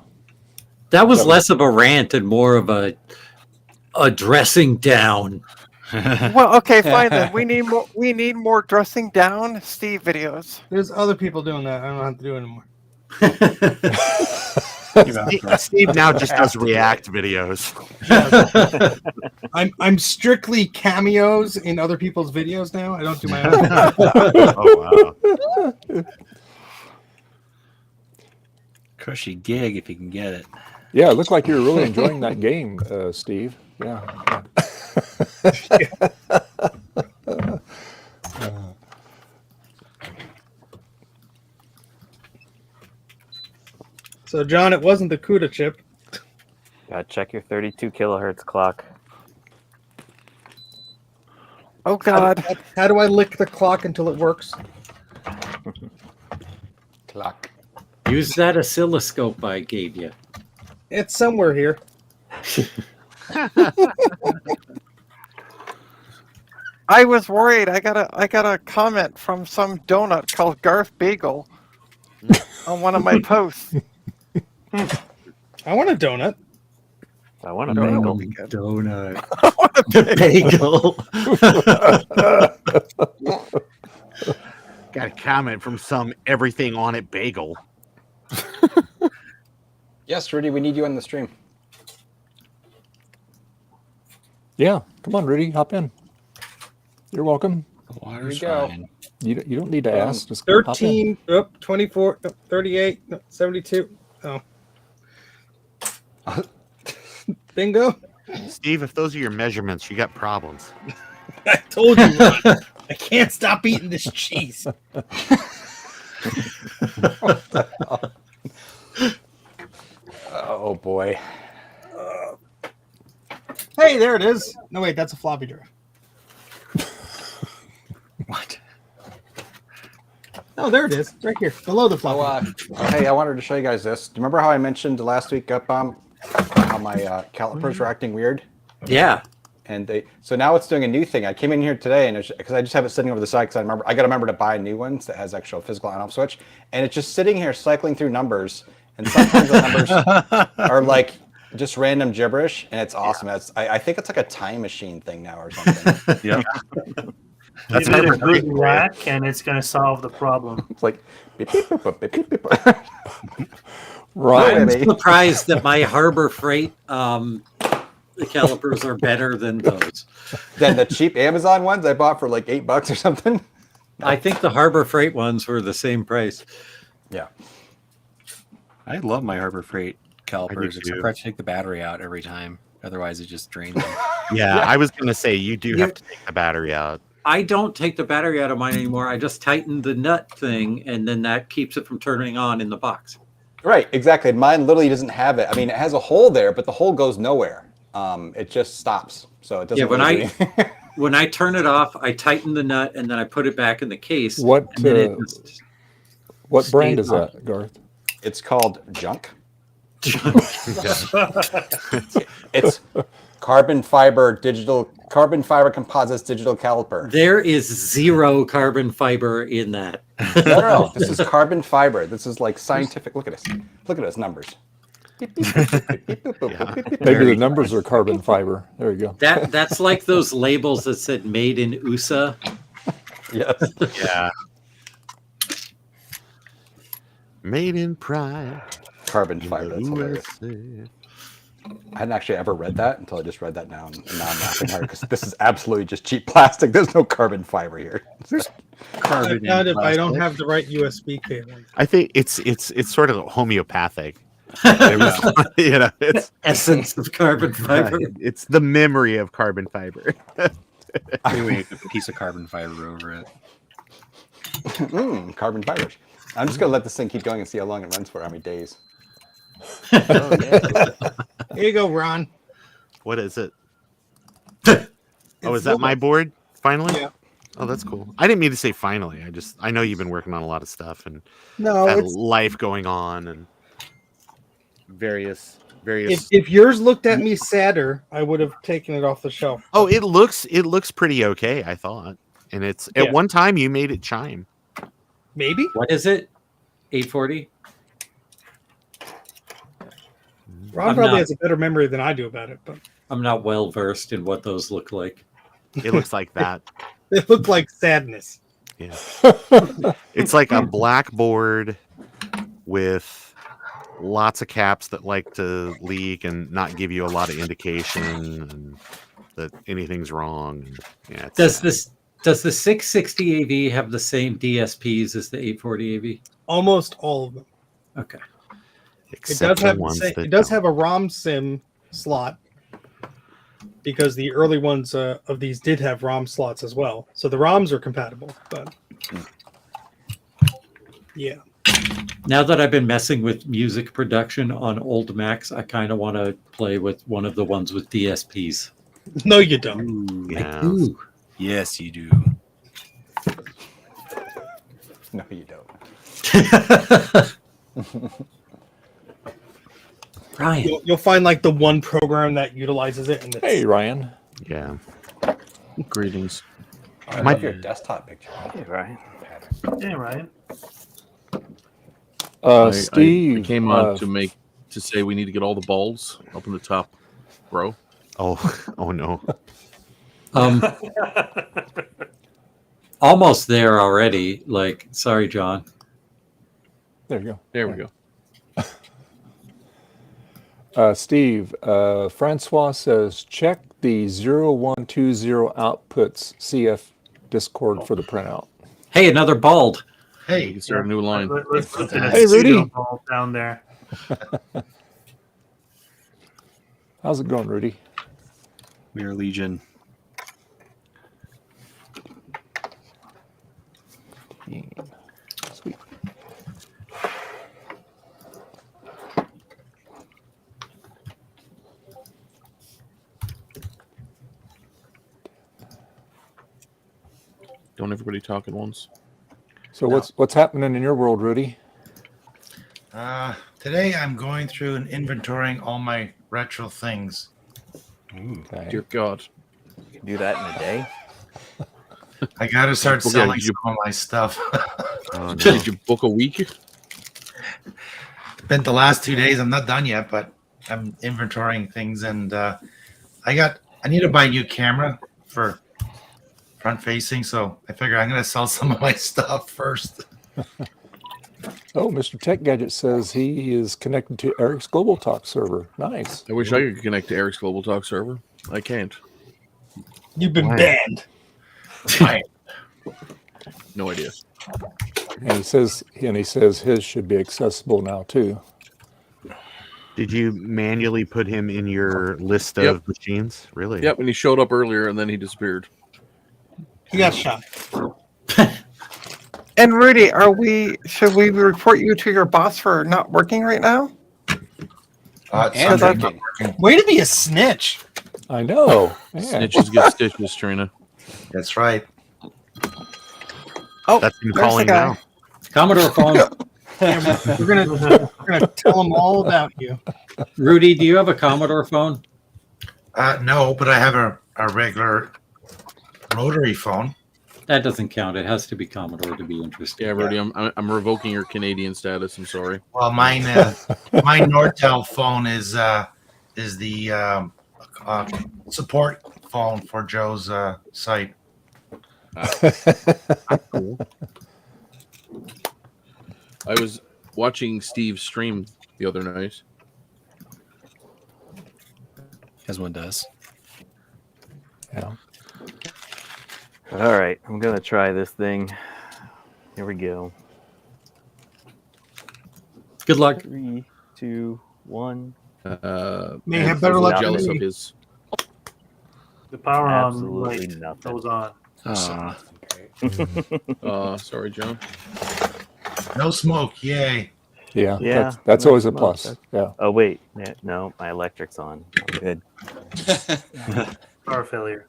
That was less of a rant and more of a dressing down.
Well, okay, fine then. We need more dressing down Steve videos.
There's other people doing that. I don't have to do it anymore.
Steve now just does react videos.
I'm strictly cameos in other people's videos now. I don't do my own.
Oh wow.
Cushy gig if you can get it.
Yeah, it looked like you were really enjoying that game, Steve. Yeah.
So, John, it wasn't the CUDA chip.
Gotta check your 32 kilohertz clock.
Oh God!
How do I lick the clock until it works?
Clock.
Use that oscilloscope I gave you.
It's somewhere here.
I was worried. I got a comment from some donut called Garth Bagel on one of my posts.
I want a donut.
I want a
Donut
bagel.
would be good.
Donut.
I want a
Bagel.
Got a comment from some everything on it bagel.
Yes, Rudy, we need you on the stream.
Yeah, come on, Rudy, hop in. You're welcome.
Water's fine.
You don't need to ask. Just hop in.
13, 24, 38, 72. Oh. Bingo.
Steve, if those are your measurements, you got problems.
I told you, Ron, I can't stop eating this cheese.
Oh boy.
Hey, there it is. No, wait, that's a floppy drive.
What?
Oh, there it is, right here, below the floppy.
Hey, I wanted to show you guys this. Do you remember how I mentioned last week, how my calipers were acting weird?
Yeah.
And so now it's doing a new thing. I came in here today, and because I just have it sitting over the side, because I got to remember to buy new ones that has actual physical on-off switch, and it's just sitting here cycling through numbers, and sometimes the numbers are like just random gibberish, and it's awesome. I think it's like a time machine thing now or something.
Yeah.
Give it a good whack, and it's going to solve the problem.
It's like beep, beep, boop, beep, beep, beep.
Right.
I'm surprised that my Harbor Freight the calipers are better than those.
Than the cheap Amazon ones I bought for like $8 or something.
I think the Harbor Freight ones were the same price.
Yeah.
I love my Harbor Freight calipers,
too.
except for I have to take the battery out every time. Otherwise, it just drains them.
Yeah, I was going to say, you do have to take the battery out.
I don't take the battery out of mine anymore. I just tighten the nut thing, and then that keeps it from turning on in the box.
Right, exactly. Mine literally doesn't have it. I mean, it has a hole there, but the hole goes nowhere. It just stops. So it doesn't.
Yeah,
really
when I turn it off, I tighten the nut, and then I put it back in the case.
What
and then it just
what brand is
stays on.
that, Garth?
It's called Junk. It's carbon fiber composites digital caliper.
There is zero carbon fiber in that.
No. This is carbon fiber. This is like scientific. Look at this. Look at those numbers.
Maybe the numbers are carbon fiber. There you go.
That's like those labels that said "Made in USA."
Yes.
Yeah. Made in Pride.
Carbon fiber. That's hilarious. I hadn't actually ever read that until I just read that now, and now I'm laughing hard because this is absolutely just cheap plastic. There's no carbon fiber here. There's
I found if I don't have the right USB cable.
I think it's sort of homeopathic. It's
essence of carbon fiber.
It's the memory of carbon fiber.
Anyway, put a piece of carbon fiber over it.
Carbon fibers. I'm just gonna let this thing keep going and see how long it runs for. How many days?
Oh, yeah.
Here you go, Ron.
What is it? Oh, is that my board? Finally?
Yeah.
Oh, that's cool. I didn't mean to say finally. I know you've been working on a lot of stuff and
No,
had
it's
life going on and various.
if yours looked at me sadder, I would have taken it off the shelf.
Oh, it looks pretty okay, I thought. And it's at one time you made it chime.
Maybe.
What is it? 840.
Ron probably has a better memory than I do about it, but
I'm not well versed in what those look like.
It looks like that.
They look like sadness.
Yeah. It's like a blackboard with lots of caps that like to leak and not give you a lot of indication and that anything's wrong. Yeah.
Does the 660 AV have the same DSPs as the 840 AV?
Almost all of them.
Okay.
It does have a ROM sim slot because the early ones of these did have ROM slots as well. So the ROMs are compatible, but yeah.
Now that I've been messing with music production on old Macs, I kind of want to play with one of the ones with DSPs.
No, you don't.
Ooh,
I
yeah.
do.
Yes, you do.
No, you don't.
Ryan.
You'll find like the one program that utilizes it. And it's,
Hey, Ryan.
Yeah.
Greetings.
I
My-
love your desktop picture.
Hey, Ryan.
Hey, Ryan.
Steve.
I came on to say we need to get all the balls up in the top row.
Oh no.
Almost there already. Like, sorry, John.
There you go.
There we go.
Steve, Francois says, check the 0120 outputs CF Discord for the printout.
Hey, another bald.
Hey, it's our new line.
Let's put the
Hey, Rudy.
studio ball down there.
How's it going, Rudy?
We are Legion.
Sweet.
Don't everybody talk at once.
So what's happening in your world, Rudy?
Today I'm going through and inventorying all my retro things.
Okay.
Dear God.
You can do that in a day?
I gotta start
Okay,
selling
did you-
some of my stuff.
Oh, no.
Did you book a week?
Spent the last 2 days. I'm not done yet, but I'm inventorying things, and I need to buy a new camera for front facing. So I figure I'm gonna sell some of my stuff first.
Oh, Mr. Tech Gadget says he is connected to Eric's Global Talk server. Nice.
I wish I could connect to Eric's Global Talk server. I can't.
You've been
Why?
banned.
Why?
No idea.
And he says his should be accessible now too.
Did you manually put him in your list of
Yep.
machines? Really?
Yep, and he showed up earlier and then he disappeared.
He got shot.
And Rudy, should we report you to your boss for not working right now?
It's
Sunday.
not working.
Way to be a snitch.
I know. Man.
Snitches get stitches, Trina.
That's right.
Oh,
That's him
there's the
calling
guy.
now.
Commodore phone.
We're gonna tell them all about you.
Rudy, do you have a Commodore phone?
No, but I have a regular rotary phone.
That doesn't count. It has to be Commodore to be interested.
Yeah, Rudy, I'm revoking your Canadian status. I'm sorry.
Well, mine my Nortel phone is the support phone for Joe's site.
Cool. I was watching Steve stream the other night.
As one does.
Yeah.
All right, I'm gonna try this thing. Here we go.
Good luck.
3, 2, 1.
May have better luck than
Jealous of
me.
his.
The power on
Absolutely
light
nothing.
goes on.
Sorry, John.
No smoke, yay!
Yeah.
Yeah,
That's
no
always a
smoke.
plus. Yeah.
Oh wait, no, my electric's on. I'm good.
Power failure.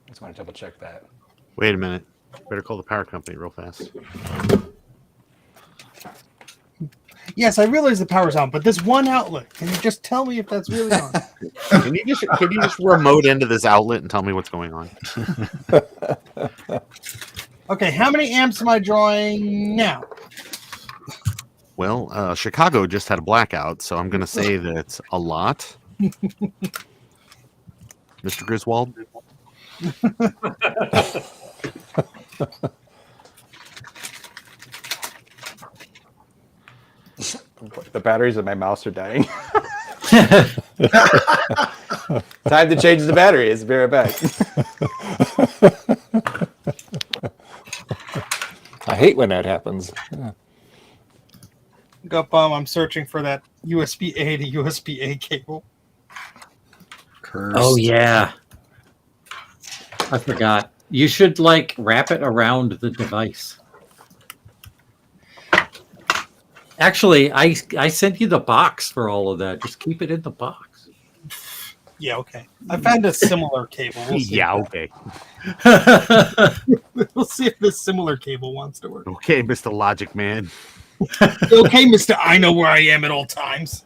Just want to double check that.
Wait a minute. Better call the power company real fast.
Yes, I realize the power's on, but this one outlet. Can you just tell me if that's really on?
Can you just remote into this outlet and tell me what's going on?
Okay, how many amps am I drawing now?
Well, Chicago just had a blackout, so I'm going to say that it's a lot. Mr. Griswold?
The batteries of my mouse are dying. Time to change the batteries. Be right back.
I hate when that happens. Yeah.
I'm searching for that USB A to USB A cable.
Cursed.
Oh yeah. I forgot. You should wrap it around the device. Actually, I sent you the box for all of that. Just keep it in the box.
Yeah, okay. I found a similar cable. We'll see.
Yeah, okay.
We'll see if this similar cable wants to work.
Okay, Mr. Logic Man.
Okay, Mister, I know where I am at all times.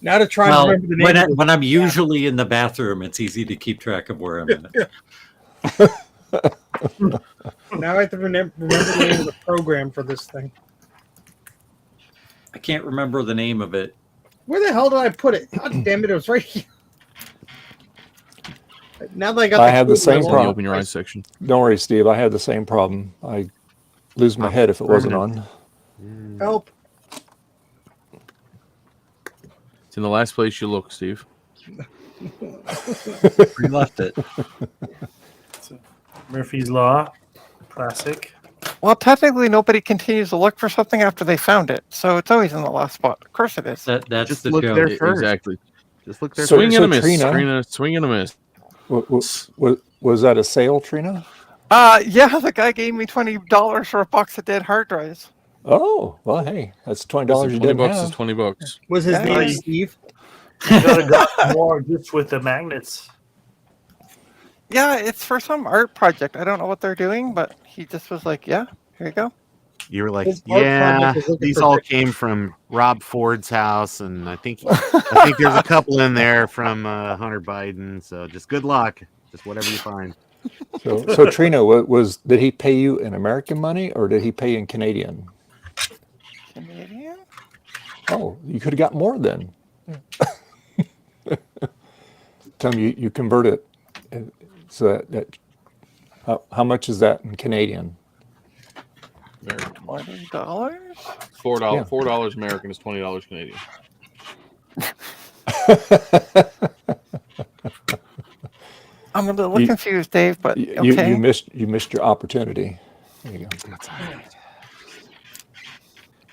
Now to try and remember the name.
When I'm usually in the bathroom, it's easy to keep track of where I'm in it.
Now I have to remember the name of the program for this thing.
I can't remember the name of it.
Where the hell did I put it? God damn it! It was right here. Now that I got,
I had the same problem.
Open your eyes section.
Don't worry, Steve. I had the same problem. I lose my head if it wasn't on.
Help!
It's in the last place you look, Steve.
We left it.
Murphy's Law, classic.
Well, technically, nobody continues to look for something after they found it, so it's always in the last spot. Of course, it is.
That's
Just
the
look
joke.
there first.
Exactly.
Just look there.
Swing and a miss.
Trina,
Trina, swing and a miss.
Was that a sale, Trina?
Yeah, the guy gave me $20 for a box of dead hard drives.
Oh, well, hey, that's $20 you didn't
$20
have.
is $20.
Was his
Yeah.
name Steve?
You could have got more just with the magnets.
Yeah, it's for some art project. I don't know what they're doing, but he just was like, "Yeah, here you go."
You were like,
His art
yeah,
project is looking
these
for
all
pictures.
came from Rob Ford's house, and I think there's a couple in there from Hunter Biden. So just good luck, just whatever you find.
So Trina, did he pay you in American money or did he pay in Canadian?
Canadian?
Oh, you could have got more then. Tell me you convert it. So that how much is that in Canadian?
$20?
$4.
Yeah.
$4 American is $20 Canadian.
I'm a little confused, Dave, but
You
okay.
missed your opportunity. There you go.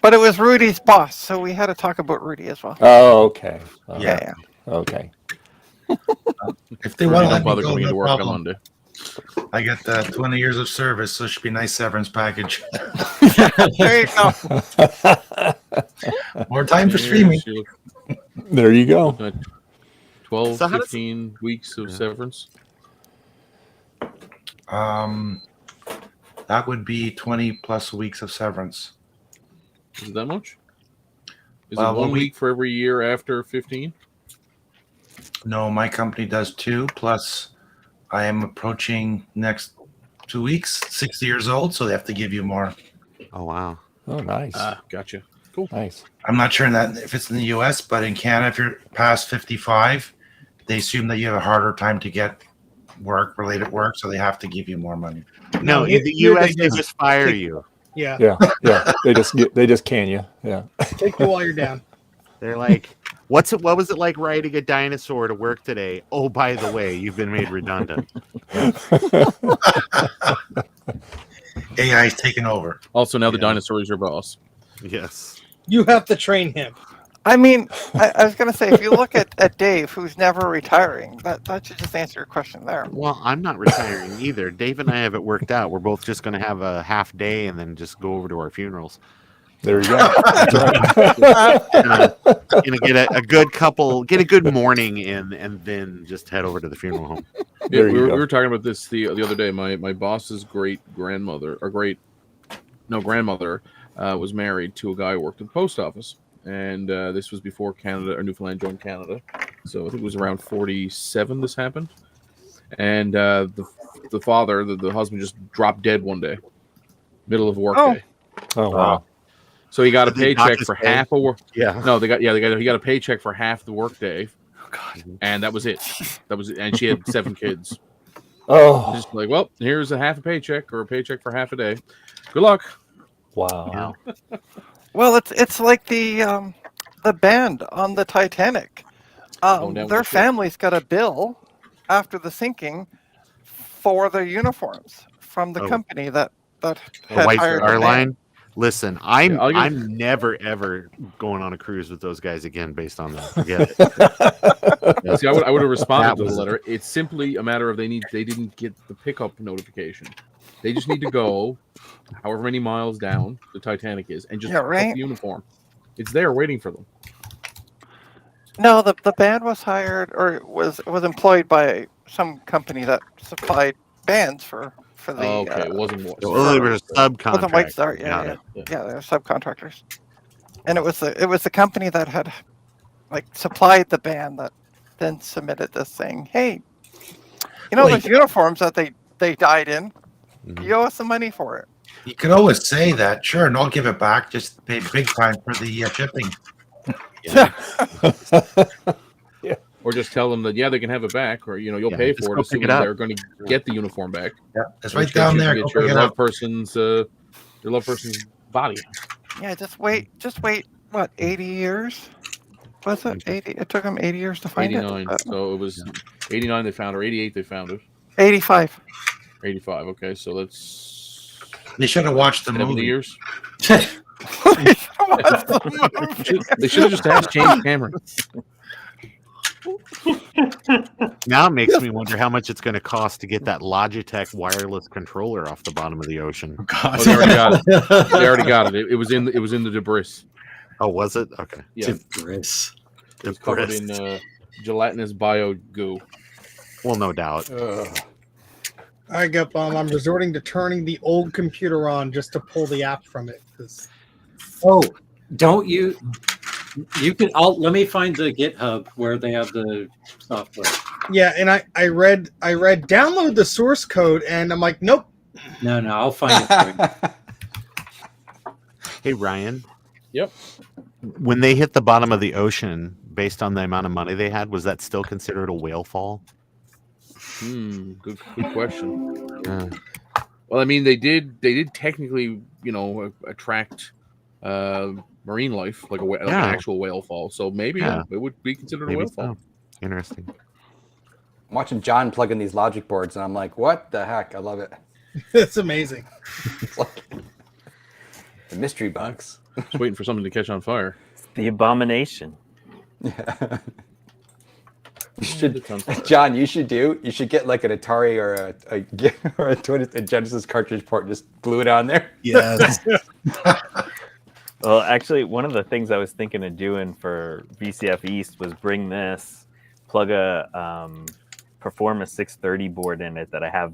But it was Rudy's boss, so we had to talk about Rudy as well.
Oh, okay.
Yeah.
Okay.
If they want to
Don't
let me
bother
go,
coming
no
into work on
problem.
Monday.
I get 20 years of service, so it should be a nice severance package.
There you go.
More time for streaming.
There you go.
12,
So how does-
15 weeks of severance.
That would be 20 plus weeks of severance.
Is it that much? Is
Well,
it 1
we-
week for every year after 15?
No, my company does 2. Plus, I am approaching next 2 weeks 60 years old, so they have to give you more.
Oh wow!
Oh, nice.
Gotcha. Cool.
Nice.
I'm not sure if it's in the U.S., but in Canada, if you're past 55, they assume that you have a harder time to get related work, so they have to give you more money.
No, in the
here
U.S.
they
they just fire you.
Yeah.
Yeah. They just can you. Yeah.
Take you while you're down.
They're like, what was it like riding a dinosaur to work today? Oh, by the way, you've been made redundant.
AI is taking over.
Also, now the dinosaur is your boss.
Yes.
You have to train him.
I mean, I was going to say, if you look at Dave, who's never retiring, that should just answer your question there.
Well, I'm not retiring either. Dave and I have it worked out. We're both just going to have a half day and then just go over to our funerals.
There you go. That's right.
Get a good couple, get a good morning in, and then just head over to the funeral home.
Yeah,
There you
we
go.
were talking about this the other day. My boss's grandmother was married to a guy who worked at the post office, and this was before Canada or Newfoundland joined Canada. So I think it was around 47 this happened, and the father, the husband, just dropped dead one day, middle of a work day.
Oh wow.
So he got a
Did they
paycheck
dock
for
his pay?
half a work.
Yeah.
No, he got a paycheck for half the work day. Oh God. And that was it. And she had 7 kids.
Oh.
Just like, well, here's a half a paycheck or a paycheck for half a day. Good luck.
Wow.
Well, it's like the band on the Titanic.
Going down with
Their
the ship.
families got a bill after the sinking for their uniforms from the company that had
White
hired
Star
the
Line.
band.
Listen, I'm
Yeah, I'll give-
I'm never ever going on a cruise with those guys again based on that. Forget it.
See, I would have responded
That
to the
was-
letter. It's simply a matter of they didn't get the pickup notification. They just need to go however many miles down the Titanic is and just
Yeah,
put
right.
the uniform. It's there waiting for them.
No, the band was hired or was employed by some company that supplied bands for the.
Oh, okay, it wasn't what.
Well, they were a
wasn't White
subcontract.
Star. Yeah, they're subcontractors. And it was the company that had like supplied the band that then submitted this thing. Hey, those uniforms that they died in, you owe us some money for it.
You could always say that, sure, and I'll give it back. Just pay big time for the shipping.
Yeah. Or just tell them that they can have it back, or you'll pay
just
for
go
it,
pick
assuming
it up.
they're going to get the uniform back.
Yeah, it's
In which
right
case
down
you
there.
can
Go
get your
pick it
loved
up.
person's body.
Yeah, just wait. What, 80 years? Was it 80? It took them 80 years to find
89.
it.
So it was 89 they found her, 88 they found it.
85.
85. Okay, so that's
They should have watched the
70
movie.
years. They should have just asked James Cameron.
Now it makes me wonder how much it's going to cost to get that Logitech wireless controller off the bottom of the ocean.
Oh, they already got it. They already got it. It was in the debris.
Oh, was it? Okay.
Yeah.
Debris.
It was covered in gelatinous bio goo.
Well, no doubt.
All right, Gutbomb, I'm resorting to turning the old computer on just to pull the app from it.
Oh, don't you? You can. Let me find the GitHub where they have the software.
Yeah, and I read download the source code, and I'm like, nope.
No, I'll find it for you.
Hey, Ryan.
Yep.
When they hit the bottom of the ocean, based on the amount of money they had, was that still considered a whale fall?
Good question.
Yeah.
Well, I mean, they did technically, attract marine life, like an actual whale fall. So maybe it would be considered a whale fall.
Interesting.
I'm watching John plug in these logic boards, and I'm like, what the heck? I love it.
It's amazing.
It's like the mystery box.
Just waiting for something to catch on fire.
It's the abomination.
Yeah. You should, John. You should get like an Atari or a Genesis cartridge port. And just glue it on there.
Yes.
Well, actually, one of the things I was thinking of doing for VCF East was bring this, plug a Perform a 630 board in it that I have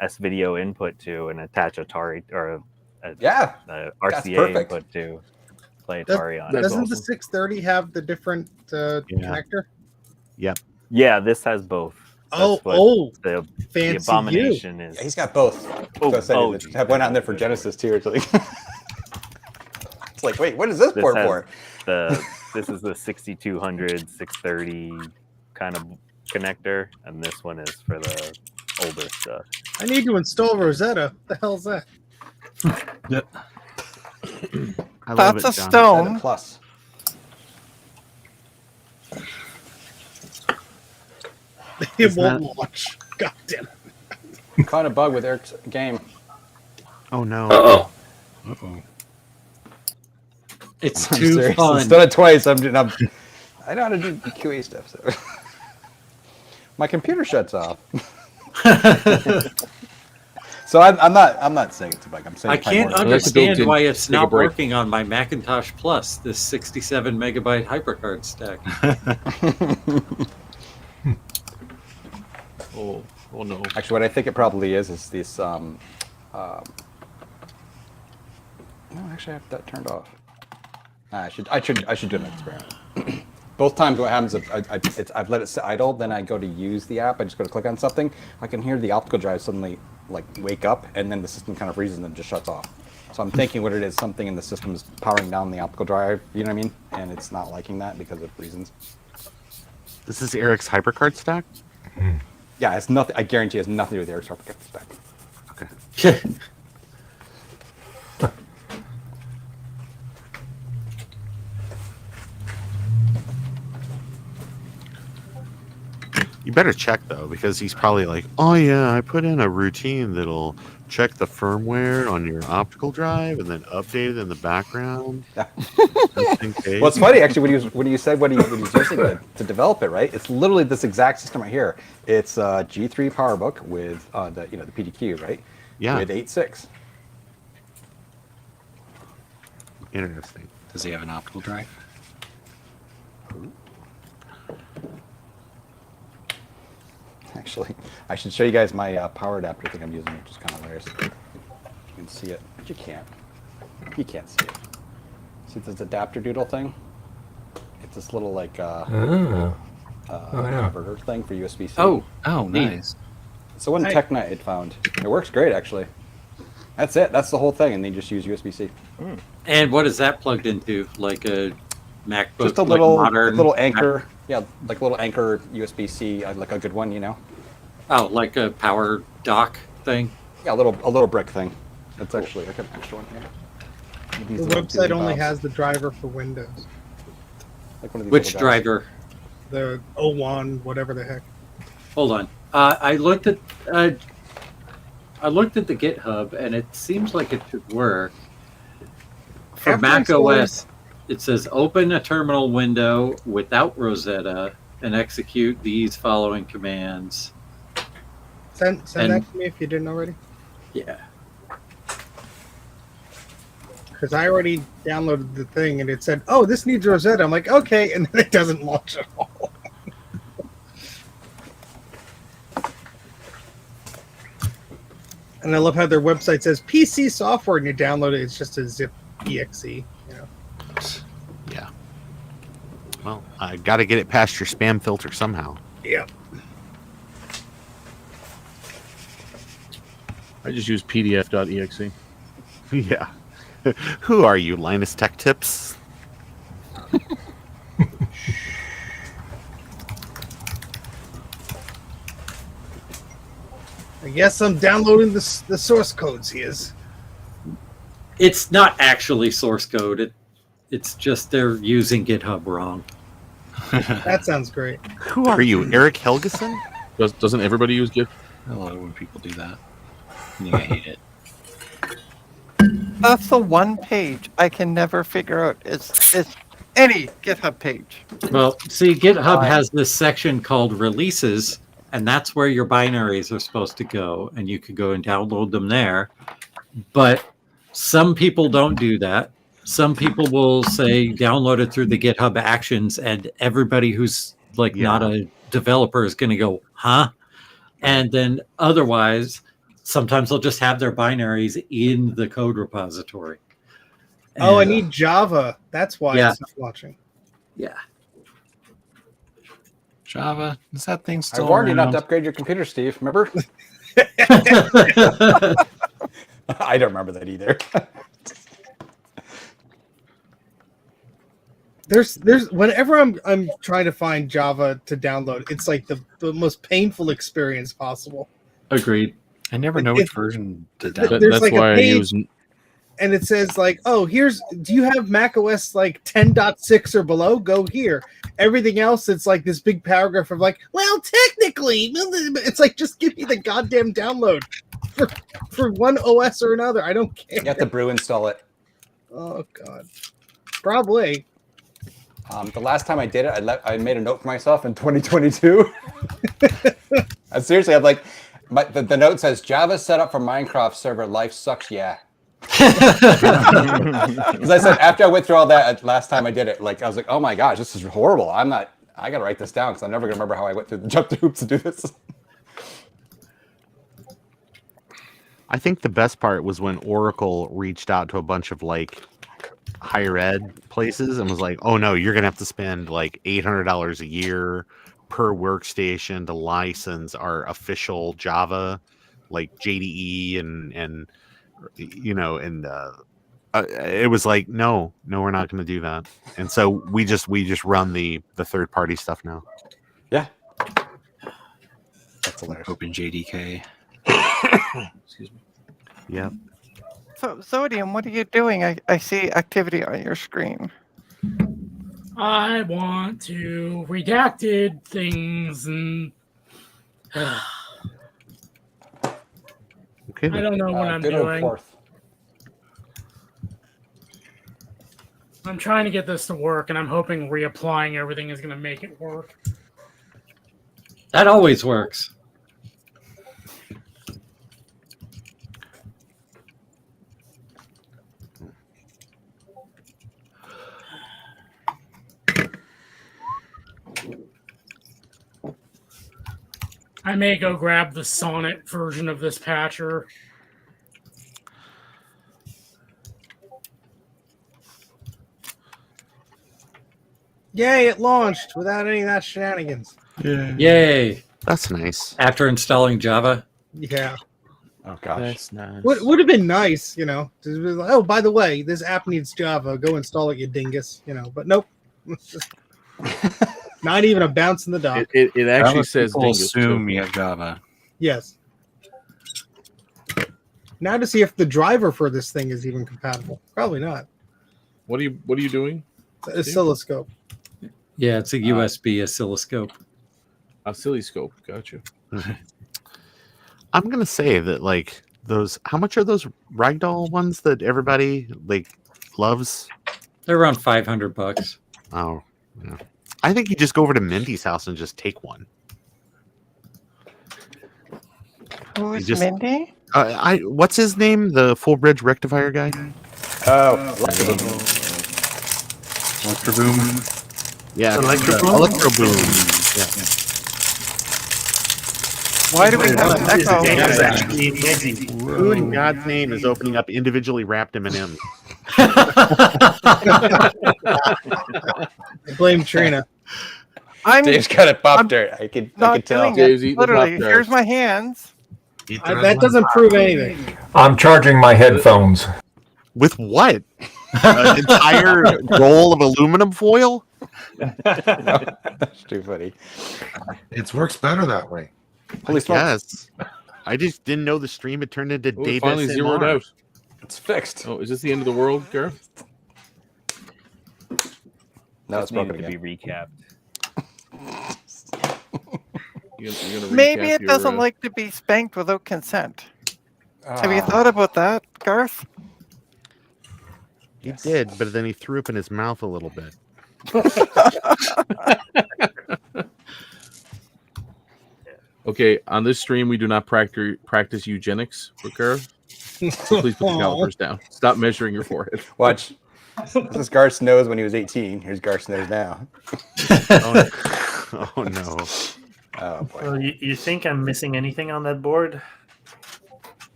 S-video input to, and attach Atari or a RCA input to play Atari on it.
Doesn't the 630 have the different connector?
Yep.
Yeah, this has both. The
fancy
abomination is.
Yeah, he's got both. So I have one out there for Genesis too. It's like, wait, what is this port for?
This is the 6200 630 kind of connector, and this one is for the older stuff.
I need to install Rosetta. What the hell's that?
That's a stone.
Plus.
It won't launch. God damn it.
Caught a bug with Eric's game.
Oh no.
Uh-oh. It's too fun.
I've done it twice. I know how to do QA stuff. So my computer shuts off. So I'm not saying it's a bug. I'm saying
I can't understand why it's not working on my Macintosh Plus, this 67 megabyte HyperCard stack.
Oh no.
Actually, what I think it probably is this. No, actually, I have that turned off. I should do an experiment. Both times what happens is I've let it sit idle, then I go to use the app, I just go to click on something, I can hear the optical drive suddenly like wake up, and then the system kind of freezes and then just shuts off. So I'm thinking what it is, something in the system is powering down the optical drive, you know what I mean? And it's not liking that because of reasons.
This is Eric's HyperCard stack?
Yeah, it's nothing. I guarantee it has nothing to do with Eric's HyperCard stack.
Okay. You better check though, because he's probably like, "Oh yeah, I put in a routine that'll check the firmware on your optical drive and then update it in the background."
Well, it's funny actually when you said what he was using to develop it, right? It's literally this exact system right here. It's a G3 PowerBook with the PDQ, right?
Yeah.
With 8.6.
Interesting.
Does he have an optical drive?
Actually, I should show you guys my power adapter thing I'm using, which is kind of hilarious. You can see it, but you can't. You can't see it. See this adapter doodle thing? It's this little like
yeah.
converter thing for USB-C.
Oh,
neat.
nice.
So one TechNet had found. It works great, actually. That's it. That's the whole thing, and they just use USB-C.
And what is that plugged into? Like a MacBook?
Just a
like
little,
modern
little Anchor. Yeah, like a little Anchor USB-C, like a good one, you know.
Oh, like a power dock thing?
Yeah, a little brick thing. That's actually like an extra one here.
The website only has the driver for Windows.
Like one of these
Which
little guys.
driver?
The O1, whatever the heck.
Hold on. I looked at the GitHub, and it seems like it should work. For
After
Mac
installing-
OS, it says open a terminal window without Rosetta and execute these following commands.
Send
And-
that to me if you didn't already.
Yeah.
Because I already downloaded the thing and it said, "Oh, this needs Rosetta." I'm like, "Okay," and then it doesn't launch at all. And I love how their website says PC software, and you download it. It's just a zip exe. You know.
Yeah. Well, I got to get it past your spam filter somehow.
Yep.
I just use PDF.exe.
Yeah. Who are you, Linus Tech Tips?
I guess I'm downloading the source codes. He is.
It's not actually source code. It's just they're using GitHub wrong.
That sounds great.
Who are you, Eric Helgeson?
Doesn't everybody use Git?
I love it when people do that. I hate it.
That's the one page I can never figure out. It's any GitHub page.
Well, see, GitHub has this section called releases, and that's where your binaries are supposed to go, and you could go and download them there. But some people don't do that. Some people will say download it through the GitHub Actions, and everybody who's like not a developer is going to go, huh? And then otherwise, sometimes they'll just have their binaries in the code repository.
Oh, I
And,
need Java. That's why
Yeah.
it's not launching.
Yeah.
Java, is that thing
I
still
warned you not
around?
to upgrade your computer, Steve. Remember? I don't remember that either.
There's whenever I'm trying to find Java to download, it's like the most painful experience possible.
Agreed.
I never know which version to download.
There's
That's
like
why
a
I
page,
use.
and it says like, "Oh, do you have Mac OS like 10.6 or below? Go here." Everything else, it's like this big paragraph of like, "Well, technically," it's like just give me the goddamn download for one OS or another. I don't care.
You have to brew install it.
Oh God, probably.
The last time I did it, I made a note for myself in 2022. I seriously, I'm like, the note says Java set up for Minecraft server. Life sucks, yeah. Because I said after I went through all that last time I did it, like I was like, oh my gosh, this is horrible. I gotta write this down because I'm never gonna remember how I went through the jump through hoops to do this.
I think the best part was when Oracle reached out to a bunch of like higher ed places and was like, oh no, you're gonna have to spend like $800 a year per workstation to license our official Java, like JDE and you know, and it was like, no, we're not going to do that. And so we just run the third party stuff now.
Yeah, that's hilarious.
Open JDK.
Excuse me.
Yeah.
So, Zodium, what are you doing? I see activity on your screen.
I want to redacted things and
Okay.
I don't know what I'm
good old
doing.
Porth.
I'm trying to get this to work, and I'm hoping reapplying everything is going to make it work.
That always works.
I may go grab the Sonnet version of this patcher.
Yay! It launched without any of that shenanigans.
Yay!
That's nice.
After installing Java.
Yeah.
Oh gosh.
That's nice.
Would have been nice, to be like, oh, by the way, this app needs Java. Go install it, you dingus. But nope. It's just not even a bounce in the dock.
It actually
Java
says
people
dingus.
assume you have Java.
Yes. Now to see if the driver for this thing is even compatible. Probably not.
What are you doing?
Oscilloscope.
Yeah, it's a USB oscilloscope.
Oscilloscope. Gotcha.
I'm gonna say that like those. How much are those ragdoll ones that everybody like loves?
They're around $500.
Oh, yeah. I think you just go over to Mindy's house and just take one.
Who's
just-
Mindy?
What's his name? The full bridge rectifier guy.
Oh,
Electro boom.
Yeah,
Electro boom?
Electro boom. Yeah.
Why do we have an
This
echo?
game is actually amazing.
Who in God's name is opening up individually wrapped M&Ms?
I blame Trina.
Dave's got it popped dirt. I can
Not
tell.
doing
Dave's
it.
eating
Literally,
Pop-Tarts.
here's my hands.
That doesn't prove anything.
I'm charging my headphones.
With what? An entire roll of aluminum foil?
That's too funny.
It works better that way.
Holy smokes.
Yes. I just didn't know the stream had turned into
Oh, it
Dave
finally
SMR.
zeroed out.
It's fixed.
Oh, is this the end of the world, Gareth?
No, it's
Just needed
broken
to
again.
be recapped.
You're gonna
Maybe
recap
it
your,
doesn't like to be spanked without consent. Have you
Ah.
thought about that, Garth?
He did, but then he threw up in his mouth a little bit.
Okay, on this stream we do not practice eugenics for Gareth. So please put the calipers down. Stop measuring your forehead.
Watch. This is Garth's nose when he was 18. Here's Garth's nose now.
Oh no.
Oh boy.
Well, you think I'm missing anything on that board?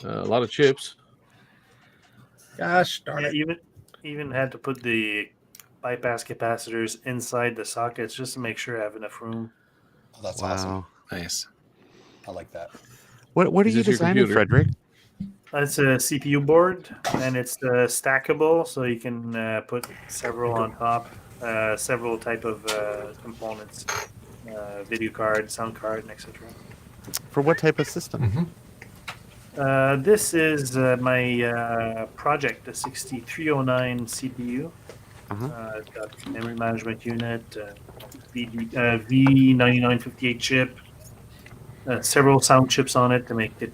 A lot of chips.
Gosh darn
Yeah,
it.
even had to put the bypass capacitors inside the sockets just to make sure I have enough room.
Oh, that's
Wow.
awesome.
Nice.
I like that.
What are
Is
you
this your
designing,
computer?
Frederick?
It's a CPU board, and it's stackable, so you can put several on top, several type of components, video card, sound card, and etc.
For what type of system?
This is my project, the 6309 CPU. It's got memory management unit, V9958 chip, several sound chips on it to make it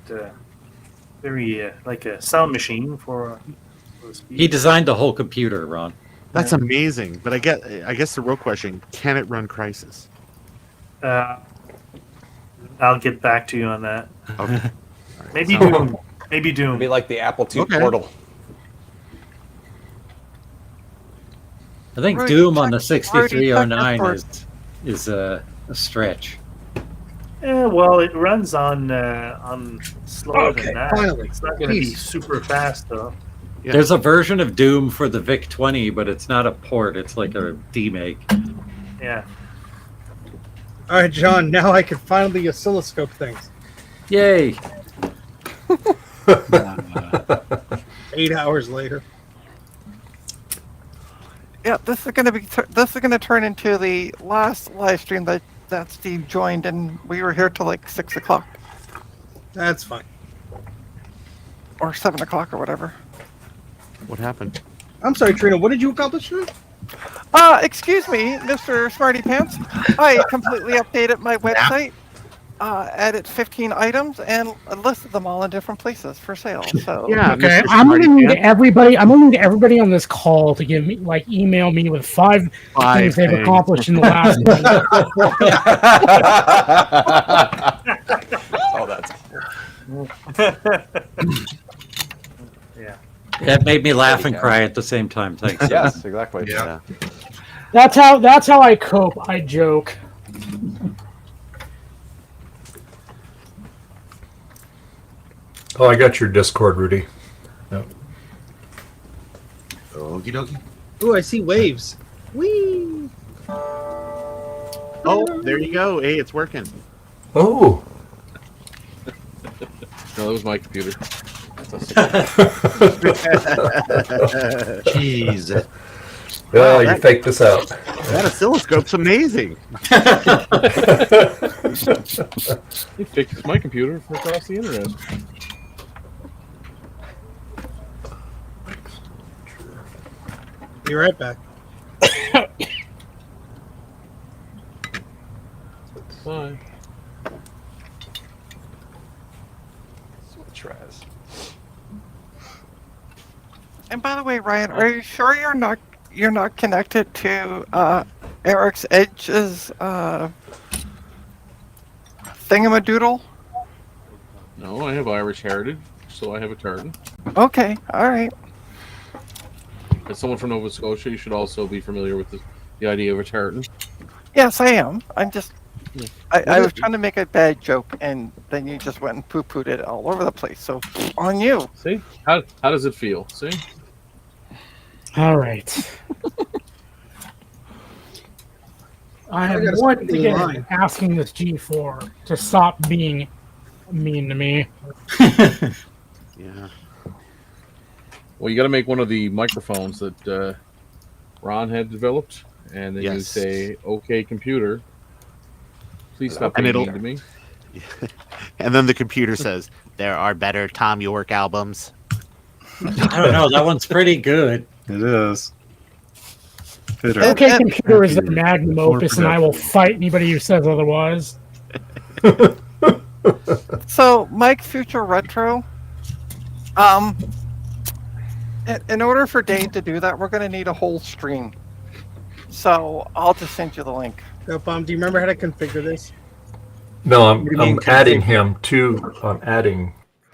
very like a sound machine for the speed.
He designed the whole computer, Ron.
That's amazing. But I guess the real question: can it run Crisis?
I'll get back to you on that.
Okay.
Maybe
So-
Doom. Maybe Doom.
It'd be like the Apple II
Okay.
Portal.
I think
Rudy,
Doom on the
check-
6309
Rudy,
is a stretch.
Well, it runs on slower
Okay,
than that.
finally.
It's not going to be
Peace.
super fast though.
Yeah.
There's a version of Doom for the VIC-20, but it's not a port. It's like a demake.
Yeah.
All right, John. Now I can finally oscilloscope things.
Yay!
8 hours later.
Yeah, this is going to be. This is going to turn into the last live stream that Steve joined, and we were here till like 6 o'clock
That's fine.
or 7 o'clock or whatever.
What happened?
I'm sorry, Trina. What did you accomplish today?
Excuse me, Mr. Smarty Pants. I completely updated my website, added 15 items, and listed them all in different places for sale. So
Yeah.
Okay,
Mr.
I'm
Smarty
looking to
Pants.
everybody. I'm looking to everybody on this call to give me, email me with five things they've
things.
accomplished in the last week.
Oh, that's
Yeah.
It made me laugh and cry at the same time. Thanks.
yes, exactly.
Yeah.
That's how I cope. I joke.
Oh, I got your Discord, Rudy. Yep.
Okie dokie.
Ooh, I see waves. Whee!
Oh, there you go. Hey, it's working.
Oh.
No, that was my computer.
Jeez.
Well,
Wow,
you faked this out.
That oscilloscope's amazing.
They fixed my computer from across the internet.
Be right back.
Bye.
And by the way, Ryan, are you sure you're not connected to Eric's Edge's thingamadoodle?
No, I have Irish heritage, so I have a tartan.
Okay, all right.
As someone from Nova Scotia, you should also be familiar with the idea of a tartan.
Yes, I am. I'm just. I was trying to make a bad joke, and then you just went and poo-pooed it all over the place. So, on you.
See? How does it feel? See?
All right. I am once again asking this G4 to stop being mean to me.
Yeah.
Well, you got to make one of the microphones that Ron had developed, and then you
Yes.
say, "Okay, computer, please stop
And
being
it'll-
mean to me."
And then the computer says, "There are better Tom York albums."
I don't know. That one's pretty good.
It is.
Okay, computer is the magnum opus, and I will fight anybody who says otherwise.
So, Mike Future Retro, in order for Dave to do that, we're going to need a whole stream. So, I'll just send you the link.
Do you remember how to configure this?
No,
What do you mean
I'm adding him to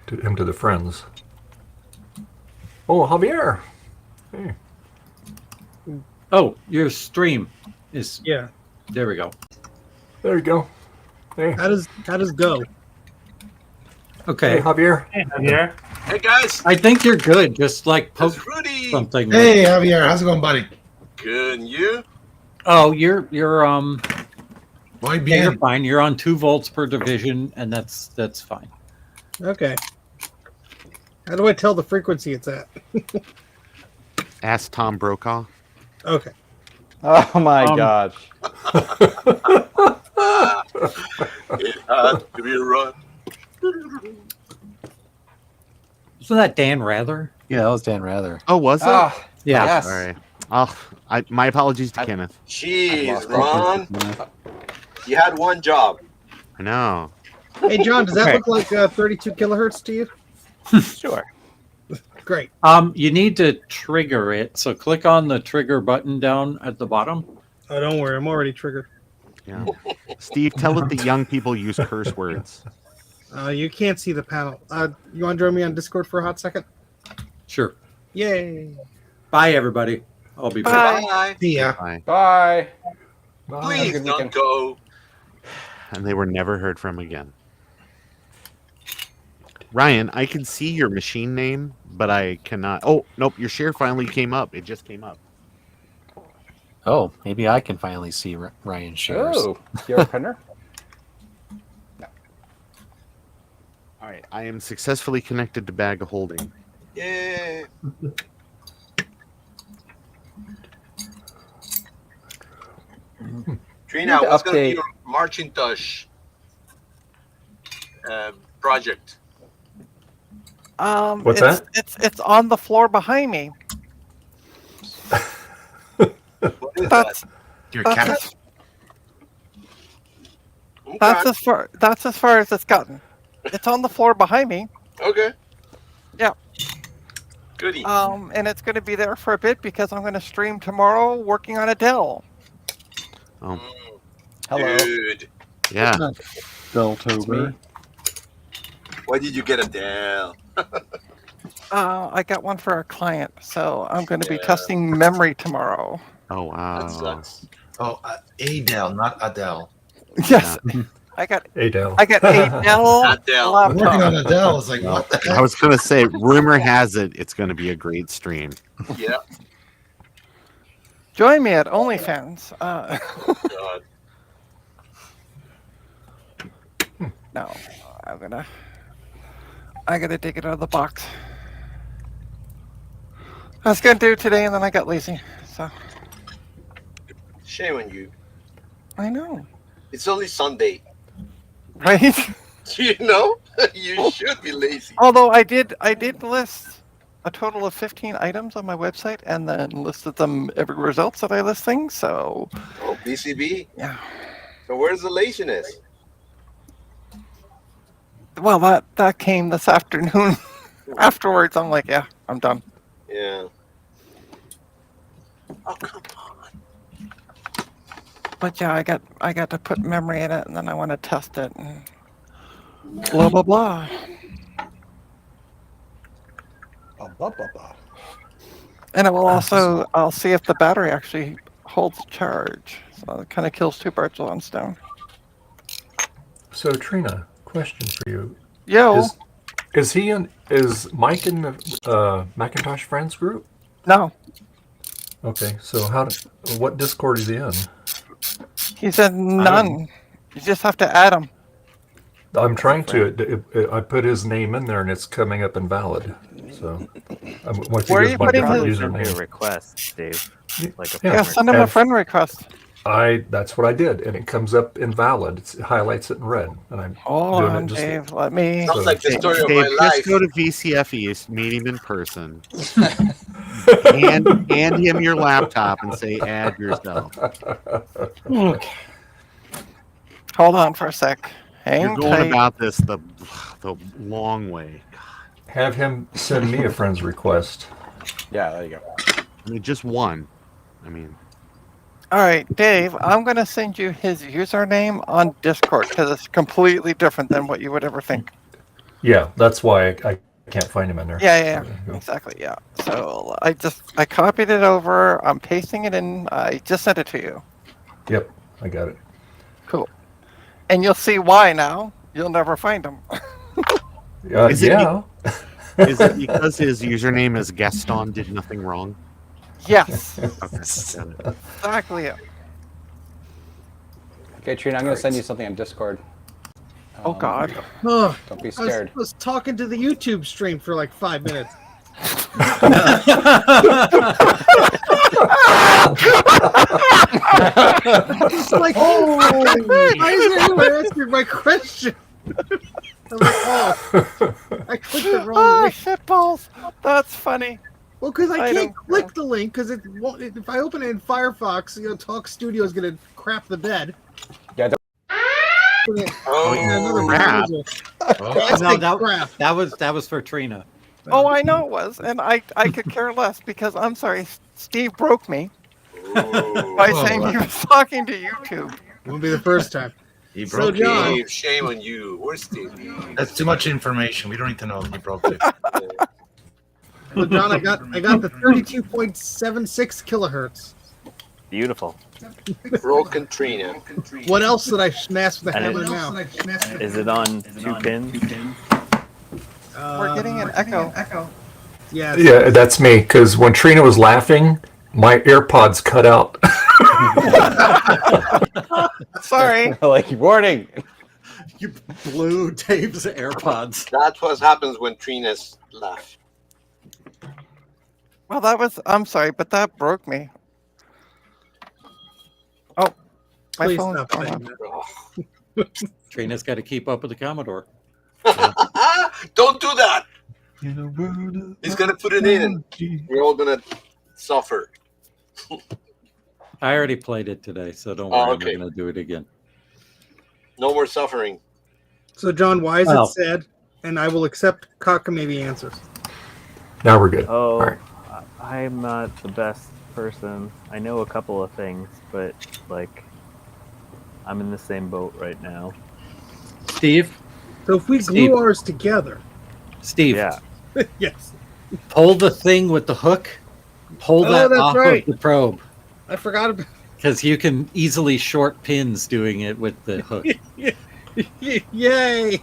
the friends. Oh, Javier. Hey.
Oh, your stream is.
Yeah.
There we go.
There you go. Hey.
How does go?
Okay.
Hey, Javier.
Hey, Javier.
Hey guys.
I think you're good. Just like poke
Rudy.
something.
Hey Javier, how's it going, buddy?
Good, and you?
Oh, you're
Muy
yeah,
bien.
you're fine. You're on 2 volts per division, and that's fine.
Okay. How do I tell the frequency it's at?
Ask Tom Brokaw.
Okay.
Oh my gosh.
It had to be run.
Wasn't that Dan Rather?
Yeah, that was Dan Rather.
Oh, was it?
Ah,
Yeah.
yes.
All right. My apologies to Kenneth.
Jeez, Ron. You had one job.
I know.
Hey, John, does that
Okay.
look like 32 kilohertz to you?
Sure.
Great.
You need to trigger it. So click on the trigger button down at the bottom.
Oh, don't worry. I'm already triggered.
Yeah. Steve, tell it the young people use curse words.
You can't see the panel. You want to join me on Discord for a hot second?
Sure.
Yay.
Bye, everybody. I'll be back.
Bye.
See ya.
Bye.
Bye.
Please don't go.
And they were never heard from again. Ryan, I can see your machine name, but I cannot. Oh, nope. Your share finally came up. It just came up.
Oh, maybe I can finally see Ryan shares.
Oh, you're a printer?
All right. I am successfully connected to Bag of Holding.
Yeah. Trina,
Need to
what's going to be
update.
your Marcintosh project?
What's
it's,
that?
It's on the floor behind me.
What is
That's
Your
that's
cat.
as, that's as far as it's gotten. It's on the floor behind me.
Okay.
Yeah.
Goody.
And it's going to be there for a bit because I'm going to stream tomorrow working on a Dell.
Oh,
Hello.
Dude.
yeah.
Deltober.
Why did you get a Dell?
I got one for a client, so I'm going to be
Yeah.
testing memory tomorrow.
Oh, wow.
That sucks.
Oh, Adele, not Adele.
Yes. Adele.
Adele.
I'm working on
laptop.
Adele. It's like, what the heck?
I was gonna say, rumor has it it's gonna be a great stream.
Yeah.
Join me at OnlyFans.
God.
No, I gotta take it out of the box. I was gonna do it today, and then I got lazy. So
Shame on you.
I know,
It's only Sunday.
right?
You know? You should be lazy.
Although I did list a total of 15 items on my website, and then listed them everywhere else that I list things. So
Oh, BCB?
Yeah.
So where's the laziness?
well, that came this afternoon. Afterwards, I'm like, yeah, I'm done.
Yeah. Oh, come on.
But yeah, I got to put memory in it, and then I want to test it, and blah blah blah. And it will also, I'll see if the battery actually holds charge. So it kind of kills two birds with one stone.
So Trina, question for you.
Yo.
Is Mike in the Macintosh Friends group?
No.
Okay, so what Discord is he in?
He said none. You just have to add him.
I'm trying to. I put his name in there and it's coming up invalid. So,
Where are you putting his
username?
Request, Dave? Like a
Yeah, send him a friend request.
That's what I did, and it comes up invalid. It highlights it in red, and I'm
Hold
doing
on,
it just.
Dave. Let me.
Sounds like the story of
Dave,
my
just
life.
go to VCF East, meet him in person, hand him your laptop, and say, "Add yourself."
Hold on for a sec. Hang
You're going
tight.
about this the long way.
Have him send me a friend's request.
Yeah, there you go.
I mean, just one. I mean,
All right, Dave, I'm going to send you his username on Discord because it's completely different than what you would ever think.
Yeah, that's why I can't find him in there.
Yeah, exactly, yeah. So I copied it over. I'm pasting it in. I just sent it to you.
Yep, I got it.
Cool. And you'll see why now. You'll never find him.
is it
yeah.
Is it because his username is Gaston did nothing wrong?
Yes.
Okay, got it.
Exactly it.
Okay, Trina, I'm going to send you something on Discord.
Oh, God.
Oh,
Don't be scared.
I was talking to the YouTube stream for like 5 minutes. It's like, why isn't anyone answering my question? I'm like, oh, I clicked the wrong
Oh,
link.
shitballs. That's funny.
Well, because I
I
can't
don't
click the link because it won't. If I open it in Firefox, Talk Studio is gonna crap the bed.
Yeah.
Oh,
crap.
No, that was for Trina.
Oh, I know it was. And I could care less because, I'm sorry, Steve broke me by saying he was talking to YouTube.
Won't be the first time.
He
So,
broke
John-
Dave, shame on you. Where's Steve?
That's too much information. We don't need to know that he broke it.
So, John, I got the 32.76 kilohertz.
Beautiful.
Broken Trina.
What else did I smash with the
And
hammer
it-
now?
Is it on 2 pins?
We're getting an echo.
Yes.
Yeah, that's me. Because when Trina was laughing, my AirPods cut out.
Sorry.
Like, warning.
You blew Dave's AirPods.
That's what happens when Trina's laugh.
Well, I'm sorry, but that broke me. Oh, my
Please
phone's
stop
going
saying
off.
that.
Trina's got to keep up with the Commodore.
Don't do that. He's gonna put it in. We're all gonna suffer.
I already played it today, so don't
Oh,
worry.
okay.
I'm going to do it again.
No more suffering.
So, John, why is
Well.
it said? And I will accept cockamamie answers.
Now we're good.
Oh,
All right.
I'm not the best person. I know a couple of things, but like, I'm in the same boat right now.
Steve?
So if we glue
Steve.
ours together,
Steve,
Yeah.
yes.
pull the thing with the hook. Pull
Oh,
that
that's
off
right.
of the probe.
I forgot about.
Because you can easily short pins doing it with the hook.
You Yay!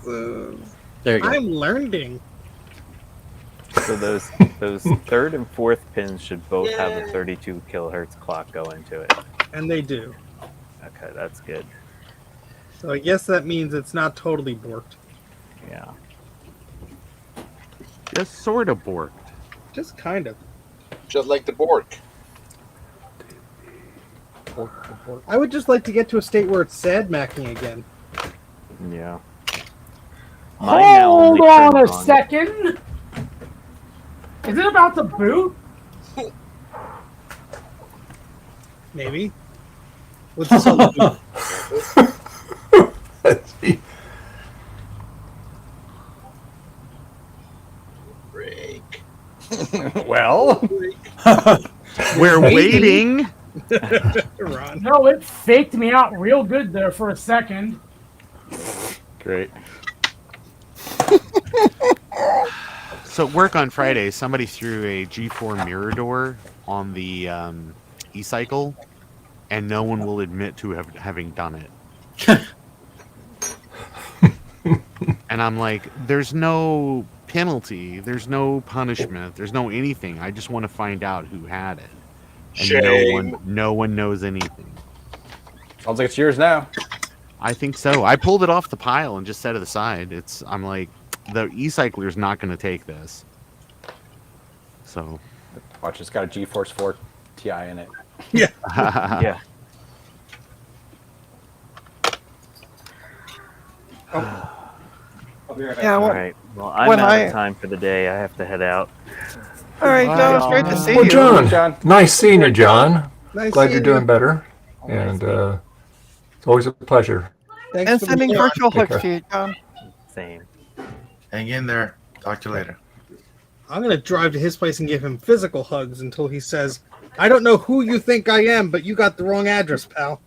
There you go.
I'm learning.
So those third and fourth pins should both have a 32 kilohertz clock go into it.
And they do.
Okay, that's good.
So I guess that means it's not totally borked.
Yeah.
Just sort of borked.
Just kind of.
Just like the Bork.
I would just like to get to a state where it's sad macking again.
Yeah.
Hold on a second. Is it about to boot?
Maybe. What's this on the boot?
Break.
Well,
we're waiting.
No, it faked me out real good there for a second.
Great.
So at work on Friday, somebody threw a G4 mirror door on the e-cycle, and no one will admit to having done it. And I'm like, there's no penalty, there's no punishment, there's no anything. I just want to find out who had it. And
Shame.
no one knows anything.
Sounds like it's yours now.
I think so. I pulled it off the pile and just set it aside. I'm like, the e-cycler's not going to take this. So,
watch, it's got a GeForce 4 Ti in it.
Yeah.
Yeah.
Yeah,
All
well,
right. Well, I'm
when
out of time for the day. I have to head out.
All right, John, it's great to see
Well,
you.
John, nice seeing you, John.
Nice
Glad
seeing
you're doing
you.
better. And it's always a pleasure.
Thanks
And
for
sending
the
virtual
Take
hugs
care.
to you, John.
Same.
Hang in there. Talk to you later.
I'm gonna drive to his place and give him physical hugs until he says, "I don't know who you think I am, but you got the wrong address, pal."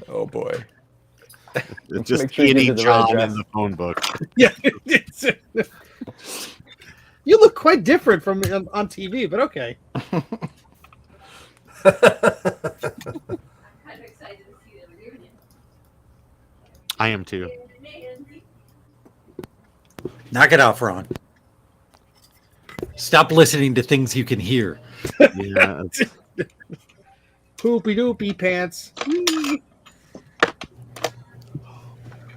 Oh boy.
It's just
Make sure you
kitty
get to the right
John in
address.
the phone book.
Yeah. You look quite different from on TV, but okay.
I am too.
Knock it off, Ron. Stop listening to things you can hear.
Yeah.
Poopy doopy pants.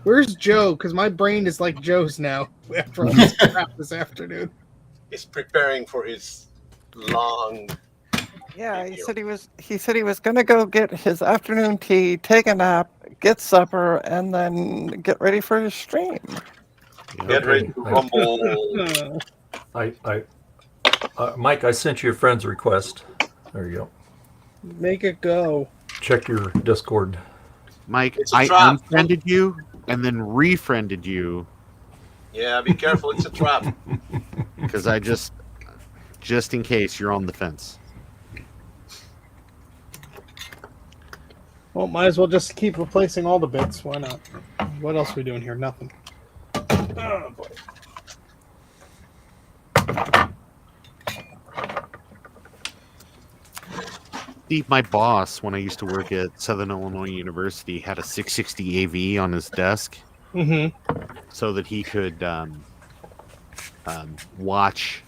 Where's Joe? Because my brain is like Joe's now after all this crap this afternoon.
He's preparing for his long.
Yeah, he said he was gonna go get his afternoon tea, take a nap, get supper, and then get ready for his stream.
Get ready to rumble.
Mike, I sent you a friend's request. There you go.
Make it go.
Check your Discord.
Mike,
It's a
I
trap.
unfriended you and then refriended you
Yeah, be careful. It's a trap.
because I just in case you're on the fence.
Well, might as well just keep replacing all the bits. Why not? What else are we doing here? Nothing. Oh, boy.
Steve, my boss, when I used to work at Southern Illinois University, had a 660 AV on his desk so that he could watch.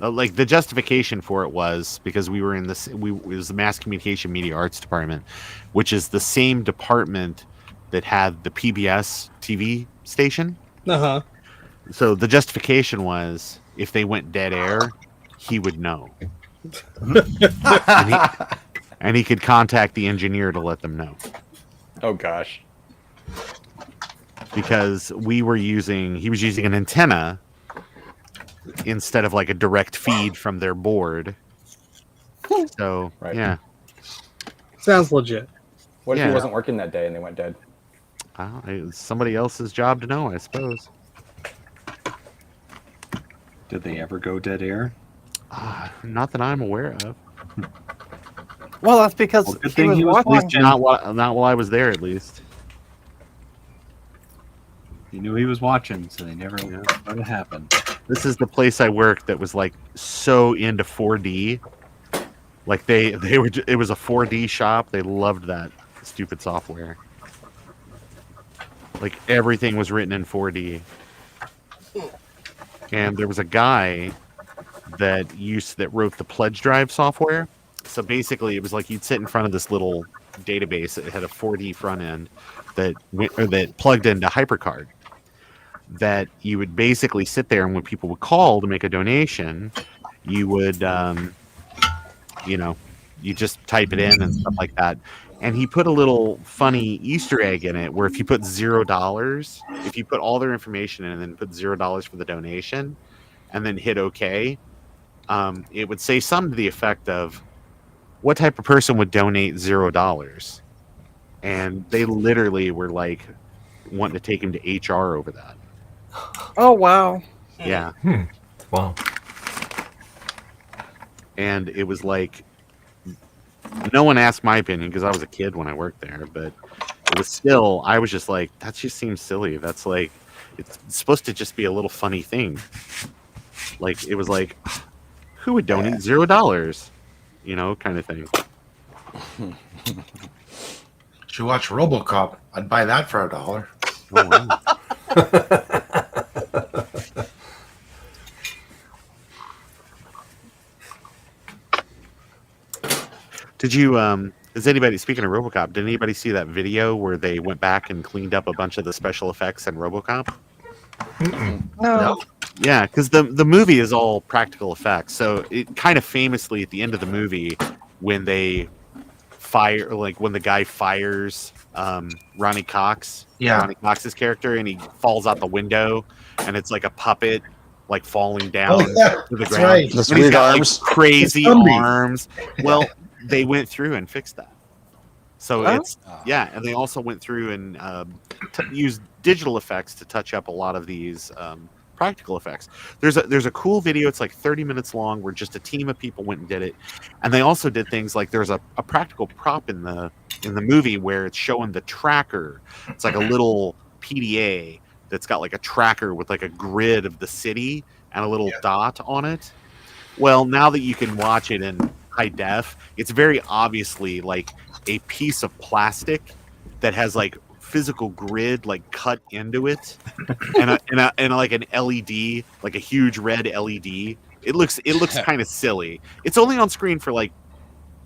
Like the justification for it was because we were in this. It was the Mass Communication Media Arts Department, which is the same department that had the PBS TV station.
Uh-huh.
So the justification was if they went dead air, he would know. And he could contact the engineer to let them know.
Oh gosh.
Because he was using an antenna instead of like a direct feed from their board. So,
Right.
yeah.
Sounds legit.
What if
Yeah.
he wasn't working that day and they went dead?
It's somebody else's job to know, I suppose.
Did they ever go dead air?
Not that I'm aware of.
Well, that's because
Well, good
he
thing
was
he was
watching.
Not while I was there, at least.
You knew he was watching, so they never let it happen.
This is the place I worked that was like so into 4D. Like they were. It was a 4D shop. They loved that stupid software. Like everything was written in 4D. And there was a guy that wrote the pledge drive software. So basically, it was like you'd sit in front of this little database that had a 4D front end that plugged into HyperCard. That you would basically sit there, and when people would call to make a donation, you would, you just type it in and stuff like that. And he put a little funny Easter egg in it, where if you put $0, if you put all their information in and then put $0 for the donation, and then hit OK, it would say something to the effect of, "What type of person would donate $0?" And they literally were like wanting to take him to HR over that.
Oh wow.
Yeah.
Wow.
And it was like, no one asked my opinion because I was a kid when I worked there, but it was still, I was just like, that just seems silly. That's like, it's supposed to just be a little funny thing. Like, it was like, who would donate $0? Kind of thing.
Should watch RoboCop. I'd buy that for $1.
Oh, wow. Did you, is anybody, speaking of RoboCop, did anybody see that video where they went back and cleaned up a bunch of the special effects in RoboCop?
No.
Yeah, because the movie is all practical effects. So it kind of famously at the end of the movie, when they when the guy fires Ronnie Cox, Ronnie Cox's character, and he falls out the window, and it's like a puppet like falling down to the ground.
Right.
And he's got like crazy arms. Well, they went through and fixed that. So it's and they also went through and used digital effects to touch up a lot of these practical effects. There's a cool video. It's like 30 minutes long, where just a team of people went and did it. And they also did things like there's a practical prop in the movie where it's showing the tracker. It's like a little PDA that's got like a tracker with like a grid of the city and a little dot on it. Well, now that you can watch it in high def, it's very obviously like a piece of plastic that has like physical grid like cut into it, and like an LED, like a huge red LED. It looks kind of silly. It's only on screen for like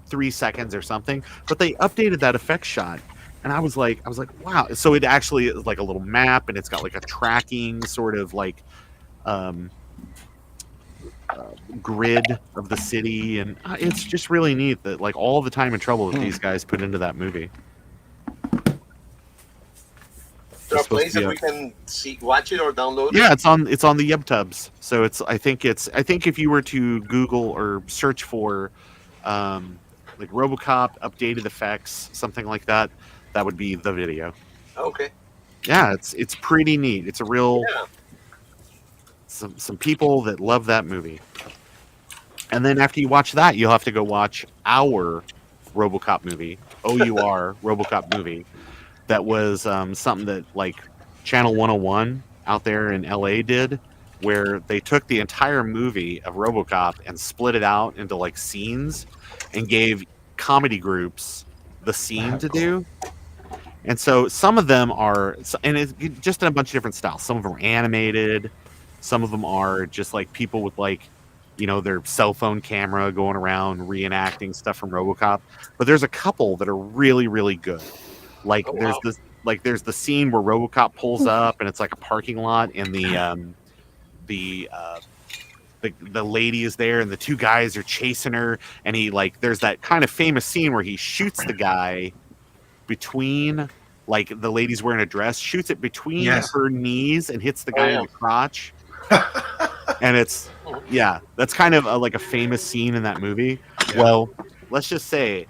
3 seconds or something, but they updated that effect shot, and I was like, wow. So it actually is like a little map, and it's got like a tracking sort of like grid of the city, and it's just really neat that like all the time and trouble that these guys put into that movie.
There are places that we can watch it or download it?
Yeah, it's on the YubTubs. So I think if you were to Google or search for like RoboCop updated effects, something like that, that would be the video.
Okay.
Yeah, it's pretty neat. It's a real some people that love that movie. And then after you watch that, you'll have to go watch our RoboCop movie, OUR RoboCop movie. That was something that like Channel 101 out there in LA did, where they took the entire movie of RoboCop and split it out into like scenes and gave comedy groups the scene to do. And so some of them are, and it's just in a bunch of different styles. Some of them are animated. Some of them are just like people with like, their cell phone camera going around reenacting stuff from RoboCop. But there's a couple that are really, really good. Like there's the scene where RoboCop pulls up and it's like a parking lot, and the lady is there and the two guys are chasing her, and he like there's that kind of famous scene where he shoots the guy between, like, the lady's wearing a dress, shoots it between her knees and hits the guy in the crotch. And it's that's kind of like a famous scene in that movie. Well, let's just say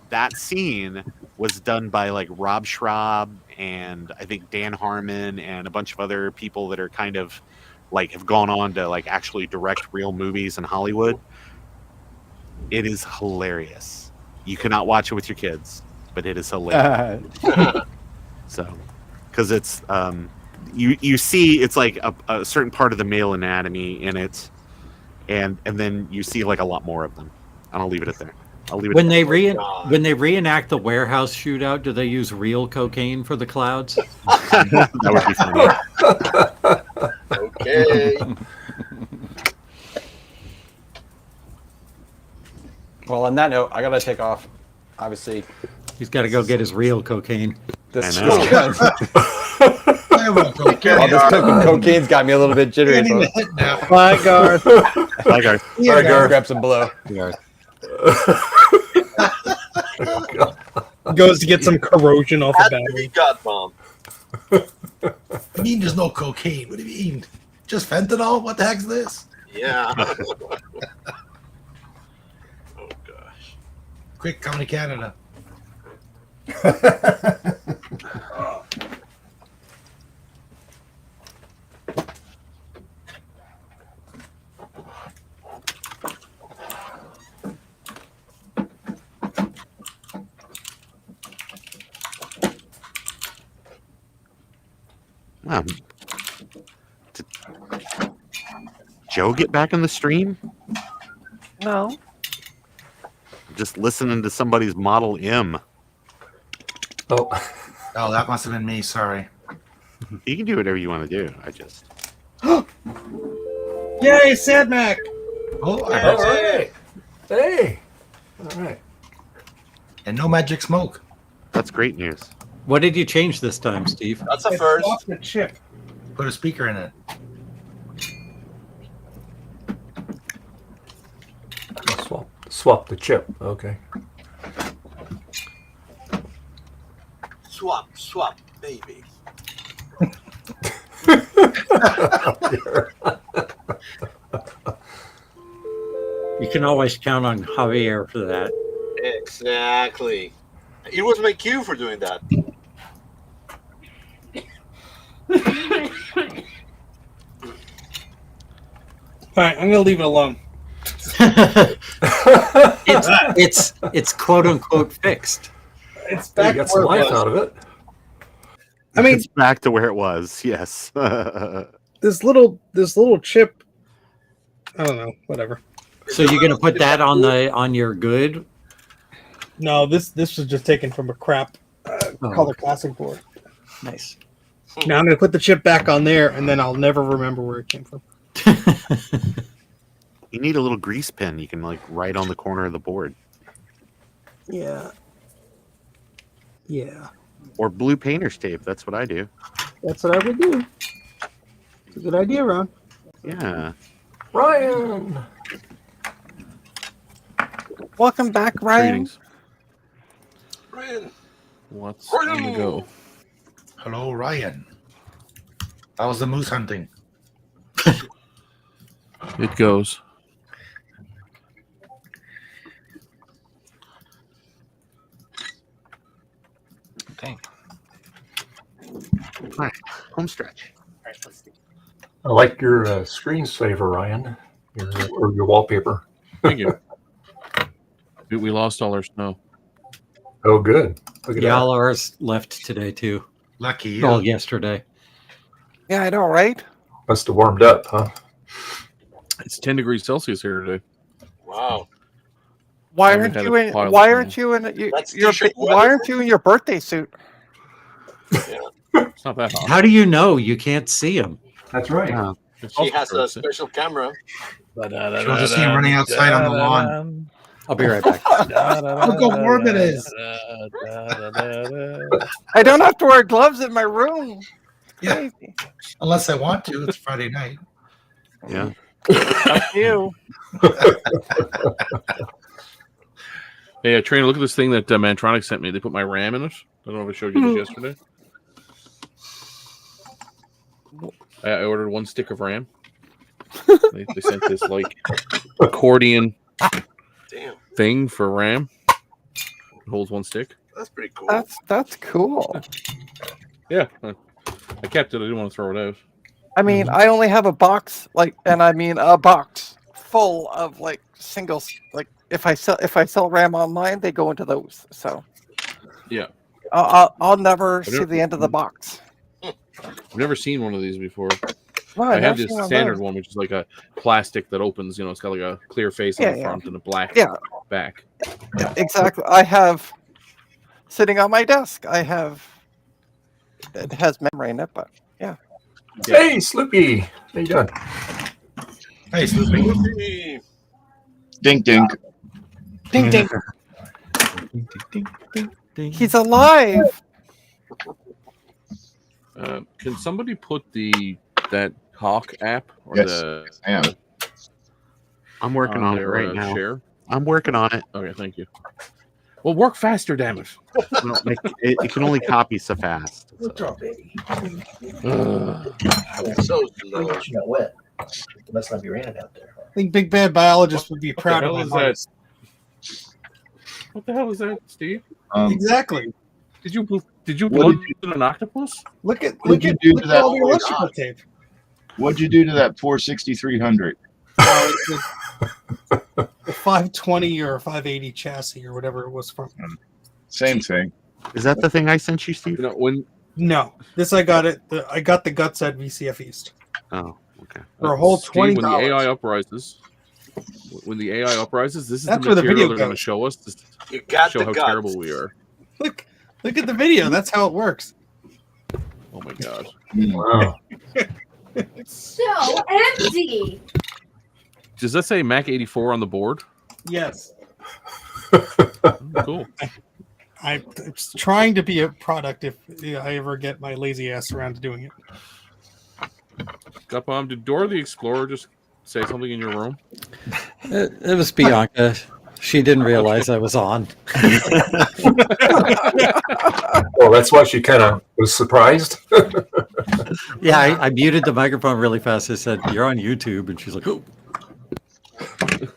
that scene was done by like Rob Schraub and I think Dan Harmon and a bunch of other people that are kind of like have gone on to like actually direct real movies in Hollywood. It is hilarious. You cannot watch it with your kids, but it is hilarious. So, because it's you see it's like a certain part of the male anatomy in it, and then you see like a lot more of them. And I'll leave it at there. I'll leave it.
When
at
they
that.
when they reenact the warehouse shootout, do they use real cocaine for the clouds?
That would be funny.
Okay.
Well, on that note, I gotta take off. Obviously,
he's got to go get his real cocaine.
This
I know.
This cocaine's got me a little bit jittery. So.
Bye, Garth.
Bye, Garth.
Bye, Garth. Grab some blow.
Goes to get some corrosion off the battery.
God bomb.
You mean there's no cocaine? What do you mean? Just fentanyl? What the heck's this?
Yeah.
Quick, come to Canada.
Did Joe get back on the stream?
No.
Just listening to somebody's Model M.
Oh, that must have been me. Sorry.
You can do whatever you want to do. I just.
Yay, Sad Mac!
Oh,
I
I
heard
heard
that.
Hey. All right.
And no magic smoke.
That's great news.
What did you change this time, Steve?
That's a first.
Off the chip.
Put a speaker in it.
Swap the chip. Okay. Swap, baby.
You can always count on Javier for that.
Exactly. It was my cue for doing that.
All right, I'm gonna leave it alone.
It's quote unquote fixed.
It's back
You got
to
some
where it
life
was.
out of it.
I mean,
It's back to where it was. Yes.
this little chip. I don't know. Whatever.
So you're gonna put that on your good?
No, this was just taken from a crap color classic board.
Nice.
Now I'm gonna put the chip back on there, and then I'll never remember where it came from.
You need a little grease pen you can like write on the corner of the board.
Yeah. Yeah.
Or blue painter's tape. That's what I do.
That's what I would do. It's a good idea, Ron.
Yeah.
Ryan.
Welcome back, Ryan.
Greetings.
Ryan.
What's on the go?
Hello, Ryan. How was the moose hunting?
It goes.
Dang.
All right. Home stretch.
I like your screensaver, Ryan. Or your wallpaper.
Thank you. We lost all our snow.
Oh, good. Look at
Yeah,
that.
all ours left today too.
Lucky you.
Well, yesterday.
Yeah, I know, right?
Must have warmed up, huh?
It's 10 degrees Celsius here today.
Wow.
Why
Haven't
aren't
had
you
a
in?
pile
Why
of
aren't you in
That's
your?
t-shirt
Why
weather.
aren't you in your birthday suit?
It's not that hot.
How do you know you can't see him?
That's right. She has a special camera.
She'll just see him running outside on the lawn.
I'll be right back.
Look how warm it is.
I don't have to wear gloves in my room.
Yeah. Unless I want to. It's Friday night.
Yeah.
Up to you.
Hey, Trainer, look at this thing that Mantronic sent me. They put my RAM in it. I don't know if I showed you this yesterday. I ordered 1 stick of RAM. They sent this like accordion thing for RAM. It holds 1 stick.
That's pretty cool.
That's cool.
Yeah, I kept it. I didn't want to throw it out.
I mean, I only have a box, a box full of like singles. Like if I sell RAM online, they go into those. So
Yeah,
I'll never see the end of the box.
I've never seen one of these before.
No,
I
I've
have
never
this
seen one of
standard
those.
one, which is like a plastic that opens. You know, it's got like a clear face on the front and a black.
Yeah,
back.
Exactly. I have sitting on my desk. It has memory in it, but yeah.
Hey, Sloopy. How you doing?
Hey, Sloopy.
Dink dink.
Ding ding. He's alive.
Can somebody put that Hawk app or
Yes, I am.
I'm working on it
their,
right now.
Share?
I'm working on it.
Okay, thank you. Well, work faster, damn it.
Well, it can only copy so fast.
What's up, baby?
So slow.
You got wet. It must not be raining out there.
I think Big Bad Biologist would be proud of
hell
my
is
harness.
What the hell is that, Steve?
Exactly.
Did you
What
load
did
an octopus?
Look at
What'd you do to that?
all the electrical tape.
What'd you do to that 46300?
The 520 or 580 chassis or whatever it was from.
Same thing.
Is that the thing I sent you, Steve?
No, this I got it. I got the guts at VCF East
Oh, okay.
for a whole
Steve,
$20.
when the AI uprises, this is
That's
the
where the
material
video
they're going to
goes.
show us to
You got
show
the
how
guts.
terrible we are.
Look at the video. That's how it works.
Oh my god.
Wow.
So empty.
Does that say Mac 84 on the board?
Yes.
Cool.
I'm trying to be a product if I ever get my lazy ass around to doing it.
Gutbomb, did Dora the Explorer just say something in your room?
It was Bianca. She didn't realize I was on.
Well, that's why she kind of was surprised.
Yeah, I muted the microphone really fast. I said, "You're on YouTube," and she's like, "Oh."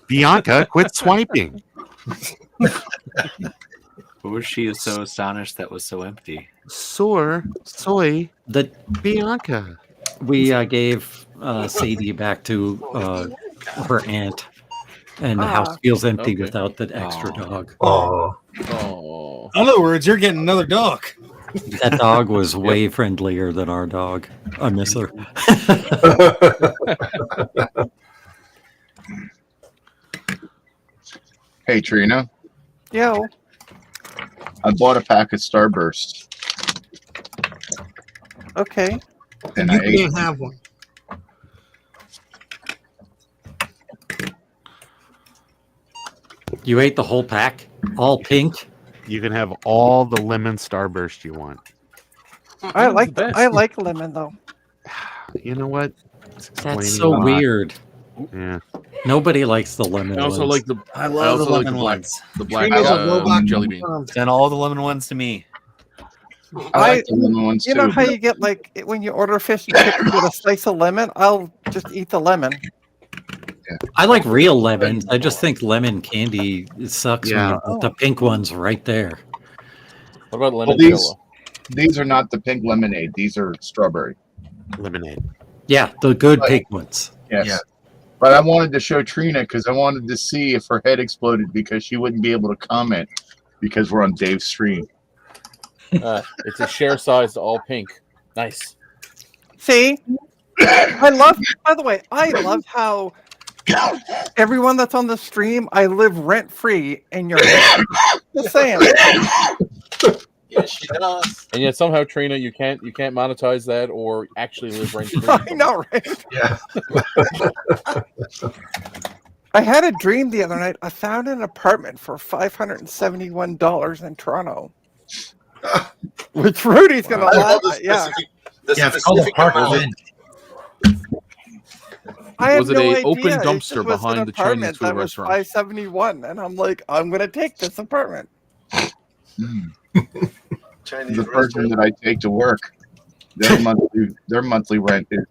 Bianca, quit swiping.
What was she so astonished that was so empty?
Soy, Bianca.
We gave Sadie back to her aunt, and the house feels empty without that extra dog.
Oh.
In other words, you're getting another dog.
That dog was way friendlier than our dog. I miss her.
Hey Trina,
Yo.
I bought a pack of Starbursts
Okay.
and
You
I ate
can't
them.
have one.
You ate the whole pack, all pink.
You can have all the lemon Starburst you want.
I like lemon though.
You know what?
That's so weird.
Yeah.
Nobody likes the lemon
I also
ones.
like the.
I love the
also like
lemon
black,
ones.
The black
Trina's a robot
jelly bean.
confirmed.
Send all the lemon ones to me.
I like the lemon ones
You
too.
know how you get like when you order fish and chips with a slice of lemon? I'll just eat the lemon.
I like real lemons. I just think lemon candy it sucks when
Yeah.
you put the pink ones right there.
What about
Well,
lemon
these are not the pink lemonade. These are strawberry.
Lemonade.
Yeah, the good
But-
pink ones.
Yes.
Yeah.
But I wanted to show Trina because I wanted to see if her head exploded because she wouldn't be able to comment because we're on Dave's stream.
It's a share size, all pink. Nice.
See? I love, by the way, I love how everyone that's on the stream, I live rent free in your head. Just saying.
Yes, she does.
And yet somehow, Trina, you can't monetize that or actually live rent free.
I know, right?
Yeah.
I had a dream the other night. I found an apartment for $571 in Toronto. Which Rudy's gonna
I
laugh
love
at. Yeah.
It's called a park
amount.
I have
Was it
no
a
idea.
open
It
dumpster
just was
behind
an
the Chinese
apartment
food
that was
restaurant?
571, and I'm like, I'm gonna take this apartment.
Chinese
The person that I take to work, their monthly rent is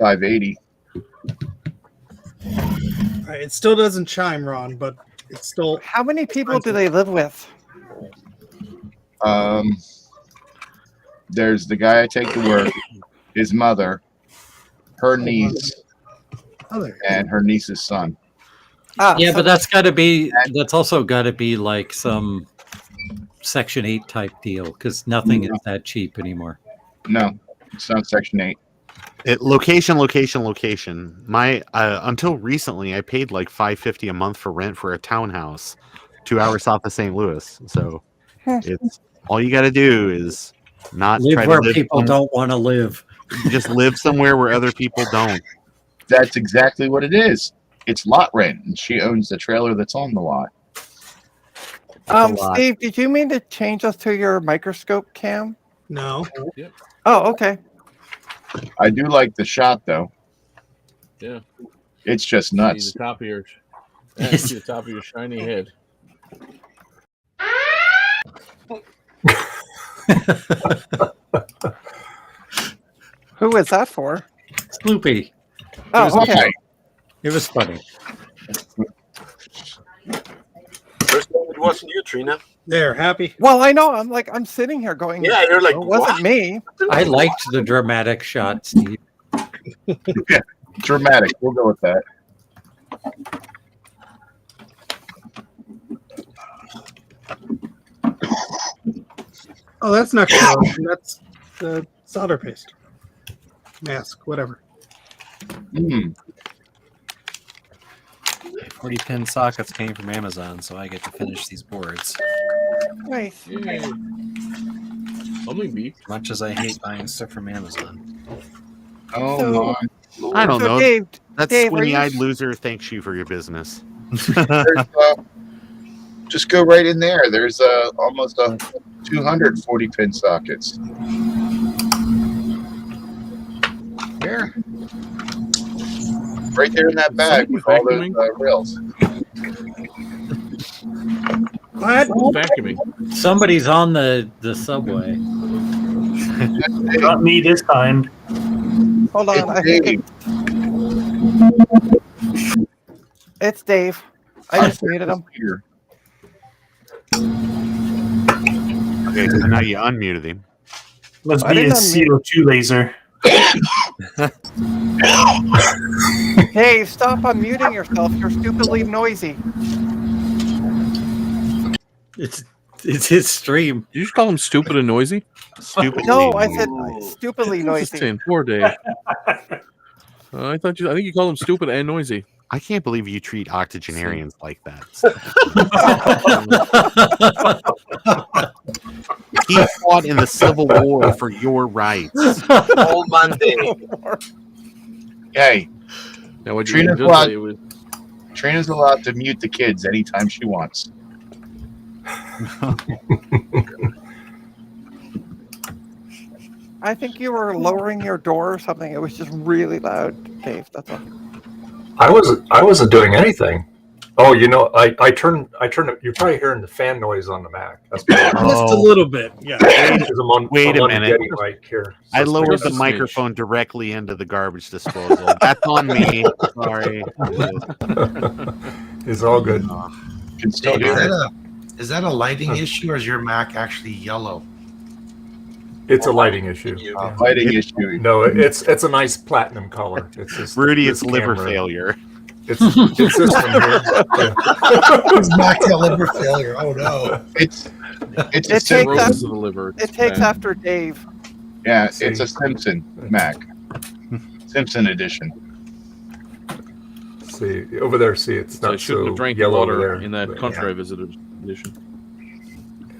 $580.
All right, it still doesn't chime, Ron, but it's still.
How many people do they live with?
There's the guy I take to work, his mother, her niece, and her niece's son.
Yeah, but that's also got to be like some Section 8 type deal because nothing is that cheap anymore.
No, it's not Section 8.
Location. My until recently, I paid like $550 a month for rent for a townhouse, 2 hours south of St. Louis. So it's all you got to do is not
Live
try
where
to live.
people don't want to live.
Just live somewhere where other people don't.
That's exactly what it is. It's lot rent, and she owns the trailer that's on the lot.
Steve, did you mean to change us to your microscope cam?
No.
Yep.
Oh, okay.
I do like the shot, though.
Yeah.
It's just
See
nuts.
the top of your, see the top of your shiny head.
Who is that for?
Sloopy.
Oh, okay.
It was funny.
First time it wasn't you, Trina.
There, happy.
Well, I know. I'm sitting here going.
Yeah, you're like,
it wasn't
what?
me.
I liked the dramatic shot, Steve.
Yeah, dramatic. We'll go with that.
Oh, that's not corrosion. That's the solder paste. Mask, whatever.
40-pin sockets came from Amazon, so I get to finish these boards.
Nice.
Only me.
As much as I hate buying stuff from Amazon.
Oh, my.
I don't know.
Dave,
That
Dave,
squinty-eyed loser thanks you for your business.
Just go right in there. There's almost 240 pin sockets. Here. Right there in that bag with all those rails.
What?
Vacuuming.
Somebody's on the subway.
Not me this time.
Hold on. I think it's Dave. I just muted him.
Okay, so now you unmuted him.
Must
I
be a
didn't unmute.
CO2 laser.
Dave, stop unmuting yourself. You're stupidly noisy.
It's his stream.
Did you just call him stupid and noisy?
Stupid.
No, I said stupidly
Just
noisy.
saying, poor Dave. I think you called him stupid and noisy.
I can't believe you treat octogenarians like that. He fought in the Civil War for your rights.
All Monday.
Hey,
Now, what
Trina's
you
allowed,
say was,
Trina's allowed to mute the kids anytime she wants.
I think you were lowering your door or something. It was just really loud, Dave. That's all.
I wasn't doing anything. Oh, you know, I turned. You're probably hearing the fan noise on the Mac. That's
Just a little bit. Yeah.
Wait a minute.
Right here.
I lowered
Just
the
a smidge.
microphone directly into the garbage disposal. That's on me. Sorry.
It's all good.
Can still
Dave,
hear it.
is that a lighting issue, or is your Mac actually yellow?
It's a lighting issue.
Lighting issue.
No, it's a nice platinum color. It's just
Rudy,
this
it's liver
camera.
failure.
It's this one here. Yeah.
His Mac's got liver failure. Oh no!
It's
It
a
takes
cirrhosis
af-
of the liver.
It takes
Yeah.
after Dave.
Yeah, it's a Simpson Mac. Simpson edition.
See over there. See, it's
So I
not
shouldn't
so
have drank
yellow
water
over there.
in that
but-
country I visited edition.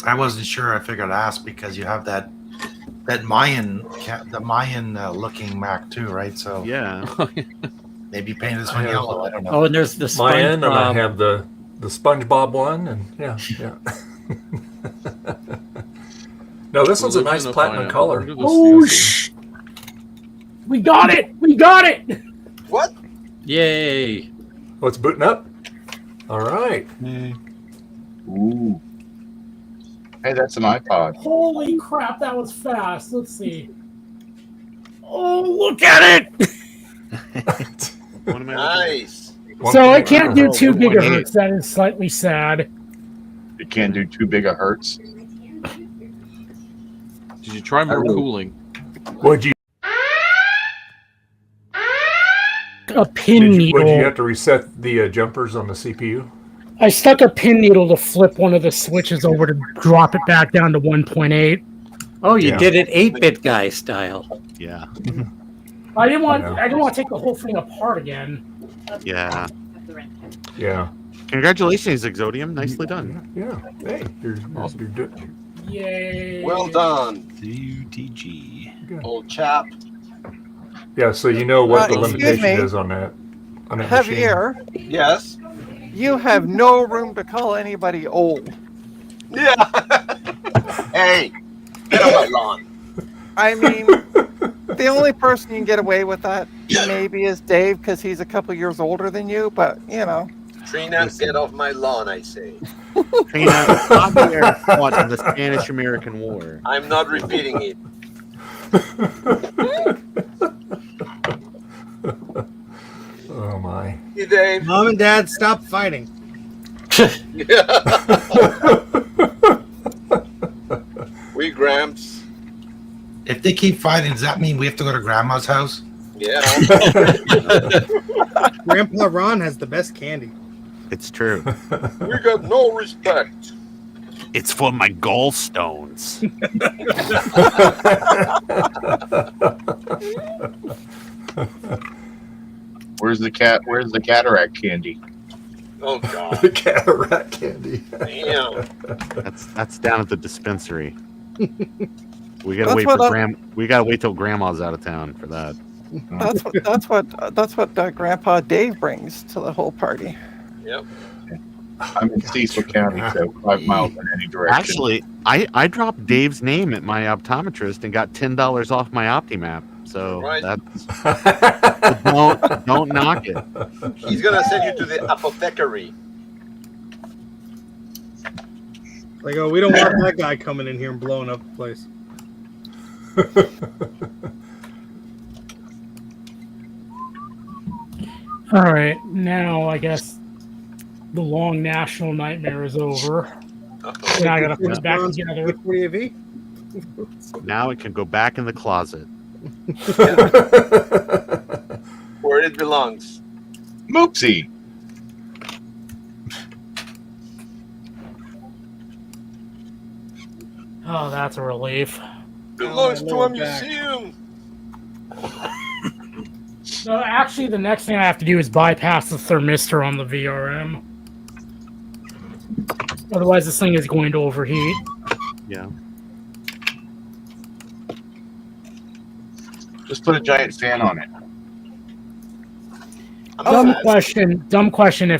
I wasn't sure. I figured I'd ask because you have that Mayan looking Mac too, right? So
Yeah.
maybe paint this
I
one
have-
yellow. I don't know.
Oh, and there's the
Mayan, and I
SpongeBob.
have the SpongeBob one, and yeah. No, this one's a nice platinum color.
Oh, shh! We got it! We got it!
What?
Yay!
Oh, it's booting up. All right.
Ooh. Hey, that's an iPod.
Holy crap, that was fast. Let's see. Oh, look at it!
Nice.
So I can't do 2 gigahertz. That is slightly sad.
You can't do 2 big a hertz.
Did you try more cooling?
Would you?
A pin needle.
Would you have to reset the jumpers on the CPU?
I stuck a pin needle to flip one of the switches over to drop it back down to 1.8.
Oh, you
Yeah.
did it 8-bit guy style.
Yeah.
I didn't want.
Yeah.
I didn't want to take the whole thing apart again.
Yeah.
Yeah.
Congratulations, Exodium. Nicely done.
Yeah. Hey, you're
Yay!
Well done,
UTG.
old chap.
Yeah. So you know what the
excuse
limitation
me.
is on that machine.
Javier,
Yes.
you have no room to call anybody old.
Yeah. Hey, get on my lawn.
I mean, the only person you can get away with that maybe is Dave because he's a couple years older than you. But you know,
Trina, get off my lawn, I say.
Trina, Javier fought in the Spanish-American War.
I'm not repeating it.
Oh my.
Hey, Dave.
Mom and Dad, stop fighting.
We Gramps.
If they keep fighting, does that mean we have to go to Grandma's house?
Yeah.
Grandpa Ron has the best candy.
It's true.
We got no respect.
It's for my gallstones.
Where's the cat? Where's the cataract candy?
Oh God.
The cataract candy.
Damn.
That's down at the dispensary. We gotta
That's
wait
what
for We gotta wait till Grandma's out of town for that.
that's what Grandpa Dave brings to the whole party.
Yep.
I'm in Cecil County, so 5 miles in any direction.
Actually, I dropped Dave's name at my optometrist and got $10 off my OptiMap. So
Right.
that's don't knock it.
He's gonna send you to the apothecary.
Like, oh, we don't want that guy coming in here and blowing up the place.
All right, now I guess the long national nightmare is over. Now I gotta put it back together.
Now it can go back in the closet.
Where it belongs.
Moopsie.
Oh, that's a relief.
Belongs to a museum.
No, actually, the next thing I have to do is bypass the thermistor on the VRM. Otherwise, this thing is going to overheat.
Yeah.
Just put a giant fan on it.
Dumb question.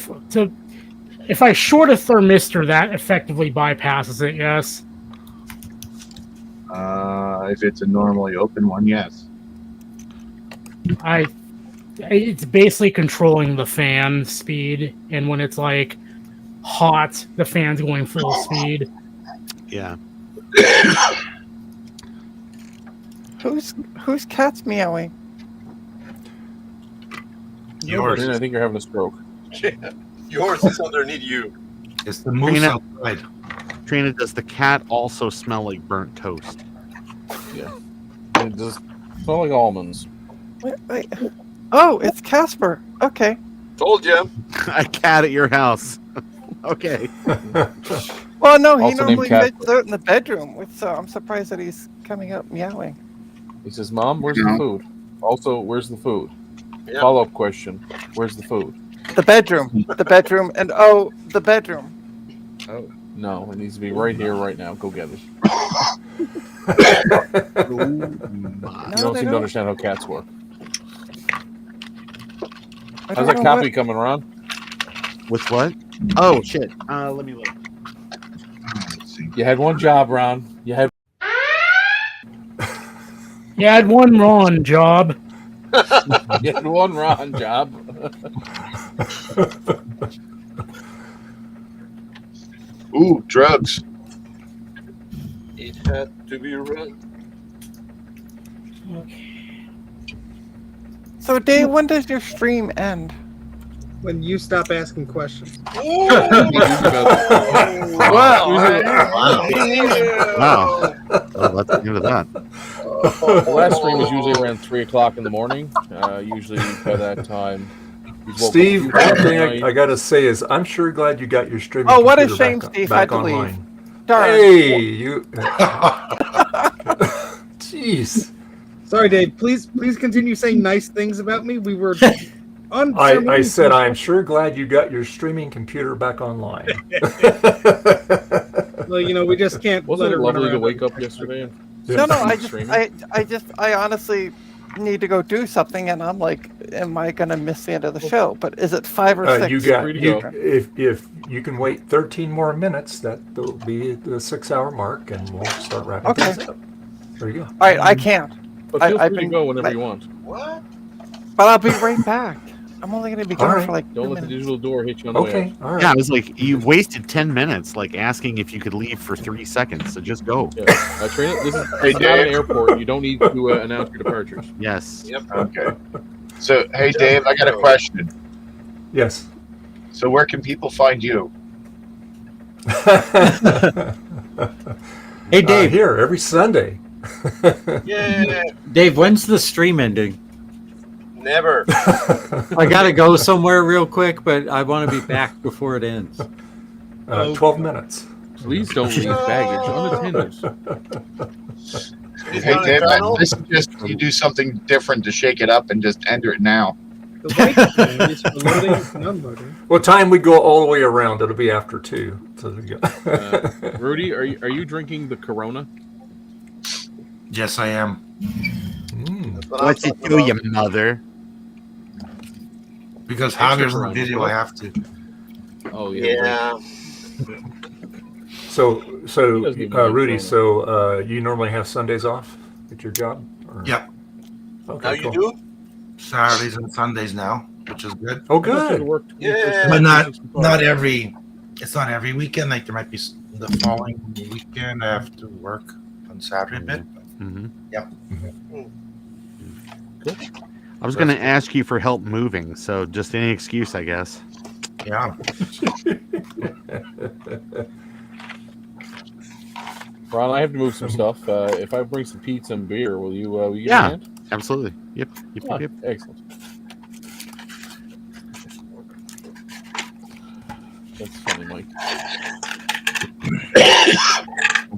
If I short a thermistor, that effectively bypasses it. Yes.
If it's a normally open one, yes.
It's basically controlling the fan speed, and when it's like hot, the fan's going full speed.
Yeah.
Whose cat's meowing?
Yours.
I think you're having a stroke.
Yours is underneath you.
It's the moose outside.
Trina, does the cat also smell like burnt toast?
Yeah. It does smell like almonds.
Wait. Oh, it's Casper. Okay.
Told you.
A cat at your house. Okay.
Well, no, he
Also named
normally
Casper.
lives out in the bedroom, so I'm surprised that he's coming up meowing.
He says, "Mom, where's the food? Also, where's the food?"
Yeah.
Follow-up question: where's the food?
The bedroom, the bedroom.
Oh no, it needs to be right here, right now. Go get it. You don't seem to understand how cats work. How's that copy coming, Ron?
With what? Oh shit. Let me look.
You had one job, Ron. You had
one Ron job.
You had one Ron job.
Ooh, drugs.
It had to be run.
So, Dave, when does your stream end?
When you stop asking questions.
Wow.
Wow. Oh, that's the end of that.
The last stream is usually around 3:00 in the morning. Usually by that time.
Steve, one thing I got to say is I'm sure glad you got your streaming
Oh, what a
computer
shame
back,
Steve
back
had to
online.
leave. Darn.
Hey, you. Jeez.
Sorry, Dave. Please continue saying nice things about me. We were on.
I said I'm sure glad you got your streaming computer back online.
Well, you know, we just can't.
Wasn't
let
it
her run
lovely to
around
wake up yesterday?
No, I honestly need to go do something, and I'm like, am I gonna miss the end of the show? But is it 5 or 6?
If you can wait 13 more minutes, that'll be the 6-hour mark, and we'll start wrapping things up. There you go.
All right, I can't.
But feel free to go whenever you want.
What?
But I'll be right back. I'm only gonna be gone for like 2
Don't let the
minutes.
digital door hit you on the way out.
Yeah, I was like, you wasted 10 minutes, like asking if you could leave for 3 seconds. So just go.
Yeah. This is not an airport. You don't need to announce your departures.
Yes.
Yep.
Okay. So, hey, Dave, I got a question.
Yes.
So, where can people find you?
Hey, Dave.
Here every Sunday.
Yeah.
Dave, when's the stream ending?
Never.
I gotta go somewhere real quick, but I want to be back before it ends.
12 minutes.
Please don't leave baggage unattended.
Hey, Dave, I suggest you do something different to shake it up and just enter it now.
What time we go all the way around? It'll be after 2. So
Rudy, are you drinking the Corona?
Yes, I am.
What's it do, your mother?
Because
Extra
Javier's on
Corona.
video, I have to.
Oh yeah.
So
doesn't even drink
Rudy,
Corona.
so you normally have Sundays off at your job? Or?
Yep.
Okay,
Now you
cool.
do?
Saturdays and Sundays now, which is good.
Oh, good.
Yeah.
But not every. It's not every weekend. Like there might be the following weekend I have to work on Saturday a bit.
Mm-hmm.
Yep.
Cool.
I was going to ask you for help moving, so just any excuse, I guess.
Yeah.
Ron, I have to move some stuff. If I bring some pizza and beer, will you give me a
Yeah,
hand?
absolutely. Yep.
Oh,
Yep.
excellent. That's funny, Mike.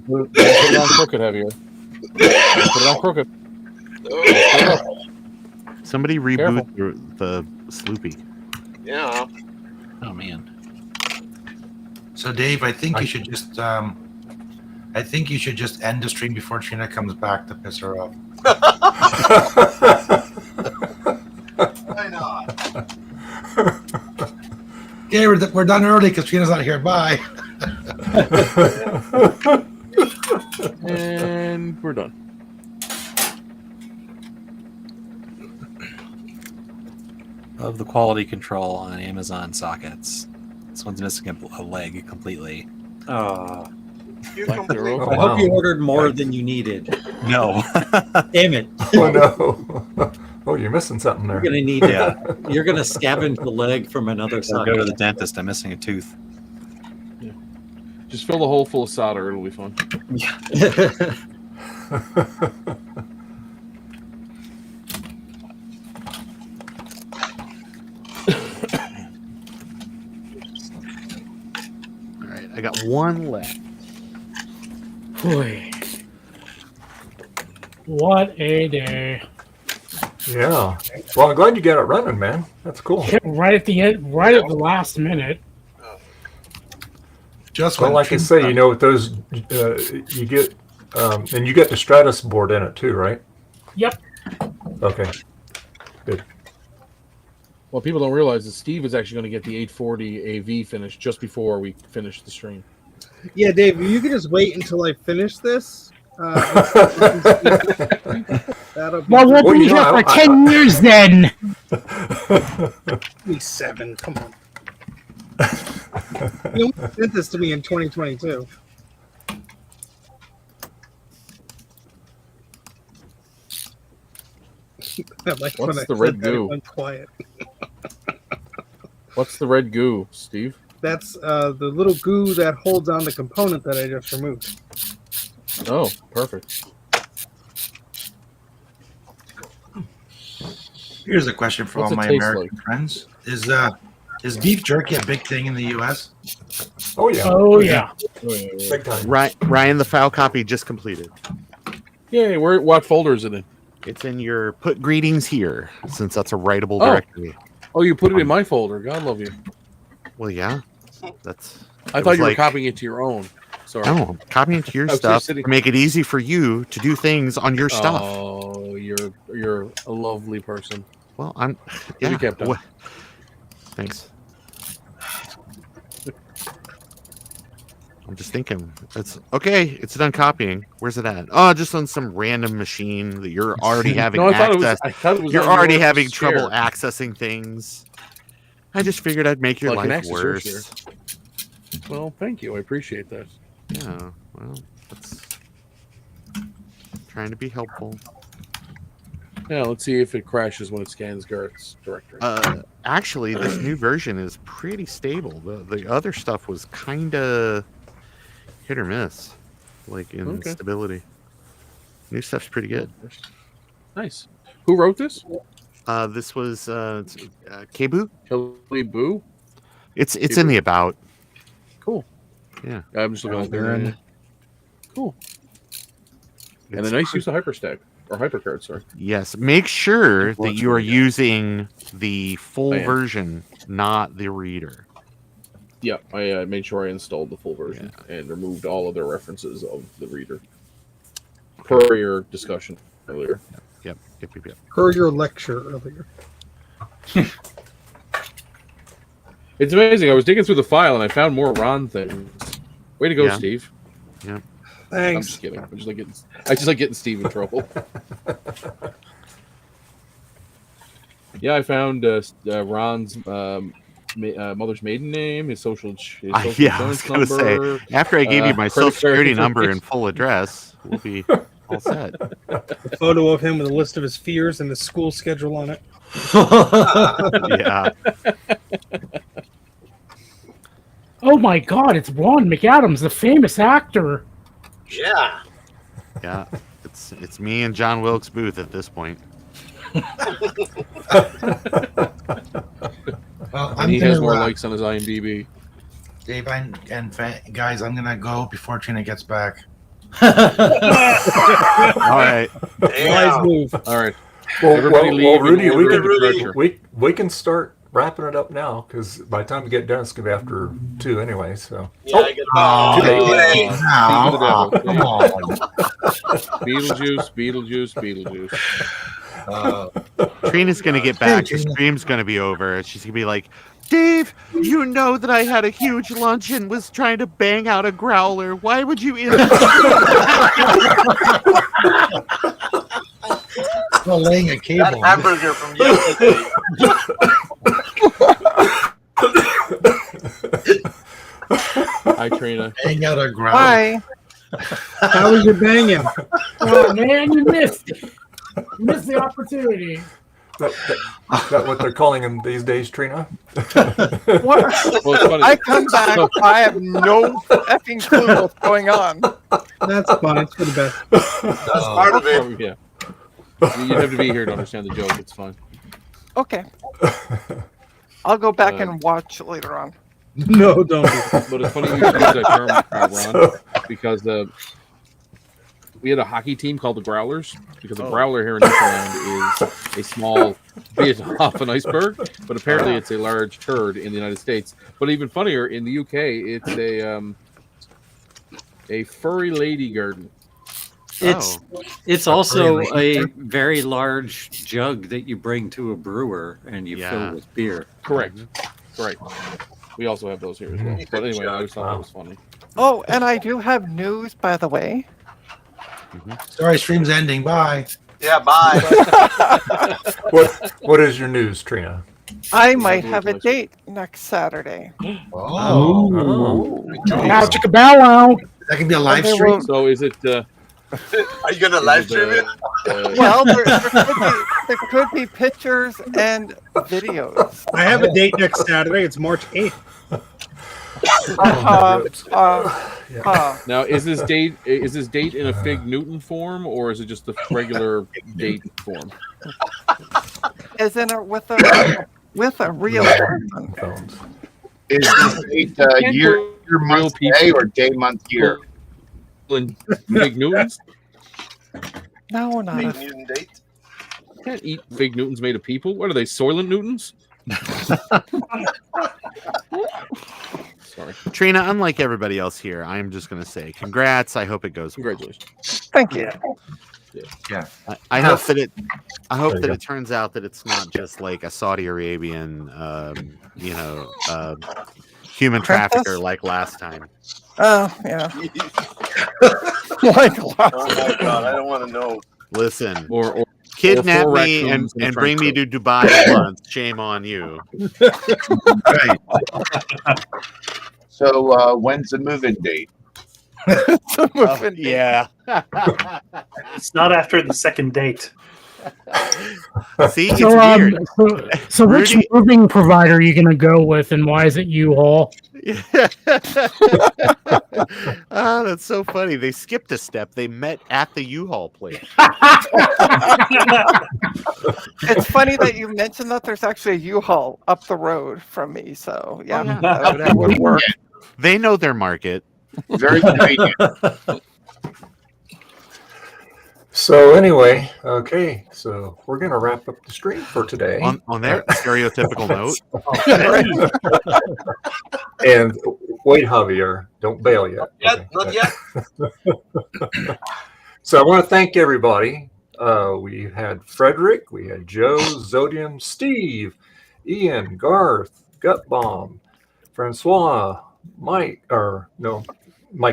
Put it on crooked, Javier. Put it on crooked.
Somebody reboot the Sloopy.
Yeah.
Oh man.
So Dave, I think you should just end the stream before Trina comes back to piss her off.
Why not?
Okay, we're done early because Trina's not here. Bye.
And we're done.
Of the quality control on Amazon sockets. This one's missing a leg completely.
Oh.
You
Like
complete-
they're
I hope you ordered more than you needed.
No.
Damn it.
Oh, no. Oh, you're missing something there.
You're gonna need you're gonna scavenge the leg from another
I'll
side.
go to the dentist. I'm missing a tooth.
Just fill the hole full of solder. It'll be fun.
All right, I got one left.
Boy. What a day.
Yeah. Well, I'm glad you got it running, man. That's cool.
Right at the end, right at the last minute.
Just
Well,
when
like I
Trina-
say, you know, with those, you get, and you get the Stratus board in it too, right?
Yep.
Okay. Good.
What people don't realize is Steve is actually going to get the 840 AV finished just before we finish the stream.
Yeah, Dave, you can just wait until I finish this. That'll be
Well, we'll
good.
be here for 10 years then.
Be 7. Come on. You sent this to me in 2022. I like when
What's
I
the red
said that, it
goo?
went quiet.
What's the red goo, Steve?
That's the little goo that holds on the component that I just removed.
Oh, perfect.
Here's a question for
What's
all
it
my
taste
American friends: Is beef jerky a big thing in the U.S.?
Oh yeah.
Oh yeah.
Big time.
Ryan, the file copy just completed.
Yay, what folder is it in?
It's in your put greetings here, since that's a writable
Oh.
directory.
Oh, you put it in my folder. God love you.
Well, yeah. That's.
I thought you were copying it to your own. Sorry.
No, I'm copying it to your
I was
stuff
just sitting-
to make it easy for you to do things on your stuff.
Oh, you're a lovely person.
Well, I'm.
Yeah.
Yeah.
Kept on.
Thanks. I'm just thinking. It's okay. It's done copying. Where's it at? Oh, just on some random machine that you're already having
No,
access.
I thought it was
You're
on
already
yours
having
share.
trouble accessing things. I just figured I'd make your
Well, I can
life
access your
worse.
share. Well, thank you. I appreciate that.
Yeah. Well, that's trying to be helpful.
Yeah, let's see if it crashes when it scans Garth's directory.
Actually, this new version is pretty stable. The other stuff was kind of hit or miss, like in
Okay.
stability. New stuff's pretty good.
Nice. Who wrote this?
This was Kebu.
Kelly Boo.
It's
Kebu.
in the about.
Cool.
Yeah.
I'm just looking at
Baron.
the. Cool. And
It's
a nice use of hyperstack or hypercard. Sorry.
Yes. Make sure that
Works
you are
really good.
using the full
I am.
version, not the reader.
Yeah, I made sure I installed the full version and removed all other references of the reader. Per your discussion earlier.
Yep.
Per your lecture earlier.
It's amazing. I was digging through the file and I found more Ron things. Way to go,
Yeah.
Steve.
Yeah.
I'm
Thanks.
just kidding. I just like getting Steve in trouble. Yeah, I found Ron's mother's maiden name, his social,
I was gonna say, after I gave you my social security number and full address, we'll be all set.
A photo of him with a list of his fears and the school schedule on it.
Yeah.
Oh my God! It's Ron McAdams, the famous actor.
Yeah.
Yeah. It's me and John Wilkes Booth at this point.
Well,
And
I'm
he has
gonna,
more likes on his IMDb.
Dave guys, I'm gonna go before Trina gets back.
All right.
Wise move.
All right.
Well,
Everybody leave in
Rudy,
order of departure.
we can start wrapping it up now because by the time we get done, it's gonna be after 2 anyway. So.
Yeah, I get
Come on. Beetlejuice.
Trina's gonna get back. The stream's gonna be over. She's gonna be like, Dave, you know that I had a huge lunch and was trying to bang out a growler. Why would you
Well, laying a cable.
that hamburger from yesterday.
Hi, Trina.
Hang out a ground.
Hi.
How was your banging?
Oh man, you missed it. You missed the opportunity.
Is that what they're calling him these days, Trina?
What?
Well, it's funny.
I come back, I have no effing clue what's going on.
That's fine. It's for the best.
That's part of it.
Yeah. You have to be here to understand the joke. It's fine.
Okay. I'll go back and watch later on.
No, don't.
But it's funny you use that term, Ron, because we had a hockey team called the Growlers, because a growler here in Newfoundland is a small bit off an iceberg, but apparently it's a large turd in the United States. But even funnier, in the UK, it's a furry lady garden.
It's also a very large jug that you bring to a brewer and you fill with beer.
Correct. We also have those here as well. But anyway, I always thought that was funny.
Oh, and I do have news, by the way.
Sorry, stream's ending. Bye.
Yeah, bye.
What is your news, Trina?
I might have a date next Saturday.
Oh.
Now, chicka bow wow.
That can be a live
Okay,
stream.
well-
So is it?
Are you gonna live stream it?
Well, there could be pictures and videos.
I have a date next Saturday. It's March 8th.
Now, is this date in a Fig Newton form, or is it just the regular date form?
Is in with a real person.
Is this date year, month, day, or day, month, year?
Fig Newtons?
No, not a,
Newton date?
Can't eat fig Newtons made of people. What are they, Soylent Newtons? Sorry.
Trina, unlike everybody else here, I'm just going to say congrats. I hope it goes well.
Congratulations.
Thank you.
Yeah.
I hope that it. I hope
There you
that
go.
it turns out that it's not just like a Saudi Arabian, human trafficker like last time.
Oh, yeah.
Oh my god, I don't want to know.
Listen,
Or
kidnap
four
me
raccoons in a
and bring me
trench
to Dubai at once. Shame on you.
Right.
So when's the move-in date?
Yeah.
It's not after the second date.
See, it's
So,
weird.
so which
Rudy-
moving provider are you going to go with, and why is it U-Haul?
Oh, that's so funny. They skipped a step. They met at the U-Haul place.
It's funny that you mentioned that there's actually a U-Haul up the road from me. So yeah,
Oh, yeah.
that would work.
They know their market.
Very convenient.
So anyway, okay, so we're gonna wrap up the stream for today.
On that stereotypical note.
And wait, Javier, don't bail yet.
Not yet.
So I want to thank everybody. We had Frederick, we had Joe, Zodium, Steve, Ian, Garth, Gutbomb, Francois, Mike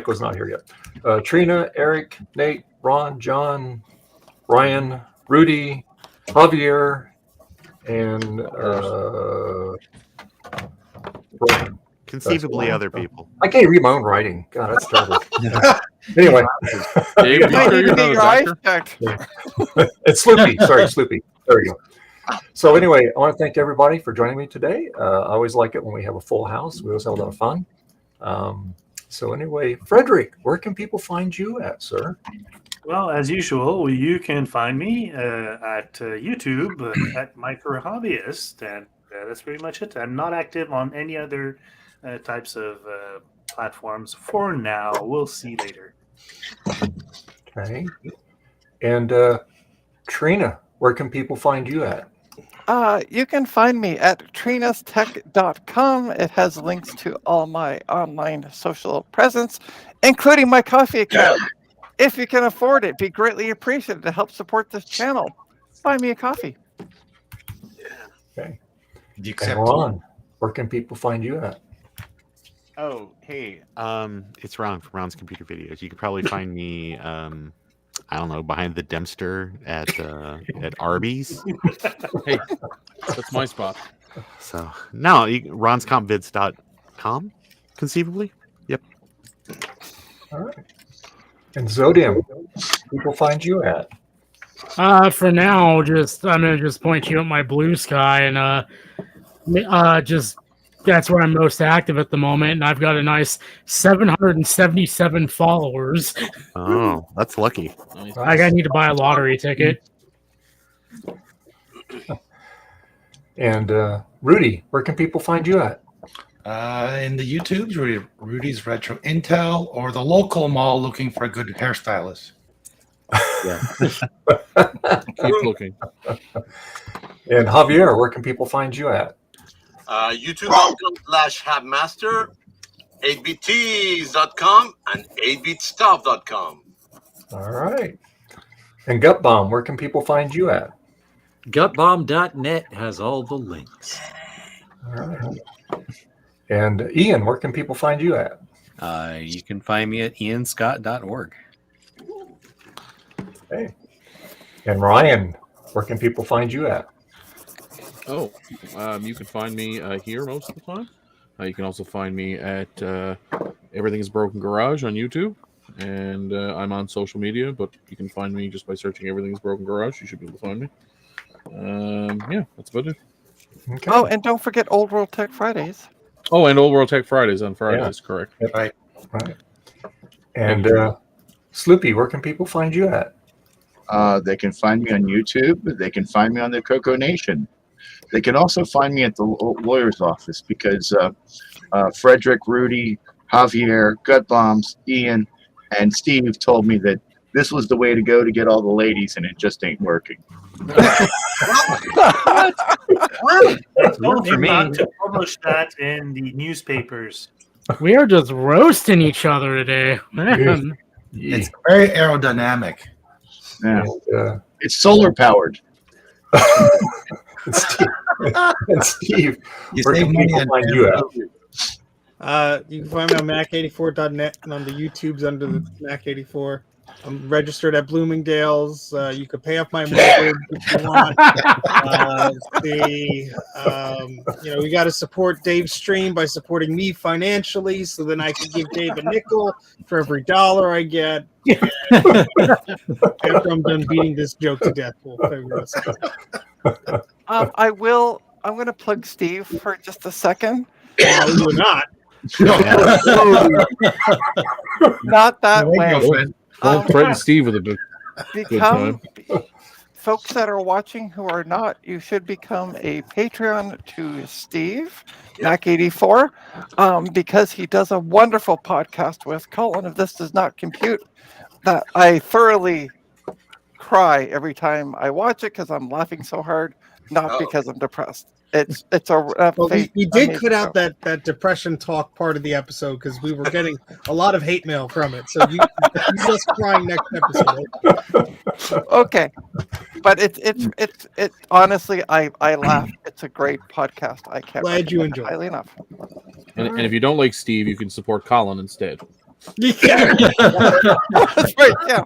was not here yet. Trina, Eric, Nate, Ron, John, Ryan, Rudy, Javier, and Roman.
Conceivably other people.
I can't read my own writing. God, that's terrible. Anyway.
Dave, you sure you're not a doctor?
It's Sloopy. Sorry, Sloopy. There we go. So anyway, I want to thank everybody for joining me today. I always like it when we have a full house. We always have a lot of fun. So anyway, Frederick, where can people find you at, sir?
Well, as usual, you can find me at YouTube at Micro Hobbyist, and that's pretty much it. I'm not active on any other types of platforms for now. We'll see later.
Okay. And Trina, where can people find you at?
You can find me at trinastech.com. It has links to all my online social presence, including my coffee account. If you can afford it, be greatly appreciated to help support this channel. Buy me a coffee.
Okay.
Do you
And
accept?
Ron, where can people find you at?
Oh, hey, it's Ron from Ron's Computer Videos. You could probably find me, I don't know, behind the Dempster at Arby's.
Hey, that's my spot.
So no, ronscompvids.com, conceivably. Yep.
All right. And Zodium, people find you at?
For now, I'm gonna just point you at my Blue Sky, and just that's where I'm most active at the moment, and I've got a nice 777 followers.
Oh, that's lucky.
I need to buy a lottery ticket.
And Rudy, where can people find you at?
In the YouTubes, Rudy's Retro Intel, or the local mall looking for a good hairstylist.
Yeah.
Keep looking.
And Javier, where can people find you at?
YouTube.com/Habmaster, 8bts.com, and 8bitstuff.com.
All right. And Gutbomb, where can people find you at?
Gutbomb.net has all the links.
All right. And Ian, where can people find you at?
You can find me at ianscott.org.
Okay. And Ryan, where can people find you at?
Oh, you can find me here most of the time. You can also find me at Everything is Broken Garage on YouTube. And I'm on social media, but you can find me just by searching Everything is Broken Garage. You should be able to find me. Yeah, that's about it.
Okay.
Oh, and don't forget Old World Tech Fridays.
Oh, and Old World Tech Fridays on Fridays, correct.
Right.
Right. And Sloopy, where can people find you at?
They can find me on YouTube. They can find me on the Coco Nation. They can also find me at the lawyer's office because Frederick, Rudy, Javier, Gutbombs, Ian, and Steve told me that this was the way to go to get all the ladies, and it just ain't working.
Told you not to publish that in the newspapers.
We are just roasting each other today. Man.
It's very aerodynamic.
Yeah. It's solar powered.
And Steve,
You
where
save
can
money
people
on
find you at?
You can find me on Mac84.net and on the YouTubes under the Mac84. I'm registered at Bloomingdale's. You could pay off my mortgage if you want. We got to support Dave's stream by supporting me financially, so then I can give Dave a nickel for every dollar I get. After I'm done beating this joke to death, we'll figure this out.
I'm going to plug Steve for just a second.
No, you're not.
Not that way.
Don't threaten Steve with a good
Become
time.
folks that are watching who are not, you should become a Patreon to Steve, Mac84, because he does a wonderful podcast with Colin. If this does not compute, that I thoroughly cry every time I watch it because I'm laughing so hard, not because I'm depressed. It's a
well, we did cut out that depression talk part of the episode because we were getting a lot of hate mail from it. So you just crying next episode.
Okay, but it's honestly I laugh. It's a great podcast. I can't.
Glad you
recommend it
enjoyed.
highly enough.
And if you don't like Steve, you can support Colin instead.
Yeah,
that's right. Yeah,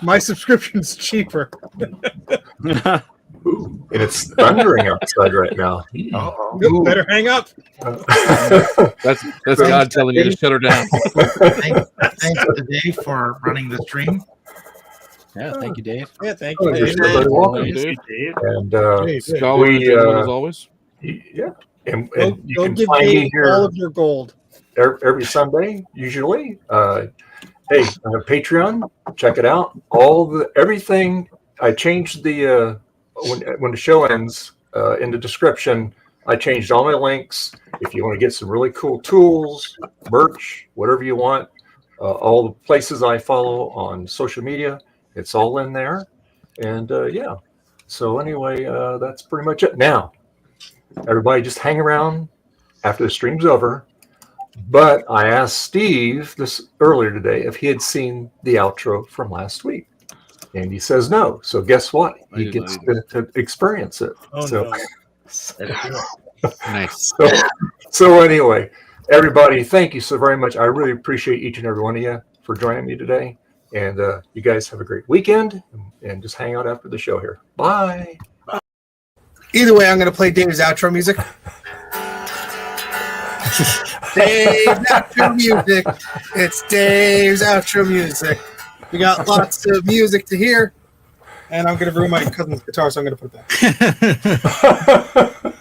my subscription's cheaper.
Ooh, and it's thundering outside right now.
You better hang up.
That's God telling you to shut her down.
Thanks to Dave for running the stream.
Yeah, thank you, Dave.
Yeah, thank
Oh,
you.
you're
Dave.
so very welcome.
Dave.
And
Scholar and gentleman as always.
Yeah, and
Go
you can
give
find me
Dave
here
all of your gold.
every Sunday, usually. Hey, I have Patreon. Check it out. Everything. I changed the when the show ends in the description. I changed all my links. If you want to get some really cool tools, merch, whatever you want, all the places I follow on social media, it's all in there. And yeah. So anyway, that's pretty much it. Now, everybody just hang around after the stream's over. But I asked Steve this earlier today if he had seen the outro from last week. And he says no. So guess what? He gets to experience it.
Oh,
so,
no.
Nice.
So anyway, everybody, thank you so very much. I really appreciate each and every one of you for joining me today. And you guys have a great weekend. And just hang out after the show here. Bye.
Either way, I'm going to play Dave's outro music. Dave's outro music. It's Dave's outro music. We got lots of music to hear. And I'm going to ruin my cousin's guitar, so I'm going to put it back.